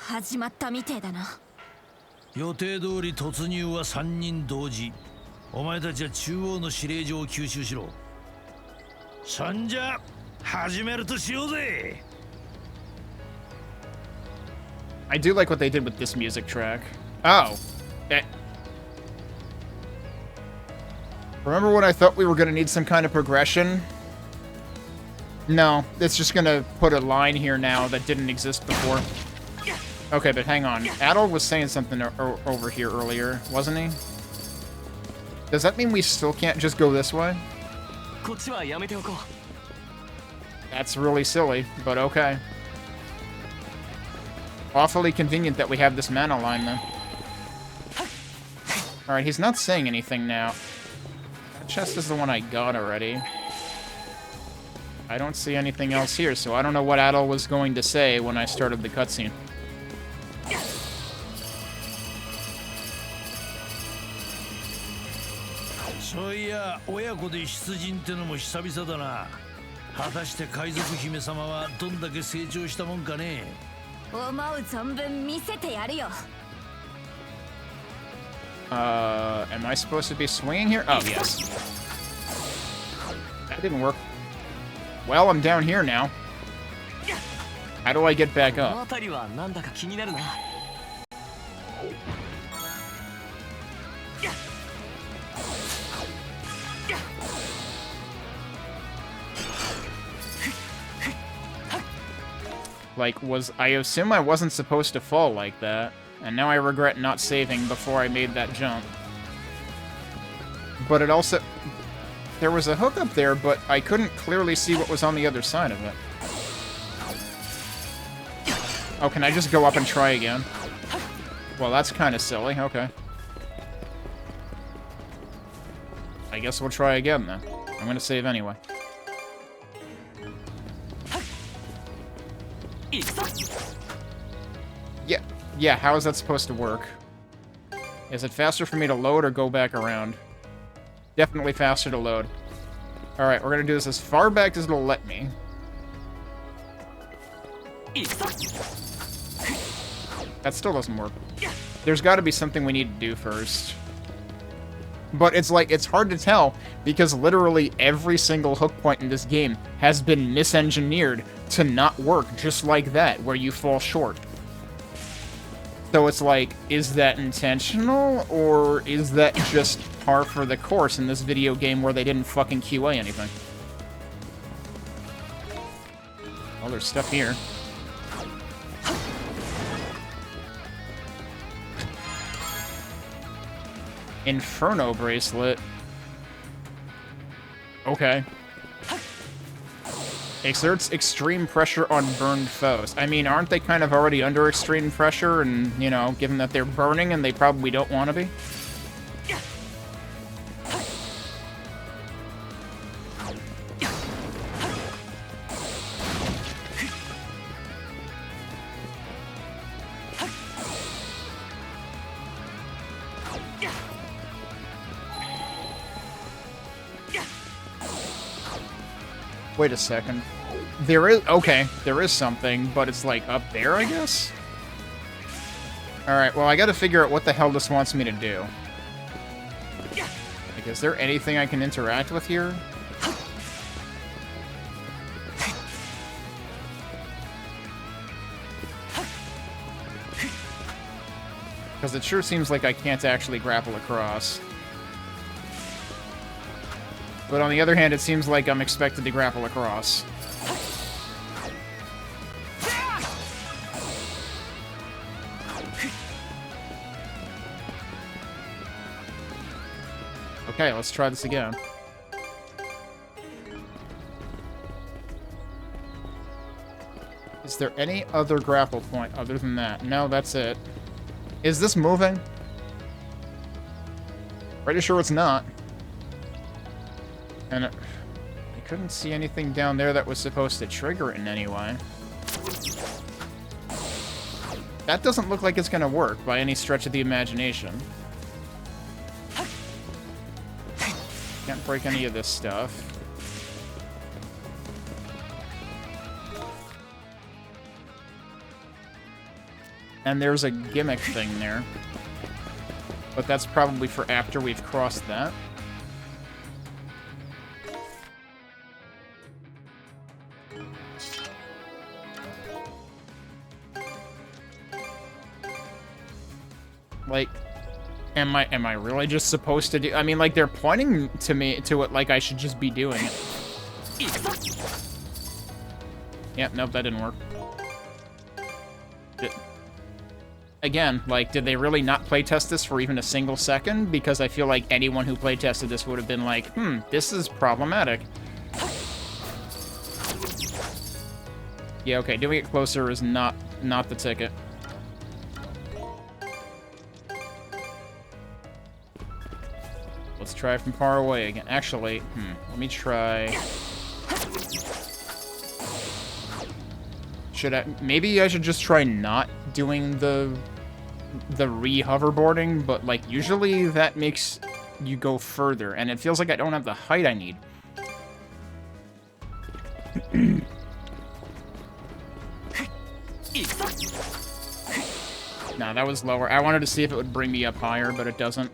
始まったみてえだな。予定通り突入は3人同時。お前たちは中央の指令所を吸収しろ。そんじゃ始めるとしようぜ。I do like what they did with this music track. Oh. Remember when I thought we were going to need some kind of progression? No, it's just going to put a line here now that didn't exist before. Okay, but hang on. Adol was saying something over here earlier, wasn't he? Does that mean we still can't just go this way? That's really silly, but okay. Awfully convenient that we have this mana line, then. Alright, he's not saying anything now. That chest is the one I got already. I don't see anything else here, so I don't know what Adol was going to say when I started the cutscene. So yeah, 親子で出陣ってのも久々だな。果たして海賊姫様はどんだけ成長したもんかね。思う存分見せてやるよ。Am I supposed to be swinging here? Oh, yes. That didn't work. Well, I'm down here now. How do I get back up? Like, I assume I wasn't supposed to fall like that, and now I regret not saving before I made that jump. But it also... There was a hook up there, but I couldn't clearly see what was on the other side of it. Oh, can I just go up and try again? Well, that's kind of silly. Okay. I guess we'll try again, then. I'm gonna save anyway. Yeah, how is that supposed to work? Is it faster for me to load or go back around? Definitely faster to load. Alright, we're gonna do this as far back as it'll let me. That still doesn't work. There's gotta be something we need to do first. But it's like, it's hard to tell, because literally every single hook point in this game has been misengineered to not work just like that, where you fall short. So it's like, is that intentional, or is that just par for the course in this video game where they didn't fucking QA anything? Well, there's stuff here. Inferno bracelet. Okay. Exerts extreme pressure on burned foes. I mean, aren't they kind of already under extreme pressure? And, you know, given that they're burning and they probably don't want to be? Wait a second. There is... Okay, there is something, but it's, like, up there, I guess? Alright, well, I gotta figure out what the hell this wants me to do. Like, is there anything I can interact with here? Because it sure seems like I can't actually grapple across. But on the other hand, it seems like I'm expected to grapple across. Okay, let's try this again. Is there any other grapple point other than that? No, that's it. Is this moving? Pretty sure it's not. And I couldn't see anything down there that was supposed to trigger it in any way. That doesn't look like it's gonna work by any stretch of the imagination. Can't break any of this stuff. And there's a gimmick thing there. But that's probably for after we've crossed that. Like, am I really just supposed to do... I mean, like, they're pointing to it like I should just be doing it. Yep, nope, that didn't work. Again, like, did they really not playtest this for even a single second? Because I feel like anyone who playtested this would have been like, this is problematic. Yeah, okay, doing it closer is not the ticket. Let's try from far away again. Actually, let me try... Maybe I should just try not doing the re-hoverboarding, but, like, usually that makes you go further, and it feels like I don't have the height I need. Nah, that was lower. I wanted to see if it would bring me up higher, but it doesn't.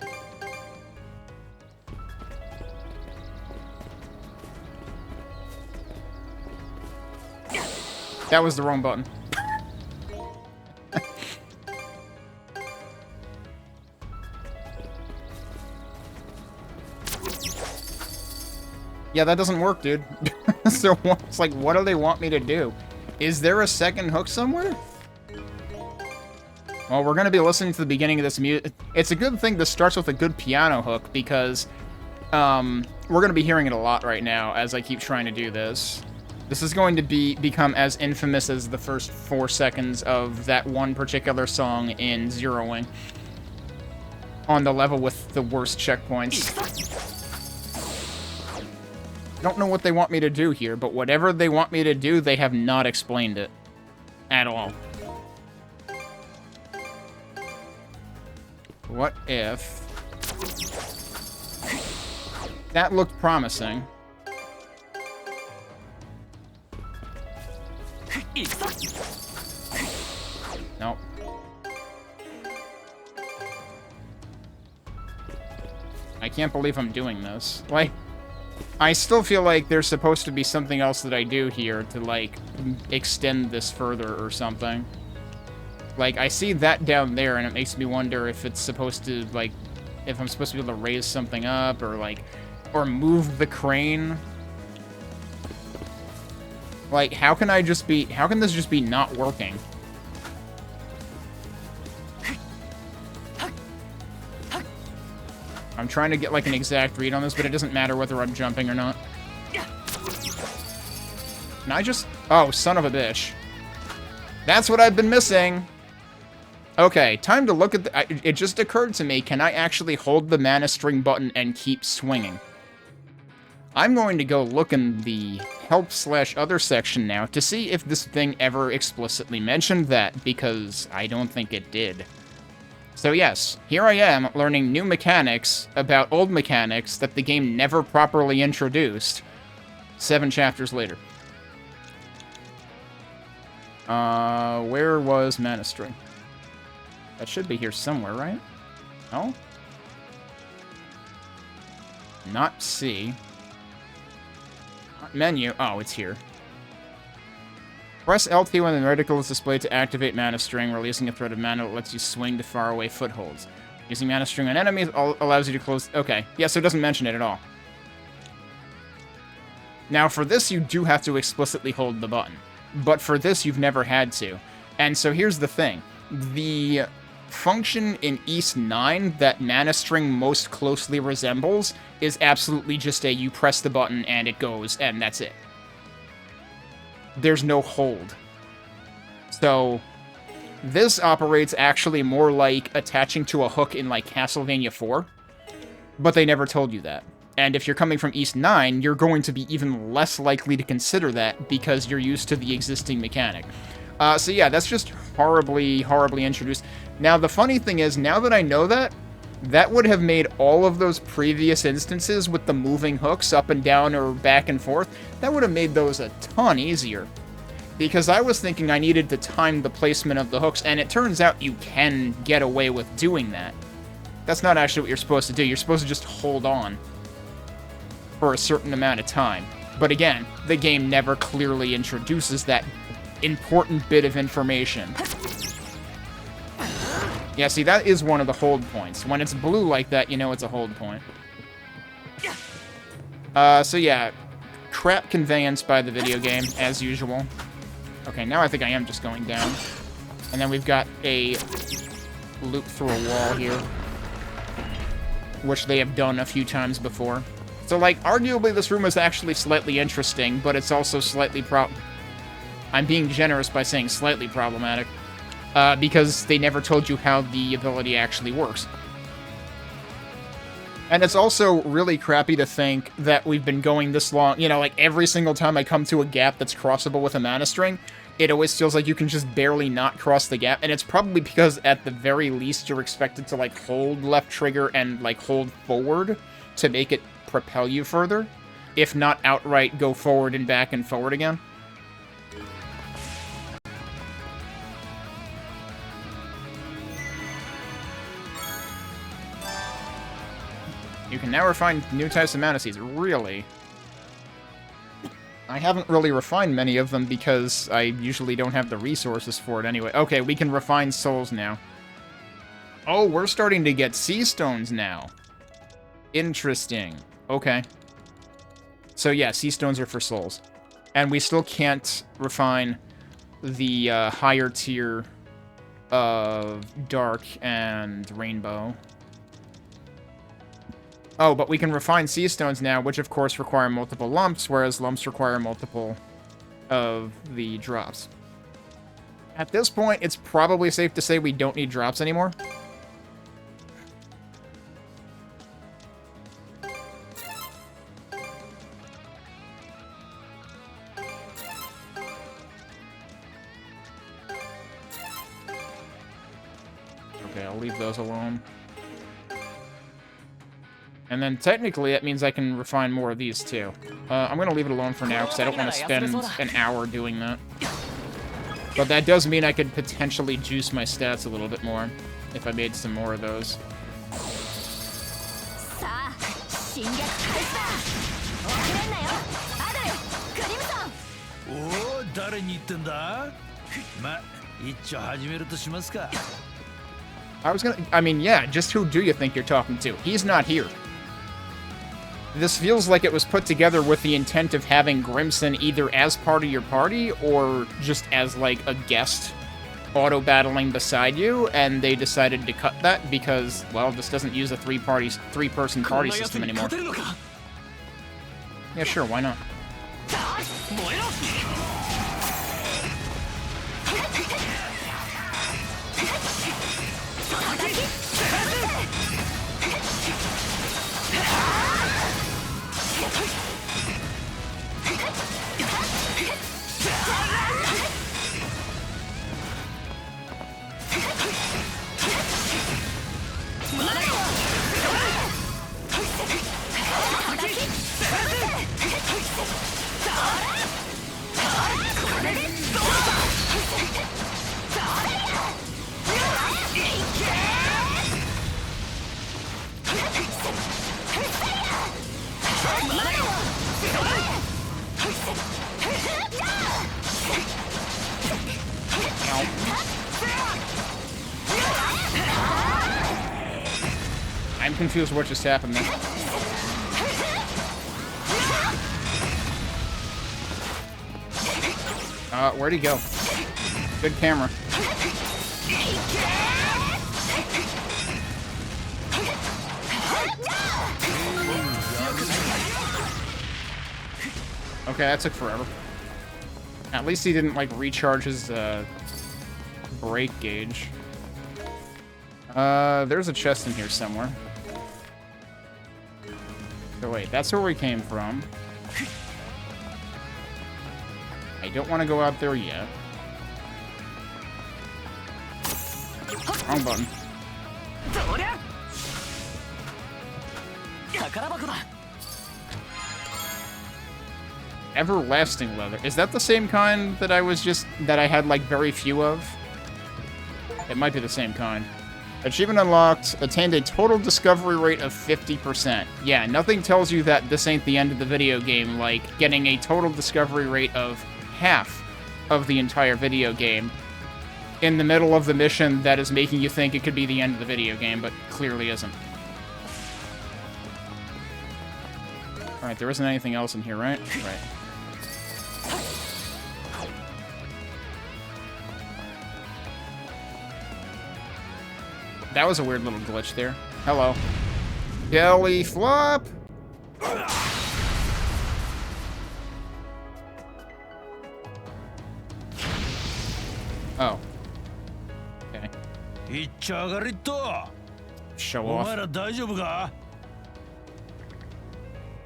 That was the wrong button. Yeah, that doesn't work, dude. So it's like, what do they want me to do? Is there a second hook somewhere? Well, we're going to be listening to the beginning of this music. It's a good thing this starts with a good piano hook, because we're going to be hearing it a lot right now as I keep trying to do this. This is going to become as infamous as the first 4 seconds of that one particular song in Zeroing. On the level with the worst checkpoints. I don't know what they want me to do here, but whatever they want me to do, they have not explained it. At all. What if... That looked promising. Nope. I can't believe I'm doing this. Like, I still feel like there's supposed to be something else that I do here to, like, extend this further or something. Like, I see that down there, and it makes me wonder if it's supposed to, like, if I'm supposed to be able to raise something up, or, like, or move the crane. Like, how can this just be not working? I'm trying to get, like, an exact read on this, but it doesn't matter whether I'm jumping or not. Can I just... Oh, son of a bitch. That's what I've been missing! Okay, time to look at the... It just occurred to me, can I actually hold the mana string button and keep swinging? I'm going to go look in the help/other section now to see if this thing ever explicitly mentioned that, because I don't think it did. So yes, here I am learning new mechanics about old mechanics that the game never properly introduced 7 chapters later. Where was mana string? That should be here somewhere, right? No? Not C. Menu. Oh, it's here. Press LT when the reticle is displayed to activate mana string, releasing a thread of mana that lets you swing to faraway footholds. Using mana string on enemies allows you to close... Okay. Yeah, so it doesn't mention it at all. Now, for this, you do have to explicitly hold the button. But for this, you've never had to. And so here's the thing. The function in East 9 that mana string most closely resembles is absolutely just a you press the button and it goes, and that's it. There's no hold. So this operates actually more like attaching to a hook in, like, Castlevania 4, but they never told you that. And if you're coming from East 9, you're going to be even less likely to consider that because you're used to the existing mechanic. So yeah, that's just horribly, horribly introduced. Now, the funny thing is, now that I know that, that would have made all of those previous instances with the moving hooks up and down or back and forth, that would have made those a ton easier. Because I was thinking I needed to time the placement of the hooks, and it turns out you can get away with doing that. That's not actually what you're supposed to do. You're supposed to just hold on for a certain amount of time. But again, the game never clearly introduces that important bit of information. Yeah, see, that is one of the hold points. When it's blue like that, you know it's a hold point. So yeah, crap conveyance by the video game, as usual. Okay, now I think I am just going down. And then we've got a loop through a wall here, which they have done a few times before. So, like, arguably this room is actually slightly interesting, but it's also slightly I'm being generous by saying slightly problematic, because they never told you how the ability actually works. And it's also really crappy to think that we've been going this long, you know, like, every single time I come to a gap that's crossable with a mana string, it always feels like you can just barely not cross the gap, and it's probably because, at the very least, you're expected to, like, hold left trigger and, like, hold forward to make it propel you further, if not outright go forward and back and forward again. You can now refine new types of mana seeds. Really? I haven't really refined many of them because I usually don't have the resources for it anyway. Okay, we can refine souls now. Oh, we're starting to get sea stones now. Interesting. Okay. So yeah, sea stones are for souls. And we still can't refine the higher tier of dark and rainbow. Oh, but we can refine sea stones now, which of course require multiple lumps, whereas lumps require multiple of the drops. At this point, it's probably safe to say we don't need drops anymore. Okay, I'll leave those alone. And then technically that means I can refine more of these too. I'm going to leave it alone for now because I don't want to spend an hour doing that. But that does mean I could potentially juice my stats a little bit more if I made some more of those. I mean, yeah, just who do you think you're talking to? He's not here. This feels like it was put together with the intent of having Grimson either as part of your party or just as, like, a guest auto-battling beside you, and they decided to cut that because, well, this doesn't use a three-person party system anymore. Yeah, sure, why not? I'm confused what just happened there. Where'd he go? Good camera. Okay, that took forever. At least he didn't, like, recharge his, brake gauge. There's a chest in here somewhere. So wait, that's where we came from. I don't want to go out there yet. Wrong button. Everlasting leather. Is that the same kind that I had, like, very few of? It might be the same kind. Achievement unlocked. Attained a total discovery rate of 50%. Yeah, nothing tells you that this ain't the end of the video game, like getting a total discovery rate of half of the entire video game in the middle of the mission that is making you think it could be the end of the video game, but clearly isn't. Alright, there isn't anything else in here, right? Right. That was a weird little glitch there. Hello. Kelly Flop! Oh. Okay. Show off.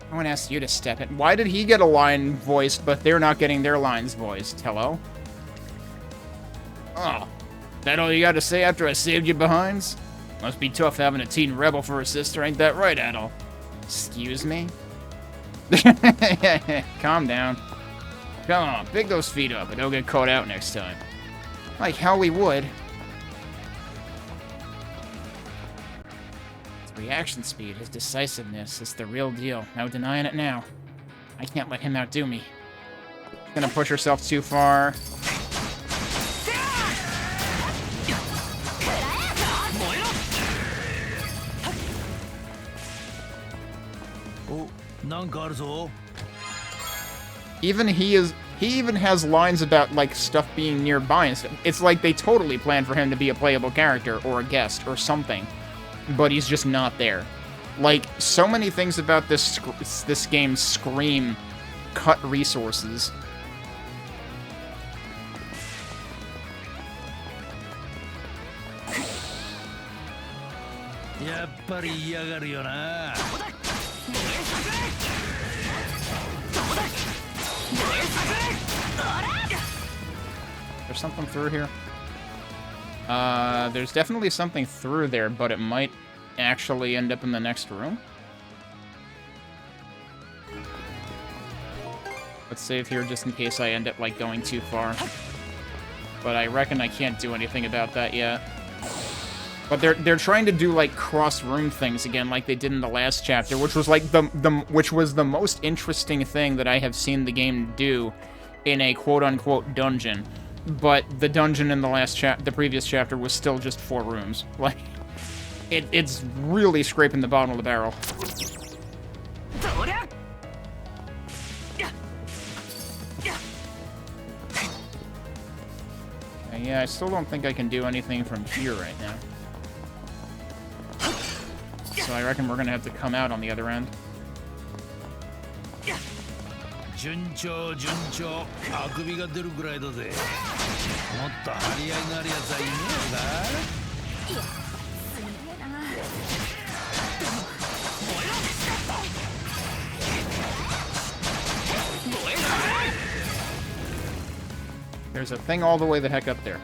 No one asked you to step in. Why did he get a line voiced, but they're not getting their lines voiced? Hello? Oh. That all you got to say after I saved your behinds? Must be tough having a teen rebel for a sister, ain't that right, Adol? Excuse me? Calm down. Come on, pick those feet up and don't get caught out next time. Like how we would. His reaction speed, his decisiveness, is the real deal. No denying it now. I can't let him outdo me. Gonna push herself too far. He even has lines about, like, stuff being nearby and stuff. It's like they totally planned for him to be a playable character or a guest or something, but he's just not there. Like, so many things about this game scream cut resources. There's something through here. There's definitely something through there, but it might actually end up in the next room. Let's save here just in case I end up, like, going too far. But I reckon I can't do anything about that yet. But they're trying to do, like, cross-room things again, like they did in the last chapter, which was, like, which was the most interesting thing that I have seen the game do in a quote-unquote dungeon. But the dungeon in the previous chapter was still just 4 rooms. Like, it's really scraping the bottom of the barrel. Yeah, I still don't think I can do anything from here right now. So I reckon we're gonna have to come out on the other end. There's a thing all the way the heck up there.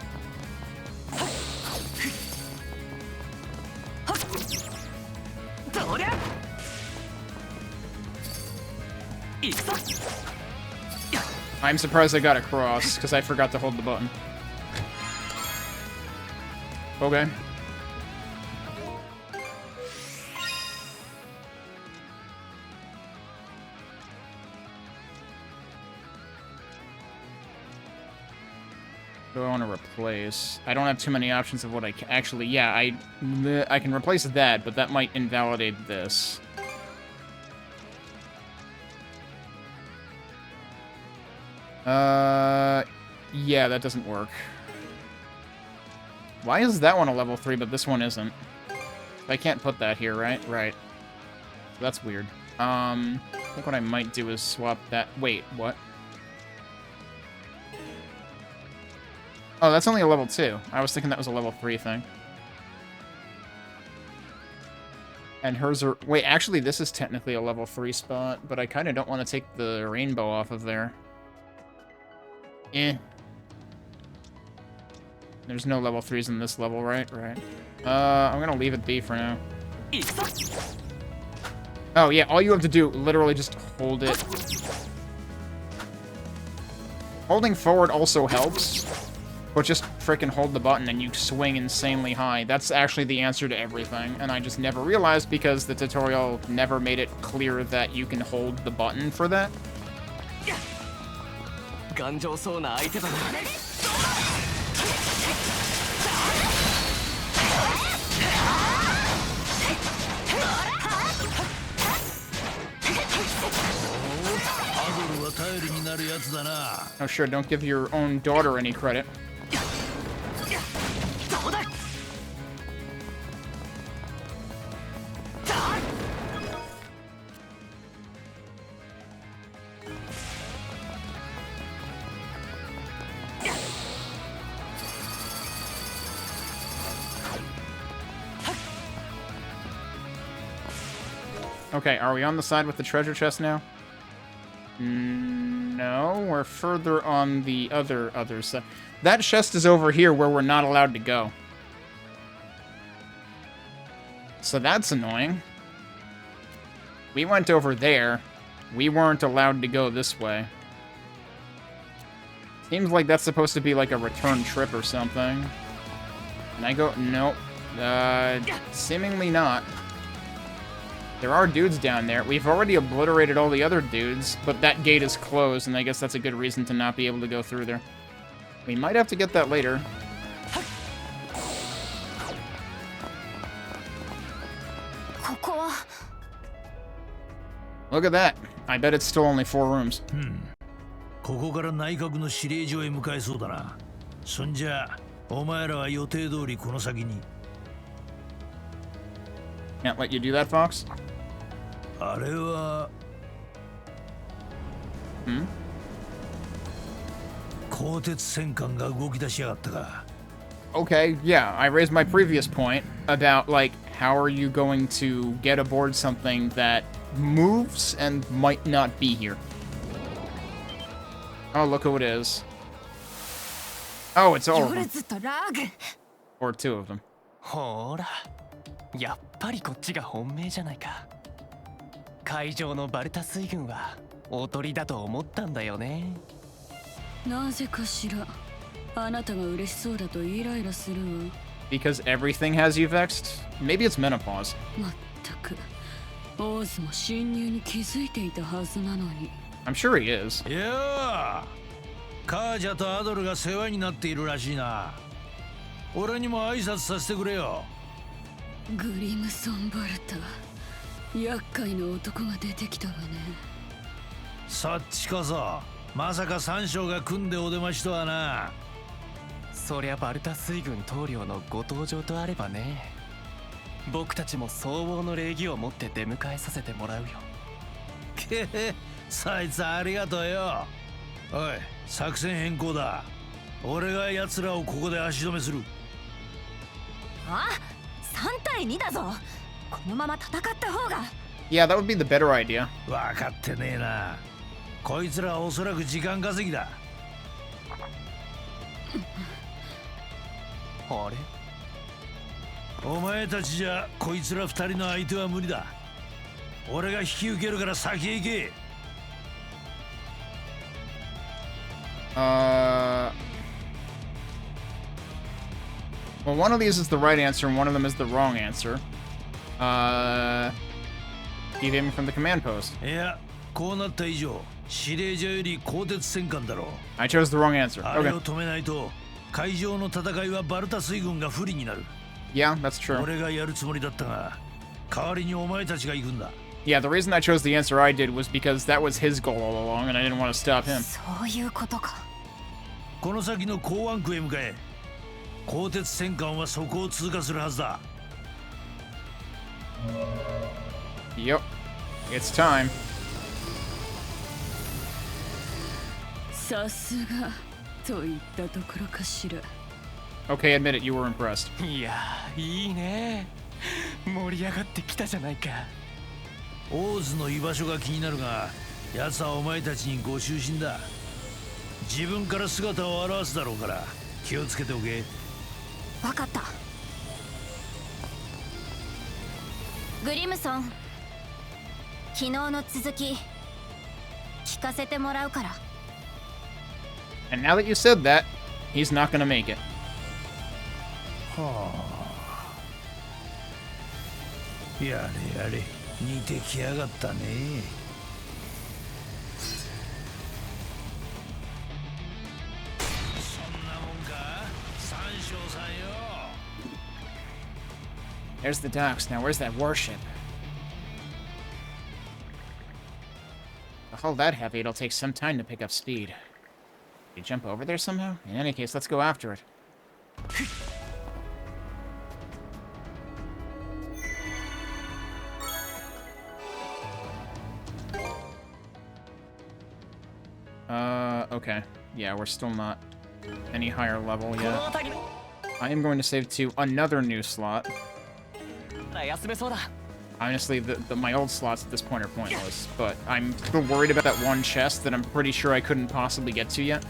I'm surprised I got across, because I forgot to hold the button. Okay. What do I want to replace? I don't have too many options of what I can... Actually, yeah, I can replace that, but that might invalidate this. Yeah, that doesn't work. Why is that one a level 3, but this one isn't? I can't put that here, right? Right. That's weird. I think what I might do is swap that... Wait, what? Oh, that's only a level 2. I was thinking that was a level 3 thing. And hers are... Wait, actually, this is technically a level 3 spot, but I kind of don't want to take the rainbow off of there. Eh. There's no level 3s in this level, right? Right. I'm gonna leave it be for now. Oh, yeah, all you have to do, literally just hold it. Holding forward also helps, but just frickin' hold the button and you swing insanely high. That's actually the answer to everything, and I just never realized because the tutorial never made it clear that you can hold the button for that. 頑丈そうな相手だな。Oh sure, don't give your own daughter any credit. Okay, are we on the side with the treasure chest now? No, we're further on the other side. That chest is over here where we're not allowed to go. So that's annoying. We went over there. We weren't allowed to go this way. Seems like that's supposed to be like a return trip or something. Can I go? Nope. Seemingly not. There are dudes down there. We've already obliterated all the other dudes, but that gate is closed, and I guess that's a good reason to not be able to go through there. We might have to get that later. Look at that. I bet it's still only 4 rooms. ここから内閣の司令所へ向かえそうだな。そんじゃ、お前らは予定通りこの先に。Can't let you do that, Fox? あれは。鋼鉄戦艦が動き出しやがったか。Okay, yeah, I raised my previous point about, like, how are you going to get aboard something that moves and might not be here? Oh, look who it is. Oh, it's all of them. Or 2 of them. ほら、やっぱりこっちが本命じゃないか。海上のバルタ水軍はおとりだと思ったんだよね。なぜかしら。あなたが嬉しそうだとイライラするわ。Because everything has you vexed? Maybe it's menopause. まったく、オーズも侵入に気づいていたはずなのに。I'm sure he is. いやー、カージャとアドルが世話になっているらしいな。俺にも挨拶させてくれよ。グリムソン・バルタ。厄介な男が出てきたわね。そっちこそ、まさか三将が組んでお出ましとはな。そりゃバルタ水軍統領のご登場とあればね。僕たちも相応の礼儀を持って出迎えさせてもらうよ。けへ、そいつありがとうよ。おい、作戦変更だ。俺が奴らをここで足止めする。あ、3対2だぞ。このまま戦った方が。Yeah, that would be the better idea. 分かってねえな。こいつらはおそらく時間稼ぎだ。あれ？お前たちじゃこいつら2人の相手は無理だ。俺が引き受けるから先へ行け。Well, one of these is the right answer and one of them is the wrong answer. Keep aiming from the command post. いや、こうなった以上、司令所より鋼鉄戦艦だろう。I chose the wrong answer. あれ Okay. を止めないと、海上の戦いはバルタ水軍が不利になる。Yeah, that's true. 俺がやるつもりだったが、代わりにお前たちが行くんだ。Yeah, the reason I chose the answer I did was because that was his goal all along and I didn't want to stop him. そういうことか。この先の港湾区へ向かえ。鋼鉄戦艦はそこを通過するはずだ。Yep. It's time. さすがといったところかしら。Okay, admit it, you were impressed. いや、いいね。盛り上がってきたじゃないか。オーズの居場所が気になるが、奴はお前たちにご就寝だ。自分から姿を現すだろうから気をつけておけ。わかった。グリムソン、昨日の続き聞かせてもらうから。And now that you said that, he's not gonna make it.やれやれ、似てきやがったね。そんなもんか、三章さんよ。There's the docks. Now where's that warship? To hold that heavy, it'll take some time to pick up speed. Can you jump over there somehow? In any case, let's go after it. Okay. Yeah, we're still not any higher level yet. I am going to save to another new slot. Honestly, my old slots at this point are pointless, but I'm still worried about that one chest that I'm pretty sure I couldn't possibly get to yet.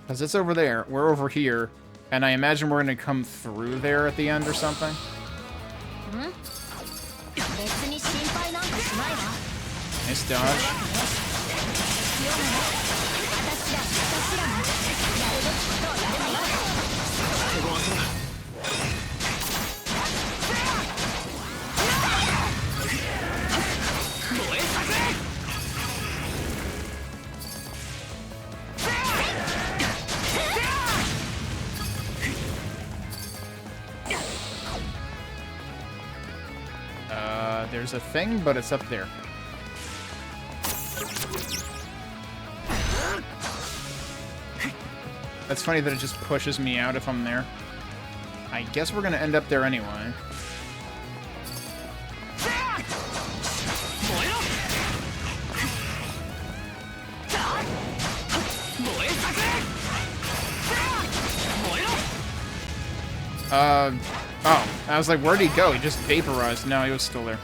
Because it's over there, we're over here, and I imagine we're going to come through there at the end or something. Nice dodge. There's a thing, but it's up there. That's funny that it just pushes me out if I'm there. I guess we're gonna end up there anyway. Oh, I was like, where'd he go? He just vaporized. No, he was still there.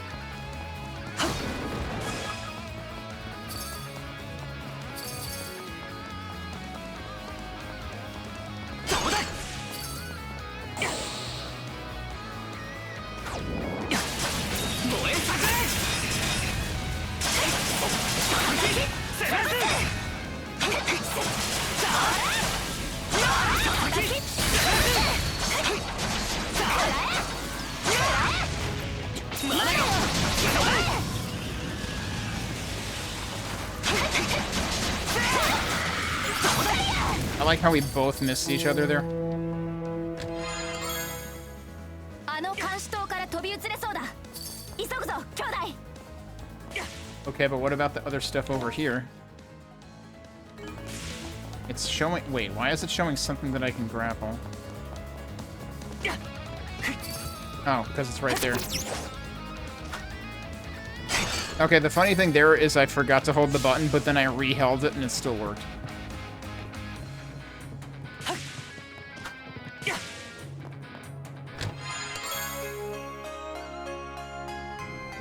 I like how we both missed each other there. Okay, but what about the other stuff over here? It's showing... Wait, why is it showing something that I can grapple? Oh, because it's right there. Okay, the funny thing there is I forgot to hold the button, but then I re-held it and it still worked.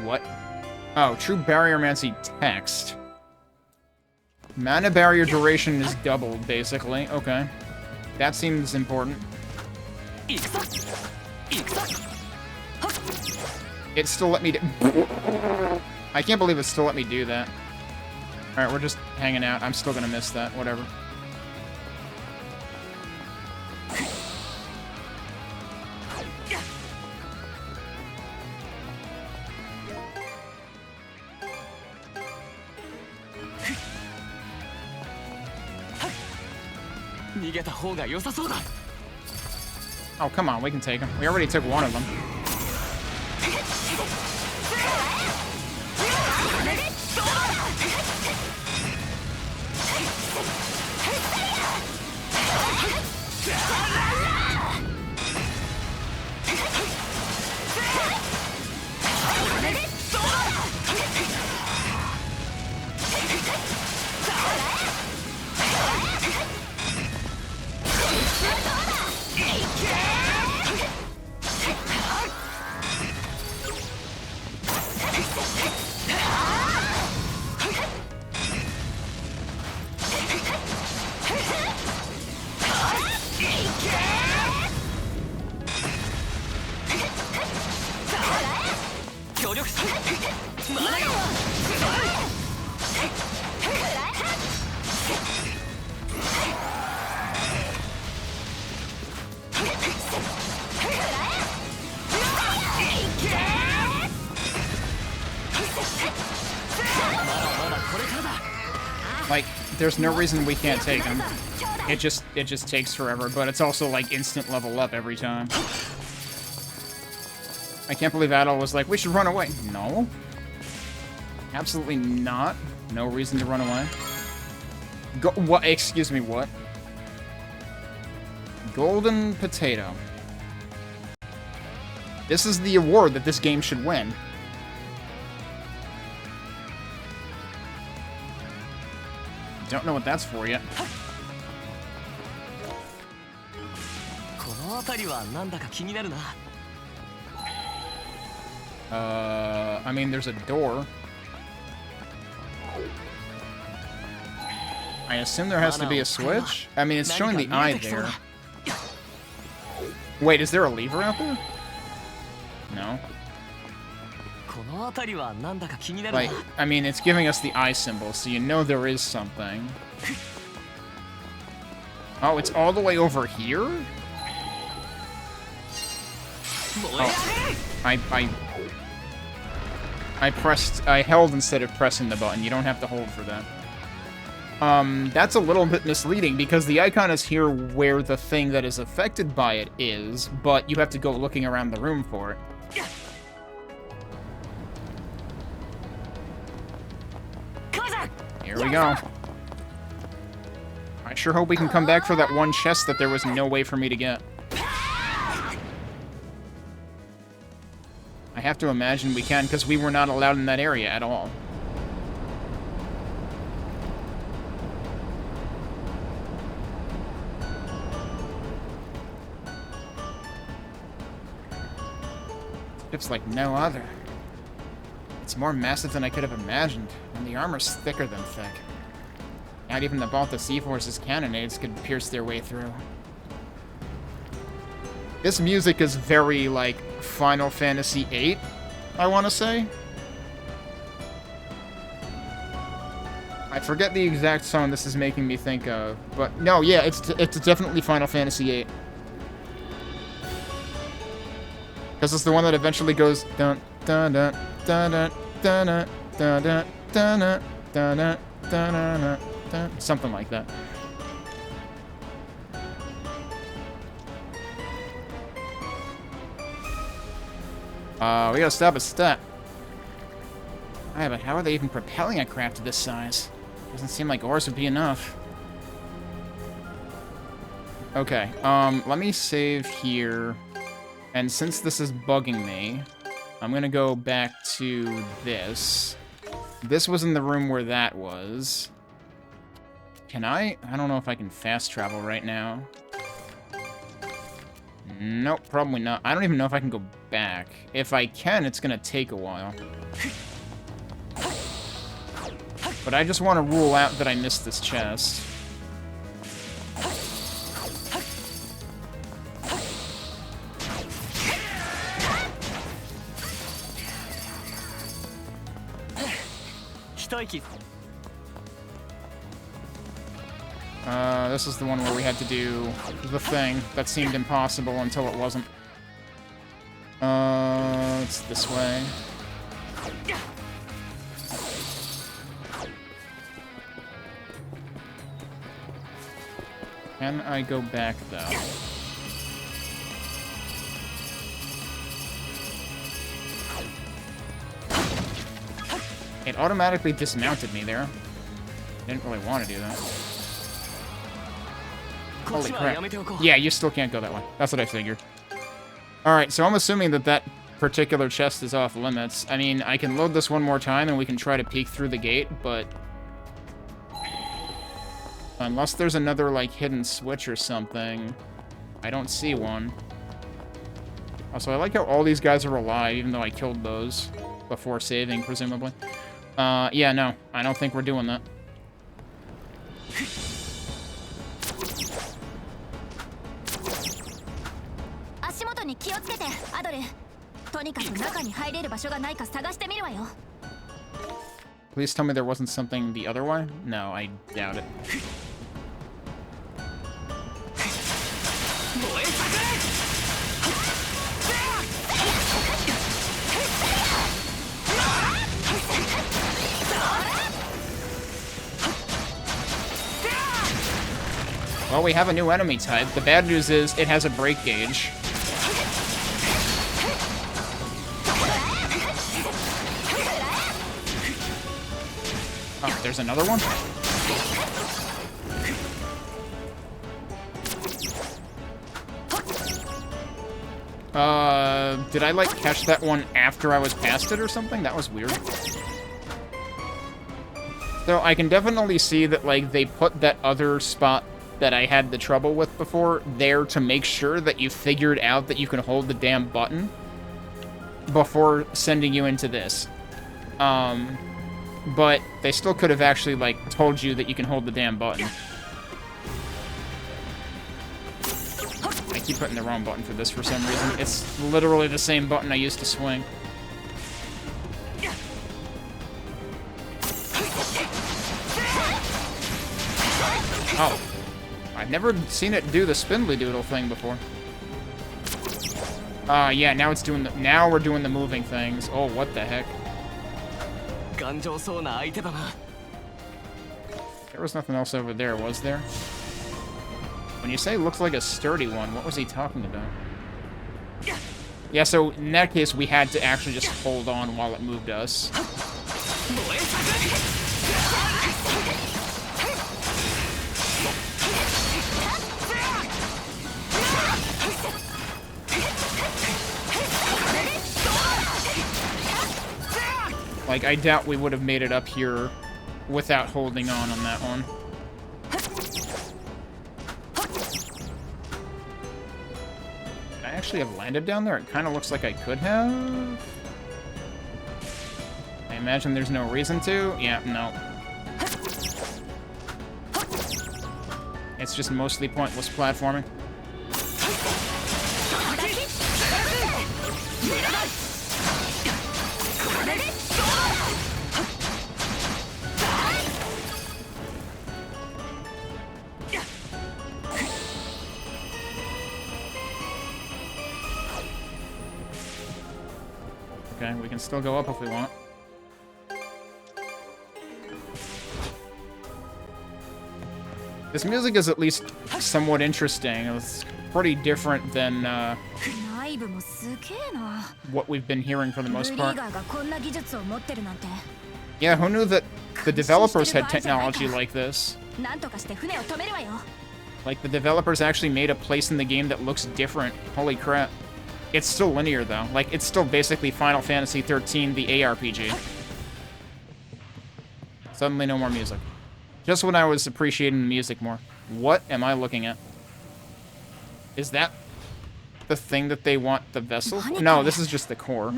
What? Oh, true barriermancy text. Mana barrier duration is doubled, basically. Okay. That seems important. It still let me do... I can't believe it still let me do that. Alright, we're just hanging out. I'm still gonna miss that. Whatever. Oh, come on, we can take him. We already took one of them. Like, there's no reason we can't take him. It just takes forever, but it's also like instant level up every time. I can't believe Adol was like, we should run away. No. Absolutely not. No reason to run away. What? Excuse me, what? Golden potato. This is the award that this game should win. Don't know what that's for yet. I mean, there's a door. I assume there has to be a switch? I mean, it's showing the eye there. Wait, is there a lever out there? No. Like, I mean, it's giving us the eye symbol, so you know there is something. Oh, it's all the way over here? Oh, I held instead of pressing the button. You don't have to hold for that. That's a little bit misleading because the icon is here where the thing that is affected by it is, but you have to go looking around the room for it. Here we go. I sure hope we can come back for that one chest that there was no way for me to get. I have to imagine we can, because we were not allowed in that area at all. Ship's like no other. It's more massive than I could have imagined, and the armor's thicker than thick. Not even the Balta Sea Force's cannonades could pierce their way through. This music is very, like, Final Fantasy VIII, I want to say. I forget the exact song this is making me think of, but no, yeah, it's definitely Final Fantasy VIII. Because it's the one that eventually goes dun dun dun dun dun dun dun dun dun dun dun dun, something like that. We gotta stop a step. Yeah, but how are they even propelling a craft this size? Doesn't seem like oars would be enough. Okay, let me save here. And since this is bugging me, I'm gonna go back to this. This was in the room where that was. Can I? I don't know if I can fast travel right now. Nope, probably not. I don't even know if I can go back. If I can, it's gonna take a while. But I just want to rule out that I missed this chest. This is the one where we had to do the thing that seemed impossible until it wasn't. It's this way. Can I go back, though? It automatically dismounted me there. Didn't really want to do that. Holy crap. Yeah, you still can't go that way. That's what I figured. Alright, so I'm assuming that that particular chest is off limits. I mean, I can load this one more time and we can try to peek through the gate, but... unless there's another, like, hidden switch or something, I don't see one. Also, I like how all these guys are alive, even though I killed those before saving, presumably. Yeah, no. I don't think we're doing that. に気をつけて、アドル。とにかく中に入れる場所がないか探してみるわよ。Please tell me there wasn't something the other way? No, I doubt it. Well, we have a new enemy type. The bad news is it has a break gauge. Oh, there's another one? Did I, like, catch that one after I was past it or something? That was weird. So I can definitely see that, like, they put that other spot that I had the trouble with before there to make sure that you figured out that you can hold the damn button before sending you into this. But they still could have actually, like, told you that you can hold the damn button. I keep putting the wrong button for this for some reason. It's literally the same button I used to swing. Oh. I've never seen it do the spindly doodle thing before. Yeah, now it's doing the... Now we're doing the moving things. Oh, what the heck. There was nothing else over there, was there? When you say looks like a sturdy one, what was he talking about? Yeah, so in that case, we had to actually just hold on while it moved us. Like, I doubt we would have made it up here without holding on that one. I actually have landed down there? It kind of looks like I could have. I imagine there's no reason to. Yeah, no. It's just mostly pointless platforming. Okay, we can still go up if we want. This music is at least somewhat interesting. It's pretty different than what we've been hearing for the most part. Yeah, who knew that the developers had technology like this? Like, the developers actually made a place in the game that looks different. Holy crap. It's still linear, though. Like, it's still basically Final Fantasy XIII, the ARPG. Suddenly no more music. Just when I was appreciating the music more. What am I looking at? Is that the thing that they want the vessel? No, this is just the core.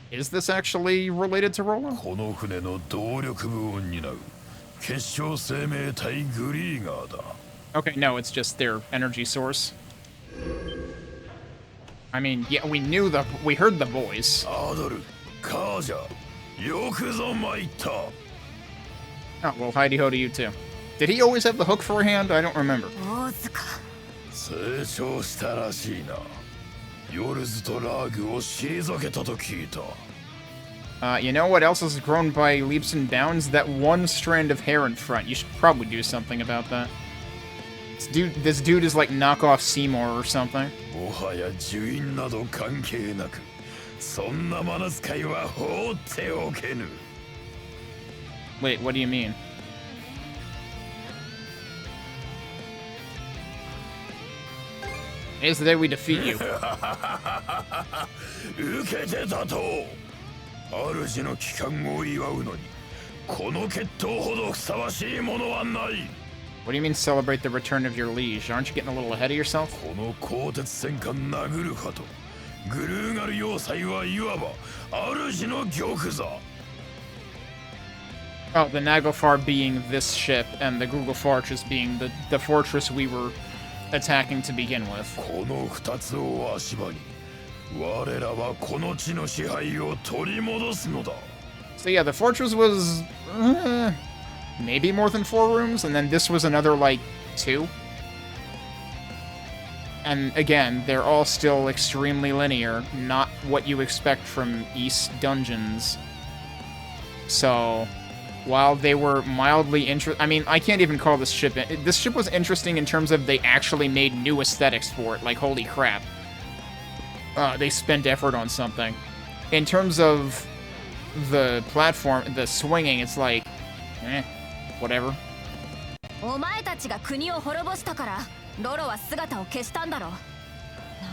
Is this actually related to Rolla? Okay, no, it's just their energy source. I mean, yeah, we heard the voice. Adol, Karja, Oh, well, hidey-ho to you too. Did he always have the hook for a hand? I don't remember. You know what else has grown by leaps and bounds? That one strand of hair in front. You should probably do something about that. This dude is like knockoff Seymour or something. Wait, what do you mean? Today's the day we defeat you. What do you mean celebrate the return of your liege? Aren't you getting a little ahead of yourself? Oh, the Naglfar being this ship, and the Griegr fortress being the fortress we were attacking to begin with. So yeah, the fortress was maybe more than 4 rooms, and then this was another, like, 2. And again, they're all still extremely linear, not what you expect from East dungeons. So, while they were mildly I mean, I can't even call this ship... This ship was interesting in terms of they actually made new aesthetics for it. Like, holy crap. They spent effort on something. In terms of the platform, the swinging, it's like, whatever. お前たちが国を滅ぼしたからロロは姿を消したんだろう。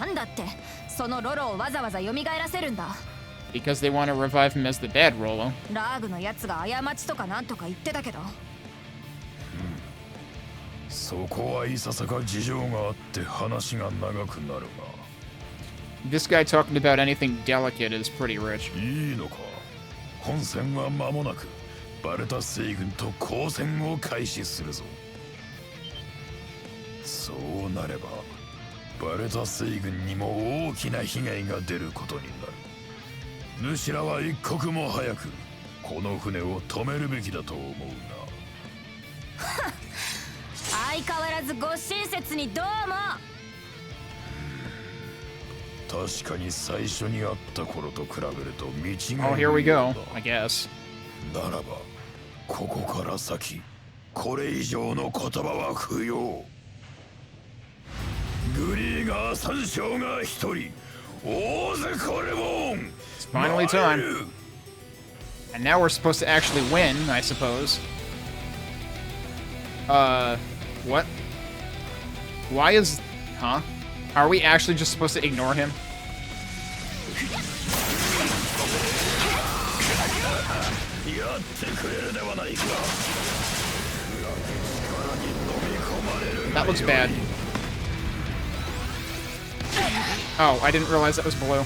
なんだってそのロロをわざわざ蘇らせるんだ。Because they want to revive him as the dead, Rolo. ラーグのやつが過ちとかなんとか言ってたけど。そこはいささか事情があって話が長くなるが。This guy talking about anything delicate is pretty rich. いいのか。本戦は間もなくバルタ水軍と交戦を開始するぞ。そうなればバルタ水軍にも大きな被害が出ることになる。主らは一刻も早くこの船を止めるべきだと思うな。相変わらずご親切にどうも。確かに最初に会った頃と比べると見違い。Oh, here we go, I guess. ならばここから先これ以上の言葉は不要。グリーガー三将が一人、大勢これもん。It's finally time. And now we're supposed to actually win, I suppose. What? Why is... Huh? Are we actually just supposed to ignore him? That looks bad. Oh, I didn't realize that was blue.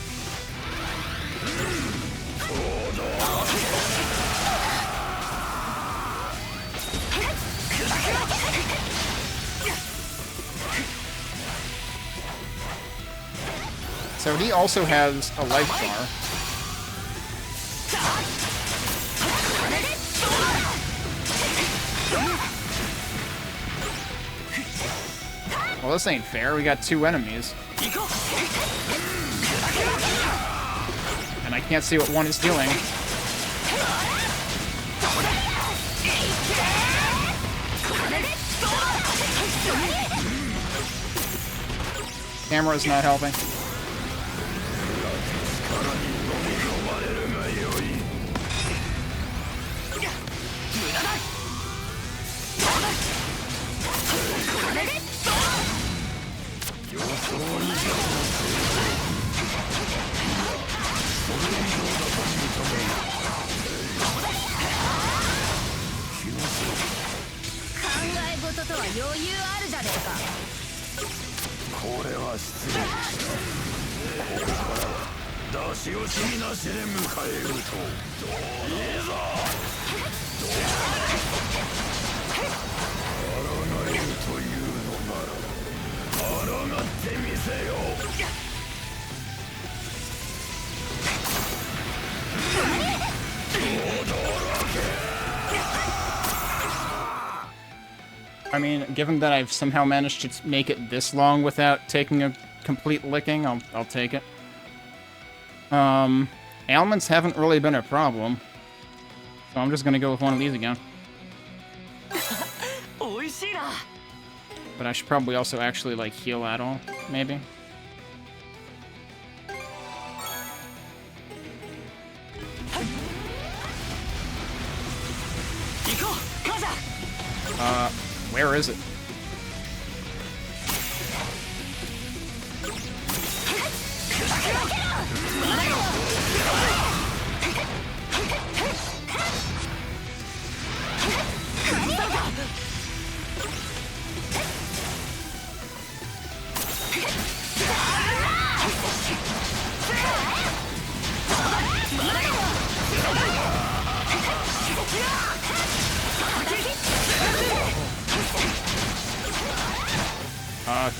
So he also has a life bar. Well, this ain't fair. We got two enemies. And I can't see what one is doing. Camera's not helping. I mean, given that I've somehow managed to make it this long without taking a complete licking, I'll take it. Ailments haven't really been a problem, so I'm just gonna go with one of these again. But I should probably also actually, like, heal Adol, maybe? Where is it?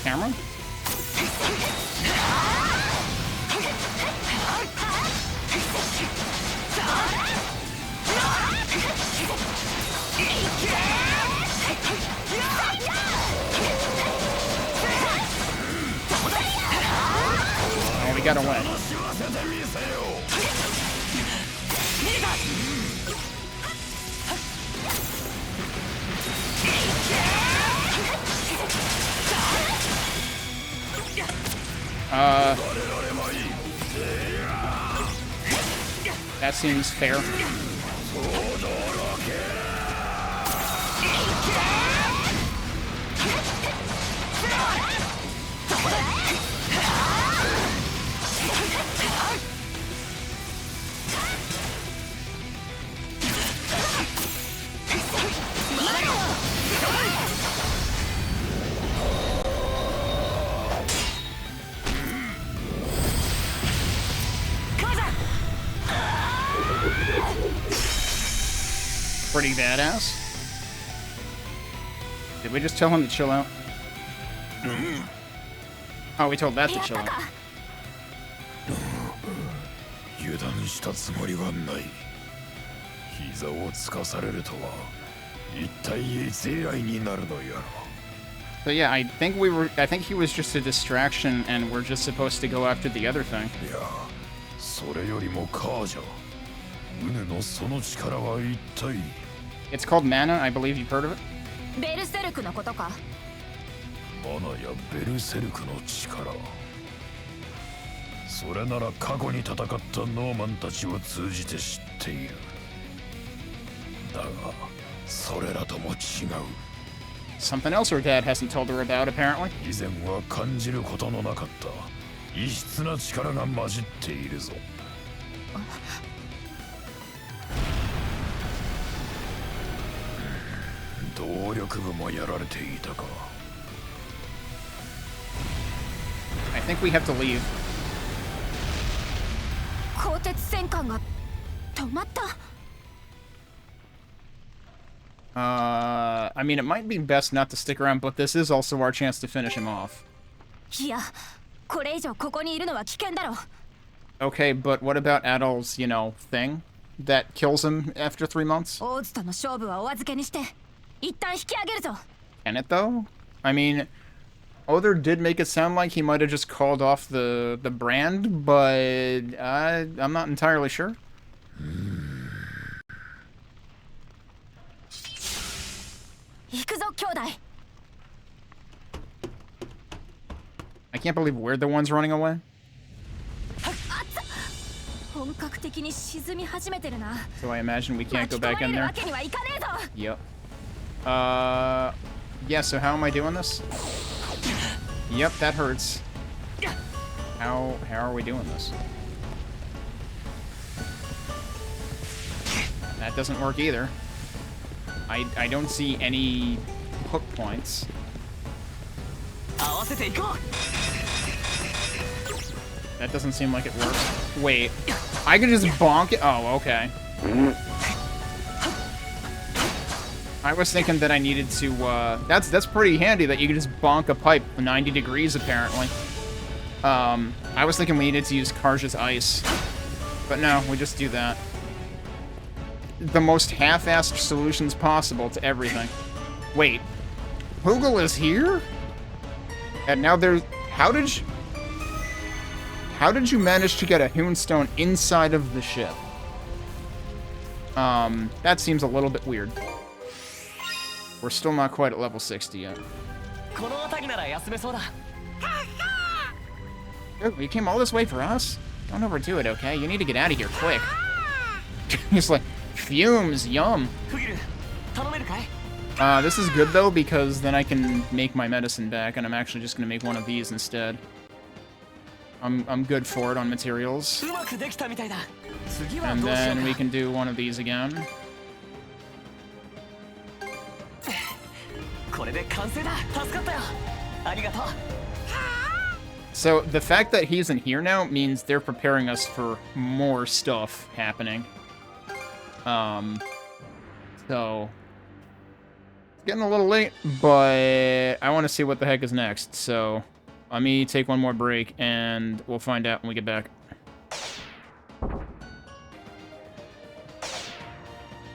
Camera? got away. That seems fair. Pretty badass. Did we just tell him to chill out? Oh, we told that to chill out. 油断したつもりはない。膝をつかされるとは一体いつ以来になるのやら。 So yeah, I think he was just a distraction and we're just supposed to go after the other thing. いや、それよりもカージャ。ウネのその力は一体。 It's called mana, I believe you've heard of it. ベルセルクのことか。マナやベルセルクの力。それなら過去に戦ったノーマンたちを通じて知っている。だが、それらとも違う。 Something else her dad hasn't told her about, apparently. 以前は感じることのなかった異質な力が混じっているぞ。動力部もやられていたか。 I think we have to leave. 鋼鉄戦艦が止まった。 I mean, it might be best not to stick around, but this is also our chance to finish him off. いや、これ以上ここにいるのは危険だろ。 Okay, but what about Adol's, you know, thing that kills him after 3 months? 王子との勝負はお預けにして、一旦引き上げるぞ。 Can it though? I mean, Other did make it sound like he might have just called off the brand, but I'm not entirely sure. I can't believe we're the ones running away. So I imagine we can't go back in there. Yep. Yeah, so how am I doing this? Yep, that hurts. How are we doing this? That doesn't work either. I don't see any hook points. That doesn't seem like it works. Wait, I could just bonk it? Oh, okay. I was thinking that I needed to, that's pretty handy that you can just bonk a pipe 90 degrees, apparently. I was thinking we needed to use Karja's ice. But no, we just do that. The most half-assed solutions possible to everything. Wait, Hoogle is here? And now there's, how did you manage to get a Hoonstone inside of the ship? That seems a little bit weird. We're still not quite at level 60 yet. Dude, you came all this way for us? Don't overdo it, okay? You need to get out of here quick. He's like, fumes, yum. This is good though, because then I can make my medicine back, and I'm actually just gonna make one of these instead. I'm good for it on materials. And then we can do one of these again. So the fact that he's in here now means they're preparing us for more stuff happening. So it's getting a little late, but I want to see what the heck is next. So let me take one more break and we'll find out when we get back.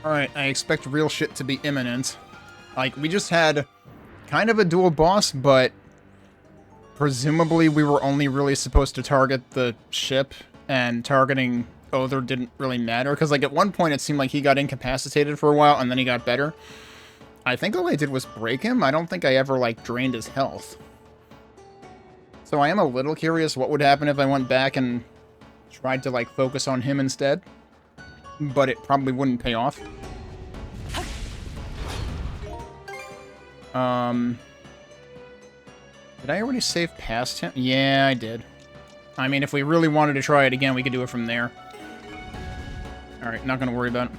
Alright, I expect real shit to be imminent. Like, we just had kind of a dual boss, but presumably we were only really supposed to target the ship, and targeting Other didn't really matter, because like at one point it seemed like he got incapacitated for a while, and then he got better. I think all I did was break him. I don't think I ever, like, drained his health. So I am a little curious what would happen if I went back and tried to, like, focus on him instead. But it probably wouldn't pay off. Did I already save past him? Yeah, I did. I mean, if we really wanted to try it again, we could do it from there. Alright, not gonna worry about it.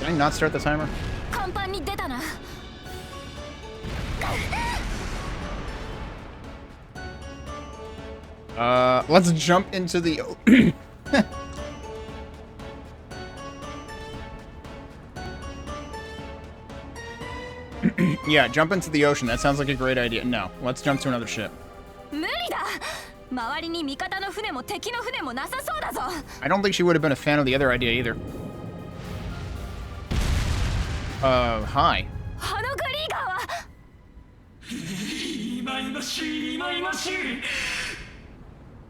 Did I not start the timer? Let's jump into the... Yeah, jump into the ocean. That sounds like a great idea. No, let's jump to another ship. I don't think she would have been a fan of the other idea either. Hi.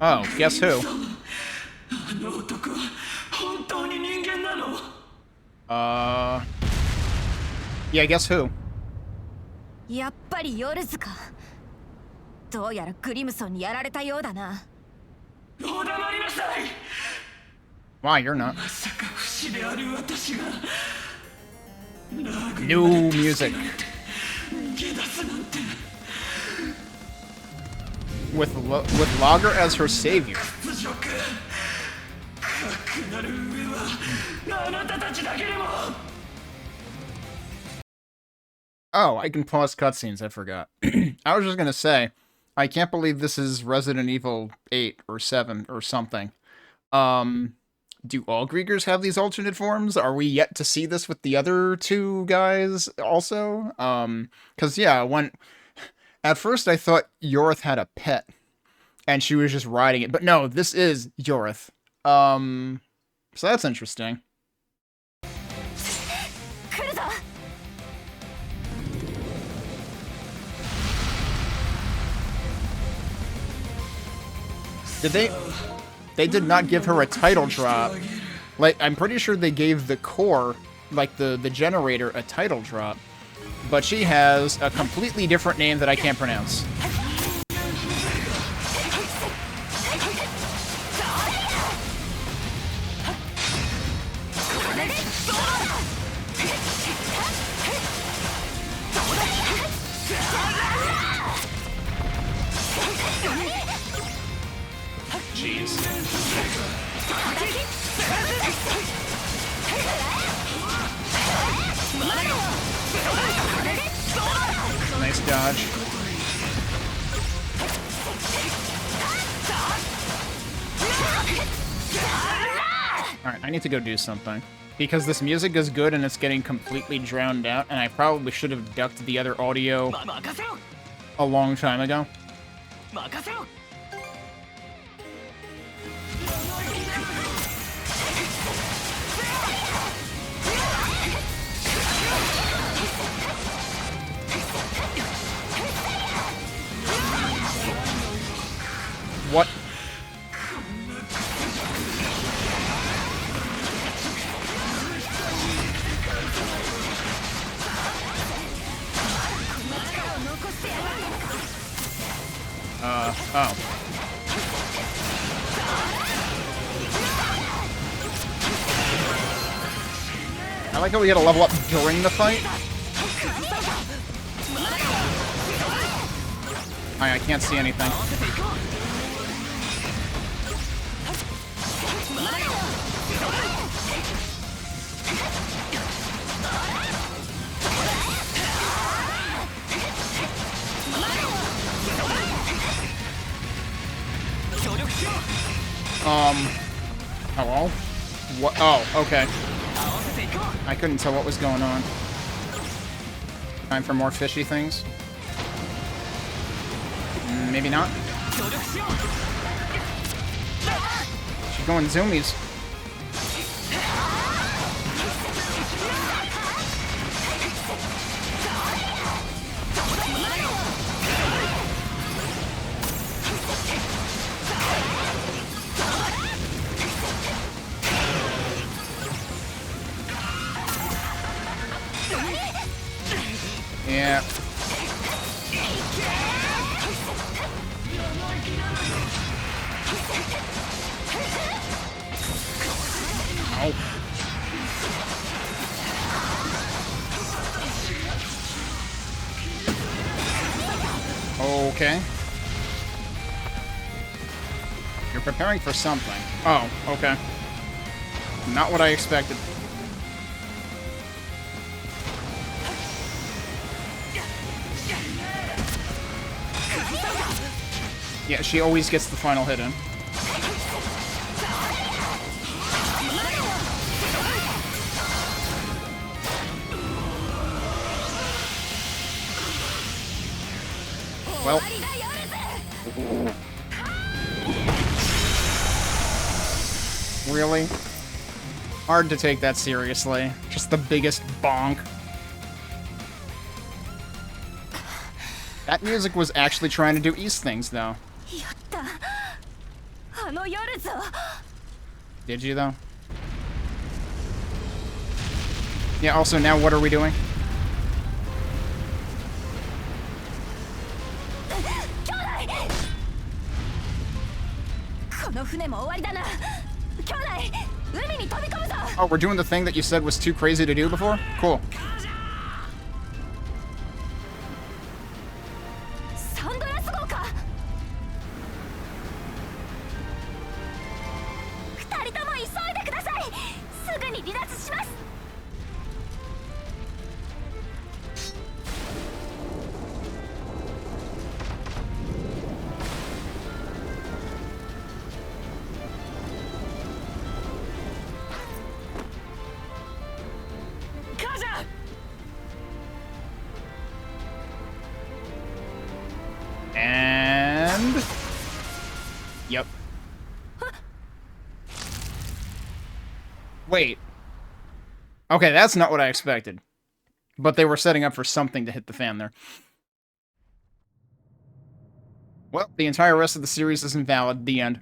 Oh, guess who? Yeah, guess who? やっぱりヨルズか。どうやらグリムソンにやられたようだな。お黙りなさい。 Why, you're not. まさか不死である私が New music. With Lager as her savior. Oh, I can pause cutscenes, I forgot. I was just gonna say, I can't believe this is Resident Evil 8 or 7 or something. Do all Griegrs have these alternate forms? Are we yet to see this with the other two guys also? Cause yeah, at first I thought Yorith had a pet, and she was just riding it, but no, this is Yorith. So that's interesting. They did not give her a title drop. Like, I'm pretty sure they gave the core, like the generator, a title drop. But she has a completely different name that I can't pronounce. Jeez. Nice dodge. Alright, I need to go do something. Because this music is good and it's getting completely drowned out, and I probably should have ducked the other audio a long time ago. What? Oh. I like how we get a level up during the fight. I can't see anything. Hello? What? Oh, okay. I couldn't tell what was going on. Time for more fishy things? Maybe not. She's going zoomies. Yeah. Okay. You're preparing for something. Oh, okay. Not what I expected. Yeah, she always gets the final hit in. Well. Really? Hard to take that seriously. Just the biggest bonk. That music was actually trying to do East things, though. Did you, though? Yeah, also, now what are we doing? Oh, we're doing the thing that you said was too crazy to do before? Cool. And... Yep. Wait. Okay, that's not what I expected. But they were setting up for something to hit the fan there. Well, the entire rest of the series is invalid. The end.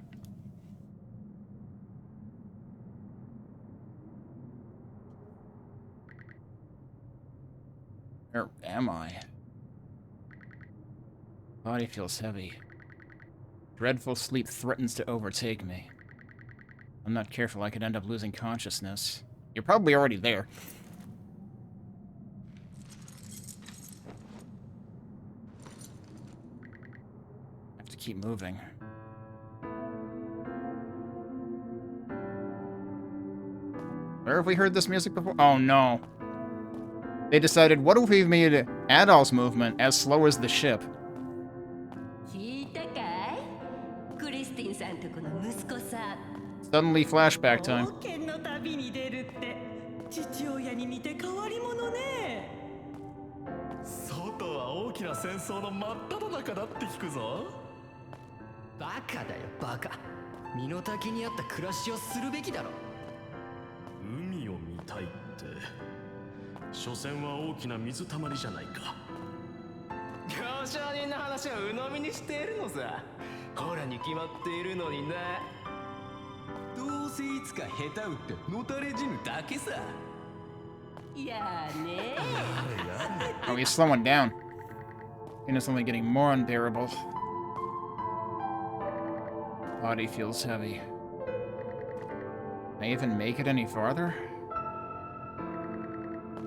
Where am I? Body feels heavy. Dreadful sleep threatens to overtake me. I'm not careful, I could end up losing consciousness. You're probably already there. I have to keep moving. Where have we heard this music before? Oh no. They decided, what if we made Adol's movement as slow as the ship? Suddenly flashback time. Oh, he's slowing down. And it's only getting more unbearable. Body feels heavy. Can I even make it any farther?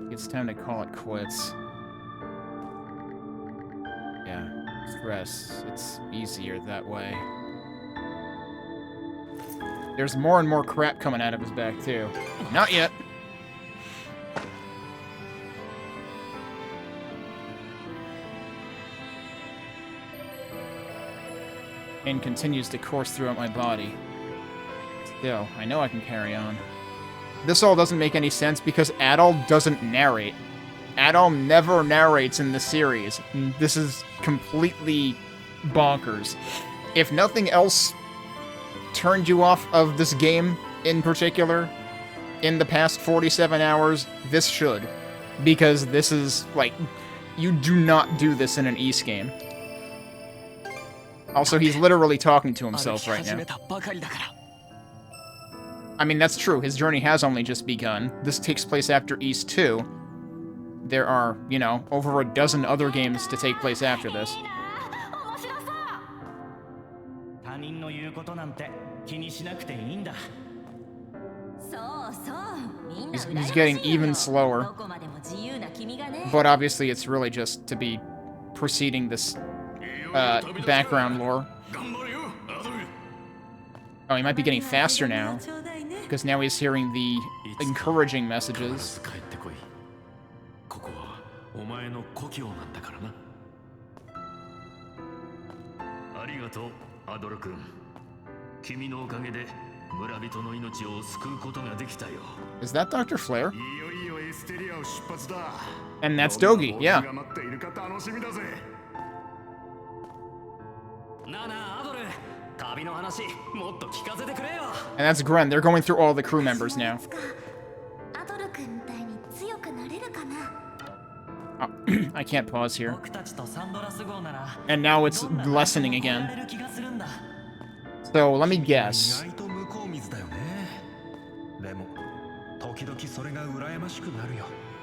It's time to call it quits. Yeah, stress. It's easier that way. There's more and more crap coming out of his back, too. Not yet. And continues to course throughout my body. Still, I know I can carry on. This all doesn't make any sense because Adol doesn't narrate. Adol never narrates in the series. This is completely bonkers. If nothing else turned you off of this game in particular in the past 47 hours, this should. Because this is, like, you do not do this in an Ys game. Also, he's literally talking to himself right now. I mean, that's true. His journey has only just begun. This takes place after Ys 2. there are, you know, over a dozen other games to take place after this. 他人の言うことなんて気にしなくていいんだ。 He's getting even slower. But obviously it's really just to be preceding this background lore. Oh, he might be getting faster now. Because now he's hearing the encouraging messages. ここはお前の故郷なんだからな。ありがとう、アドル君。君のおかげで村人の命を救うことができたよ。 Is that Dr. Flare? And that's Dogi, yeah. なあなあアドル、旅の話もっと聞かせてくれよ。 And that's Gren. They're going through all the crew members now. Oh, I can't pause here. And now it's lessening again. So let me guess.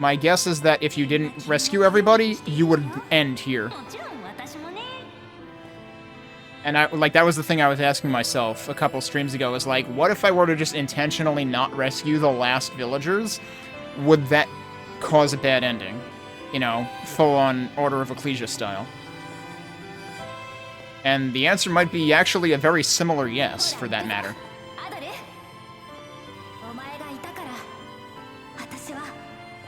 My guess is that if you didn't rescue everybody, you would end here. And that was the thing I was asking myself a couple streams ago, is like, what if I were to just intentionally not rescue the last villagers? Would that cause a bad ending? You know, full-on Order of Ecclesia style. And the answer might be actually a very similar yes, for that matter.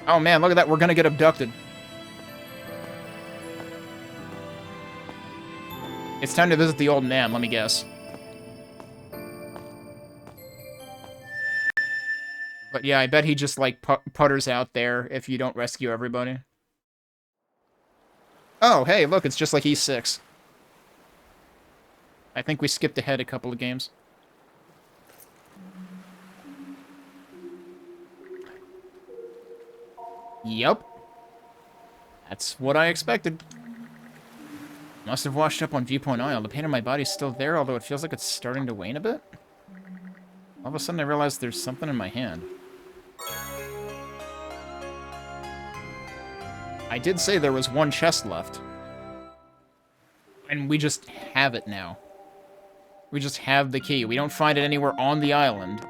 Oh man, look at that, we're gonna get abducted. It's time to visit the old man, let me guess. But yeah, I bet he just, like, putters out there if you don't rescue everybody. Oh, hey, look, it's just like E6. I think we skipped ahead a couple of games. Yup. That's what I expected. Must have washed up on Viewpoint Isle. The pain in my body's still there, although it feels like it's starting to wane a bit. All of a sudden I realized there's something in my hand. I did say there was one chest left. And we just have it now. We just have the key. We don't find it anywhere on the island.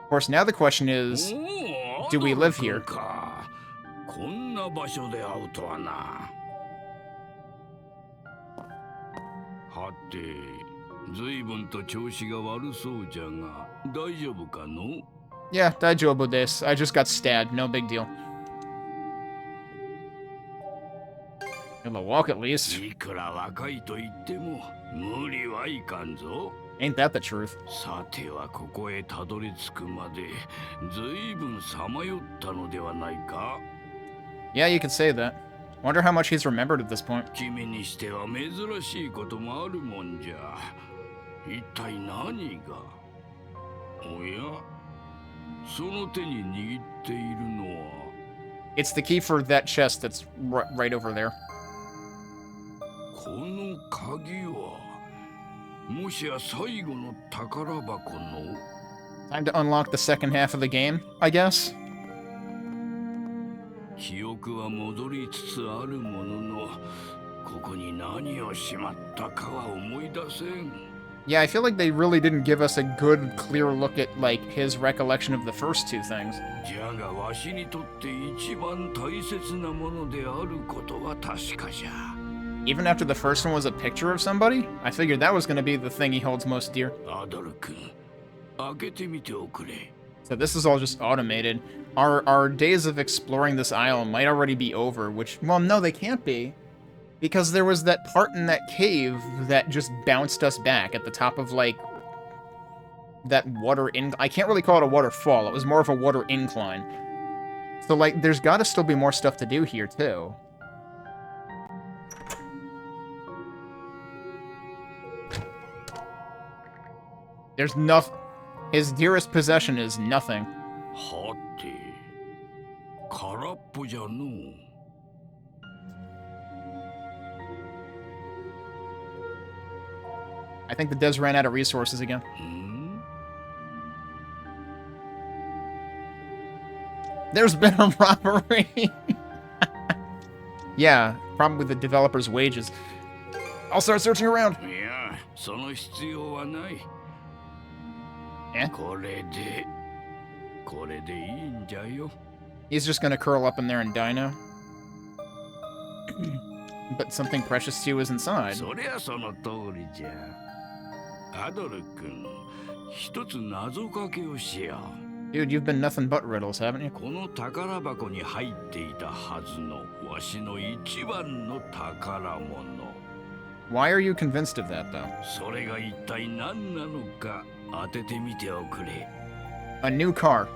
Of course, now the question is, do we live here? こんな場所で会うとはな。はて、随分と調子が悪そうじゃが、大丈夫かの? Yeah, 大丈夫です. I just got stabbed. No big deal. Able to walk at least. いくら若いと言っても無理はいかんぞ。 Ain't that the truth? さてはここへたどり着くまで随分さまよったのではないか? Yeah, you could say that. Wonder how much he's remembered at this point. 君にしては珍しいこともあるもんじゃ。一体何が? おや? その手に握っているのは? It's the key for that chest that's right over there. この鍵はもしや最後の宝箱の? Time to unlock the second half of the game, I guess. 記憶は戻りつつあるものの、ここに何をしまったかは思い出せん。 Yeah, I feel like they really didn't give us a good, clear look at, like, his recollection of the first two things. じゃがわしにとって一番大切なものであることは確かじゃ。 Even after the first one was a picture of somebody, I figured that was going to be the thing he holds most dear. アドル君、開けてみておくれ。 So this is all just automated. Our days of exploring this isle might already be over, which, well, no, they can't be. Because there was that part in that cave that just bounced us back at the top of, like, that water I can't really call it a waterfall. It was more of a water incline. So, like, there's got to still be more stuff to do here, too. There's nothing. His dearest possession is nothing. はて、空っぽじゃの。 I think the devs ran out of resources again. There's been a robbery. Yeah, probably the developer's wages. I'll start searching around. Yeah, その必要はない。Eh? これでいいんじゃよ。 He's just gonna curl up in there and die now. But something precious to you is inside. そりゃその通りじゃ。アドル君、一つ謎かけをしよう。 Dude, you've been nothing but riddles, haven't you? この宝箱に入っていたはずのわしの一番の宝物。 Why are you convinced of that, though? それが一体何なのか当ててみておくれ。 A new car.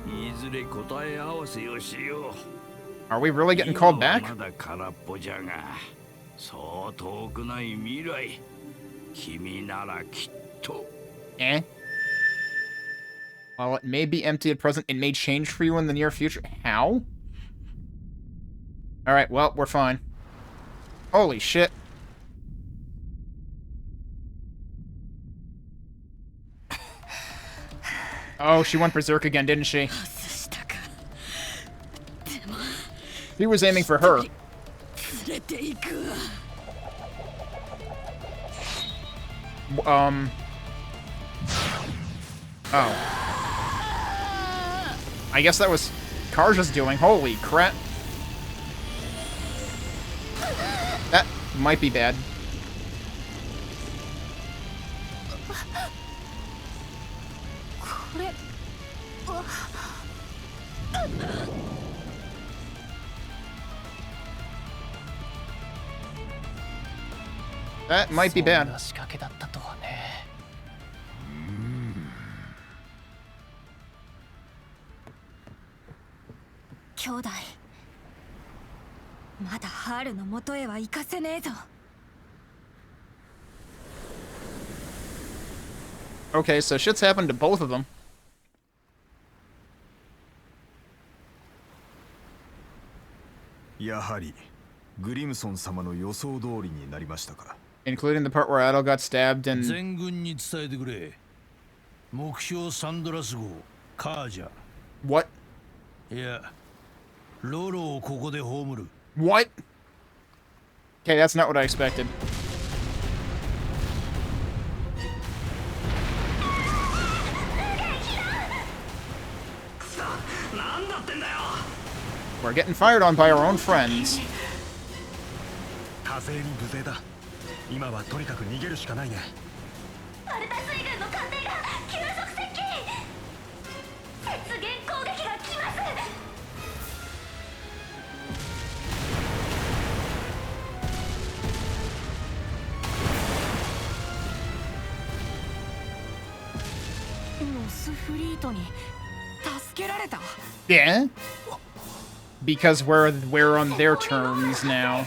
いずれ答え合わせをしよう。 Are we really getting called back? まだ空っぽじゃが、そう遠くない未来。 君ならきっと。 Eh? While it may be empty at present, it may change for you in the near future. How? Alright, well, we're fine. Holy shit. Oh, she went berserk again, didn't she? He was aiming for her. Oh. I guess that was Karja's doing. Holy crap. That might be bad. That might be bad. Okay, so shit's happened to both of them. Grimson 様の予想通りになりましたか? Including the part where Adol got stabbed and... 全軍に伝えてくれ。目標サンドラス号、カージャ。What? いや、ロロをここで葬る。What? Okay, that's not what I expected. We're getting fired on by our own friends. 多勢に無勢だ。今はとにかく逃げるしかないね。バルタ水軍の艦艇が急速接近。雪原攻撃が来ます。 ロスフリートに助けられた。 Yeah? Because we're on their terms now.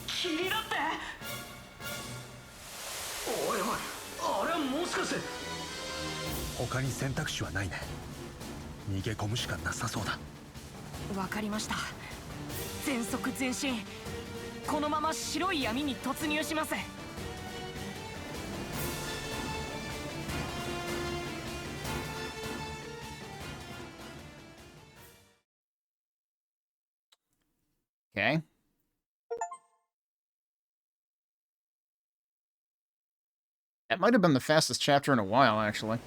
君だって。おいおい、あれはもしかして。他に選択肢はないね。逃げ込むしかなさそうだ。わかりました。全速前進。このまま白い闇に突入します。 Okay. That might have been the fastest chapter in a while, actually.